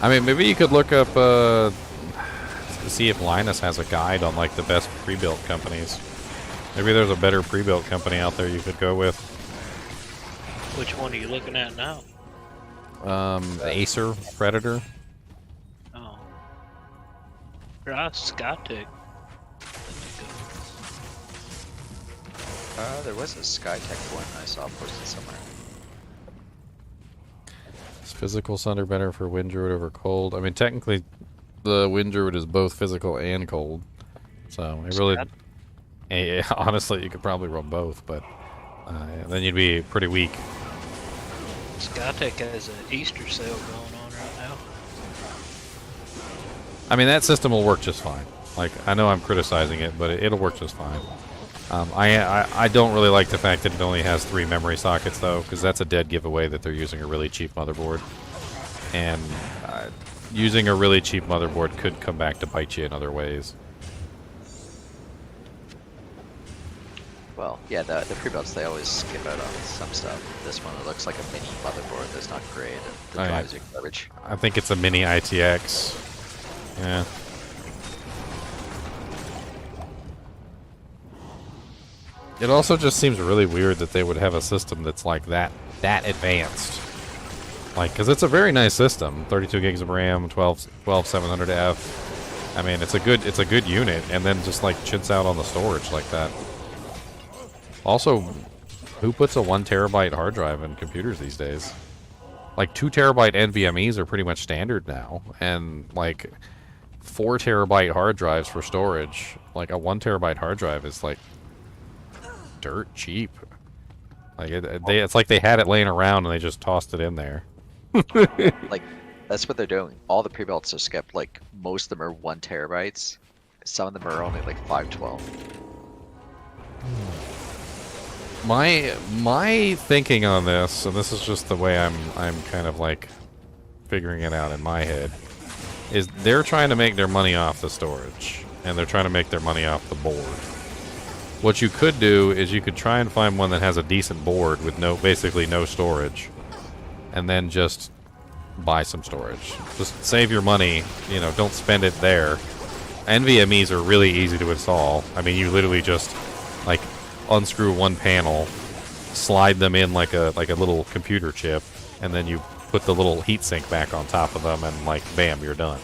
Speaker 1: I mean, maybe you could look up, see if Linus has a guide on, like, the best pre-built companies. Maybe there's a better pre-built company out there you could go with.
Speaker 5: Which one are you looking at now?
Speaker 1: The Acer Predator.
Speaker 5: Oh. Try Skytech.
Speaker 11: There was a Skytech one I saw posted somewhere.
Speaker 1: Is physical Sunder better for Wind Druid over Cold? I mean, technically, the Wind Druid is both physical and cold. So, it really... honestly, you could probably run both, but then you'd be pretty weak.
Speaker 5: Skytech has an Easter sale going on right now.
Speaker 1: I mean, that system will work just fine. Like, I know I'm criticizing it, but it'll work just fine. I don't really like the fact that it only has 3 memory sockets, though, because that's a dead giveaway that they're using a really cheap motherboard. And using a really cheap motherboard could come back to bite you in other ways.
Speaker 11: Well, yeah, the pre-builds, they always skip out on some stuff. This one, it looks like a mini motherboard that's not great, and the drives are garbage.
Speaker 1: I think it's a mini ITX. Yeah. It also just seems really weird that they would have a system that's like that advanced. Like, because it's a very nice system, 32 gigs of RAM, 12700F. I mean, it's a good unit, and then just like chits out on the storage like that. Also, who puts a 1 terabyte hard drive in computers these days? Like 2 terabyte NVMe's are pretty much standard now, and like 4 terabyte hard drives for storage. Like a 1 terabyte hard drive is like dirt cheap. Like it's like they had it laying around and they just tossed it in there.
Speaker 11: Like, that's what they're doing. All the pre-builts are skipped. Like, most of them are 1 terabytes. Some of them are only like 512.
Speaker 1: My thinking on this, and this is just the way I'm kind of like figuring it out in my head, is they're trying to make their money off the storage, and they're trying to make their money off the board. What you could do is you could try and find one that has a decent board with basically no storage, and then just buy some storage. Just save your money, you know, don't spend it there. NVMe's are really easy to install. I mean, you literally just like unscrew one panel, slide them in like a little computer chip, and then you put the little heatsink back on top of them, and like bam, you're done.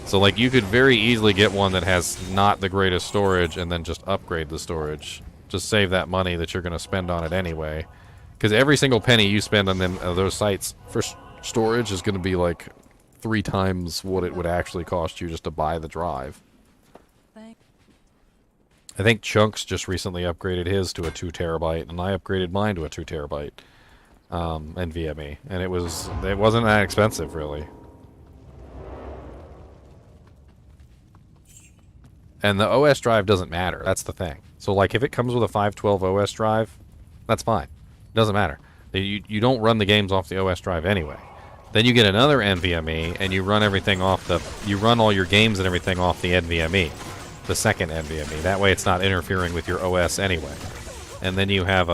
Speaker 1: So like you could very easily get one that has not the greatest storage and then just upgrade the storage. Just save that money that you're going to spend on it anyway. Because every single penny you spend on those sites for storage is going to be like 3 times what it would actually cost you just to buy the drive. I think Chunks just recently upgraded his to a 2 terabyte, and I upgraded mine to a 2 terabyte NVMe, and it wasn't that expensive really. And the OS drive doesn't matter. That's the thing. So like if it comes with a 512 OS drive, that's fine. It doesn't matter. You don't run the games off the OS drive anyway. Then you get another NVMe, and you run everything off you run all your games and everything off the NVMe. The second NVMe. That way it's not interfering with your OS anyway. And then you have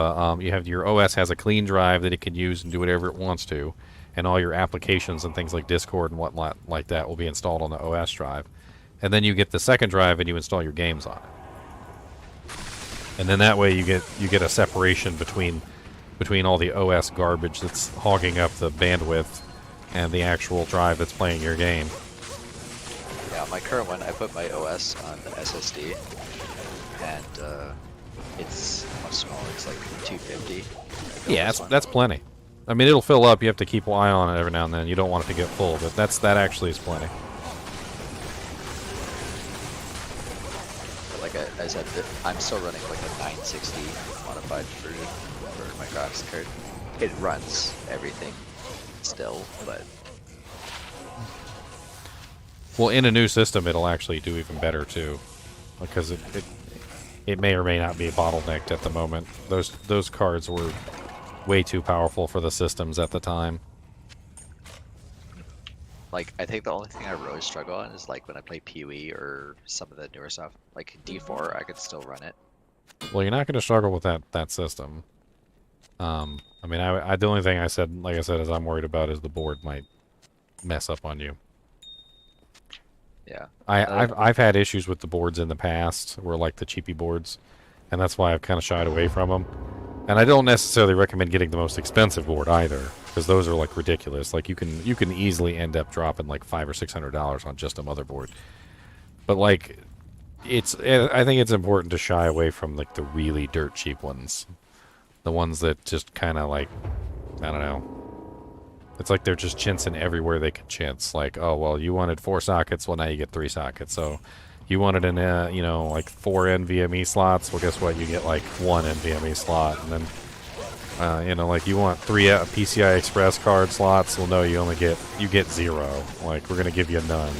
Speaker 1: your OS has a clean drive that it can use and do whatever it wants to, and all your applications and things like Discord and whatnot like that will be installed on the OS drive. And then you get the second drive and you install your games on it. And then that way you get a separation between all the OS garbage that's hogging up the bandwidth and the actual drive that's playing your game.
Speaker 11: Yeah, my current one, I put my OS on the SSD, and it's much smaller. It's like 250.
Speaker 1: Yeah, that's plenty. I mean, it'll fill up. You have to keep an eye on it every now and then. You don't want it to get full, but that actually is plenty.
Speaker 11: But like I said, I'm still running like a 960 modified version for my graphics card. It runs everything still, but...
Speaker 1: Well, in a new system, it'll actually do even better too, because it may or may not be bottlenecked at the moment. Those cards were way too powerful for the systems at the time.
Speaker 11: Like, I think the only thing I really struggle on is like when I play PoE or some of the newer stuff. Like D4, I could still run it.
Speaker 1: Well, you're not going to struggle with that system. I mean, the only thing I said, like I said, is I'm worried about is the board might mess up on you.
Speaker 11: Yeah.
Speaker 1: I've had issues with the boards in the past, where like the cheapy boards, and that's why I've kind of shied away from them. And I don't necessarily recommend getting the most expensive board either, because those are like ridiculous. Like you can easily end up dropping like $500 or $600 on just a motherboard. But like, I think it's important to shy away from like the really dirt cheap ones, the ones that just kind of like, I don't know. It's like they're just chintzing everywhere they can chintz. Like, oh well, you wanted 4 sockets, well now you get 3 sockets. So you wanted an like 4 NVMe slots, well guess what? You get like 1 NVMe slot, and then like you want 3 PCI Express card slots. Well no, you get 0. Like we're gonna give you none.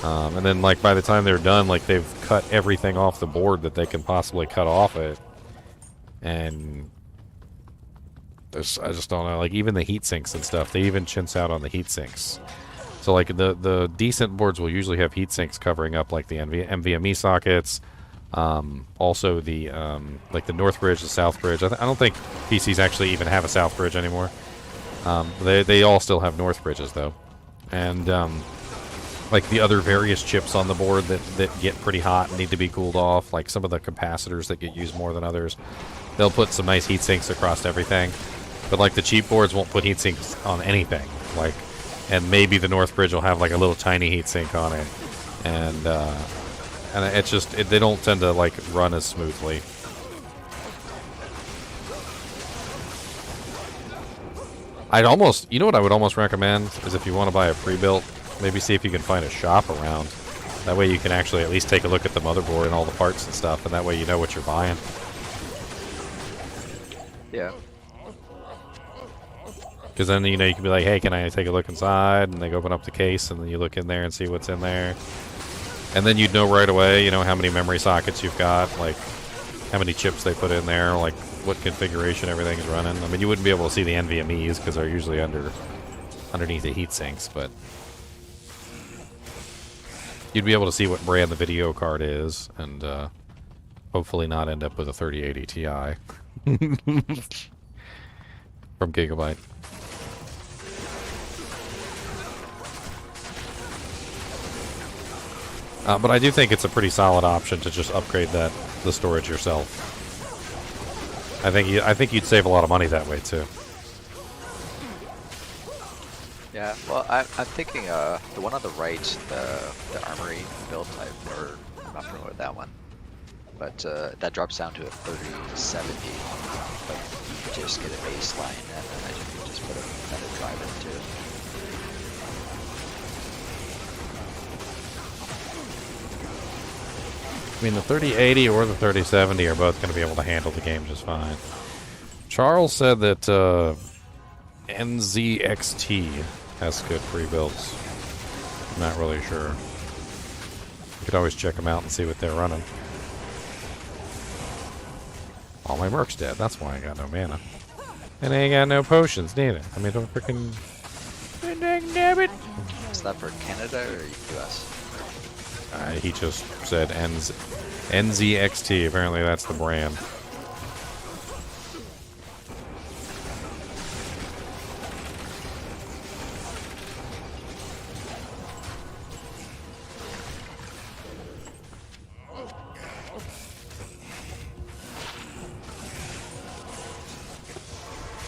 Speaker 1: And then like by the time they're done, like they've cut everything off the board that they can possibly cut off it, and I just don't know. Like even the heat sinks and stuff, they even chintz out on the heat sinks. So like the decent boards will usually have heat sinks covering up like the NVMe sockets. Also the like the North Bridge, the South Bridge. I don't think PCs actually even have a South Bridge anymore. They all still have North Bridges though, and like the other various chips on the board that get pretty hot and need to be cooled off. Like some of the capacitors that get used more than others, they'll put some nice heat sinks across everything. But like the cheap boards won't put heat sinks on anything. Like, and maybe the North Bridge will have like a little tiny heat sink on it, and it's just they don't tend to like run as smoothly. I'd almost, you know what I would almost recommend is if you want to buy a pre-built, maybe see if you can find a shop around. That way you can actually at least take a look at the motherboard and all the parts and stuff, and that way you know what you're buying.
Speaker 11: Yeah.
Speaker 1: Because then, you can be like, hey, can I take a look inside? And they open up the case, and then you look in there and see what's in there. And then you'd know right away, how many memory sockets you've got, like, how many chips they put in there, like, what configuration everything's running. I mean, you wouldn't be able to see the NVMEs, because they're usually underneath the heat sinks, but you'd be able to see what brand the video card is, and hopefully not end up with a 3080 Ti. From Gigabyte. But I do think it's a pretty solid option to just upgrade the storage yourself. I think you'd save a lot of money that way too.
Speaker 11: Yeah, well, I'm thinking the one on the right, the armory build type, or I'm not familiar with that one, but that drops down to a 3070. But you can just get a baseline, and then I think you just put another driver into it.
Speaker 1: I mean, the 3080 or the 3070 are both going to be able to handle the game just fine. Charles said that NZXT has good pre-builds. I'm not really sure. You could always check them out and see what they're running. All my merc's dead. That's why I got no mana. And I ain't got no potions neither. I mean, don't freaking... Damn it!
Speaker 11: Is that for Canada or US?
Speaker 1: He just said NZXT. Apparently that's the brand.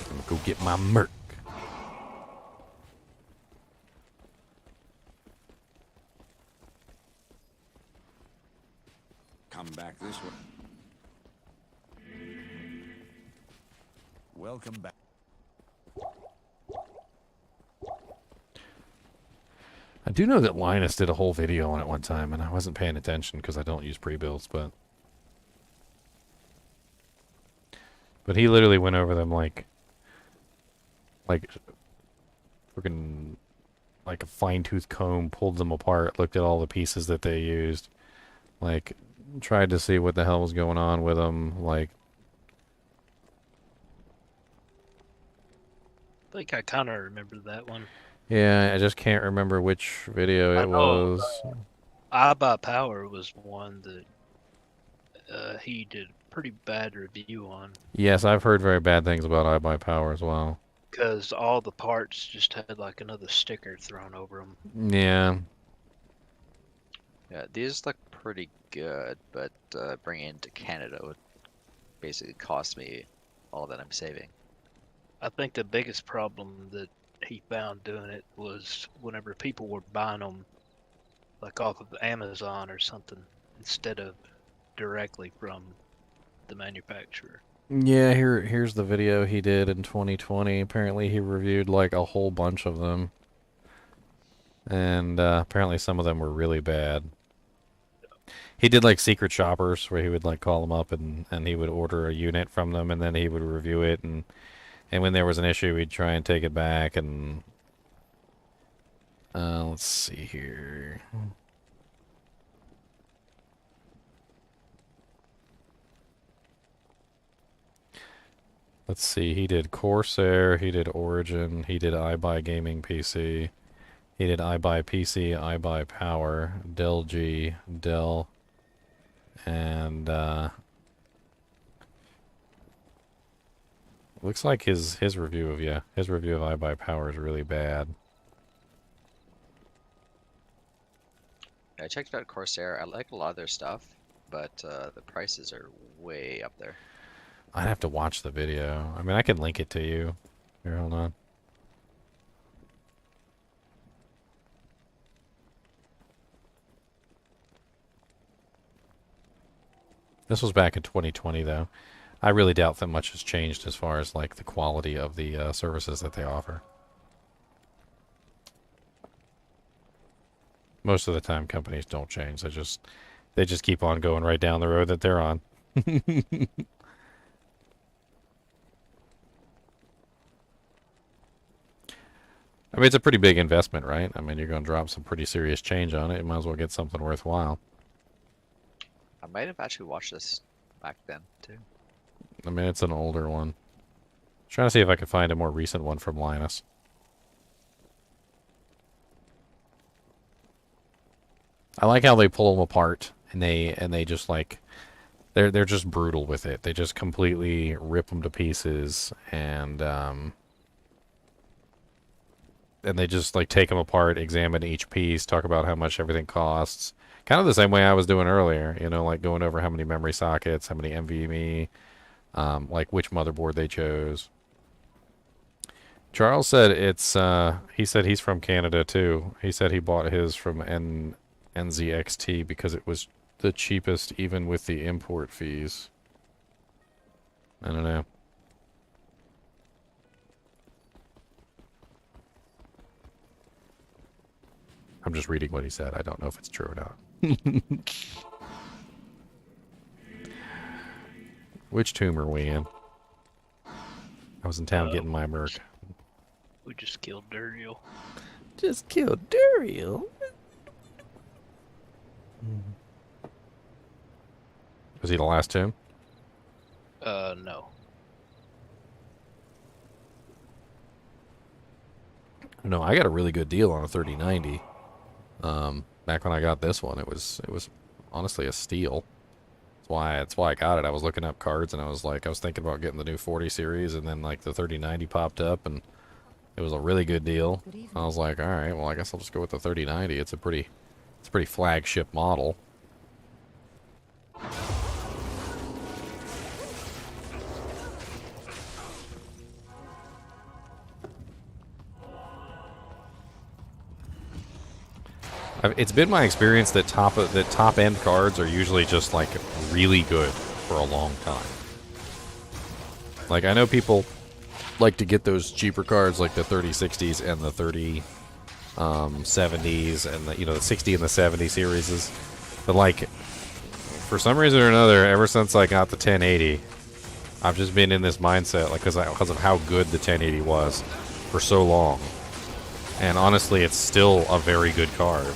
Speaker 1: I'm gonna go get my merc.
Speaker 7: Come back this way. Welcome back.
Speaker 1: I do know that Linus did a whole video on it one time, and I wasn't paying attention because I don't use pre-builds, but he literally went over them like freaking like a fine-tooth comb, pulled them apart, looked at all the pieces that they used, like tried to see what the hell was going on with them, like
Speaker 5: think I kind of remember that one.
Speaker 1: Yeah, I just can't remember which video
Speaker 5: I
Speaker 1: it
Speaker 5: know
Speaker 1: was.
Speaker 5: I Buy Power was one that he did a pretty bad review on
Speaker 1: Yes, I've heard very bad things about I Buy Power as well.
Speaker 5: because all the parts just had like another sticker thrown over them.
Speaker 1: Yeah.
Speaker 11: Yeah, these look pretty good, but bringing it to Canada would basically cost me all that I'm saving.
Speaker 5: I think the biggest problem that he found doing it was whenever people were buying them like off of Amazon or something instead of directly from the manufacturer.
Speaker 1: Yeah, here's the video he did in 2020. Apparently he reviewed like a whole bunch of them. And apparently some of them were really bad. He did like secret shoppers where he would like call them up and he would order a unit from them and then he would review it and when there was an issue he'd try and take it back and let's see here. Let's see, he did Corsair, he did Origin, he did iBuy Gaming PC, he did iBuy PC, iBuy Power, Dell G, Dell, and looks like his review of iBuy Power is really bad.
Speaker 11: I checked out Corsair. I like a lot of their stuff, but the prices are way up there.
Speaker 1: I'd have to watch the video. I mean, I can link it to you. Here, hold on. This was back in 2020, though. I really doubt that much has changed as far as like the quality of the services that they offer. Most of the time, companies don't change. They just keep on going right down the road that they're on. I mean, it's a pretty big investment, right? I mean, you're going to drop some pretty serious change on it. You might as well get something worthwhile.
Speaker 11: I might have actually watched this back then, too.
Speaker 1: I mean, it's an older one. Trying to see if I can find a more recent one from Linus. I like how they pull them apart and they just like they're just brutal with it. They just completely rip them to pieces and they just like take them apart, examine each piece, talk about how much everything costs. Kind of the same way I was doing earlier, you know, like going over how many memory sockets, how many NVMe, like which motherboard they chose. Charles said it's he said he's from Canada too. He said he bought his from NZXT because it was the cheapest even with the import fees. I don't know. I'm just reading what he said. I don't know if it's true or not. Which tomb are we in? I was in town getting my merc.
Speaker 5: We just killed Duriel.
Speaker 1: Just killed Duriel? Was he the last tomb?
Speaker 5: No.
Speaker 1: No, I got a really good deal on a 3090. Back when I got this one, it was honestly a steal. That's why I got it. I was looking up cards and I was thinking about getting the new 40 series, and then like the 3090 popped up and it was a really good deal. I was like, all right, well I guess I'll just go with the 3090. It's a pretty flagship model. It's been my experience that top end cards are usually just like really good for a long time. Like I know people like to get those cheaper cards like the 3060s and the 3070s and the 60 and the 70 series, but like for some reason or another, ever since I got the 1080, I've just been in this mindset like because of how good the 1080 was for so long, and honestly, it's still a very good card.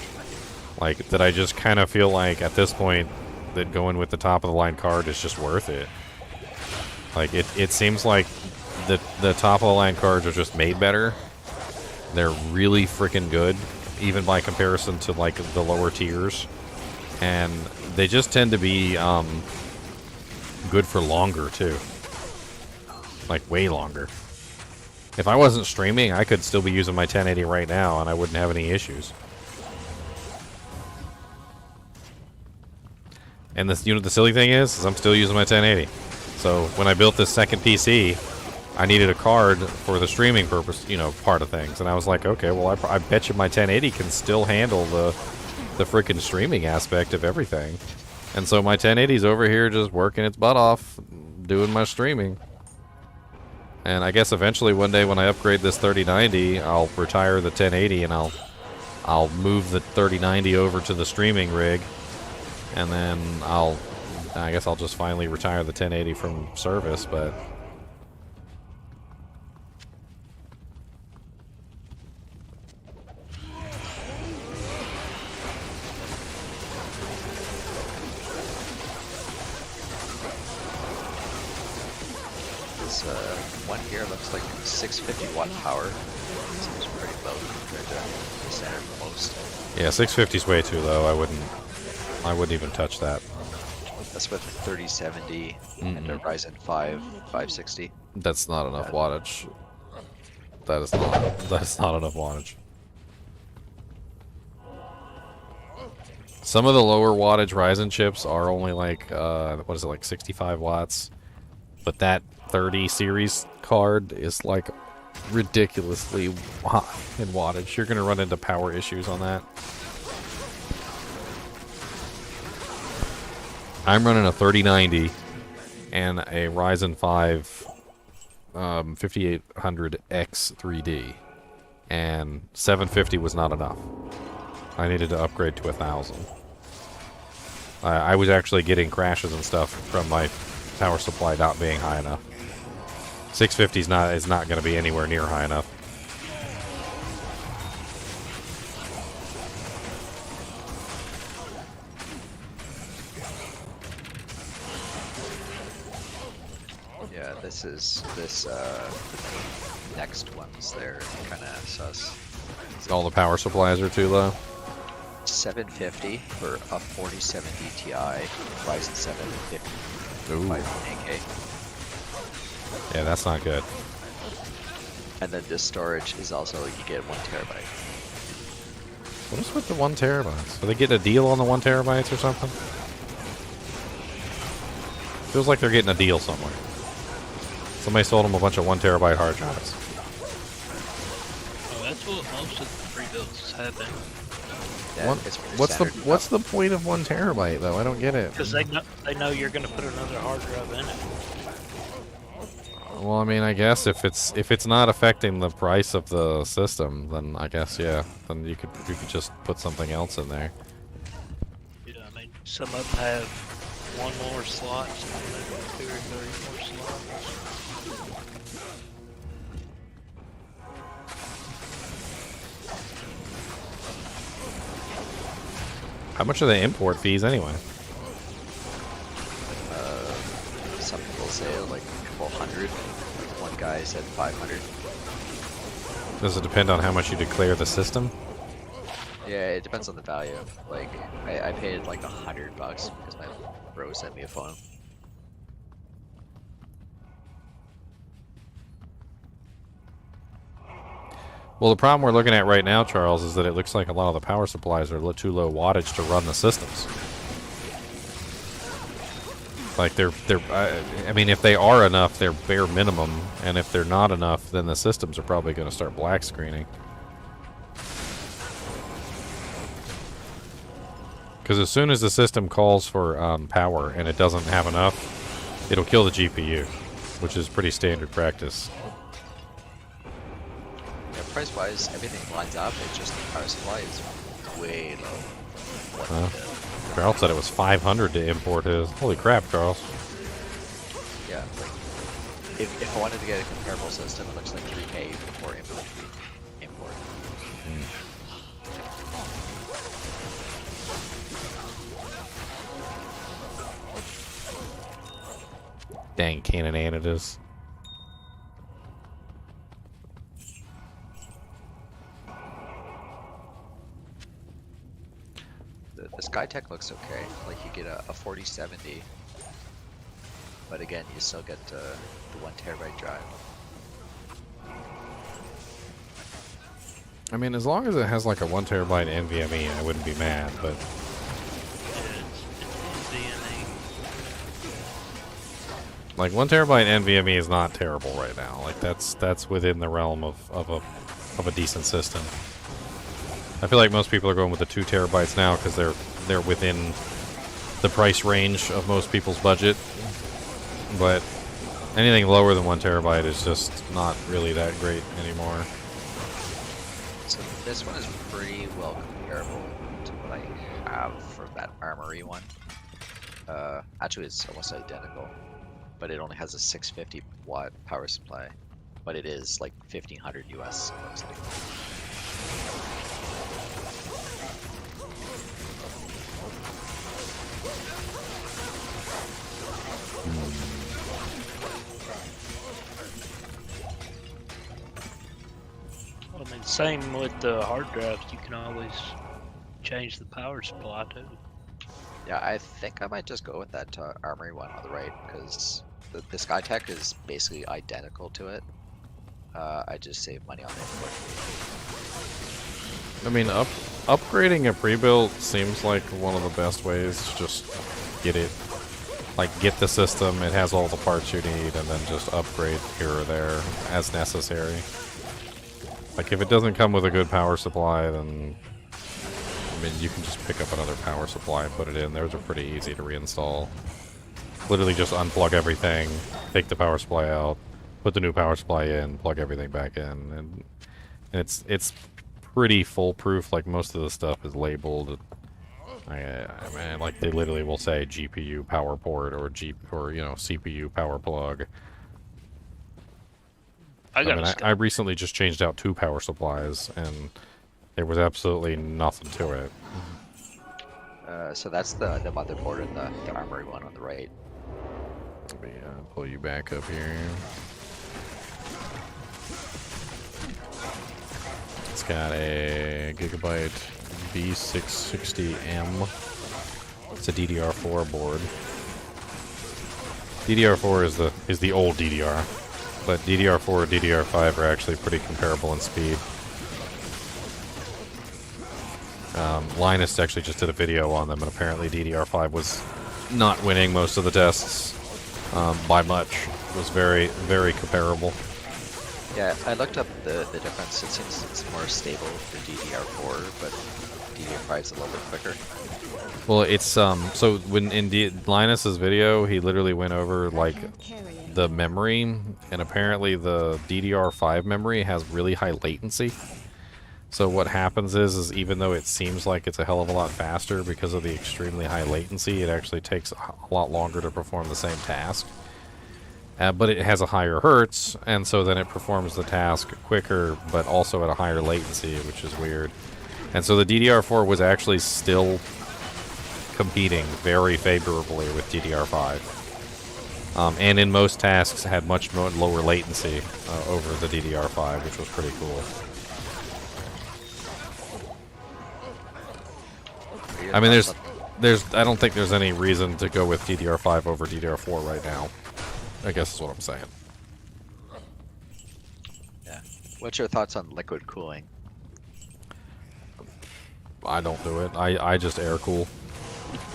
Speaker 1: Like, that I just kind of feel like, at this point, that going with the top-of-the-line card is just worth it. Like, it seems like the top of the line cards are just made better. They're really freaking good, even by comparison to like the lower tiers, and they just tend to be good for longer too, like way longer. If I wasn't streaming, I could still be using my 1080 right now, and I wouldn't have any issues. And this, you know, the silly thing is I'm still using my 1080. So when I built this second PC, I needed a card for the streaming purpose, you know, part of things. And I was like, okay, well, I bet you my 1080 can still handle the freaking streaming aspect of everything. And so my 1080's over here just working its butt off, doing my streaming. And I guess eventually one day when I upgrade this 3090, I'll retire the 1080 and I'll move the 3090 over to the streaming rig. And then I guess I'll just finally retire the 1080 from service, but
Speaker 11: This one here looks like 650 watt power. Seems pretty low compared to the standard most.
Speaker 1: yeah, 650 is way too low. I wouldn't even touch that.
Speaker 11: That's with 3070 and a Ryzen 5 560.
Speaker 1: That's not enough wattage. That's not enough wattage. Some of the lower wattage Ryzen chips are only like what is it, like 65 watts, but that 30 series card is like ridiculously high in wattage. You're gonna run into power issues on that. I'm running a 3090 and a Ryzen 5 5800X 3D, and 750 was not enough. I needed to upgrade to 1000. I was actually getting crashes and stuff from my power supply not being high enough. 650 is not going to be anywhere near high enough.
Speaker 11: Yeah, this next ones there kind of sus.
Speaker 1: All the power supplies are too low.
Speaker 11: 750 for a 4070 Ti Ryzen 7 50
Speaker 1: Ooh.
Speaker 11: 5k.
Speaker 1: Yeah, that's not good.
Speaker 11: And then this storage is also, you get 1 terabyte.
Speaker 1: What is with the 1 terabytes? Are they getting a deal on the 1 terabytes or something? Feels like they're getting a deal somewhere. Somebody sold them a bunch of 1 terabyte hard drives.
Speaker 5: Oh, that's what most of the pre-builds have been.
Speaker 11: Yeah,
Speaker 1: What's the point of 1 terabyte though? I don't get it.
Speaker 5: Because they know you're going to put another hard drive in it.
Speaker 1: Well, I mean, I guess if it's not affecting the price of the system, then I guess yeah, then you could just put something else in there.
Speaker 5: Yeah, I mean, some of them have 1 more slot, some of them have 2 or 3 more slots.
Speaker 1: How much are the import fees anyway?
Speaker 11: Some people say like a couple hundred. Like one guy said 500.
Speaker 1: Does it depend on how much you declare the system?
Speaker 11: Yeah, it depends on the value. Like I paid like $100 because my bro sent me a phone.
Speaker 1: Well, the problem we're looking at right now, Charles, is that it looks like a lot of the power supplies are too low wattage to run the systems. Like I mean, if they are enough, they're bare minimum, and if they're not enough, then the systems are probably going to start black screening. Because as soon as the system calls for power and it doesn't have enough, it'll kill the GPU, which is pretty standard practice.
Speaker 11: Yeah, price-wise, everything lines up. It's just the power supply is way low.
Speaker 1: Charles said it was 500 to import his. Holy crap, Charles.
Speaker 11: Yeah, like if I wanted to get a comparable system, it looks like 3K before import.
Speaker 1: Dang Canaan Anidas.
Speaker 11: The SkyTech looks okay. Like you get a 4070, but again, you still get the 1 TB drive.
Speaker 1: I mean, as long as it has like a 1 terabyte NVMe, I wouldn't be mad, but
Speaker 5: It's NVMe.
Speaker 1: like 1 terabyte NVMe is not terrible right now. Like that's within the realm of a decent system. I feel like most people are going with the 2 terabytes now because they're within the price range of most people's budget. But anything lower than 1 terabyte is just not really that great anymore.
Speaker 11: So this one is pretty well comparable to what I have for that armory one. Actually, it's almost identical, but it only has a 650 watt power supply. But it is like 1500 US. It looks like.
Speaker 5: I mean, same with the hard drives. You can always change the power supply too.
Speaker 11: Yeah, I think I might just go with that armory one on the right because the SkyTech is basically identical to it. I just save money on the import fee.
Speaker 1: I mean, upgrading a pre-built seems like one of the best ways to just get it, like get the system, it has all the parts you need, and then just upgrade here or there as necessary. Like if it doesn't come with a good power supply, then I mean you can just pick up another power supply and put it in. Those are pretty easy to reinstall. Literally just unplug everything, take the power supply out, put the new power supply in, plug everything back in, and it's pretty foolproof. Like most of the stuff is labeled. I mean, like they literally will say GPU power port or CPU power plug. I recently just changed out 2 power supplies, and there was absolutely nothing to it.
Speaker 11: So that's the motherboard and the armory one on the right.
Speaker 1: Let me pull you back up here. It's got a Gigabyte B660M. It's a DDR4 board. DDR4 is the old DDR, but DDR4 and DDR5 are actually pretty comparable in speed. Linus actually just did a video on them, and apparently DDR5 was not winning most of the tests by much. It was very, very comparable.
Speaker 11: Yeah, I looked up the difference. It seems it's more stable for DDR4, but DDR5 is a little bit quicker.
Speaker 1: Well, it's so when in Linus's video, he literally went over like the memory, and apparently the DDR5 memory has really high latency. So what happens is even though it seems like it's a hell of a lot faster because of the extremely high latency, it actually takes a lot longer to perform the same task. But it has a higher hertz, and so then it performs the task quicker, but also at a higher latency, which is weird. And so the DDR4 was actually still competing very favorably with DDR5. And in most tasks had much more lower latency over the DDR5, which was pretty cool. I mean, I don't think there's any reason to go with DDR5 over DDR4 right now. I guess is what I'm saying.
Speaker 11: Yeah. What's your thoughts on liquid cooling?
Speaker 1: I don't do it. I just air cool.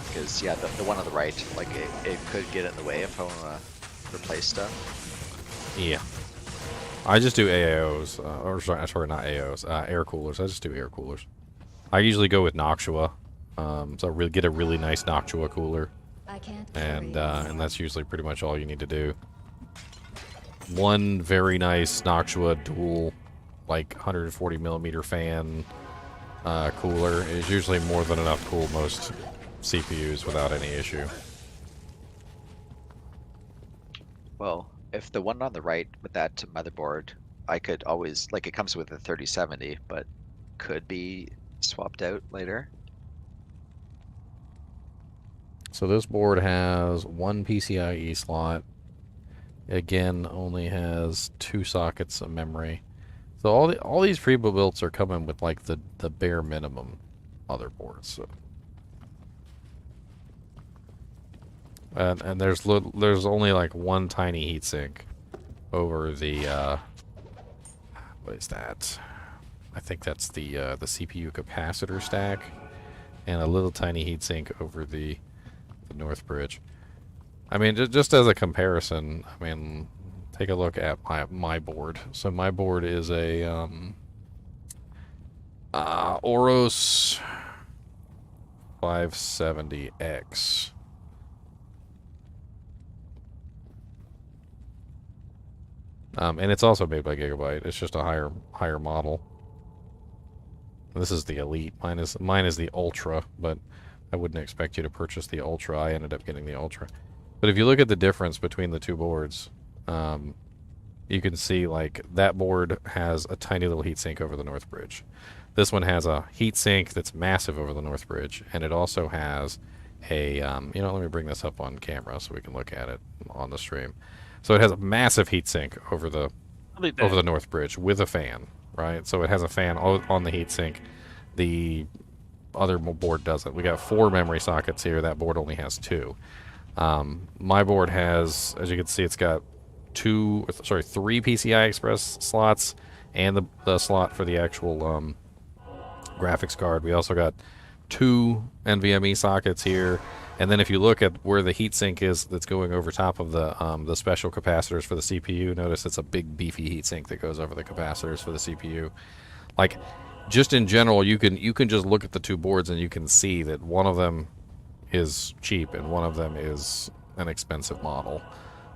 Speaker 11: Because, yeah, the one on the right, like, it could get in the way if I want to replace stuff.
Speaker 1: Yeah. I just do AAOs. Or sorry, not AOs. Air coolers. I just do air coolers. I usually go with Noctua. So I really get a really nice Noctua cooler. And that's usually pretty much all you need to do. One very nice Noctua dual, like 140 millimeter fan cooler is usually more than enough to cool most CPUs without any issue.
Speaker 11: Well, if the one on the right with that motherboard, I could always, like, it comes with a 3070, but could be swapped out later.
Speaker 1: So this board has one PCIe slot. Again, only has 2 sockets of memory. So all these pre-builts are coming with like the bare minimum motherboards. So And there's only like one tiny heatsink over the what is that? I think that's the CPU capacitor stack, and a little tiny heatsink over the north bridge. I mean, just as a comparison, I mean, take a look at my board. So my board is a Oros 570X. And it's also made by Gigabyte. It's just a higher model. This is the Elite. Mine is the Ultra, but I wouldn't expect you to purchase the Ultra. I ended up getting the Ultra. But if you look at the difference between the two boards, you can see like that board has a tiny little heatsink over the north bridge. This one has a heatsink that's massive over the north bridge, and it also has a you know, let me bring this up on camera so we can look at it on the stream. So it has a massive heatsink over the north bridge with a fan, right? So it has a fan on the heatsink. The other board doesn't. We got 4 memory sockets here. That board only has 2. My board has, as you can see, it's got 3 PCI Express slots and the slot for the actual graphics card. We also got 2 NVMe sockets here. And then if you look at where the heatsink is that's going over top of the special capacitors for the CPU, notice it's a big beefy heatsink that goes over the capacitors for the CPU. Like, just in general, you can just look at the 2 boards and you can see that one of them is cheap and one of them is an expensive model.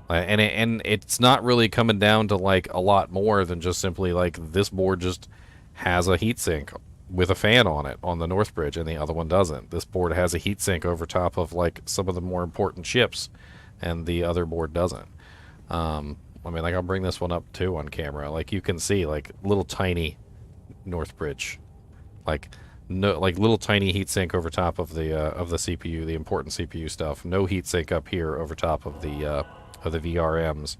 Speaker 1: And it's not really coming down to like a lot more than just simply like this board just has a heatsink with a fan on it on the north bridge and the other one doesn't. This board has a heatsink over top of like some of the more important chips and the other board doesn't. I mean, like, I'll bring this one up too on camera. Like, you can see like little tiny north bridge, like little tiny heatsink over top of the CPU, the important CPU stuff. No heatsink up here over top of the VRMs,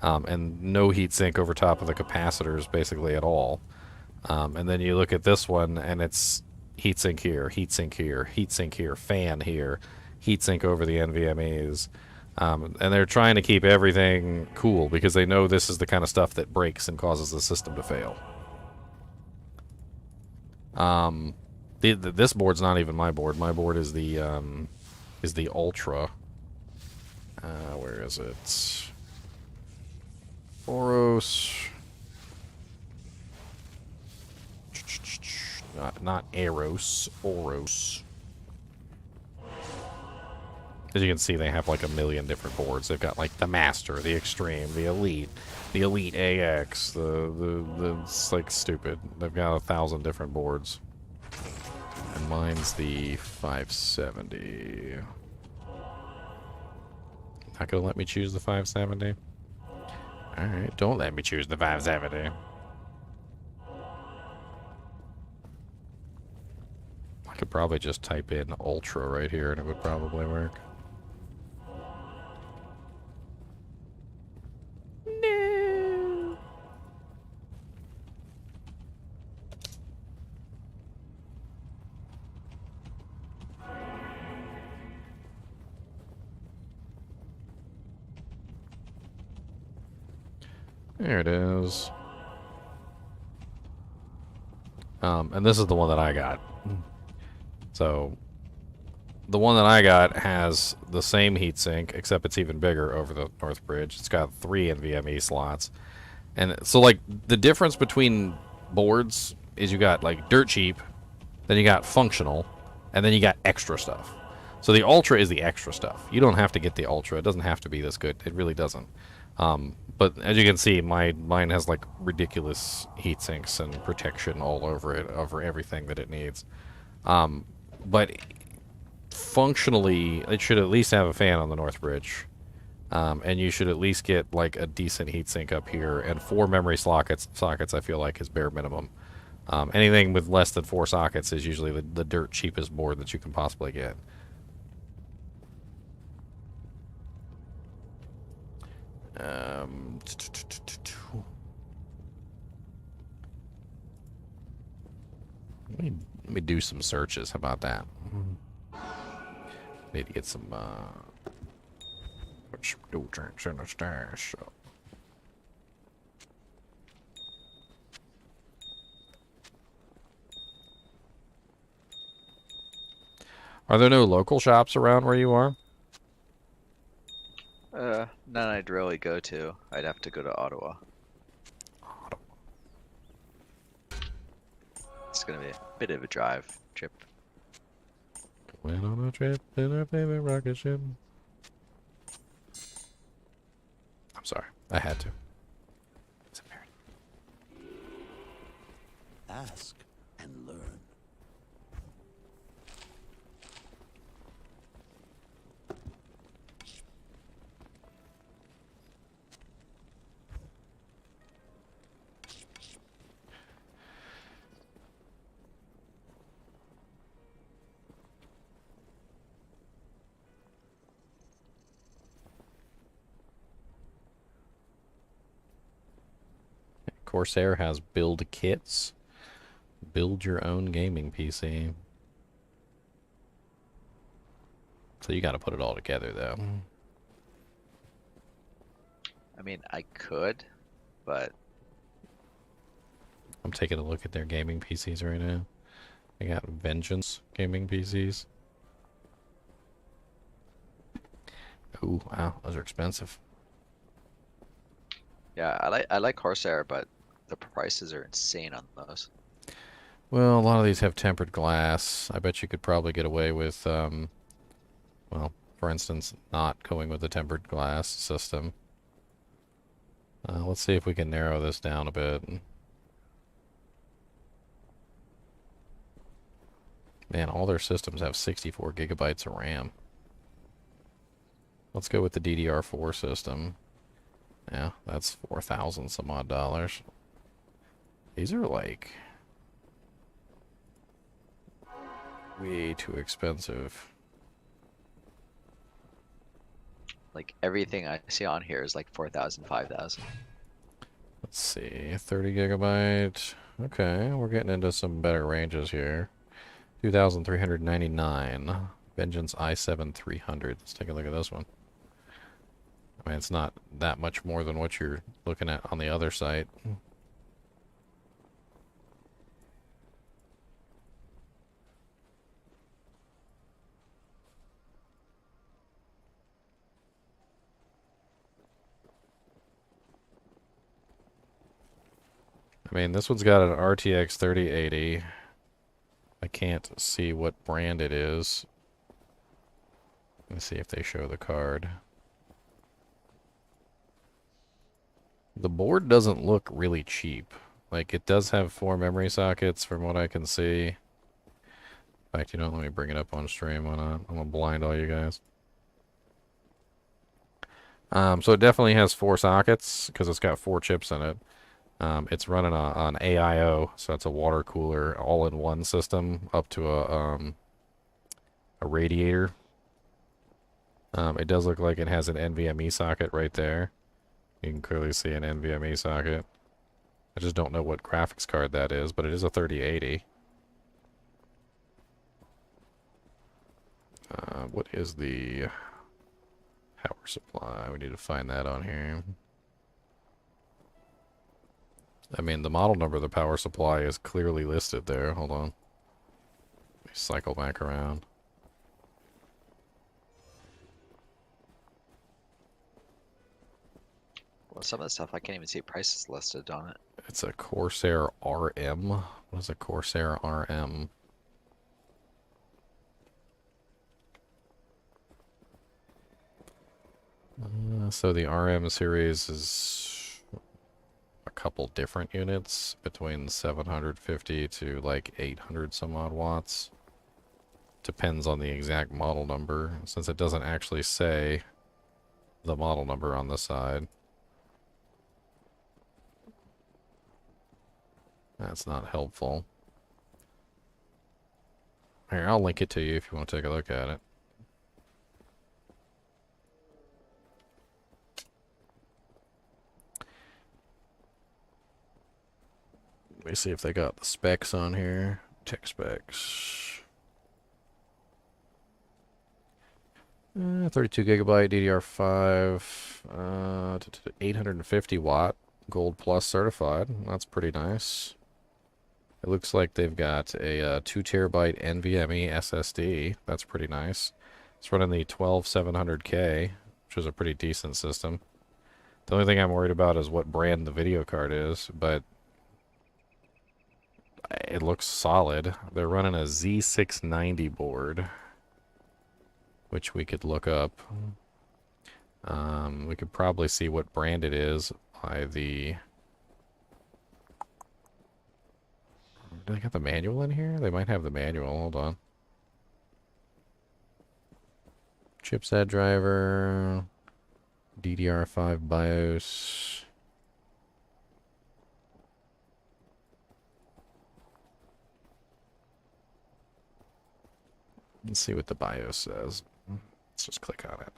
Speaker 1: and no heatsink over top of the capacitors basically at all. And then you look at this one, and it's heatsink here, heatsink here, heatsink here, fan here, heatsink over the NVMEs. And they're trying to keep everything cool because they know this is the kind of stuff that breaks and causes the system to fail. This board's not even my board. My board is the Ultra. Where is it? Oros. Not Eros, Oros. As you can see, they have like a million different boards. They've got like the Master, the Extreme, the Elite AX, it's like stupid. They've got 1,000 different boards. And mine's the 570. Not gonna let me choose the 570? Alright, don't let me choose the 570. I could probably just type in Ultra right here and it would probably work. No. There it is. And this is the one that I got. So, the one that I got has the same heatsink, except it's even bigger over the north bridge. It's got 3 NVMe slots. And so, like, the difference between boards is you got, like, dirt cheap, then you got functional, and then you got extra stuff. So the Ultra is the extra stuff. You don't have to get the Ultra. It doesn't have to be this good. It really doesn't. But as you can see, mine has, like, ridiculous heatsinks and protection all over it, over everything that it needs. But functionally, it should at least have a fan on the north bridge. And you should at least get like a decent heatsink up here, and 4 memory sockets I feel like is bare minimum. Anything with less than 4 sockets is usually the dirt cheapest board that you can possibly get. Let me do some searches. How about that? Need to get some some dual drinks in the stash. So. Are there no local shops around where you are?
Speaker 11: None I'd really go to. I'd have to go to Ottawa. It's gonna be a bit of a trip.
Speaker 1: Went on a trip in our favorite rocket ship. I'm sorry, I had to. It's a parody.
Speaker 10: Ask and learn.
Speaker 1: Corsair has build kits. Build your own gaming PC. So you got to put it all together, though.
Speaker 11: I mean, I could, but
Speaker 1: I'm taking a look at their gaming PCs right now. They got Vengeance gaming PCs. Ooh, wow, those are expensive.
Speaker 11: yeah, I like Corsair, but the prices are insane on those.
Speaker 1: Well, a lot of these have tempered glass. I bet you could probably get away with, well, for instance, not going with the tempered glass system. Let's see if we can narrow this down a bit. Man, all their systems have 64 gigabytes of RAM. Let's go with the DDR4 system. Yeah, that's 4,000 some odd dollars. These are like way too expensive.
Speaker 11: Like everything I see on here is like 4,000, 5,000.
Speaker 1: Let's see, 30 gigabyte. Okay, we're getting into some better ranges here. 2,399. Vengeance i7 300. Let's take a look at this one. I mean, it's not that much more than what you're looking at on the other site. I mean, this one's got an RTX 3080. I can't see what brand it is. Let's see if they show the card. The board doesn't look really cheap. Like, it does have 4 memory sockets from what I can see. In fact, you know, let me bring it up on stream. I'm gonna blind all you guys. So it definitely has 4 sockets because it's got 4 chips in it. It's running on AIO, so it's a water cooler all-in-one system up to a radiator. It does look like it has an NVMe socket right there. You can clearly see an NVMe socket. I just don't know what graphics card that is, but it is a 3080. What is the power supply? We need to find that on here. I mean, the model number of the power supply is clearly listed there. Hold on. Let me cycle back around.
Speaker 11: Well, some of the stuff I can't even see prices listed on it.
Speaker 1: It's a Corsair RM. What is a Corsair RM? So the RM series is a couple different units between 750 to like 800 some odd watts. Depends on the exact model number, since it doesn't actually say the model number on the side. That's not helpful. Here, I'll link it to you if you want to take a look at it. Let me see if they got the specs on here. Tech specs. 32 gigabyte DDR5, 850 watt, gold plus certified. That's pretty nice. It looks like they've got a 2 terabyte NVMe SSD. That's pretty nice. It's running the 12700K, which is a pretty decent system. The only thing I'm worried about is what brand the video card is, but it looks solid. They're running a Z690 board, which we could look up. We could probably see what brand it is by the... Do they got the manual in here? They might have the manual. Hold on. Chipset driver, DDR5 BIOS. Let's see what the BIOS says. Let's just click on it.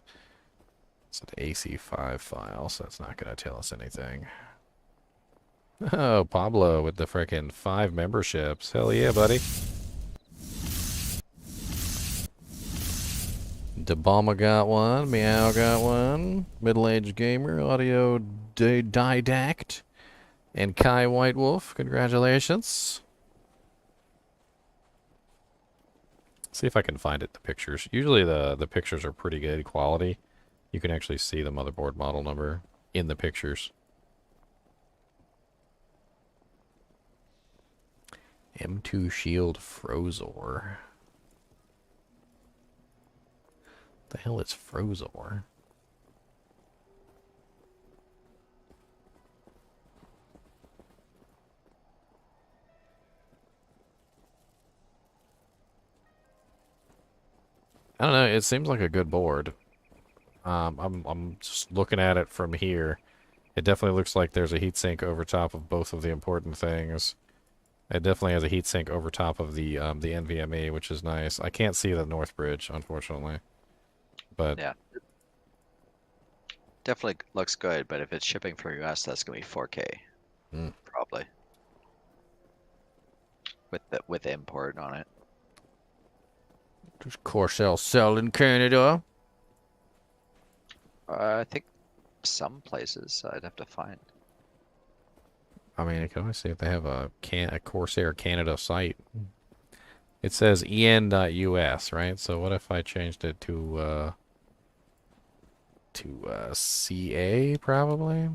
Speaker 1: It's an AC5 file, so it's not going to tell us anything. Oh, Pablo with the frickin' 5 memberships. Hell yeah, buddy. Debama got one. Meow got one. Middle-aged gamer. Audio didact. And Kai White Wolf. Congratulations. See if I can find it, the pictures. Usually the pictures are pretty good quality. You can actually see the motherboard model number in the pictures. M2 Shield Frozor. The hell is Frozor? I don't know, it seems like a good board. I'm just looking at it from here. It definitely looks like there's a heatsink over top of both of the important things. It definitely has a heatsink over top of the NVMe, which is nice. I can't see the North Bridge, unfortunately. But
Speaker 11: Yeah. Definitely looks good, but if it's shipping from US, that's gonna be 4K. Probably. With the import on it.
Speaker 1: does Corsair sell in Canada?
Speaker 11: I think some places I'd have to find.
Speaker 1: I mean, I can always see if they have a Corsair Canada site. It says en.us, right? So what if I changed it to CA, probably?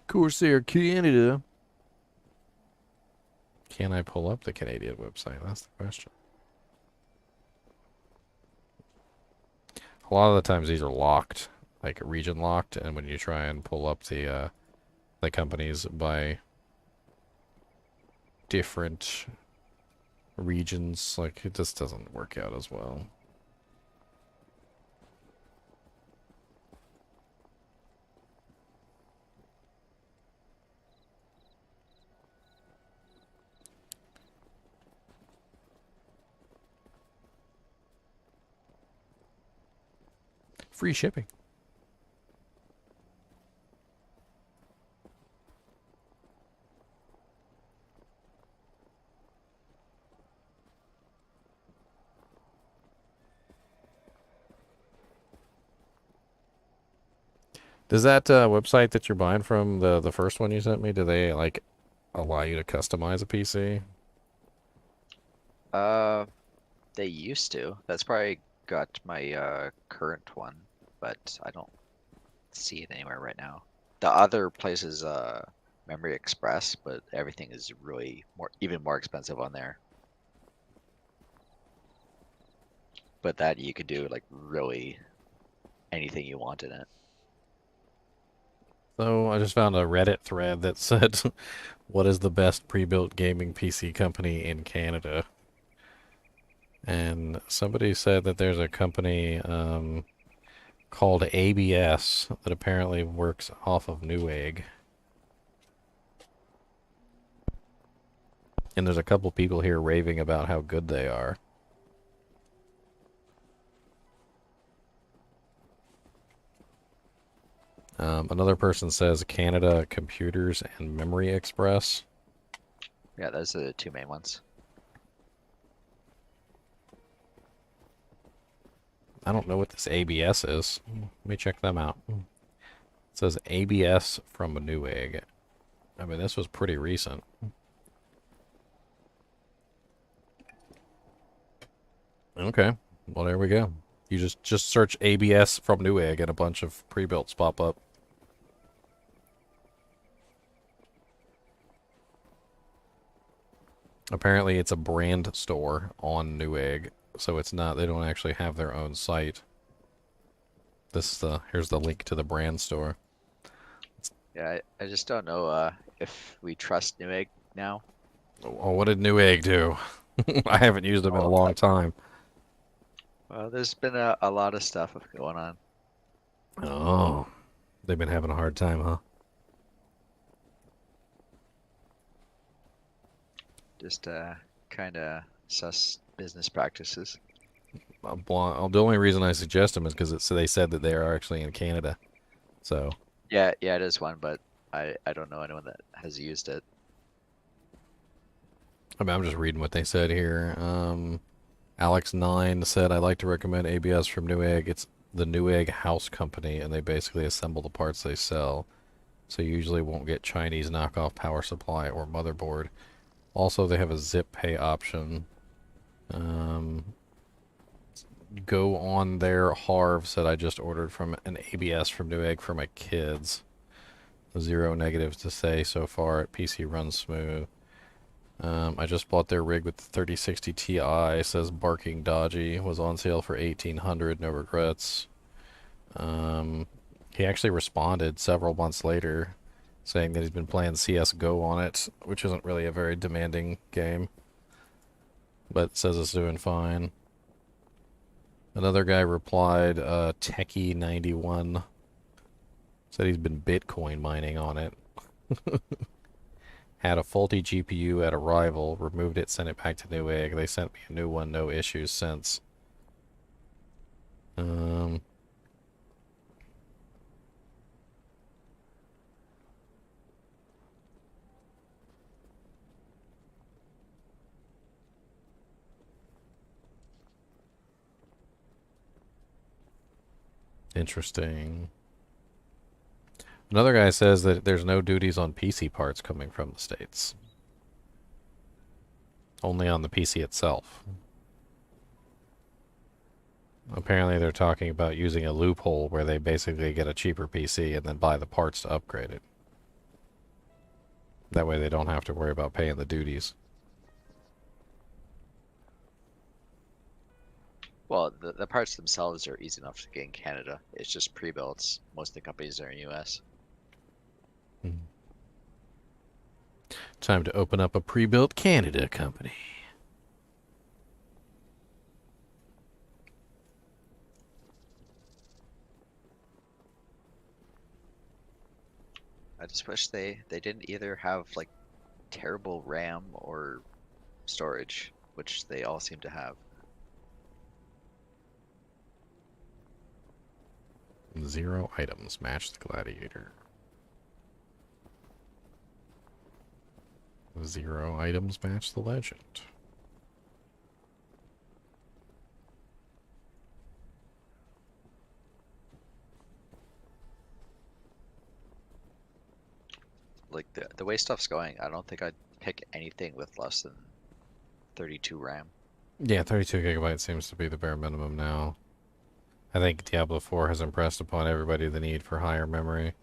Speaker 1: Corsair Canada. Can I pull up the Canadian website? That's the question. A lot of the times these are locked, like region locked, and when you try and pull up the companies by different regions, like it just doesn't work out as well. Free shipping. Does that website that you're buying from, the first one you sent me, do they like allow you to customize a PC?
Speaker 11: They used to. That's probably got my current one, but I don't see it anywhere right now. The other place is Memory Express, but everything is really even more expensive on there. But that you could do like really anything you want in it.
Speaker 1: So I just found a Reddit thread that said, what is the best pre-built gaming PC company in Canada? And somebody said that there's a company called ABS that apparently works off of Newegg. And there's a couple people here raving about how good they are. Another person says Canada Computers and Memory Express.
Speaker 11: Yeah, those are the two main ones.
Speaker 1: I don't know what this ABS is. Let me check them out. It says ABS from a Newegg. I mean, this was pretty recent. Okay, well there we go. You just search ABS from Newegg and a bunch of pre-builts pop up. Apparently it's a brand store on Newegg, so it's not, they don't actually have their own site. Here's the link to the brand store.
Speaker 11: Yeah, I just don't know if we trust Newegg now.
Speaker 1: Oh, what did Newegg do? I haven't used them in a long time.
Speaker 11: Well, there's been a lot of stuff going on.
Speaker 1: Oh, they've been having a hard time, huh?
Speaker 11: Just kind of sus business practices.
Speaker 1: Well, the only reason I suggest them is because they said that they are actually in Canada. So.
Speaker 11: Yeah, it is one, but I don't know anyone that has used it.
Speaker 1: I mean, I'm just reading what they said here. Alex9 said, I'd like to recommend ABS from Newegg. It's the Newegg house company, and they basically assemble the parts they sell. So you usually won't get Chinese knockoff power supply or motherboard. Also, they have a zip pay option. Go on there. Harv said, I just ordered from an ABS from Newegg for my kids. 0 negatives to say so far. PC runs smooth. I just bought their rig with the 3060 Ti. Says barking dodgy. Was on sale for $1,800. No regrets. He actually responded several months later, saying that he's been playing CS:GO on it, which isn't really a very demanding game, but says it's doing fine. Another guy replied, Techie91, said he's been Bitcoin mining on it. Had a faulty GPU at arrival, removed it, sent it back to Newegg. They sent me a new one, no issues since. Interesting. Another guy says that there's no duties on PC parts coming from the States. Only on the PC itself. Apparently they're talking about using a loophole where they basically get a cheaper PC and then buy the parts to upgrade it. That way they don't have to worry about paying the duties.
Speaker 11: Well, the parts themselves are easy enough to get in Canada. It's just pre-builts. Most of the companies are in US.
Speaker 1: Time to open up a pre-built Canada company.
Speaker 11: I just wish they didn't either have like terrible RAM or storage, which they all seem to have.
Speaker 1: 0 items match the gladiator. 0 items match the legend.
Speaker 11: Like the way stuff's going, I don't think I'd pick anything with less than 32 RAM.
Speaker 1: Yeah, 32 gigabytes seems to be the bare minimum now. I think Diablo 4 has impressed upon everybody the need for higher memory.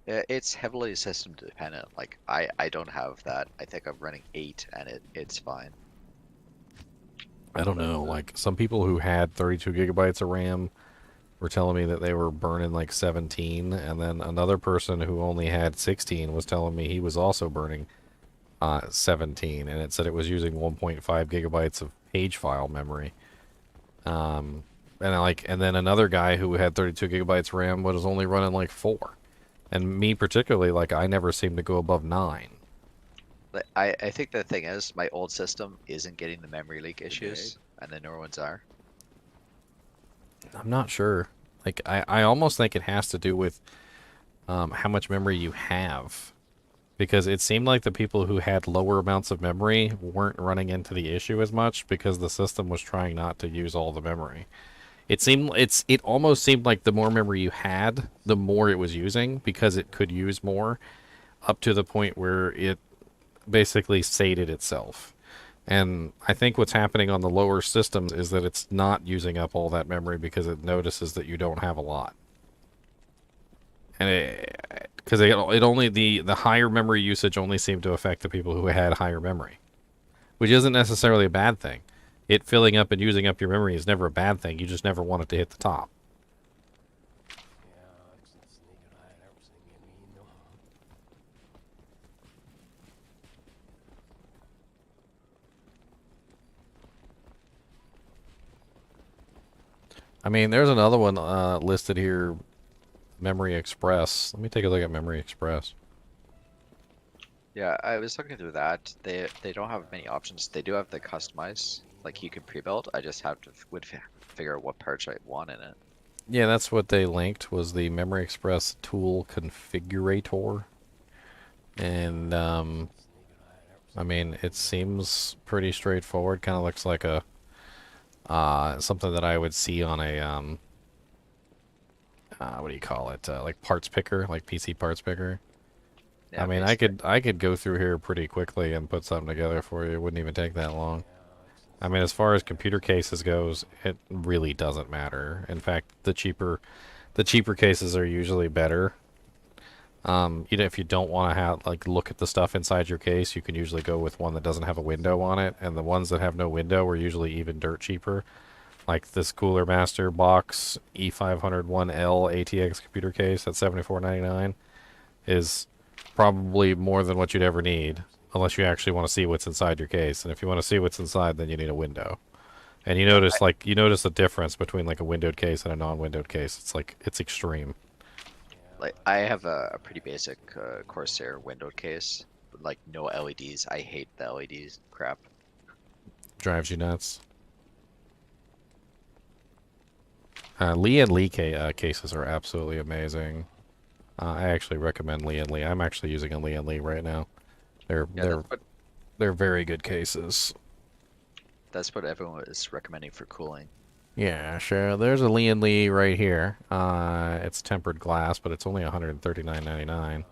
Speaker 11: It's heavily system dependent. Like I don't have that. I think I'm running 8 and it's fine.
Speaker 1: I don't know, like some people who had 32 gigabytes of RAM were telling me that they were burning like 17, and then another person who only had 16 was telling me he was also burning 17, and it said it was using 1.5 gigabytes of page file memory. And then another guy who had 32 gigabytes RAM was only running like 4. And me particularly, like I never seemed to go above 9.
Speaker 11: But I think the thing is, my old system isn't getting the memory leak issues, and the newer ones are.
Speaker 1: I'm not sure. Like, I almost think it has to do with how much memory you have. Because it seemed like the people who had lower amounts of memory weren't running into the issue as much because the system was trying not to use all the memory. It almost seemed like the more memory you had, the more it was using because it could use more, up to the point where it basically sated itself. And I think what's happening on the lower systems is that it's not using up all that memory because it notices that you don't have a lot. And because it only the higher memory usage only seemed to affect the people who had higher memory, which isn't necessarily a bad thing. It filling up and using up your memory is never a bad thing. You just never want it to hit the top. I mean, there's another one listed here, Memory Express. Let me take a look at Memory Express.
Speaker 11: Yeah, I was looking through that. They don't have many options. They do have the customize, like you can pre-build. I just have to figure out what parts I want in it.
Speaker 1: Yeah, that's what they linked, was the Memory Express tool configurator. And I mean, it seems pretty straightforward. Kind of looks like a something that I would see on a what do you call it? Like parts picker, like PC parts picker.
Speaker 11: Yeah,
Speaker 1: I mean,
Speaker 11: basically.
Speaker 1: I could go through here pretty quickly and put something together for you. It wouldn't even take that long. I mean, as far as computer cases goes, it really doesn't matter. In fact, the cheaper cases are usually better. You know, if you don't want to have like look at the stuff inside your case, you can usually go with one that doesn't have a window on it, and the ones that have no window are usually even dirt cheaper. Like this Cooler Master box E501L ATX computer case at $74.99 is probably more than what you'd ever need, unless you actually want to see what's inside your case. And if you want to see what's inside, then you need a window. And you
Speaker 11: Yeah,
Speaker 1: notice like you notice the difference between like a windowed case and a non-windowed case. It's like it's extreme.
Speaker 11: like I have a pretty basic Corsair windowed case, with, like no LEDs. I hate the LEDs crap.
Speaker 1: Drives you nuts. Lee and Lee cases are absolutely amazing. I actually recommend Lee and Lee. I'm actually using a Lee and Lee right now. They're
Speaker 11: Yeah,
Speaker 1: they're they're very good cases.
Speaker 11: that's what everyone is recommending for cooling.
Speaker 1: Yeah, sure. There's a Lee and Lee right here. It's tempered glass, but it's only $139.99.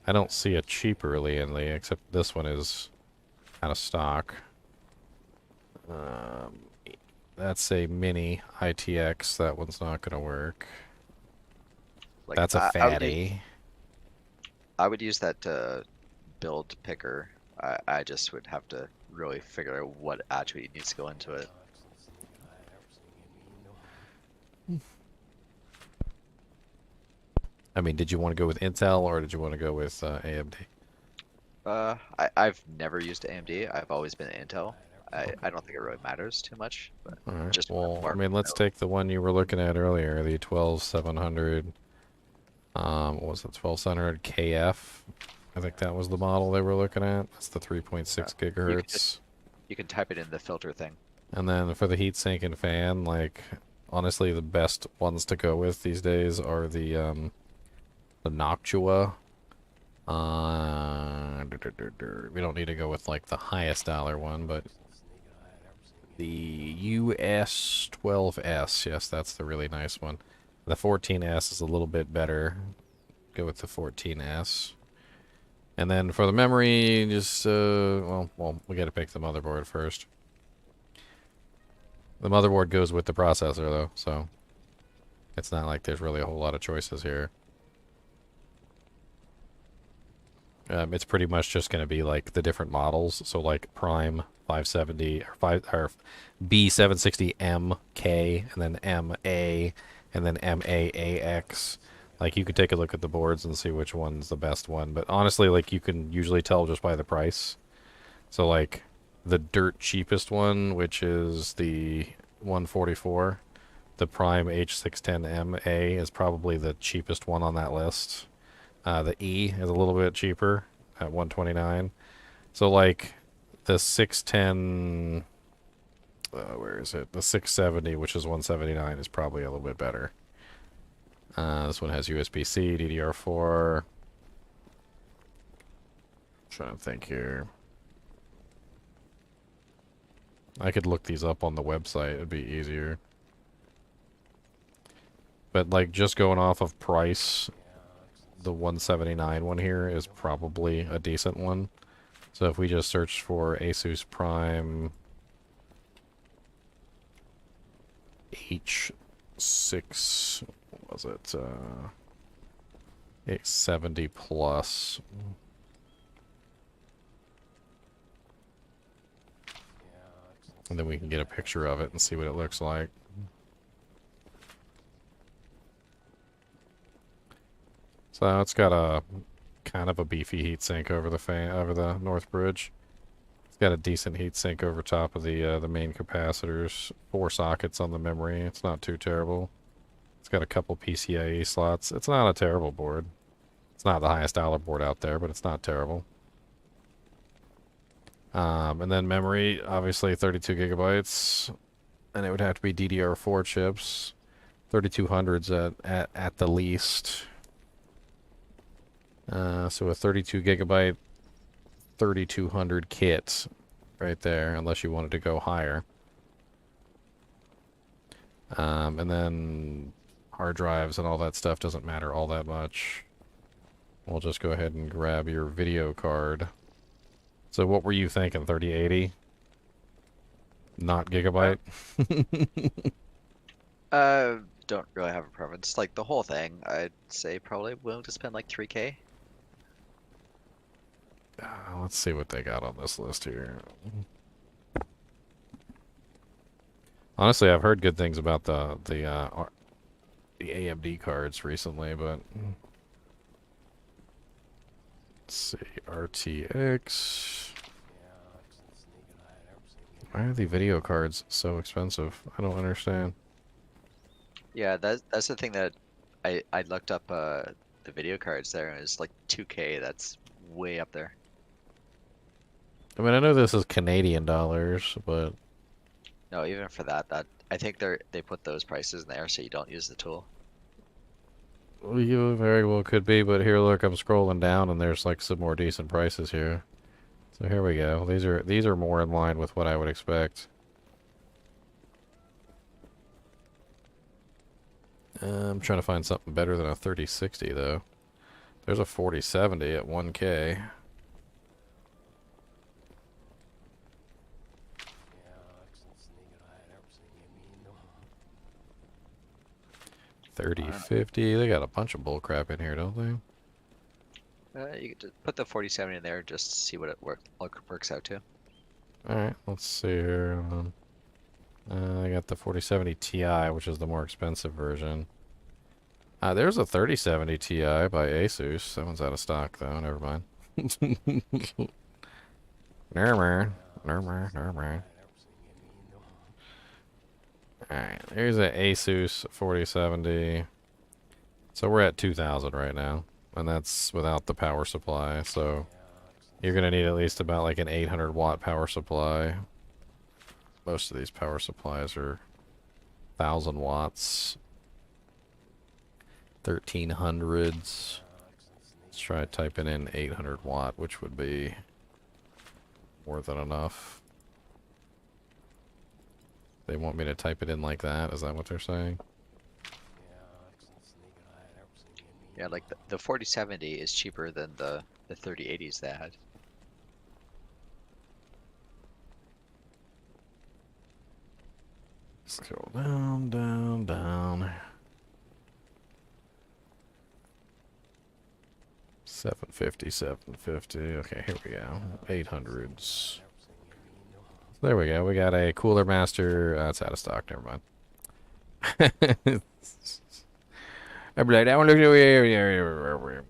Speaker 1: I don't see a cheaper Lee and Lee, except this one is out of stock. Um, that's a mini ITX. That one's not gonna work.
Speaker 11: Like
Speaker 1: That's a fatty.
Speaker 11: I would use that build picker. I just would have to really figure out what attribute needs to go into it.
Speaker 1: I mean, did you want to go with Intel or did you want to go with AMD?
Speaker 11: I've never used AMD. I've always been Intel. I don't think it really matters too much, but
Speaker 1: All right.
Speaker 11: just
Speaker 1: Well,
Speaker 11: more
Speaker 1: I mean, let's take the one you were looking at earlier, the 12700. What was it? 1200 KF. I think that was the model they were looking at. That's the 3.6 gigahertz.
Speaker 11: You can type it in the filter thing.
Speaker 1: And then for the heatsink and fan, like honestly, the best ones to go with these days are the Noctua. We don't need to go with like the highest dollar one, but the US 12S. Yes, that's the really nice one. The 14S is a little bit better. Go with the 14S. And then for the memory, just well, we got to pick the motherboard first. The motherboard goes with the processor though, so it's not like there's really a whole lot of choices here. It's pretty much just going to be like the different models. So like Prime 570 or B760MK and then MA and then MAAX. Like you could take a look at the boards and see which one's the best one. But honestly, like you can usually tell just by the price. So like the dirt cheapest one, which is the 144, the Prime H610MA is probably the cheapest one on that list. The E is a little bit cheaper at 129. So like the 610, where where is it? The 670, which is 179, is probably a little bit better. This one has USB-C, DDR4. Trying to think here. I could look these up on the website. It'd be easier. But, like, just going off of price, the 179 one here is probably a decent one. So if we just search for Asus Prime H6, what was it? 870 plus. And then we can get a picture of it and see what it looks like. So it's got a kind of a beefy heatsink over the fan over the North Bridge. It's got a decent heatsink over top of the main capacitors. 4 sockets on the memory. It's not too terrible. It's got a couple PCIe slots. It's not a terrible board. It's not the highest dollar board out there, but it's not terrible. And then memory, obviously 32 gigabytes, and it would have to be DDR4 chips, 3200s at the least. So a 32 gigabyte, 3200 kit right there, unless you wanted to go higher. And then hard drives and all that stuff doesn't matter all that much. We'll just go ahead and grab your video card. So what were you thinking, 3080? Not gigabyte?
Speaker 11: Don't really have a preference. Like the whole thing, I'd say probably willing to spend like 3K.
Speaker 1: Let's see what they got on this list here. Honestly, I've heard good things about the AMD cards recently, but let's see, RTX. Why are the video cards so expensive? I don't understand.
Speaker 11: Yeah, that's the thing that I looked up the video cards there, and it's like 2K. That's way up there.
Speaker 1: I mean, I know this is Canadian dollars, but
Speaker 11: No, even for that I think they put those prices in there so you don't use the tool.
Speaker 1: you very well could be. But here, look, I'm scrolling down, and there's like some more decent prices here. So here we go. These are more in line with what I would expect. I'm trying to find something better than a 3060 though. There's a 4070 at 1K. $3050. They got a bunch of bullcrap in here, don't they?
Speaker 11: You could just put the 4070 in there just to see what it works out to.
Speaker 1: Alright, let's see here. I got the 4070 Ti, which is the more expensive version. There's a 3070 Ti by Asus. That one's out of stock, though. Never mind. Never mind. Alright, here's an Asus 4070. So we're at 2,000 right now. And that's without the power supply, so you're going to need at least about like an 800 watt power supply. Most of these power supplies are 1,000 watts. 1300s. Let's try typing in 800 watt, which would be more than enough. They want me to type it in like that? Is that what they're saying?
Speaker 11: Yeah, like the 4070 is cheaper than the 3080s they had.
Speaker 1: Scroll down, down, down. 750, 750. Okay, here we go. 800s. There we go. We got a Cooler Master. It's out of stock. Never mind. I'd be like, that one looks over.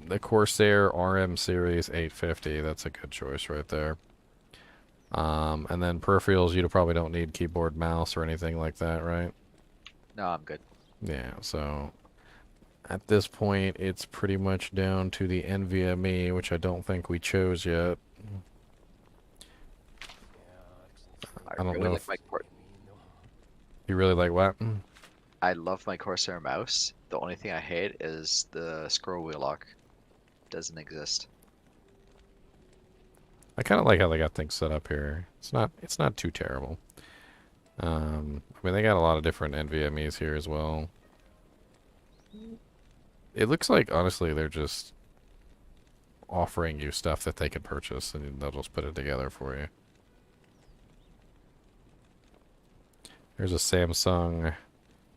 Speaker 1: The Corsair RM Series 850. That's a good choice right there. And then peripherals, you probably don't need keyboard, mouse, or anything like that, right?
Speaker 11: No, I'm good.
Speaker 1: Yeah, so at this point, it's pretty much down to the NVMe, which I don't think we chose yet. I don't
Speaker 11: really
Speaker 1: know
Speaker 11: like
Speaker 1: if
Speaker 11: my
Speaker 1: you really like what?
Speaker 11: I love my Corsair mouse. The only thing I hate is the scroll wheel lock. Doesn't exist.
Speaker 1: I kind of like how they got things set up here. It's not too terrible. I mean, they got a lot of different NVMEs here as well. It looks like, honestly, they're just offering you stuff that they can purchase, and they'll just put it together for you. There's a Samsung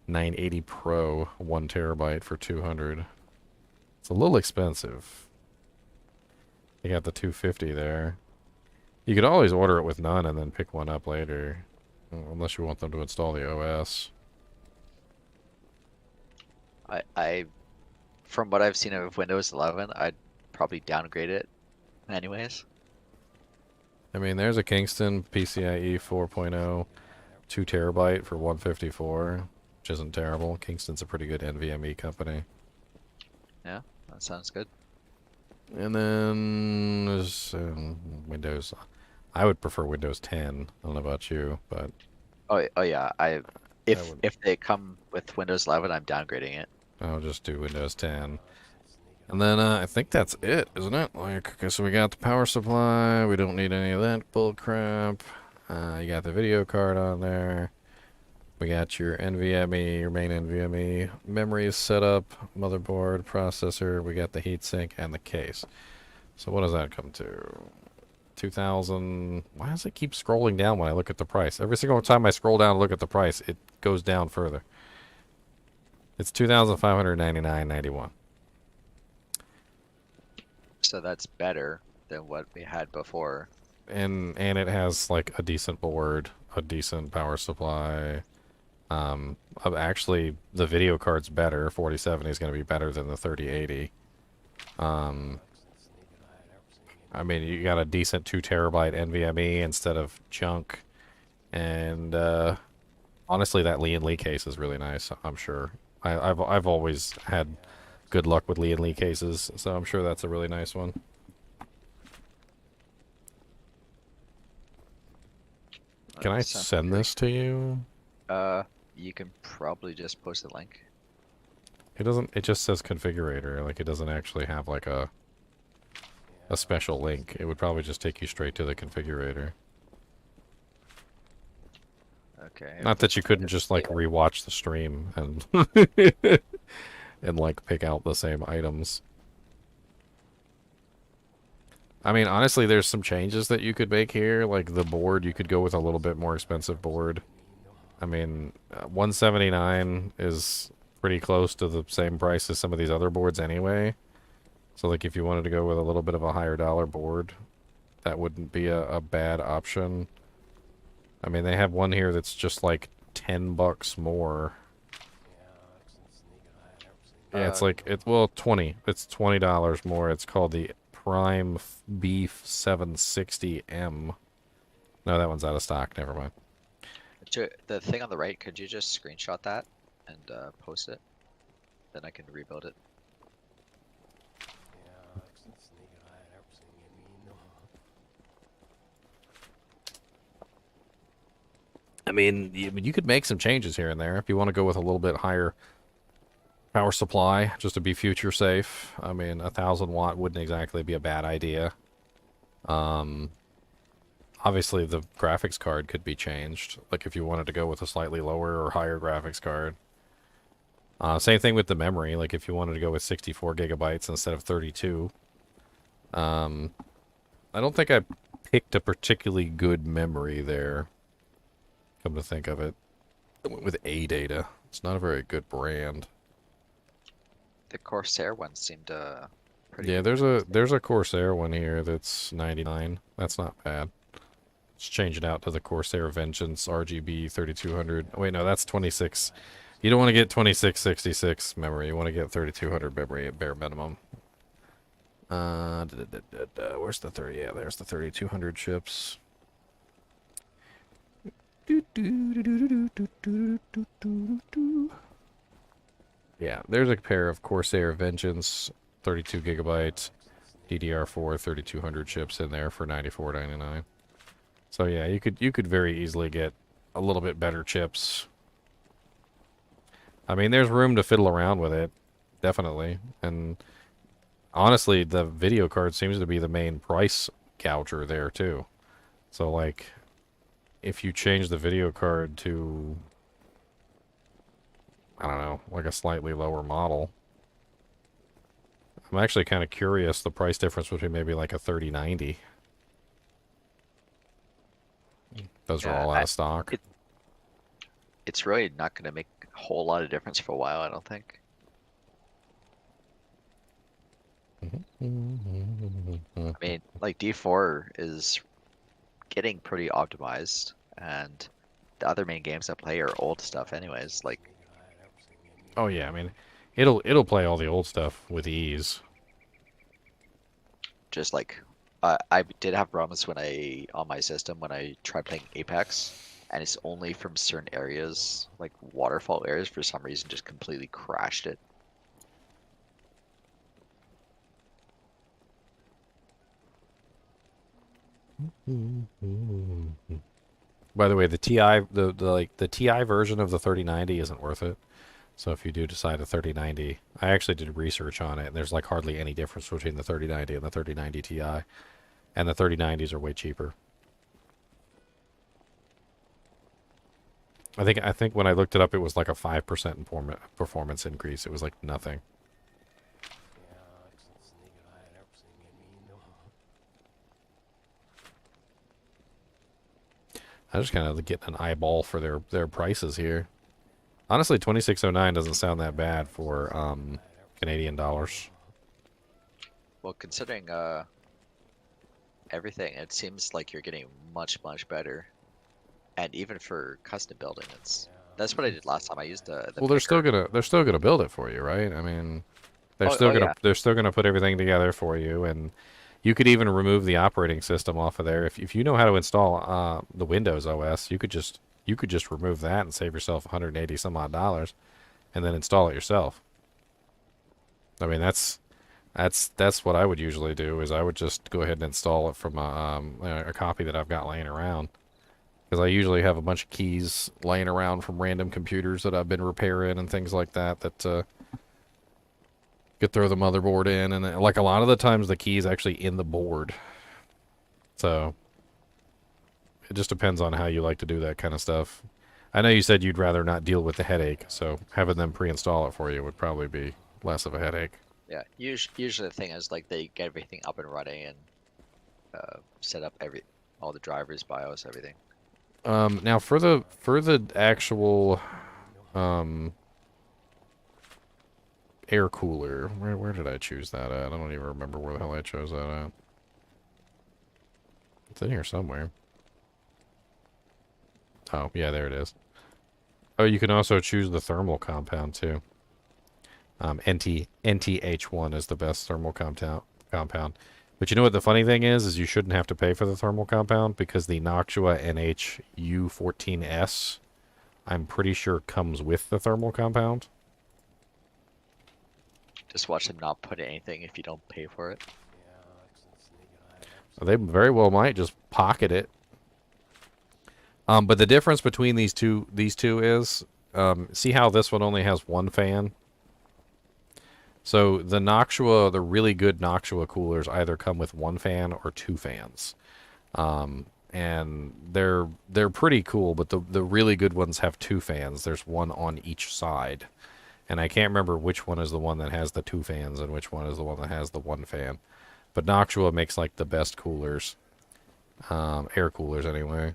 Speaker 1: 980 Pro 1 terabyte for 200. It's a little expensive. They got the 250 there. You could always order it with none and then pick one up later. Unless you want them to install the OS.
Speaker 11: I from what I've seen of Windows 11, I'd probably downgrade it anyways.
Speaker 1: I mean, there's a Kingston PCIe 4.0 2 terabyte for 154, which isn't terrible. Kingston's a pretty good NVMe company.
Speaker 11: Yeah, that sounds good.
Speaker 1: And then there's Windows. I would prefer Windows 10. I don't know about you, but
Speaker 11: Oh yeah, if they come with Windows 11, I'm downgrading it.
Speaker 1: I'll just do Windows 10. And then I think that's it, isn't it? Like, okay, so we got the power supply. We don't need any of that bull crap. You got the video card on there. We got your NVMe, your main NVMe. Memory is set up, motherboard, processor. We got the heatsink and the case. So what does that come to? 2,000. Why does it keep scrolling down when I look at the price? Every single time I scroll down and look at the price, it goes down further. It's 2,599.91.
Speaker 11: So that's better than what we had before.
Speaker 1: And it has like a decent board, a decent power supply. Actually, the video card's better. 4070 is going to be better than the 3080. I mean, you got a decent 2 terabyte NVMe instead of junk. And honestly, that Lee and Lee case is really nice. I'm sure. I've always had good luck with Lee and Lee cases, so I'm sure that's a really nice one. Can I send this to you?
Speaker 11: You can probably just post the link.
Speaker 1: It doesn't. It just says configurator. Like, it doesn't actually have like a special link. It would probably just take you straight to the configurator.
Speaker 11: Okay.
Speaker 1: Not that you couldn't just like rewatch the stream and and like pick out the same items. I mean, honestly, there's some changes that you could make here. Like the board, you could go with a little bit more expensive board. I mean, 179 is pretty close to the same price as some of these other boards anyway. So like if you wanted to go with a little bit of a higher dollar board, that wouldn't be a bad option. I mean, they have one here that's just like $10 more. Yeah, it's like, well, 20. It's $20 more. It's called the Prime Beef 760M. No, that one's out of stock. Never mind.
Speaker 11: The thing on the right, could you just screenshot that and post it? Then I can rebuild it.
Speaker 1: I mean, you could make some changes here and there if you want to go with a little bit higher power supply, just to be future safe. I mean, 1,000 watt wouldn't exactly be a bad idea. Obviously, the graphics card could be changed. Like if you wanted to go with a slightly lower or higher graphics card. Same thing with the memory. Like if you wanted to go with 64 gigabytes instead of 32. I don't think I picked a particularly good memory there. Come to think of it. I went with A-Data. It's not a very good brand.
Speaker 11: The Corsair one seemed pretty
Speaker 1: Yeah,
Speaker 11: good.
Speaker 1: there's a Corsair one here that's 99. That's not bad. Let's change it out to the Corsair Vengeance RGB 3200. Oh, wait, no, that's 26. You don't want to get 2666 memory. You want to get 3200 memory at bare minimum. Where's the 30? Yeah, there's the 3200 chips. Yeah, there's a pair of Corsair Vengeance 32 gigabyte DDR4 3200 chips in there for $94.99. So yeah, you could very easily get a little bit better chips. I mean, there's room to fiddle around with it, definitely. And honestly, the video card seems to be the main price gouger there too. So like, if you change the video card to, I don't know, like a slightly lower model, I'm actually kind of curious the price difference between maybe like a 3090. Those are
Speaker 11: Yeah,
Speaker 1: all out of stock.
Speaker 11: it's really not going to make a whole lot of difference for a while, I don't think. I mean, like D4 is getting pretty optimized, and the other main games I play are old stuff anyways. Like,
Speaker 1: Oh yeah, I mean, it'll play all the old stuff with ease.
Speaker 11: just like I did have problems when on my system when I tried playing Apex, and it's only from certain areas, like waterfall areas, for some reason just completely crashed it.
Speaker 1: By the way, the TI the TI version of the 3090 isn't worth it. So if you do decide a 3090, I actually did research on it, and there's like hardly any difference between the 3090 and the 3090 Ti, and the 3090s are way cheaper. I think when I looked it up, it was like a 5% performance increase. It was like nothing. I just kind of get an eyeball for their prices here. Honestly, 2609 doesn't sound that bad for Canadian dollars.
Speaker 11: Well, considering everything, it seems like you're getting much better, and even for custom building, that's what I did last time. I used the
Speaker 1: Well, they're still
Speaker 11: picker.
Speaker 1: gonna build it for you, right? I mean,
Speaker 11: Oh yeah,
Speaker 1: they're still gonna put everything together for you, and you could even remove the operating system off of there if you know how to install the Windows OS. You could just remove that and save yourself 180 some odd dollars, and then install it yourself. I mean, that's what I would usually do. Is I would just go ahead and install it from a copy that I've got laying around. Because I usually have a bunch of keys laying around from random computers that I've been repairing and things like that could throw the motherboard in. And like a lot of the times the key is actually in the board. So it just depends on how you like to do that kind of stuff. I know you said you'd rather not deal with the headache, so having them pre-install it for you would probably be less of a headache.
Speaker 11: yeah. Usually the thing is like they get everything up and running and set up all the drivers, BIOS, everything.
Speaker 1: Now for the actual air cooler, where did I choose that at? I don't even remember where the hell I chose that at. It's in here somewhere. Oh, yeah, there it is. Oh, you can also choose the thermal compound too. NTH1 is the best thermal compound. But you know what the funny thing is you shouldn't have to pay for the thermal compound because the Noctua NHU14S, I'm pretty sure comes with the thermal compound.
Speaker 11: Just watch them not put anything if you don't pay for it.
Speaker 1: They very well might just pocket it. But the difference between these two is, see how this one only has one fan? So the Noctua, the really good Noctua coolers either come with one fan or two fans. And they're pretty cool, but the really good ones have two fans. There's one on each side. And I can't remember which one is the one that has the two fans and which one is the one that has the one fan. But Noctua makes like the best coolers. Air coolers anyway.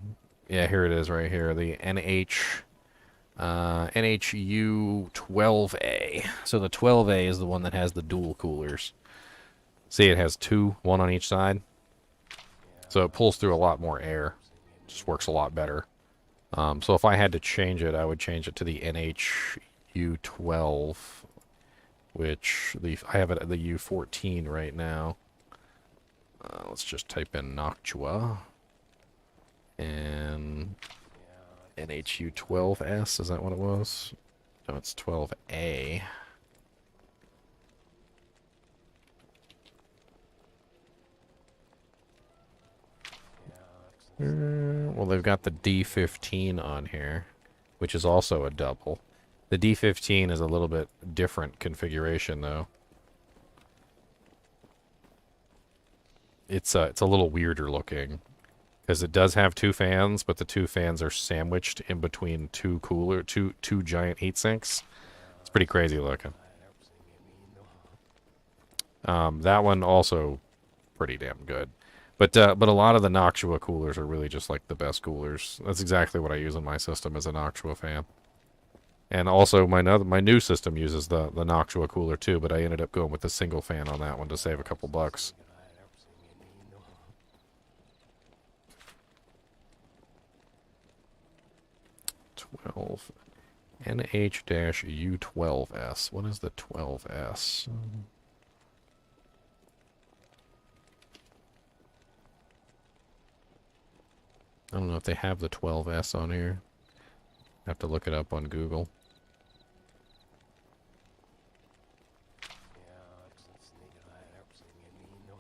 Speaker 1: Yeah, here it is right here. The NHU12A. So the 12A is the one that has the dual coolers. See, it has two, one on each side. So it pulls through a lot more air. Just works a lot better. So if I had to change it, I would change it to the NHU12, which I have it at the U14 right now. Let's just type in Noctua. And NHU12S, is that what it was? No, it's 12A. Well, they've got the D15 on here, which is also a double. The D15 is a little bit different configuration, though. It's a little weirder looking, because it does have two fans, but the two fans are sandwiched in between two giant heat sinks. It's pretty crazy looking. That one also pretty damn good. But a lot of the Noctua coolers are really just like the best coolers. That's exactly what I use in my system as a Noctua fan. And also my new system uses the Noctua cooler too, but I ended up going with the single fan on that one to save a couple bucks. NH-U12S. What is the 12S? I don't know if they have the 12S on here. Have to look it up on Google.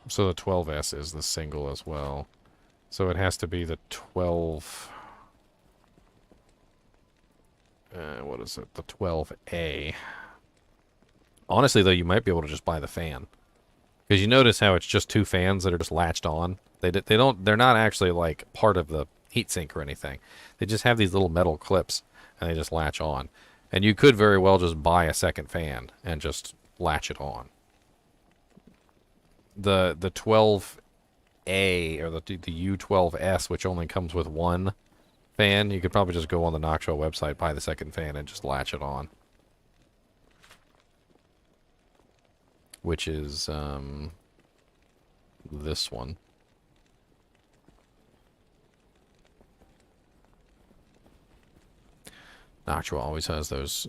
Speaker 1: So the 12S is the single as well. So it has to be the 12... what is it? The 12A. Honestly, though, you might be able to just buy the fan. Because you notice how it's just two fans that are just latched on. They're not actually like part of the heatsink or anything. They just have these little metal clips and they just latch on. And you could very well just buy a second fan and just latch it on. The 12A or the U12S, which only comes with one fan, you could probably just go on the Noctua website, buy the second fan, and just latch it on. Which is this one. Noctua always has those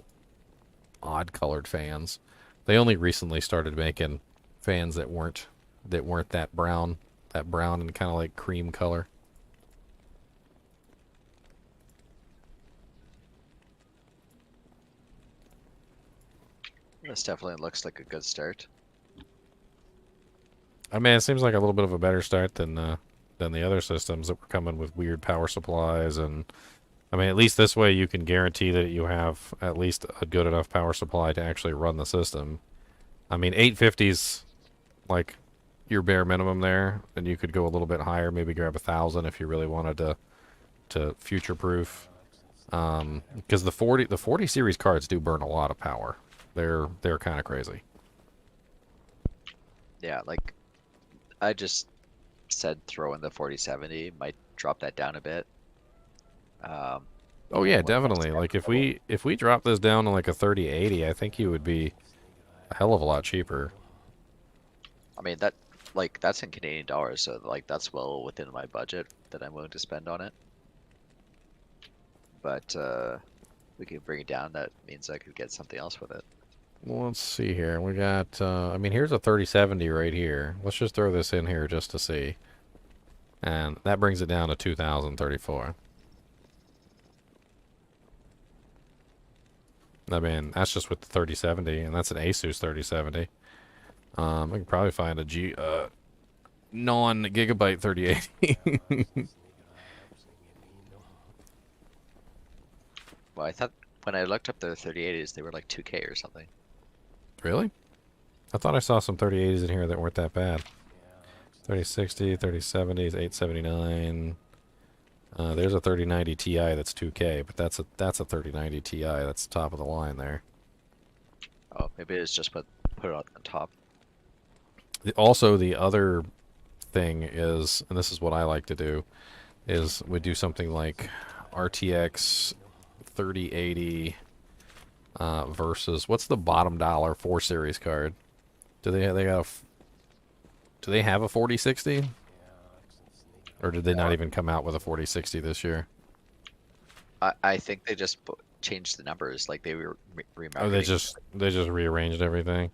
Speaker 1: odd colored fans. They only recently started making fans that weren't that brown and kind of like cream color.
Speaker 11: This definitely looks like a good start.
Speaker 1: I mean, it seems like a little bit of a better start than the other systems that were coming with weird power supplies. And I mean, at least this way you can guarantee that you have at least a good enough power supply to actually run the system. I mean, 850's like your bare minimum there, and you could go a little bit higher, maybe grab 1,000 if you really wanted to future-proof. Because the 40 series cards do burn a lot of power. They're kind of crazy.
Speaker 11: Yeah, like I just said, throw in the 4070 might drop that down a bit.
Speaker 1: Oh yeah, definitely. Like if we drop this down to like a 3080, I think you would be a hell of a lot cheaper.
Speaker 11: I mean that's in Canadian dollars, so like that's well within my budget that I'm willing to spend on it. But we can bring it down. That means I could get something else with it.
Speaker 1: Well, let's see here. We got, I mean, here's a 3070 right here. Let's just throw this in here just to see. And that brings it down to 2,034. I mean, that's just with the 3070, and that's an Asus 3070. I can probably find a non-gigabyte 3080.
Speaker 11: Well, I thought when I looked up the 3080s, they were like 2K or something.
Speaker 1: Really? I thought I saw some 3080s in here that weren't that bad. 3060, 3070s, 879. There's a 3090 Ti that's 2K, but that's a 3090 Ti. That's top of the line there.
Speaker 11: Oh, maybe it's just put it on top.
Speaker 1: Also, the other thing is, and this is what I like to do, is we do something like RTX 3080 versus what's the bottom dollar 4 series card? Do they have a 4060? Or did they not even come out with a 4060 this year?
Speaker 11: I think they just changed the numbers, like they were remarketing.
Speaker 1: Oh, they just rearranged everything.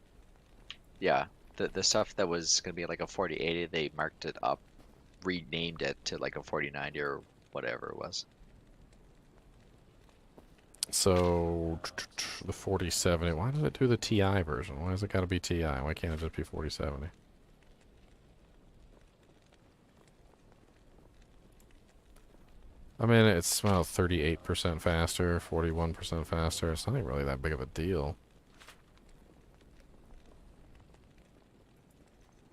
Speaker 11: Yeah, the stuff that was gonna be like a 4080, they marked it up, renamed it to like a 4090 or whatever it was.
Speaker 1: So the 4070. Why does it do the Ti version? Why has it got to be Ti? Why can't it just be 4070? I mean, it's about 38% faster, 41% faster. It's not even really that big of a deal.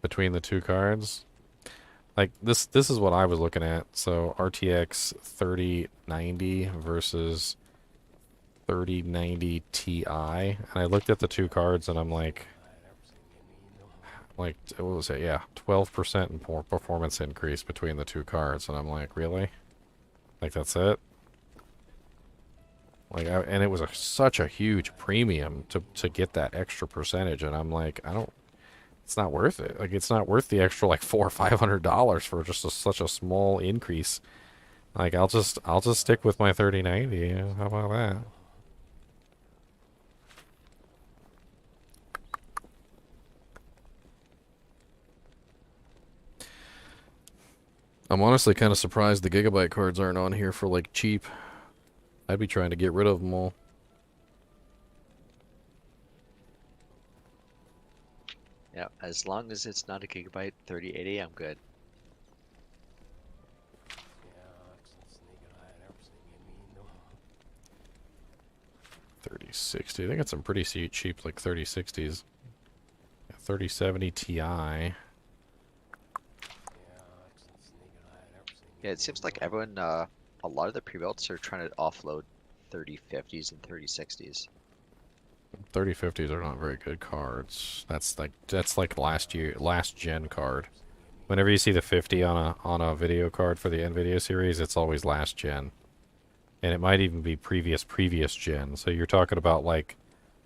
Speaker 1: Between the two cards. Like, this is what I was looking at. So, RTX 3090 versus 3090 Ti. And I looked at the two cards and I'm like, what was it? Yeah, 12% in performance increase between the two cards. And I'm like, really? Like, that's it? Like, and it was such a huge premium to get that extra percentage. And I'm like, it's not worth it. Like, it's not worth the extra like $400 or $500 for just such a small increase. Like, I'll just stick with my 3090. You know? How about that? I'm honestly kind of surprised the Gigabyte cards aren't on here for like cheap. I'd be trying to get rid of them all.
Speaker 11: Yeah, as long as it's not a Gigabyte 3080, I'm good.
Speaker 1: 3060. They got some pretty cheap like 3060s. 3070 Ti.
Speaker 11: Yeah, it seems like everyone, a lot of the pre-builds are trying to offload 3050s and 3060s.
Speaker 1: 3050s are not very good cards. That's like last gen card. Whenever you see the 50 on a video card for the NVIDIA series, it's always last gen. And it might even be previous gen. So you're talking about like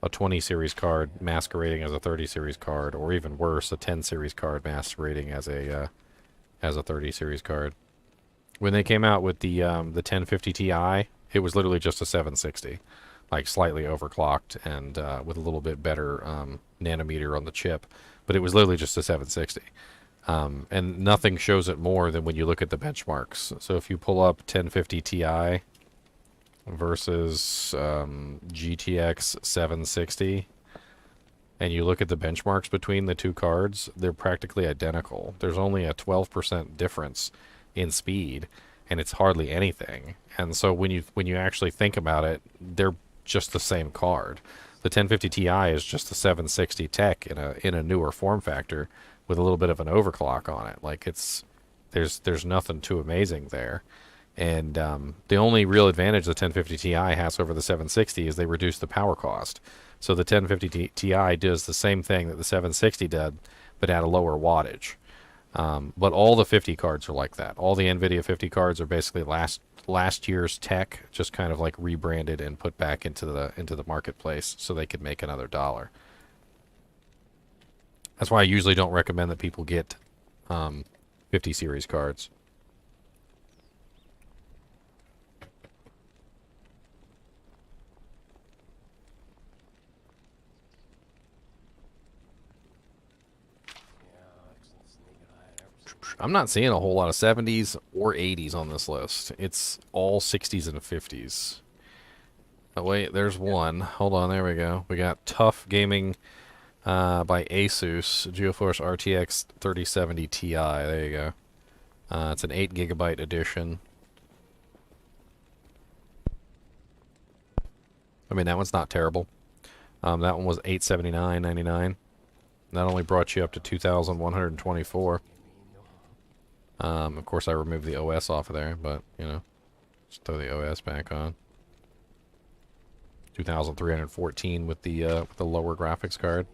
Speaker 1: a 20 series card masquerading as a 30 series card, or even worse, a 10 series card masquerading as a 30 series card. When they came out with the 1050 Ti, it was literally just a 760, like slightly overclocked and with a little bit better nanometer on the chip, but it was literally just a 760. And nothing shows it more than when you look at the benchmarks. So if you pull up 1050 Ti versus GTX 760, and you look at the benchmarks between the two cards, they're practically identical. There's only a 12% difference in speed, and it's hardly anything. And so when you actually think about it, they're just the same card. The 1050 Ti is just a 760 tech in a newer form factor with a little bit of an overclock on it. Like, there's nothing too amazing there. And the only real advantage the 1050 Ti has over the 760 is they reduce the power cost. So the 1050 Ti does the same thing that the 760 did, but at a lower wattage. But all the 50 cards are like that. All the NVIDIA 50 cards are basically last year's tech, just kind of like rebranded and put back into the marketplace so they could make another dollar. That's why I usually don't recommend that people get 50 series cards. I'm not seeing a whole lot of 70s or 80s on this list. It's all 60s and 50s. Oh, wait, there's one. Hold on, there we go. We got Tough Gaming by Asus, GeForce RTX 3070 Ti. There you go. It's an 8 gigabyte edition. I mean, that one's not terrible. That one was $879.99. That only brought you up to 2,124. Of course, I removed the OS off of there, but, you know, just throw the OS back on. 2,314 with the lower graphics card.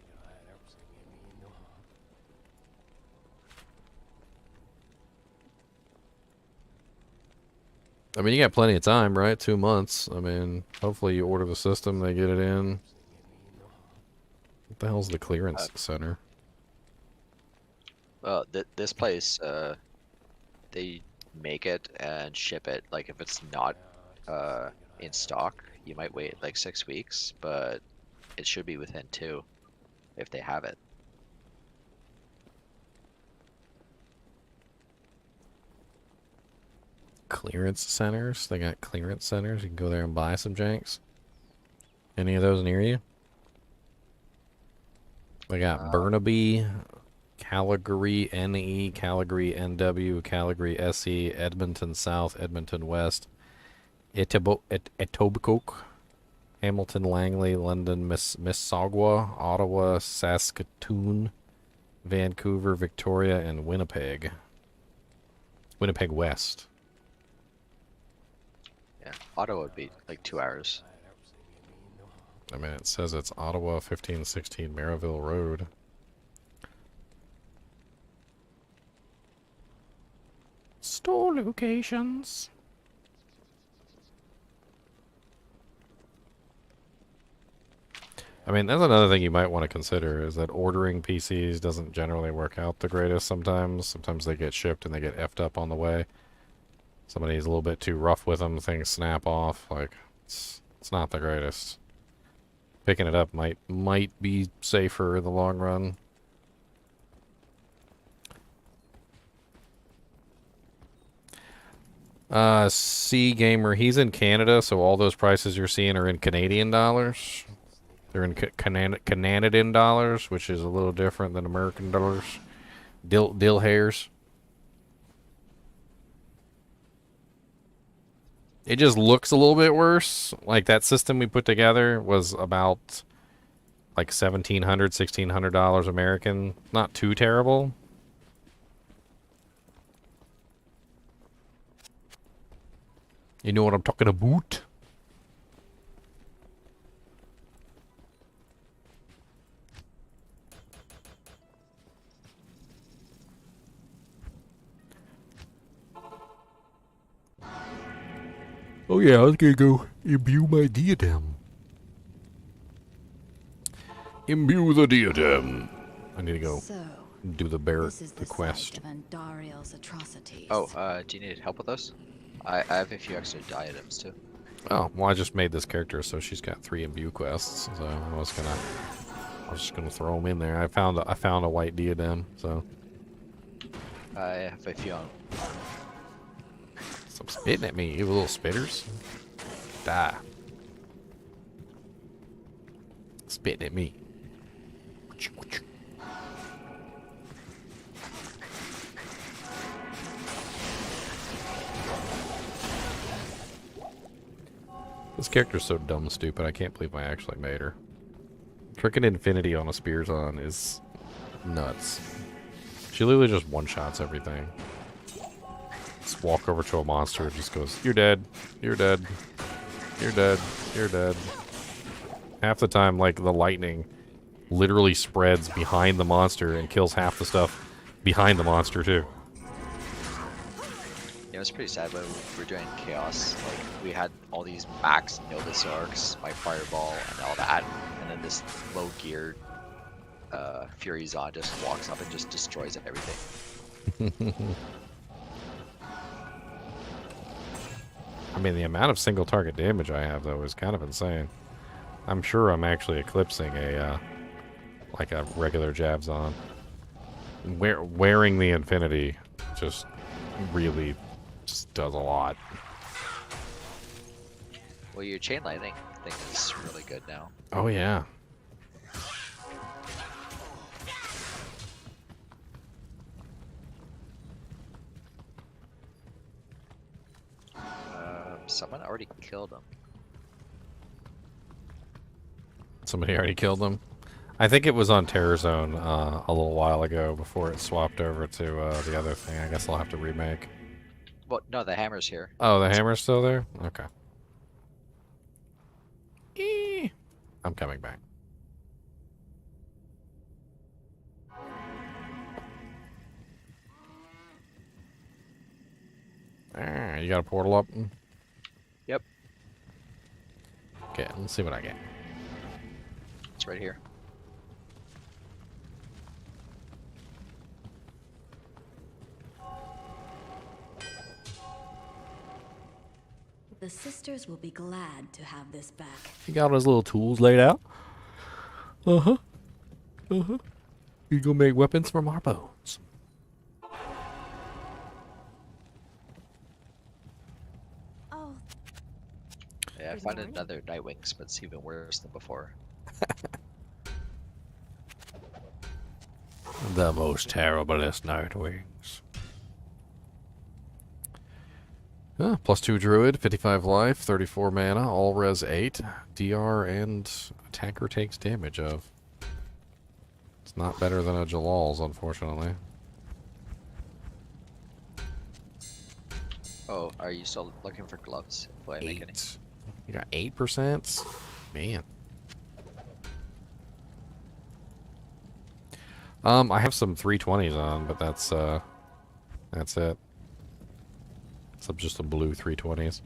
Speaker 1: I mean, you got plenty of time, right? 2 months. I mean, hopefully you order the system, they get it in. What the hell's the clearance center?
Speaker 11: Well, this place, they make it and ship it. Like, if it's not in stock, you might wait like 6 weeks, but it should be within 2 if they have it.
Speaker 1: Clearance centers? They got clearance centers? You can go there and buy some janks? Any of those near you? They got Burnaby, Calgary NE, Calgary NW, Calgary SE, Edmonton South, Edmonton West, Etobicoke, Hamilton, Langley, London, Mississauga, Ottawa, Saskatoon, Vancouver, Victoria, and Winnipeg. Winnipeg West.
Speaker 11: Yeah, Ottawa would be like 2 hours.
Speaker 1: I mean, it says it's Ottawa 1516 Maryville Road. Store locations. I mean, that's another thing you might want to consider, is that ordering PCs doesn't generally work out the greatest sometimes. Sometimes they get shipped and they get effed up on the way. Somebody's a little bit too rough with them, things snap off. Like, it's not the greatest. Picking it up might be safer in the long run. C Gamer, he's in Canada, so all those prices you're seeing are in Canadian dollars. They're in Canadian dollars, which is a little different than American dollars. Dill hairs. It just looks a little bit worse. Like, that system we put together was about like $1,700, $1,600 American. Not too terrible. You know what I'm talking about? Oh yeah, I was gonna go imbue my diadem. Imbue the diadem. I need to go
Speaker 2: So,
Speaker 1: do the bear,
Speaker 2: this is
Speaker 1: the
Speaker 2: the
Speaker 1: quest.
Speaker 2: site of Andariel's atrocities.
Speaker 11: Oh, do you need help with those? I have a few extra diadems too.
Speaker 1: Oh, well, I just made this character, so she's got 3 imbue quests. So I was just gonna throw them in there. I found a white diadem, so.
Speaker 11: I have a few on.
Speaker 1: Stop spitting at me, you little spitters. Die. Spitting at me. This character's so dumb stupid, I can't believe I actually made her. Tricking Infinity on a Spearzon is nuts. She literally just one-shots everything. Just walk over to a monster and just goes, "You're dead, you're dead, you're dead, you're dead." Half the time, like, the lightning literally spreads behind the monster and kills half the stuff behind the monster, too.
Speaker 11: Yeah, it was pretty sad when we were doing Chaos. Like, we had all these max Novus arcs, my Fireball, and all that, and then this low-geared Fury Zon just walks up and just destroys everything.
Speaker 1: I mean, the amount of single target damage I have, though, is kind of insane. I'm sure I'm actually eclipsing like a regular Javzon. Wearing the Infinity just really just does a lot.
Speaker 11: Well, your Chain Lightning thing is really good now.
Speaker 1: Oh, yeah.
Speaker 11: Someone already killed him.
Speaker 1: Somebody already killed them. I think it was on Terror Zone a little while ago before it swapped over to the other thing. I guess I'll have to remake.
Speaker 11: Well, no, the hammer's here.
Speaker 1: Oh, the hammer's still there? Okay. I'm coming back. Ah, you got a portal up?
Speaker 11: Yep.
Speaker 1: Okay, let's see what I get.
Speaker 11: It's right here.
Speaker 2: The sisters will be glad to have this back.
Speaker 1: He got all his little tools laid out. Uh-huh. Uh-huh. You go make weapons from our bones.
Speaker 2: Oh.
Speaker 11: Yeah, I found another Nightwings, but it's even worse than before.
Speaker 1: The most terriblest Nightwings. +2 Druid, 55 life, 34 mana, all res 8. DR and attacker takes damage of. It's not better than a Jalal's, unfortunately.
Speaker 11: Oh, are you still looking for gloves? If I make any.
Speaker 1: 8. You got 8%? Man. I have some 320s on, but that's it. It's just some blue 320s.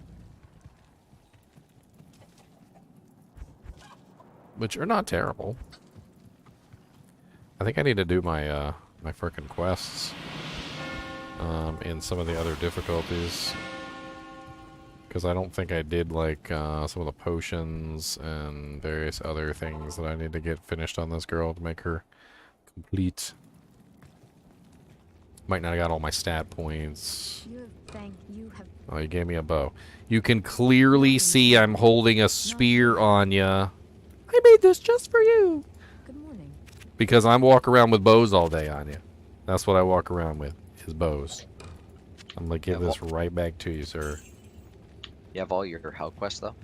Speaker 1: Which are not terrible. I think I need to do my my frickin' quests in some of the other difficulties. Because I don't think I did like some of the potions and various other things that I need to get finished on this girl to make her complete. Might not have got all my stat points. Oh, you gave me a bow. You can clearly see I'm holding a spear on ya. I made this just for you.
Speaker 2: Good morning.
Speaker 1: Because I'm walking around with bows all day on you. That's what I walk around with, is bows. I'm gonna give this right back to you, sir.
Speaker 11: You have all your hell quests though?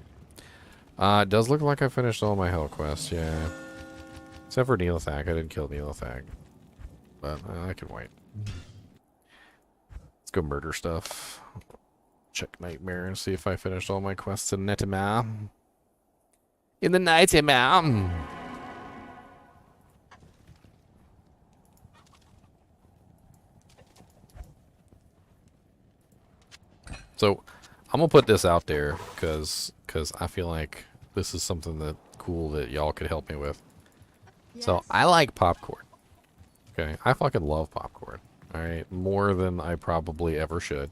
Speaker 1: It does look like I finished all my hell quests, yeah. Except for Neelathak. I didn't kill Neelathak. But I can wait. Let's go murder stuff. Check Nightmare and see if I finished all my quests in Nightmare. In the Nightmare! So, I'm gonna put this out there because I feel like this is something that cool that y'all could help me with. Yes. So I like popcorn. Okay, I fucking love popcorn. All right, more than I probably ever should.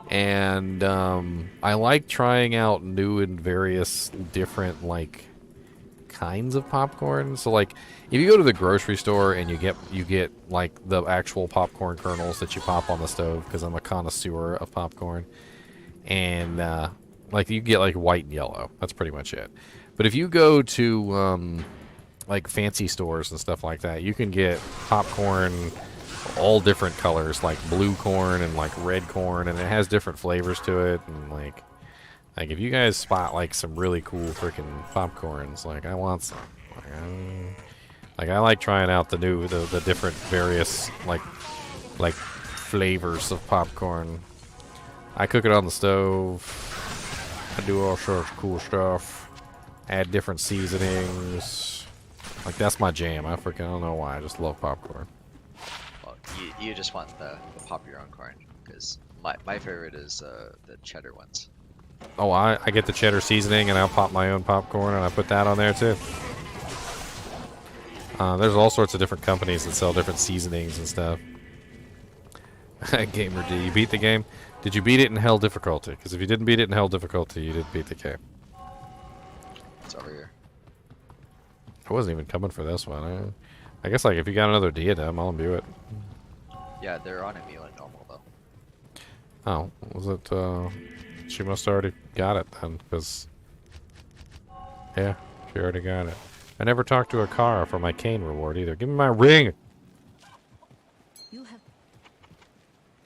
Speaker 1: And I like trying out new and various different like kinds of popcorn. So like if you go to the grocery store and you get like the actual popcorn kernels that you pop on the stove, because I'm a connoisseur of popcorn, and like you get like white and yellow. That's pretty much it. But if you go to like fancy stores and stuff like that, you can get popcorn all different colors, like blue corn and like red corn, and it has different flavors to it. And like if you guys spot like some really cool freaking popcorns, like I want some. Like I like trying out the different various like flavors of popcorn. I cook it on the stove. I do all sorts of cool stuff. Add different seasonings. Like that's my jam. I don't know why. I just love popcorn.
Speaker 11: Well, you just want the pop your own corn, because my favorite is the cheddar ones.
Speaker 1: Oh, I get the cheddar seasoning and I'll pop my own popcorn and I put that on there too. There's all sorts of different companies that sell different seasonings and stuff. Gamer D, you beat the game? Did you beat it in hell difficulty? Because if you didn't beat it in hell difficulty, you didn't beat the game.
Speaker 11: It's over here.
Speaker 1: I wasn't even coming for this one. I guess like if you got another diadem, I'll imbue it.
Speaker 11: Yeah, they're on a meal at normal though.
Speaker 1: Oh, was it? She must already got it then, because yeah, she already got it. I never talked to a car for my cane reward either. Give me my ring.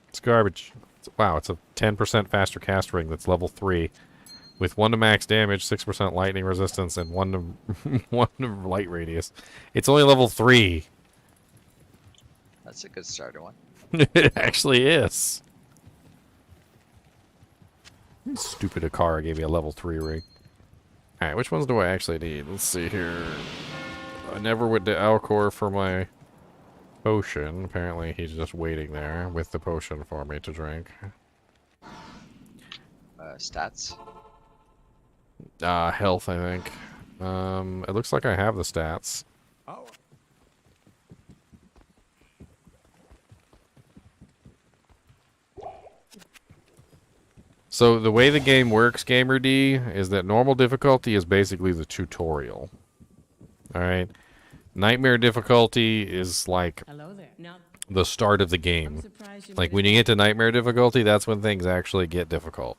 Speaker 1: It's garbage. Wow, it's a 10% faster cast ring that's level 3, with 1 to max damage, 6% lightning resistance, and 1 to light radius. It's only level 3.
Speaker 11: That's a good starter one.
Speaker 1: It actually is. Stupid Akara gave me a level 3 ring. Alright, which ones do I actually need? Let's see here. I never went to Alcor for my potion. Apparently he's just waiting there with the potion for me to drink.
Speaker 11: Stats?
Speaker 1: Health, I think. It looks like I have the stats.
Speaker 7: Oh.
Speaker 1: So the way the game works, Gamer D, is that normal difficulty is basically the tutorial. Alright? Nightmare difficulty is like the start of the game. Like when you get to nightmare difficulty, that's when things actually get difficult.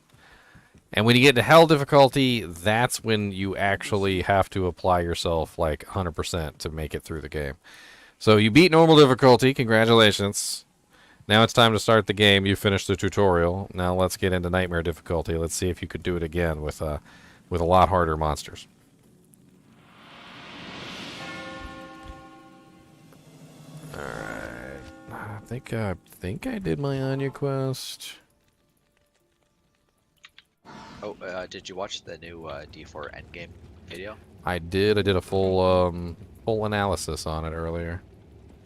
Speaker 1: And when you get to hell difficulty, that's when you actually have to apply yourself like 100% to make it through the game. So you beat normal difficulty. Congratulations. Now it's time to start the game. You finished the tutorial. Now let's get into nightmare difficulty. Let's see if you could do it again with a lot harder monsters. All right. I think I did my Anya quest.
Speaker 11: Oh, did you watch the new D4 Endgame video?
Speaker 1: I did. I did a full analysis on it earlier.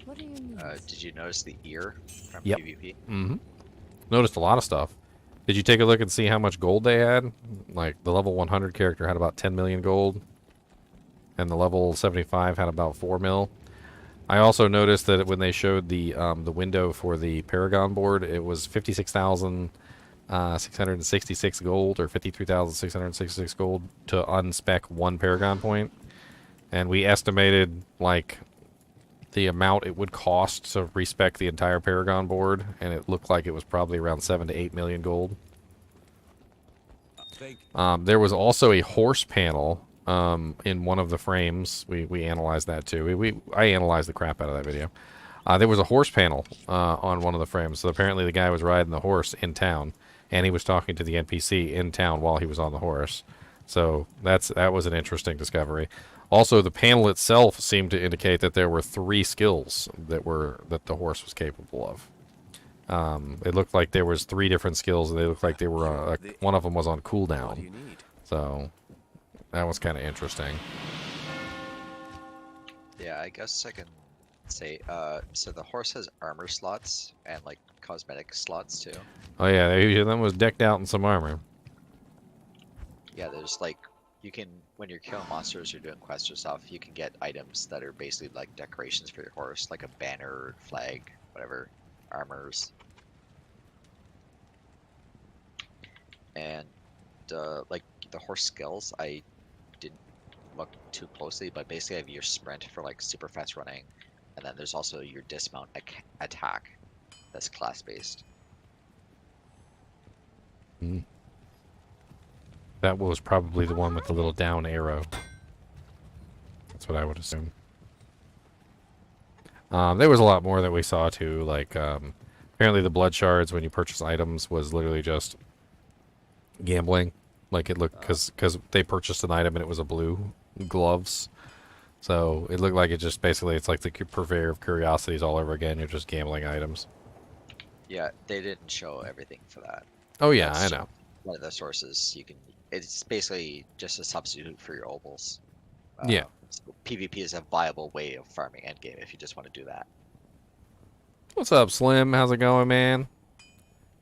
Speaker 2: What do you need?
Speaker 11: Did you notice the ear from
Speaker 1: Yep.
Speaker 11: PvP?
Speaker 1: Mm-hmm. Noticed a lot of stuff. Did you take a look and see how much gold they had? Like the level 100 character had about 10 million gold, and the level 75 had about 4 mil. I also noticed that when they showed the window for the Paragon board, it was 56,666 gold or 53,666 gold to unspec one Paragon point, and we estimated like the amount it would cost to respec the entire Paragon board, and it looked like it was probably around 7 to 8 million gold. There was also a horse panel in one of the frames. We analyzed that too. I analyzed the crap out of that video. There was a horse panel on one of the frames. So apparently the guy was riding the horse in town, and he was talking to the NPC in town while he was on the horse. So that was an interesting discovery. Also, the panel itself seemed to indicate that there were 3 skills that the horse was capable of. It looked like there was 3 different skills, and they looked like they were one of them was on cooldown. So that was kind of interesting.
Speaker 11: Yeah, I guess I can say, so the horse has armor slots and like cosmetic slots too.
Speaker 1: Oh yeah, each of them was decked out in some armor.
Speaker 11: Yeah, there's like, you can, when you're killing monsters or doing quests or stuff, you can get items that are basically like decorations for your horse, like a banner, flag, whatever, armors. And like the horse skills, I didn't look too closely, but basically I have your sprint for like super fast running, and then there's also your dismount attack that's class based.
Speaker 1: That was probably the one with the little down arrow. That's what I would assume. There was a lot more that we saw too, like apparently the blood shards when you purchase items was literally just gambling. Like it looked, because they purchased an item and it was a blue gloves, so it looked like it just basically, it's like the purveyor of curiosities all over again. You're just gambling items.
Speaker 11: Yeah, they didn't show everything for that.
Speaker 1: Oh yeah,
Speaker 11: That's
Speaker 1: I know.
Speaker 11: one of the sources you can. It's basically just a substitute for your obels.
Speaker 1: Yeah.
Speaker 11: So PvP is a viable way of farming endgame if you just want to do that.
Speaker 1: What's up, Slim? How's it going, man?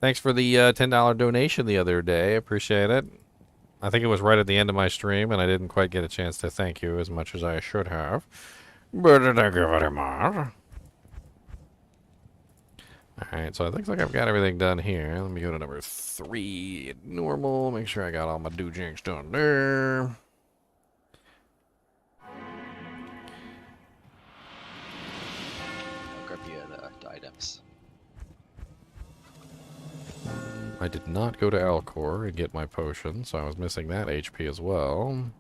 Speaker 1: Thanks for the $10 donation the other day. Appreciate it. I think it was right at the end of my stream, and I didn't quite get a chance to thank you as much as I should have. But thank you very much. Alright, so I think like I've got everything done here. Let me go to number 3, normal. Make sure I got all my doojigs done there.
Speaker 11: I'll grab you the items.
Speaker 1: I did not go to Alcor and get my potion, so I was missing that HP as well.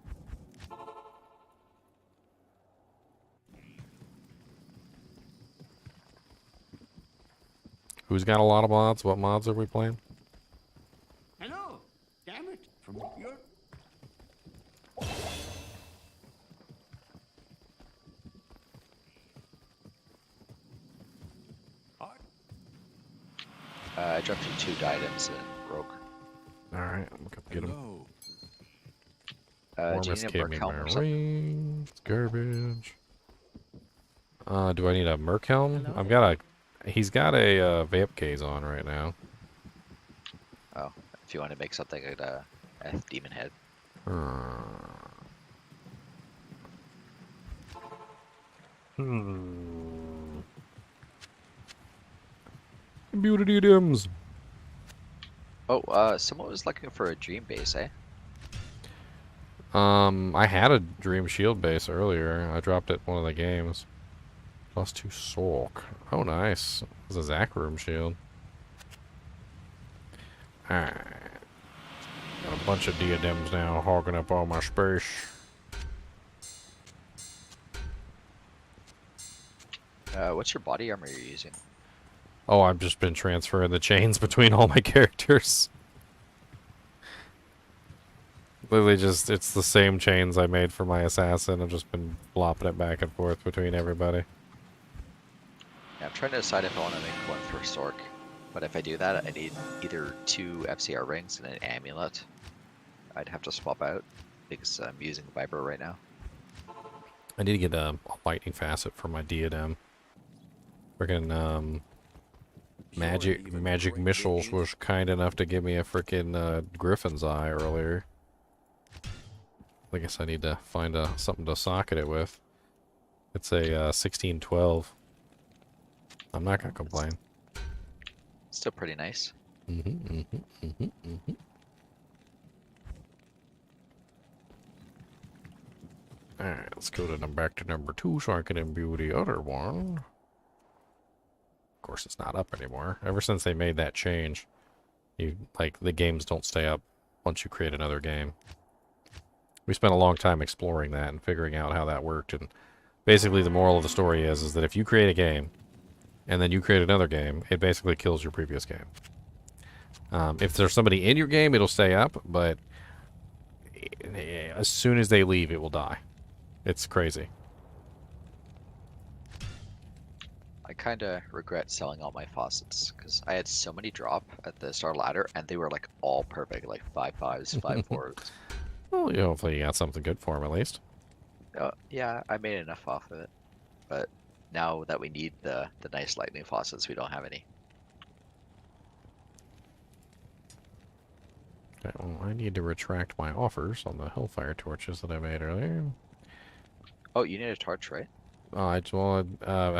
Speaker 1: Who's got a lot of mods? What mods are we playing?
Speaker 10: Hello! Damn it! From your...
Speaker 11: I dropped you 2 items in Rogue.
Speaker 1: Alright, I'm gonna get them.
Speaker 11: Do you
Speaker 1: Warmest
Speaker 11: need a
Speaker 1: came
Speaker 11: Merc
Speaker 1: in
Speaker 11: helm
Speaker 1: my
Speaker 11: or something?
Speaker 1: ring. It's garbage. Do I need a Merc helm? I've got a... He's got a vamp case on right now.
Speaker 11: Oh, if you want to make something like a demon head.
Speaker 1: Beauty dims.
Speaker 11: Oh, someone was looking for a dream base, eh?
Speaker 1: I had a Dream Shield base earlier. I dropped it in one of the games. +2 Sork. Oh, nice. It's a Zac Room shield. Alright. Got a bunch of diadems now hogging up all my space.
Speaker 11: What's your body armor you're using?
Speaker 1: Oh, I've just been transferring the chains between all my characters. Literally just, it's the same chains I made for my assassin. I've just been flopping it back and forth between everybody.
Speaker 11: Yeah, I'm trying to decide if I want to make one for Sork. But if I do that, I need either 2 FCR rings and an amulet. I'd have to swap out because I'm using Viper right now.
Speaker 1: I need to get a lightning facet for my diadem. Freaking Magic Missiles was kind enough to give me a freaking Griffin's Eye earlier. I guess I need to find something to socket it with. It's a 1612. I'm not gonna complain.
Speaker 11: Still pretty nice.
Speaker 1: Alright, let's go to back to number 2 so I can imbue the other one. Of course, it's not up anymore. Ever since they made that change, the games don't stay up once you create another game. We spent a long time exploring that and figuring out how that worked, and basically the moral of the story is that if you create a game and then you create another game, it basically kills your previous game. If there's somebody in your game, it'll stay up, but as soon as they leave, it will die. It's crazy.
Speaker 11: I kind of regret selling all my faucets because I had so many drop at the start ladder and they were like all perfect, like 5.5s, 5.4s.
Speaker 1: Well, hopefully you got something good for him at least.
Speaker 11: Yeah, I made enough off of it. But now that we need the nice lightning faucets, we don't have any.
Speaker 1: Okay, well, I need to retract my offers on the Hellfire torches that I made earlier.
Speaker 11: Oh, you need a torch, right?
Speaker 1: Oh, I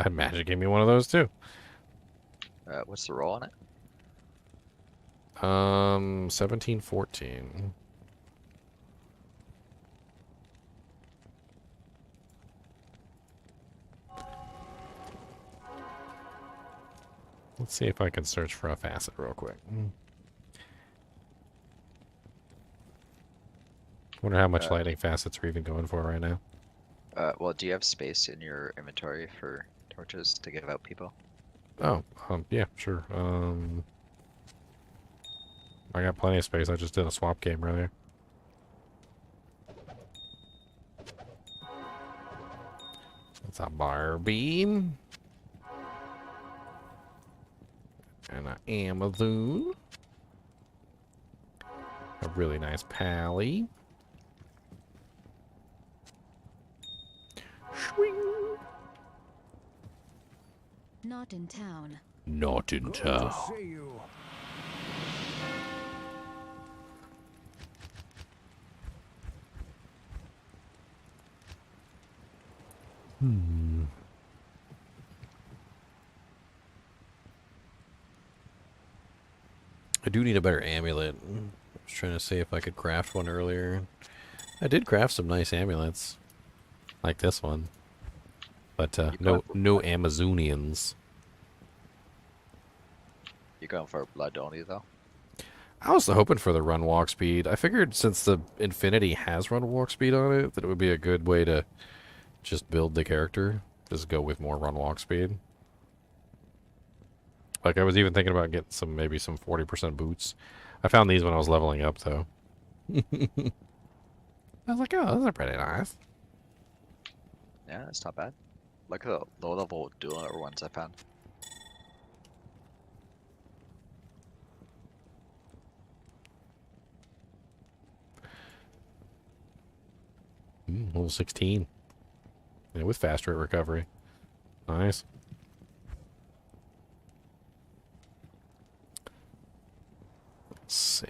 Speaker 1: had Magic gave me one of those too.
Speaker 11: What's the roll on it?
Speaker 1: 1714. Let's see if I can search for a facet real quick. Wonder how much lightning facets we're even going for right now.
Speaker 11: Well, do you have space in your inventory for torches to give out people?
Speaker 1: Oh, yeah, sure. I got plenty of space. I just did a swap game earlier. That's a bar beam. And an Amazon. A really nice pally. Swing.
Speaker 2: Not in town.
Speaker 1: Not in town. I do need a better amulet. I was trying to see if I could craft one earlier. I did craft some nice amulets. Like this one. But no Amazonians.
Speaker 11: You're going for blood only though?
Speaker 1: I was hoping for the run walk speed. I figured since the Infinity has run walk speed on it, that it would be a good way to just build the character. Just go with more run walk speed. Like I was even thinking about getting maybe some 40% boots. I found these when I was leveling up though. I was like, oh, those are pretty nice.
Speaker 11: Yeah, that's not bad. Look at the low level dual ones I found.
Speaker 1: Level 16. Yeah, with fast rate recovery. Nice. Let's see.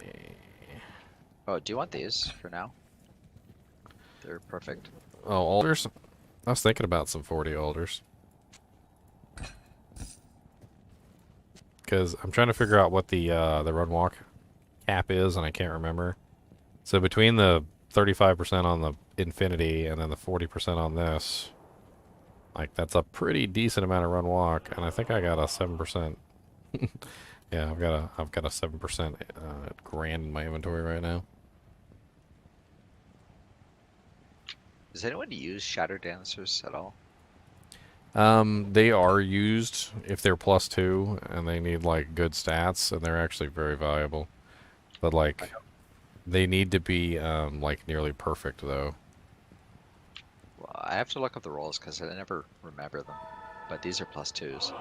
Speaker 11: Oh, do you want these for now? They're perfect.
Speaker 1: Oh, alders? I was thinking about some 40 alders. Because I'm trying to figure out what the run walk cap is, and I can't remember. So between the 35% on the Infinity and then the 40% on this, like that's a pretty decent amount of run walk, and I think I got a 7%. Yeah, I've got a 7% grand in my inventory right now.
Speaker 11: Does anyone use Shadow Dancers at all?
Speaker 1: They are used if they're +2 and they need like good stats, and they're actually very valuable. But like, they need to be like nearly perfect though.
Speaker 11: Well, I have to look up the rolls because I never remember them. But these are +2s.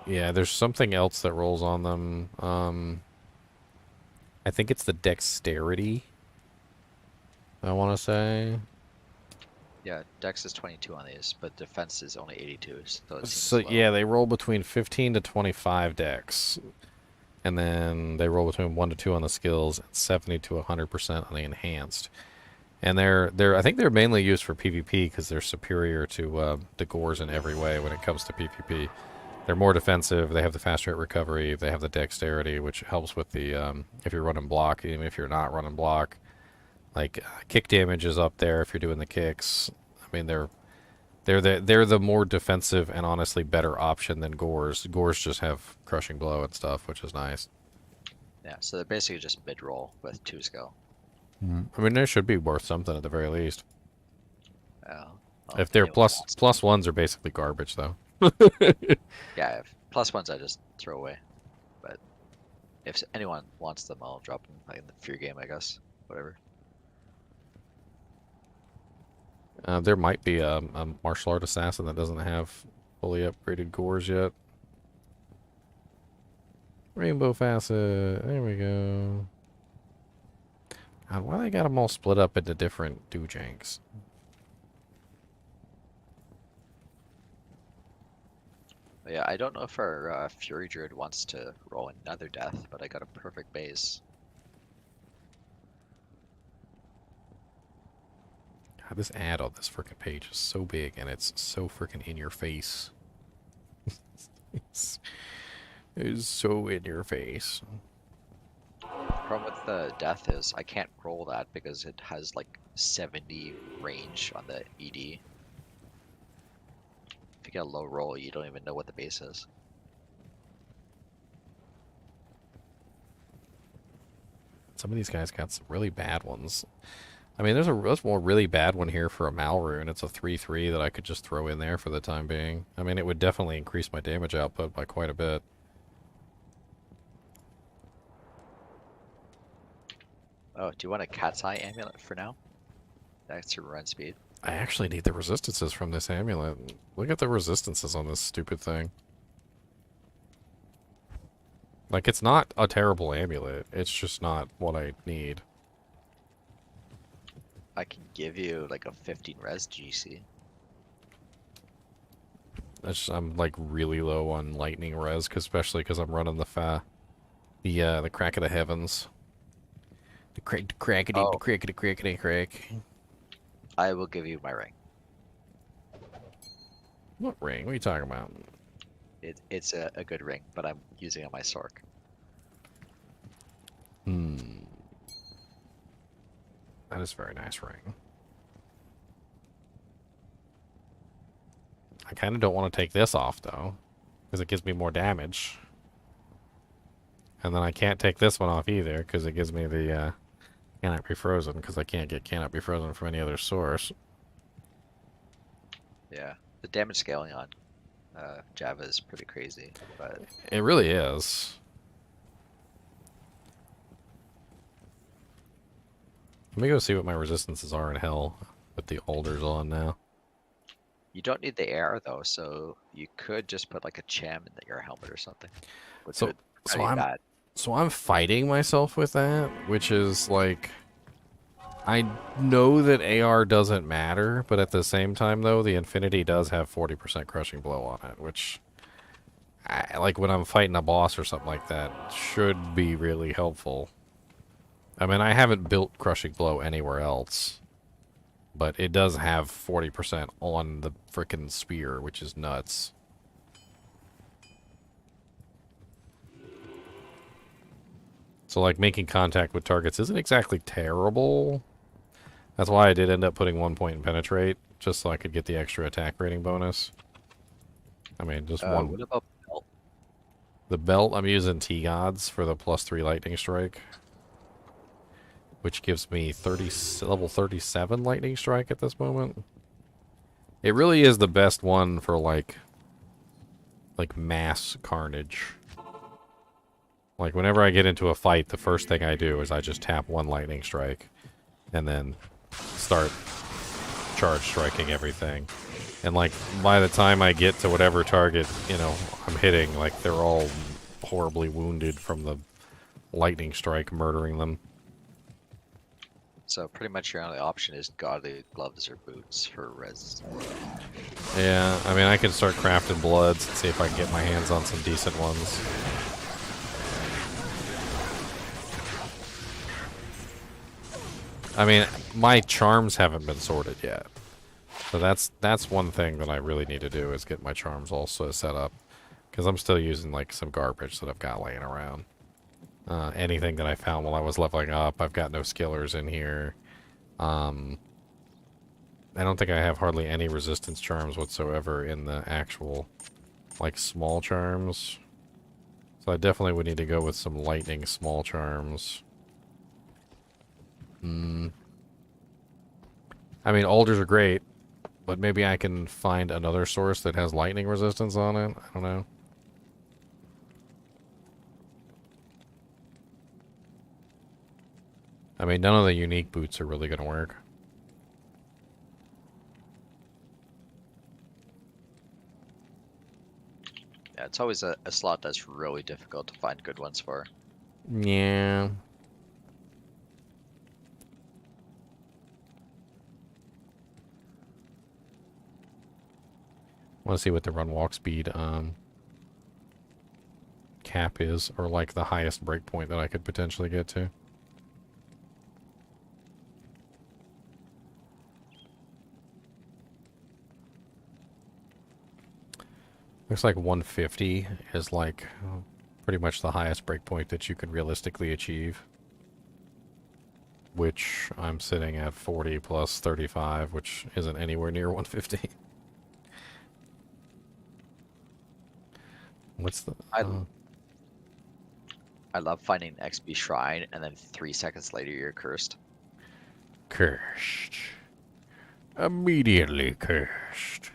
Speaker 1: Yeah, there's something else that rolls on them. I think it's the dexterity. I want to say.
Speaker 11: Yeah, Dex is 22 on these, but defense is only 82, so it seems
Speaker 1: So
Speaker 11: low.
Speaker 1: yeah, they roll between 15 to 25 dex, and then they roll between 1 to 2 on the skills, and 70 to 100% on the enhanced. And I think they're mainly used for PvP because they're superior to the gores in every way when it comes to PvP. They're more defensive. They have the fast rate recovery. They have the dexterity, which helps with the if you're running block, even if you're not running block. Like kick damage is up there if you're doing the kicks. I mean, they're the more defensive and honestly better option than gores. Gores just have crushing blow and stuff, which is nice.
Speaker 11: Yeah, so they're basically just mid-roll with 2 skill.
Speaker 1: I mean, they should be worth something at the very least.
Speaker 11: Well,
Speaker 1: If they're
Speaker 11: anyone wants them.
Speaker 1: plus ones are basically garbage, though.
Speaker 11: Yeah, if +1s I just throw away. But if anyone wants them, I'll drop them like in the fear game, I guess. Whatever.
Speaker 1: There might be a martial art assassin that doesn't have fully upgraded gores yet. Rainbow facet. There we go. God, why they got them all split up into different doojanks?
Speaker 11: But yeah, I don't know if our Fury Druid wants to roll another death, but I got a perfect base.
Speaker 1: God, this ad on this freaking page is so big and it's so freaking in your face. It's so in your face.
Speaker 11: Problem with the death is I can't roll that because it has like 70 range on the ED. If you get a low roll, you don't even know what the base is.
Speaker 1: Some of these guys got some really bad ones. I mean, there's one really bad one here for a Malrune. It's a 3/3 that I could just throw in there for the time being. I mean, it would definitely increase my damage output by quite a bit.
Speaker 11: Oh, do you want a cat's eye amulet for now? That's your run speed.
Speaker 1: I actually need the resistances from this amulet. Look at the resistances on this stupid thing. Like, it's not a terrible amulet. It's just not what I need.
Speaker 11: I can give you like a 15 res GC.
Speaker 1: I'm like really low on lightning res, especially because I'm running the crack of the heavens. The crack.
Speaker 11: I will give you my ring.
Speaker 1: What ring? What are you talking about?
Speaker 11: It's a good ring, but I'm using it on my Sork.
Speaker 1: That is a very nice ring. I kind of don't want to take this off, though, because it gives me more damage. And then I can't take this one off either, because it gives me the cannot be frozen, because I can't get cannot be frozen from any other source.
Speaker 11: Yeah, the damage scaling on Java is pretty crazy, but
Speaker 1: It really is. Let me go see what my resistances are in hell with the alders on now.
Speaker 11: you don't need the air though, so you could just put like a cham in your helmet or something. Which would
Speaker 1: So
Speaker 11: be bad.
Speaker 1: I'm fighting myself with that, which is like, I know that AR doesn't matter, but at the same time though, the Infinity does have 40% crushing blow on it, which like when I'm fighting a boss or something like that, should be really helpful. I mean, I haven't built crushing blow anywhere else, but it does have 40% on the frickin' spear, which is nuts. So, like, making contact with targets isn't exactly terrible. That's why I did end up putting 1 point in penetrate, just so I could get the extra attack rating bonus. I mean, just one.
Speaker 11: What about belt?
Speaker 1: The belt, I'm using T-Gods for the +3 lightning strike. which gives me level 37 lightning strike at this moment. It really is the best one for like mass carnage. Like whenever I get into a fight, the first thing I do is I just tap one lightning strike and then start charge striking everything. And like by the time I get to whatever target, you know, I'm hitting, like they're all horribly wounded from the lightning strike murdering them.
Speaker 11: So pretty much your only option is godly gloves or boots for res.
Speaker 1: Yeah, I mean I can start crafting bloods and see if I can get my hands on some decent ones. I mean, my charms haven't been sorted yet. So that's one thing that I really need to do is get my charms also set up. Because I'm still using like some garbage that I've got laying around. Anything that I found while I was leveling up. I've got no skillers in here. I don't think I have hardly any resistance charms whatsoever in the actual like small charms. So I definitely would need to go with some lightning small charms. I mean, alders are great, but maybe I can find another source that has lightning resistance on it. I don't know. I mean, none of the unique boots are really going to work.
Speaker 11: Yeah, it's always a slot that's really difficult to find good ones for.
Speaker 1: Yeah. Want to see what the run walk speed cap is, or like the highest breakpoint that I could potentially get to. Looks like 150 is like pretty much the highest breakpoint that you can realistically achieve. Which I'm sitting at 40 plus 35, which isn't anywhere near 150. What's the...
Speaker 11: I love finding an XP shrine and then 3 seconds later you're cursed.
Speaker 1: Cursed. Immediately cursed.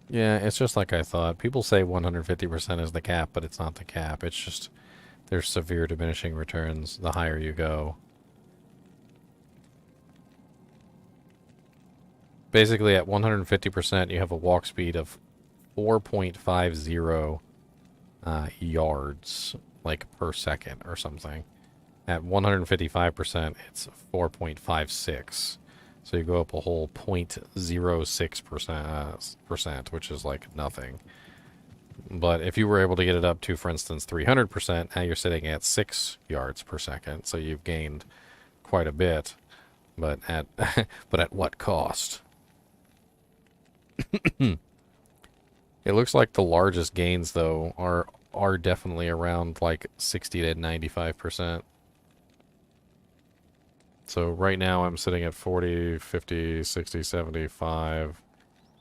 Speaker 1: Yeah, it's just like I thought. People say 150% is the cap, but it's not the cap. It's just there's severe diminishing returns the higher you go. Basically, at 150%, you have a walk speed of 4.50 yards, like, per second or something. At 155%, it's 4.56. So you go up a whole 0.06%, which is like nothing. But if you were able to get it up to, for instance, 300%, now you're sitting at 6 yards per second. So you've gained quite a bit, but at what cost? It looks like the largest gains though are definitely around like 60 to 95%. So right now I'm sitting at 40, 50, 60, 75,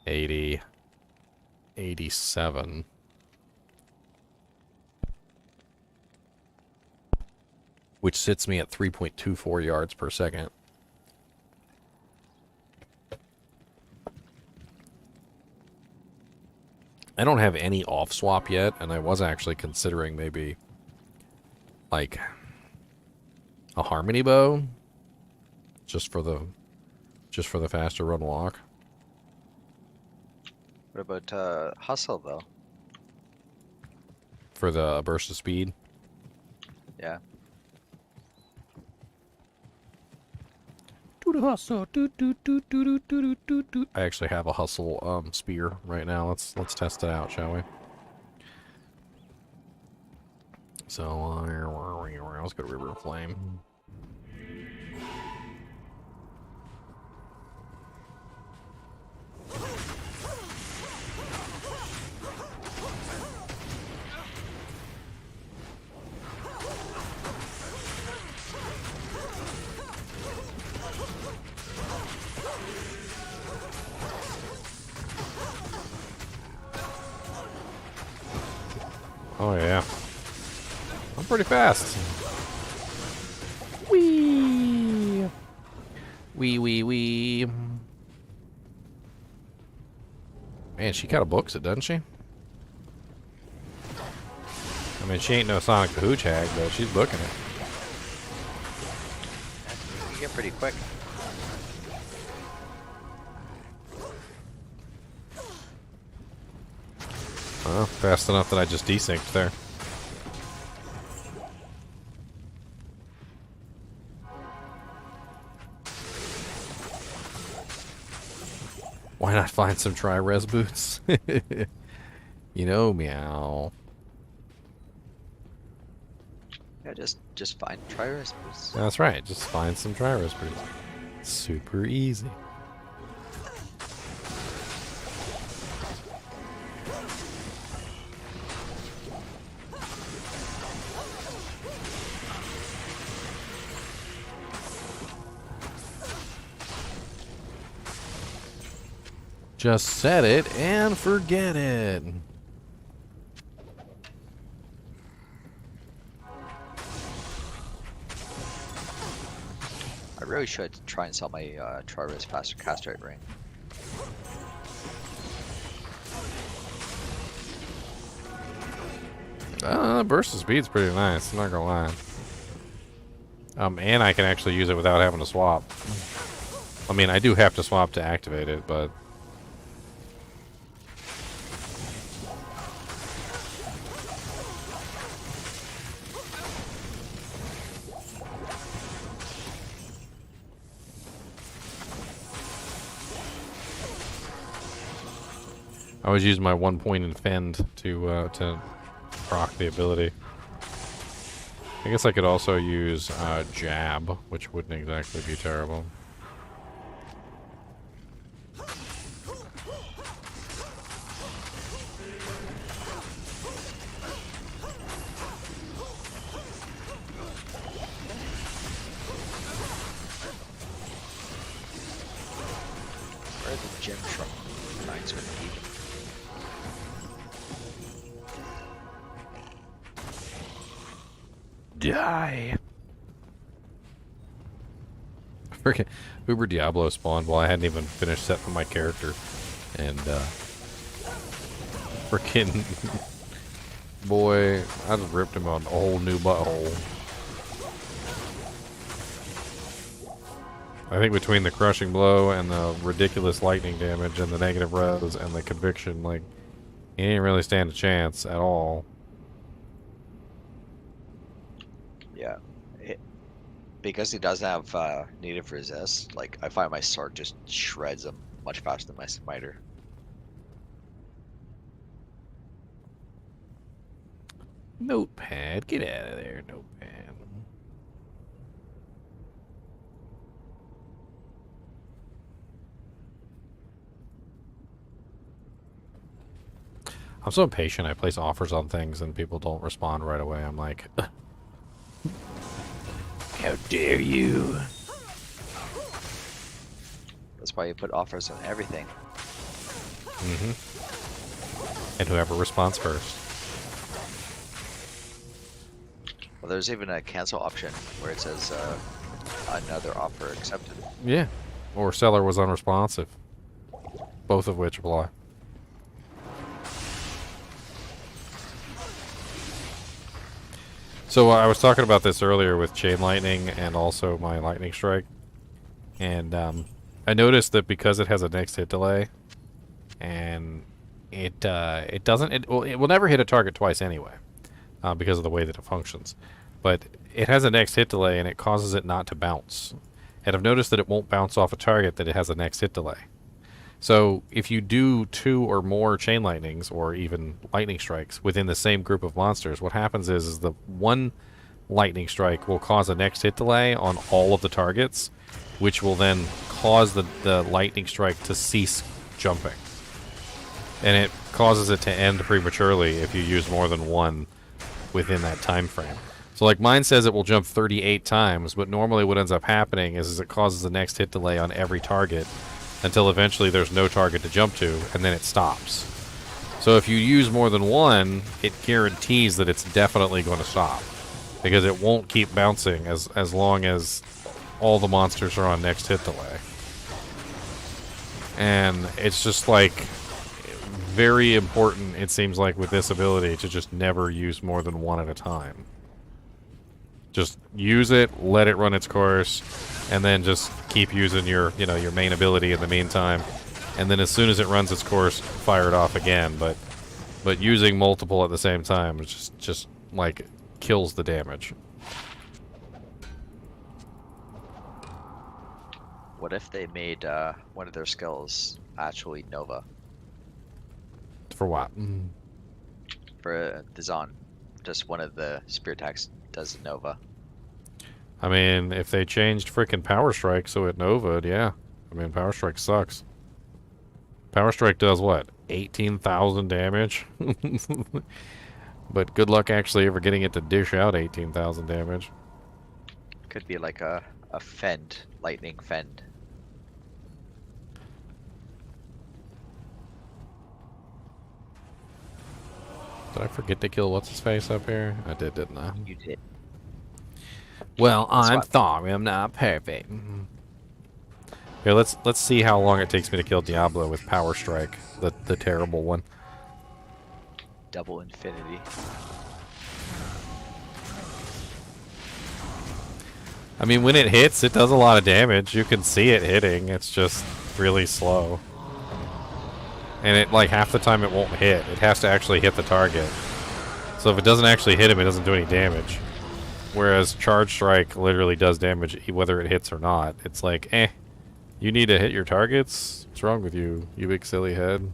Speaker 1: 80, 87. Which sits me at 3.24 yards per second. I don't have any off swap yet, and I was actually considering maybe like a harmony bow. Just for the faster run walk.
Speaker 11: What about hustle though?
Speaker 1: For the burst of speed?
Speaker 11: Yeah.
Speaker 1: Do the hustle. I actually have a hustle spear right now. Let's test it out, shall we? So let's go to River of Flame. Oh yeah. I'm pretty fast. Wee. Wee wee wee. Man, she kind of books it, doesn't she? I mean, she ain't no Sonic the Hooch hag, but she's booking it.
Speaker 11: You get pretty quick.
Speaker 1: Well, fast enough that I just desynced there. Why not find some tri-res boots? You know, meow.
Speaker 11: Yeah, just find tri-res boots.
Speaker 1: That's right, just find some tri-res boots. Super easy. Just set it and forget it.
Speaker 11: I really should try and sell my tri-res faster castrate ring.
Speaker 1: Burst of speed's pretty nice, I'm not gonna lie. And I can actually use it without having to swap. I mean, I do have to swap to activate it, but... I always use my 1 point in fend to proc the ability. I guess I could also use jab, which wouldn't exactly be terrible.
Speaker 11: Where are the gem shrine mines going to be?
Speaker 1: Die. Freaking Uber Diablo spawned while I hadn't even finished setting my character, and freaking boy, I just ripped him on a whole new butthole. I think between the crushing blow and the ridiculous lightning damage and the negative res and the conviction, like, he didn't really stand a chance at all.
Speaker 11: Yeah. Because he doesn't have native resist, like, I find my sword just shreds him much faster than my smiter.
Speaker 1: Notepad, get out of there, Notepad. I'm so impatient. I place offers on things and people don't respond right away. I'm like, how dare you?
Speaker 11: That's why you put offers on everything.
Speaker 1: And whoever responds first.
Speaker 11: Well, there's even a cancel option where it says another offer accepted.
Speaker 1: Yeah. Or seller was unresponsive. Both of which apply. So I was talking about this earlier with Chain Lightning and also my Lightning Strike. And I noticed that because it has a next hit delay, and it will never hit a target twice anyway, because of the way that it functions. But it has a next hit delay and it causes it not to bounce. And I've noticed that it won't bounce off a target that it has a next hit delay. So if you do 2 or more Chain Lightnings or even Lightning Strikes within the same group of monsters, what happens is the one Lightning Strike will cause a next hit delay on all of the targets, which will then cause the Lightning Strike to cease jumping. And it causes it to end prematurely if you use more than one within that time frame. So like mine says it will jump 38 times, but normally what ends up happening is it causes the next hit delay on every target until eventually there's no target to jump to, and then it stops. So if you use more than one, it guarantees that it's definitely going to stop. Because it won't keep bouncing as long as all the monsters are on next hit delay. And it's just like very important, it seems like, with this ability to just never use more than one at a time. Just use it, let it run its course, and then just keep using your, you know, your main ability in the meantime. And then as soon as it runs its course, fire it off again. But using multiple at the same time is just like kills the damage.
Speaker 11: What if they made one of their skills actually Nova
Speaker 1: For what?
Speaker 11: for the Zon? Just one of the spear attacks does Nova.
Speaker 1: I mean, if they changed frickin' Power Strike so it Nova'd, yeah. I mean, Power Strike sucks. Power Strike does what? 18,000 damage? But good luck actually ever getting it to dish out 18,000 damage.
Speaker 11: Could be like a fend, lightning fend.
Speaker 1: Did I forget to kill what's-his-face up here? I did, didn't I?
Speaker 11: You did.
Speaker 1: Well, I'm
Speaker 11: Swap.
Speaker 1: sorry, I'm not perfect. Here, let's see how long it takes me to kill Diablo with Power Strike, the terrible one.
Speaker 11: Double infinity.
Speaker 1: I mean, when it hits, it does a lot of damage. You can see it hitting. It's just really slow. And it, like, half the time it won't hit. It has to actually hit the target. So if it doesn't actually hit him, it doesn't do any damage. Whereas Charge Strike literally does damage whether it hits or not. It's like, eh, you need to hit your targets? What's wrong with you, you big silly head?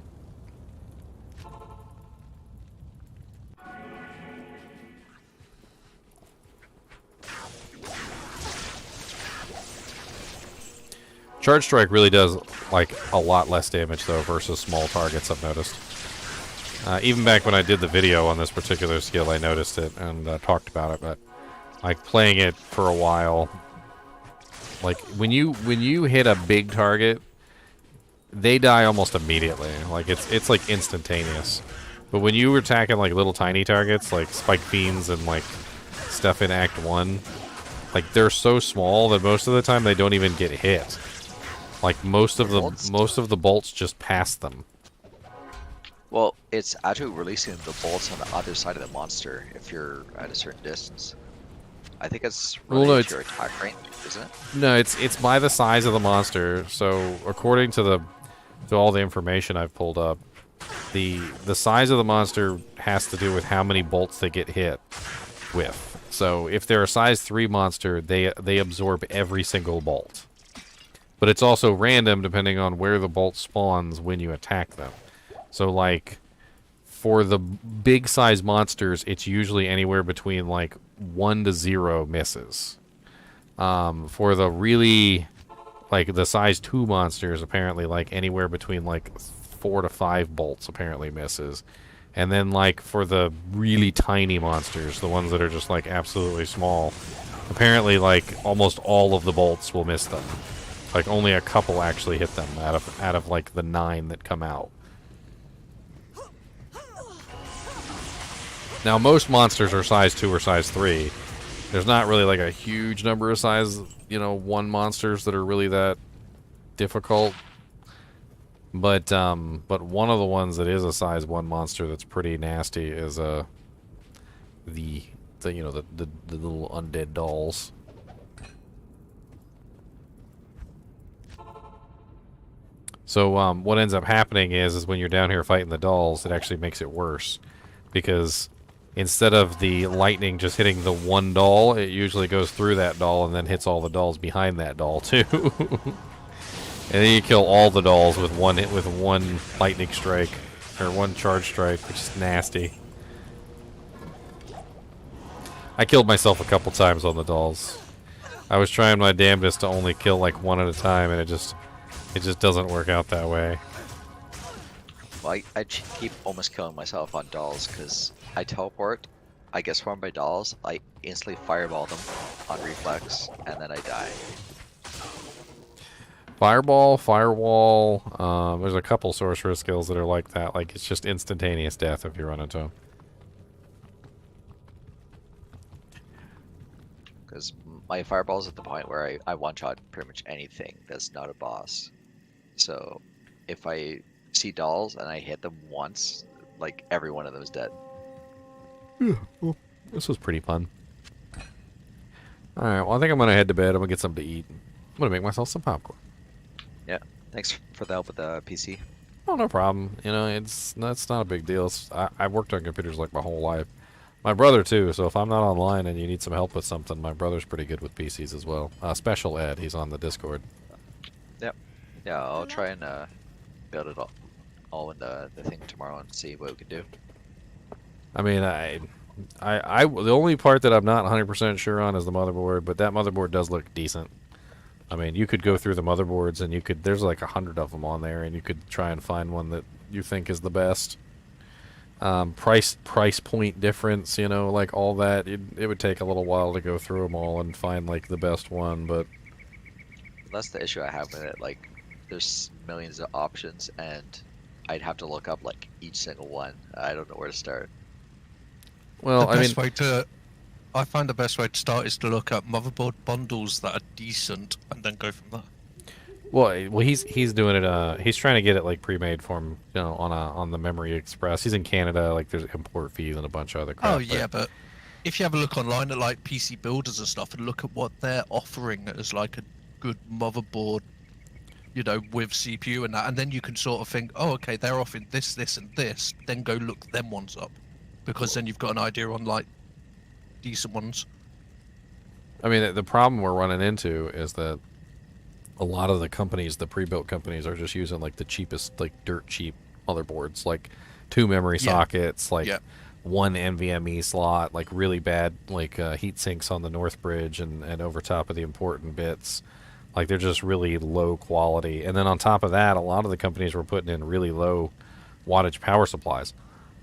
Speaker 1: Charge Strike really does, like, a lot less damage, though, versus small targets, I've noticed. Even back when I did the video on this particular skill, I noticed it and talked about it, but, like, playing it for a while, like, when you hit a big target, they die almost immediately. Like, it's like, instantaneous. But when you were attacking, like, little tiny targets, like Spike Fiends and, like, stuff in Act 1, like, they're so small that most of the time they don't even get hit. Like, most of the bolts just pass them.
Speaker 11: Well, it's actually releasing the bolts on the other side of the monster if you're at a certain distance. I think it's related to your attack range, isn't it?
Speaker 1: No, it's by the size of the monster. So according to all the information I've pulled up, the size of the monster has to do with how many bolts they get hit with. So if they're a size 3 monster, they absorb every single bolt. But it's also random depending on where the bolt spawns when you attack them. So, like, for the big size monsters, it's usually anywhere between, like, 1 to 0 misses. For the really, like, the size 2 monsters, apparently, like, anywhere between, like, 4 to 5 bolts apparently misses. And then, like, for the really tiny monsters, the ones that are just, like, absolutely small, apparently, like, almost all of the bolts will miss them. Like, only a couple actually hit them out of like, the 9 that come out. Now, most monsters are size 2 or size 3. There's not really, like, a huge number of size, 1 monsters that are really that difficult. But one of the ones that is a size 1 monster that's pretty nasty is, the little undead dolls. So what ends up happening is when you're down here fighting the dolls, it actually makes it worse. Because instead of the lightning just hitting the one doll, it usually goes through that doll and then hits all the dolls behind that doll too. And then you kill all the dolls with one hit with one lightning strike. Or one charge strike, which is nasty. I killed myself a couple times on the dolls. I was trying my damnedest to only kill like one at a time, and it just doesn't work out that way.
Speaker 11: Well, I keep almost killing myself on dolls because I teleport, I get swarmed by dolls, I instantly fireball them on reflex, and then I die.
Speaker 1: Fireball, Firewall. There's a couple sorcerer skills that are like that. Like, it's just instantaneous death if you run into them.
Speaker 11: Because my fireball's at the point where I one-shot pretty much anything that's not a boss. So if I see dolls and I hit them once, like every one of them is dead.
Speaker 1: Yeah, well, this was pretty fun. Alright, well I think I'm gonna head to bed. I'm gonna get something to eat. I'm gonna make myself some popcorn.
Speaker 11: Yeah. Thanks for the help with the PC.
Speaker 1: Oh, no problem. You know, that's not a big deal. I've worked on computers like my whole life. My brother too, so if I'm not online and you need some help with something, my brother's pretty good with PCs as well. Special Ed, he's on the Discord.
Speaker 11: Yep. Yeah, I'll try and build it all in the thing tomorrow and see what we can do.
Speaker 1: I mean, the only part that I'm not 100% sure on is the motherboard, but that motherboard does look decent. I mean, you could go through the motherboards and there's like 100 of them on there, and you could try and find one that you think is the best. Price point difference, you know, like all that. It would take a little while to go through them all and find like the best one, but
Speaker 11: That's the issue I have with it. Like, there's millions of options, and I'd have to look up like each single one. I don't know where to start.
Speaker 1: well,
Speaker 12: I find the best way to start is to look up motherboard bundles that are decent and then go from there.
Speaker 1: Well, he's doing it. He's trying to get it like pre-made for him, you know, on the Memory Express. He's in Canada. Like, there's import fees and a bunch of other crap.
Speaker 12: Oh yeah, but if you have a look online at like PC builders and stuff and look at what they're offering as like a good motherboard, you know, with CPU and that, and then you can sort of think, oh, okay, they're offering this, this, and this. Then go look them ones up, because then you've got an idea on like decent ones.
Speaker 1: I mean, the problem we're running into is that a lot of the companies, the pre-built companies, are just using like the cheapest, like dirt cheap motherboards, like 2 memory sockets, like 1 NVMe slot, like really bad like heat sinks on the north bridge and over top of the important bits. Like, they're just really low quality. And then on top of that, a lot of the companies were putting in really low wattage power supplies,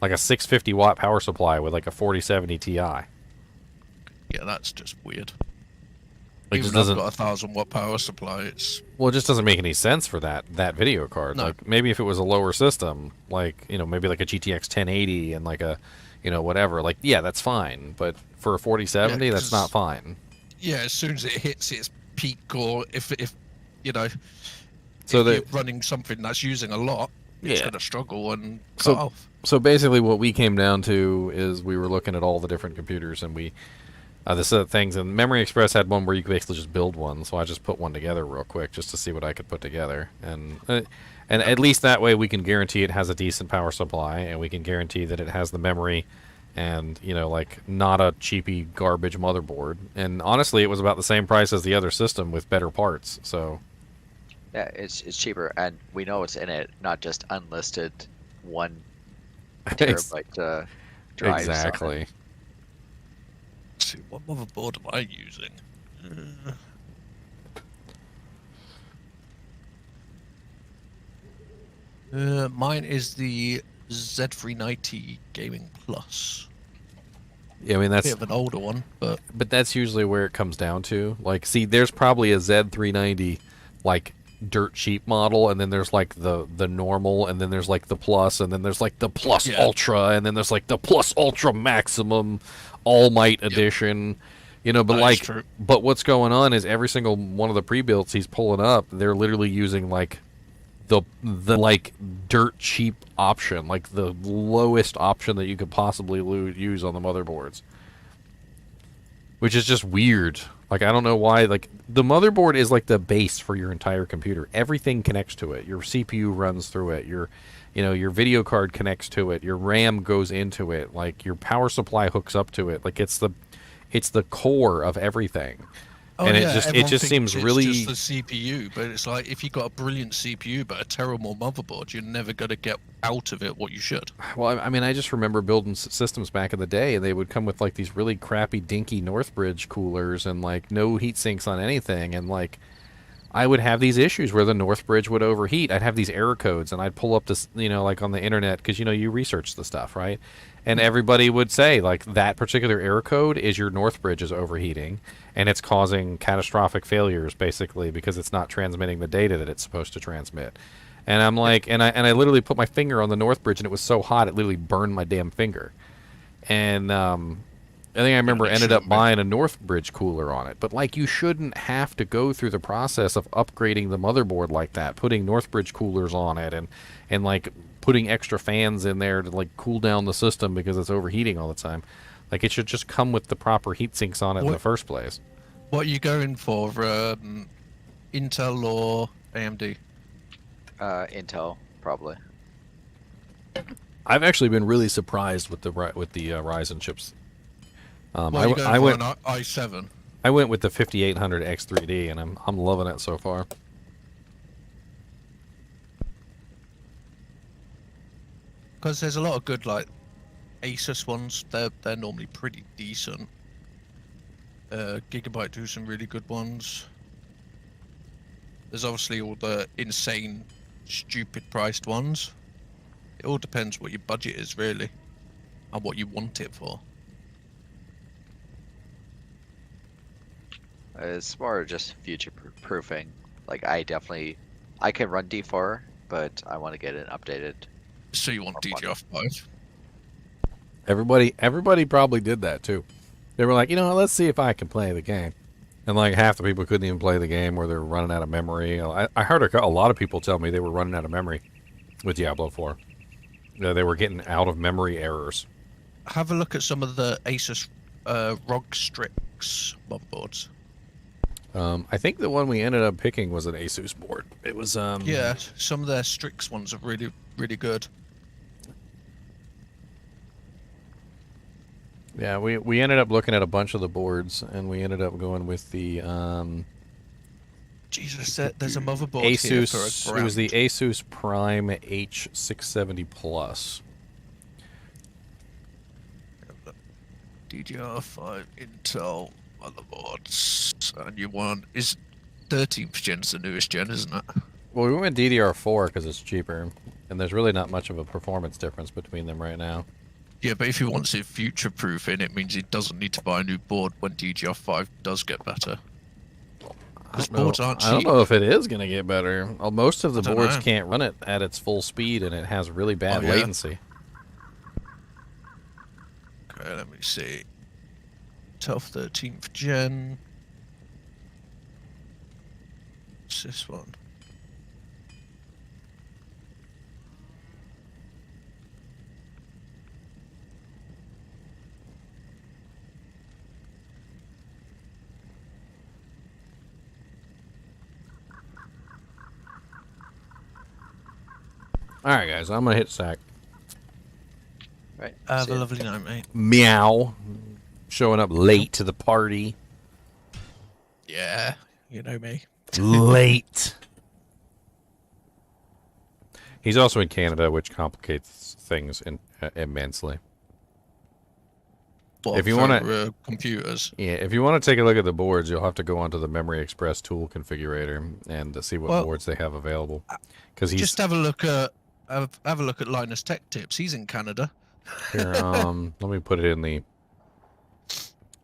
Speaker 1: like a 650 watt power supply with like a 4070 Ti.
Speaker 12: Yeah, that's just weird.
Speaker 1: Like,
Speaker 12: Even
Speaker 1: just
Speaker 12: I've got a 1000-watt power supply.
Speaker 1: Well, it just doesn't make any sense for that video card.
Speaker 12: No.
Speaker 1: Like, maybe if it was a lower system, like, you know, maybe like a GTX 1080 and like a, you know, whatever. Like, yeah, that's fine. But for a 4070, that's not fine.
Speaker 12: Yeah, as soon as it hits its peak, or if you know,
Speaker 1: so
Speaker 12: if you're running something that's using a lot, it's going to struggle and cut off.
Speaker 1: So basically, what we came down to is we were looking at all the different computers, and we the set of things, and Memory Express had one where you could basically just build one, so I just put one together real quick just to see what I could put together, and at least that way we can guarantee it has a decent power supply, and we can guarantee that it has the memory, and, you know, like, not a cheapy garbage motherboard. And honestly, it was about the same price as the other system with better parts, so
Speaker 11: Yeah, it's cheaper, and we know what's in it, not just unlisted 1 terabyte drives.
Speaker 1: Exactly.
Speaker 12: Let's see, what motherboard am I using? Mine is the Z390 Gaming Plus.
Speaker 1: Yeah, I mean, that's
Speaker 12: a bit of an older one, but
Speaker 1: that's usually where it comes down to. Like, see, there's probably a Z390, like, dirt cheap model, and then there's like the normal, and then there's like the plus, and then there's like the plus ultra, and then there's like the plus ultra maximum all might edition. You know, but like, but what's going on is every single one of the pre-builts he's pulling up, they're literally using like the like dirt cheap option, like the lowest option that you could possibly use on the motherboards, which is just weird. Like, I don't know why. Like, the motherboard is like the base for your entire computer. Everything connects to it. Your CPU runs through it. Your video card connects to it. Your RAM goes into it. Like, your power supply hooks up to it. Like, it's the core of everything.
Speaker 12: Oh,
Speaker 1: and
Speaker 12: yeah,
Speaker 1: it just seems really
Speaker 12: just the CPU, but it's like if you got a brilliant CPU but a terrible motherboard, you're never going to get out of it what you should.
Speaker 1: Well, I mean, I just remember building systems back in the day, and they would come with like these really crappy, dinky Northbridge coolers and like no heat sinks on anything, and like I would have these issues where the Northbridge would overheat. I'd have these error codes, and I'd pull up this, you know, like on the internet, because, you know, you research the stuff, right? And everybody would say, like, that particular error code is your north bridge is overheating, and it's causing catastrophic failures, basically, because it's not transmitting the data that it's supposed to transmit. And I'm like, and I literally put my finger on the north bridge, and it was so hot, it literally burned my damn finger. And I think I remember ended up buying a north bridge cooler on it. But, like, you shouldn't have to go through the process of upgrading the motherboard like that, putting north bridge coolers on it, and like, putting extra fans in there to, like, cool down the system because it's overheating all the time. Like, it should just come with the proper heat sinks on it in the first place.
Speaker 12: What are you going for, Intel or AMD?
Speaker 11: Intel, probably.
Speaker 1: I've actually been really surprised with the Ryzen chips.
Speaker 12: What are you going for, an i7?
Speaker 1: I went with the 5800 X3D, and I'm loving it so far.
Speaker 12: Because there's a lot of good, like, Asus ones. They're normally pretty decent. Gigabyte do some really good ones. There's obviously all the insane, stupid priced ones. It all depends what your budget is, really, and what you want it for.
Speaker 11: It's more just future proofing. Like, I can run D4, but I want to get it updated.
Speaker 12: So you want DDR5?
Speaker 1: Everybody probably did that too. They were like, you know, let's see if I can play the game. And like half the people couldn't even play the game, or they're running out of memory. I heard a lot of people tell me they were running out of memory with Diablo 4. They were getting out of memory errors.
Speaker 12: Have a look at some of the Asus ROG Strix motherboards.
Speaker 1: I think the one we ended up picking was an Asus board. It was
Speaker 12: yeah, some of their Strix ones are really, really good.
Speaker 1: Yeah, we ended up looking at a bunch of the boards, and we ended up going with the
Speaker 12: Jesus, there's a motherboard
Speaker 1: Asus.
Speaker 12: here for a grand.
Speaker 1: It was the Asus Prime H670 Plus.
Speaker 12: DDR5 Intel motherboards, and you want is 13th gen's the newest gen, isn't it?
Speaker 1: Well, we went with DDR4 because it's cheaper, and there's really not much of a performance difference between them right now.
Speaker 12: Yeah, but if he wants it future-proofing, it means he doesn't need to buy a new board when DDR5 does get better. Because boards aren't cheap.
Speaker 1: I don't know if it is going to get better. Well, most of the boards
Speaker 12: know.
Speaker 1: can't run it at its full speed, and it has really bad latency.
Speaker 12: Okay, let me see. Intel 13th gen. What's this one?
Speaker 1: Alright, guys, I'm going to hit sack.
Speaker 11: Right.
Speaker 12: Have a lovely night, mate.
Speaker 1: Meow. Showing up late to the party.
Speaker 12: Yeah, you know me.
Speaker 1: Late. He's also in Canada, which complicates things immensely.
Speaker 12: What,
Speaker 1: if you want to
Speaker 12: computers,
Speaker 1: yeah, if you want to take a look at the boards, you'll have to go onto the Memory Express tool configurator and see what boards they have available. Because
Speaker 12: just have a look at Linus Tech Tips. He's in Canada.
Speaker 1: Here, let me put it in the.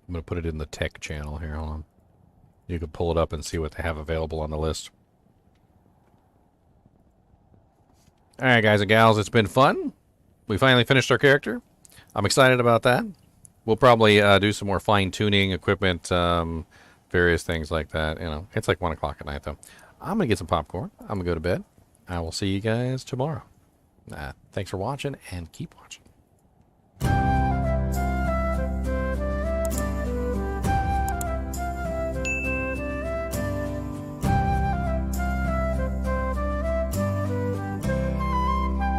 Speaker 1: I'm gonna put it in the tech channel here. Hold on. You can pull it up and see what they have available on the list. All right, guys and gals, it's been fun. We finally finished our character. I'm excited about that. We'll probably do some more fine-tuning, equipment, various things like that. You know, it's like 1 o'clock at night, though. I'm going to get some popcorn. I'm going to go to bed. I will see you guys tomorrow. Thanks for watching, and keep watching.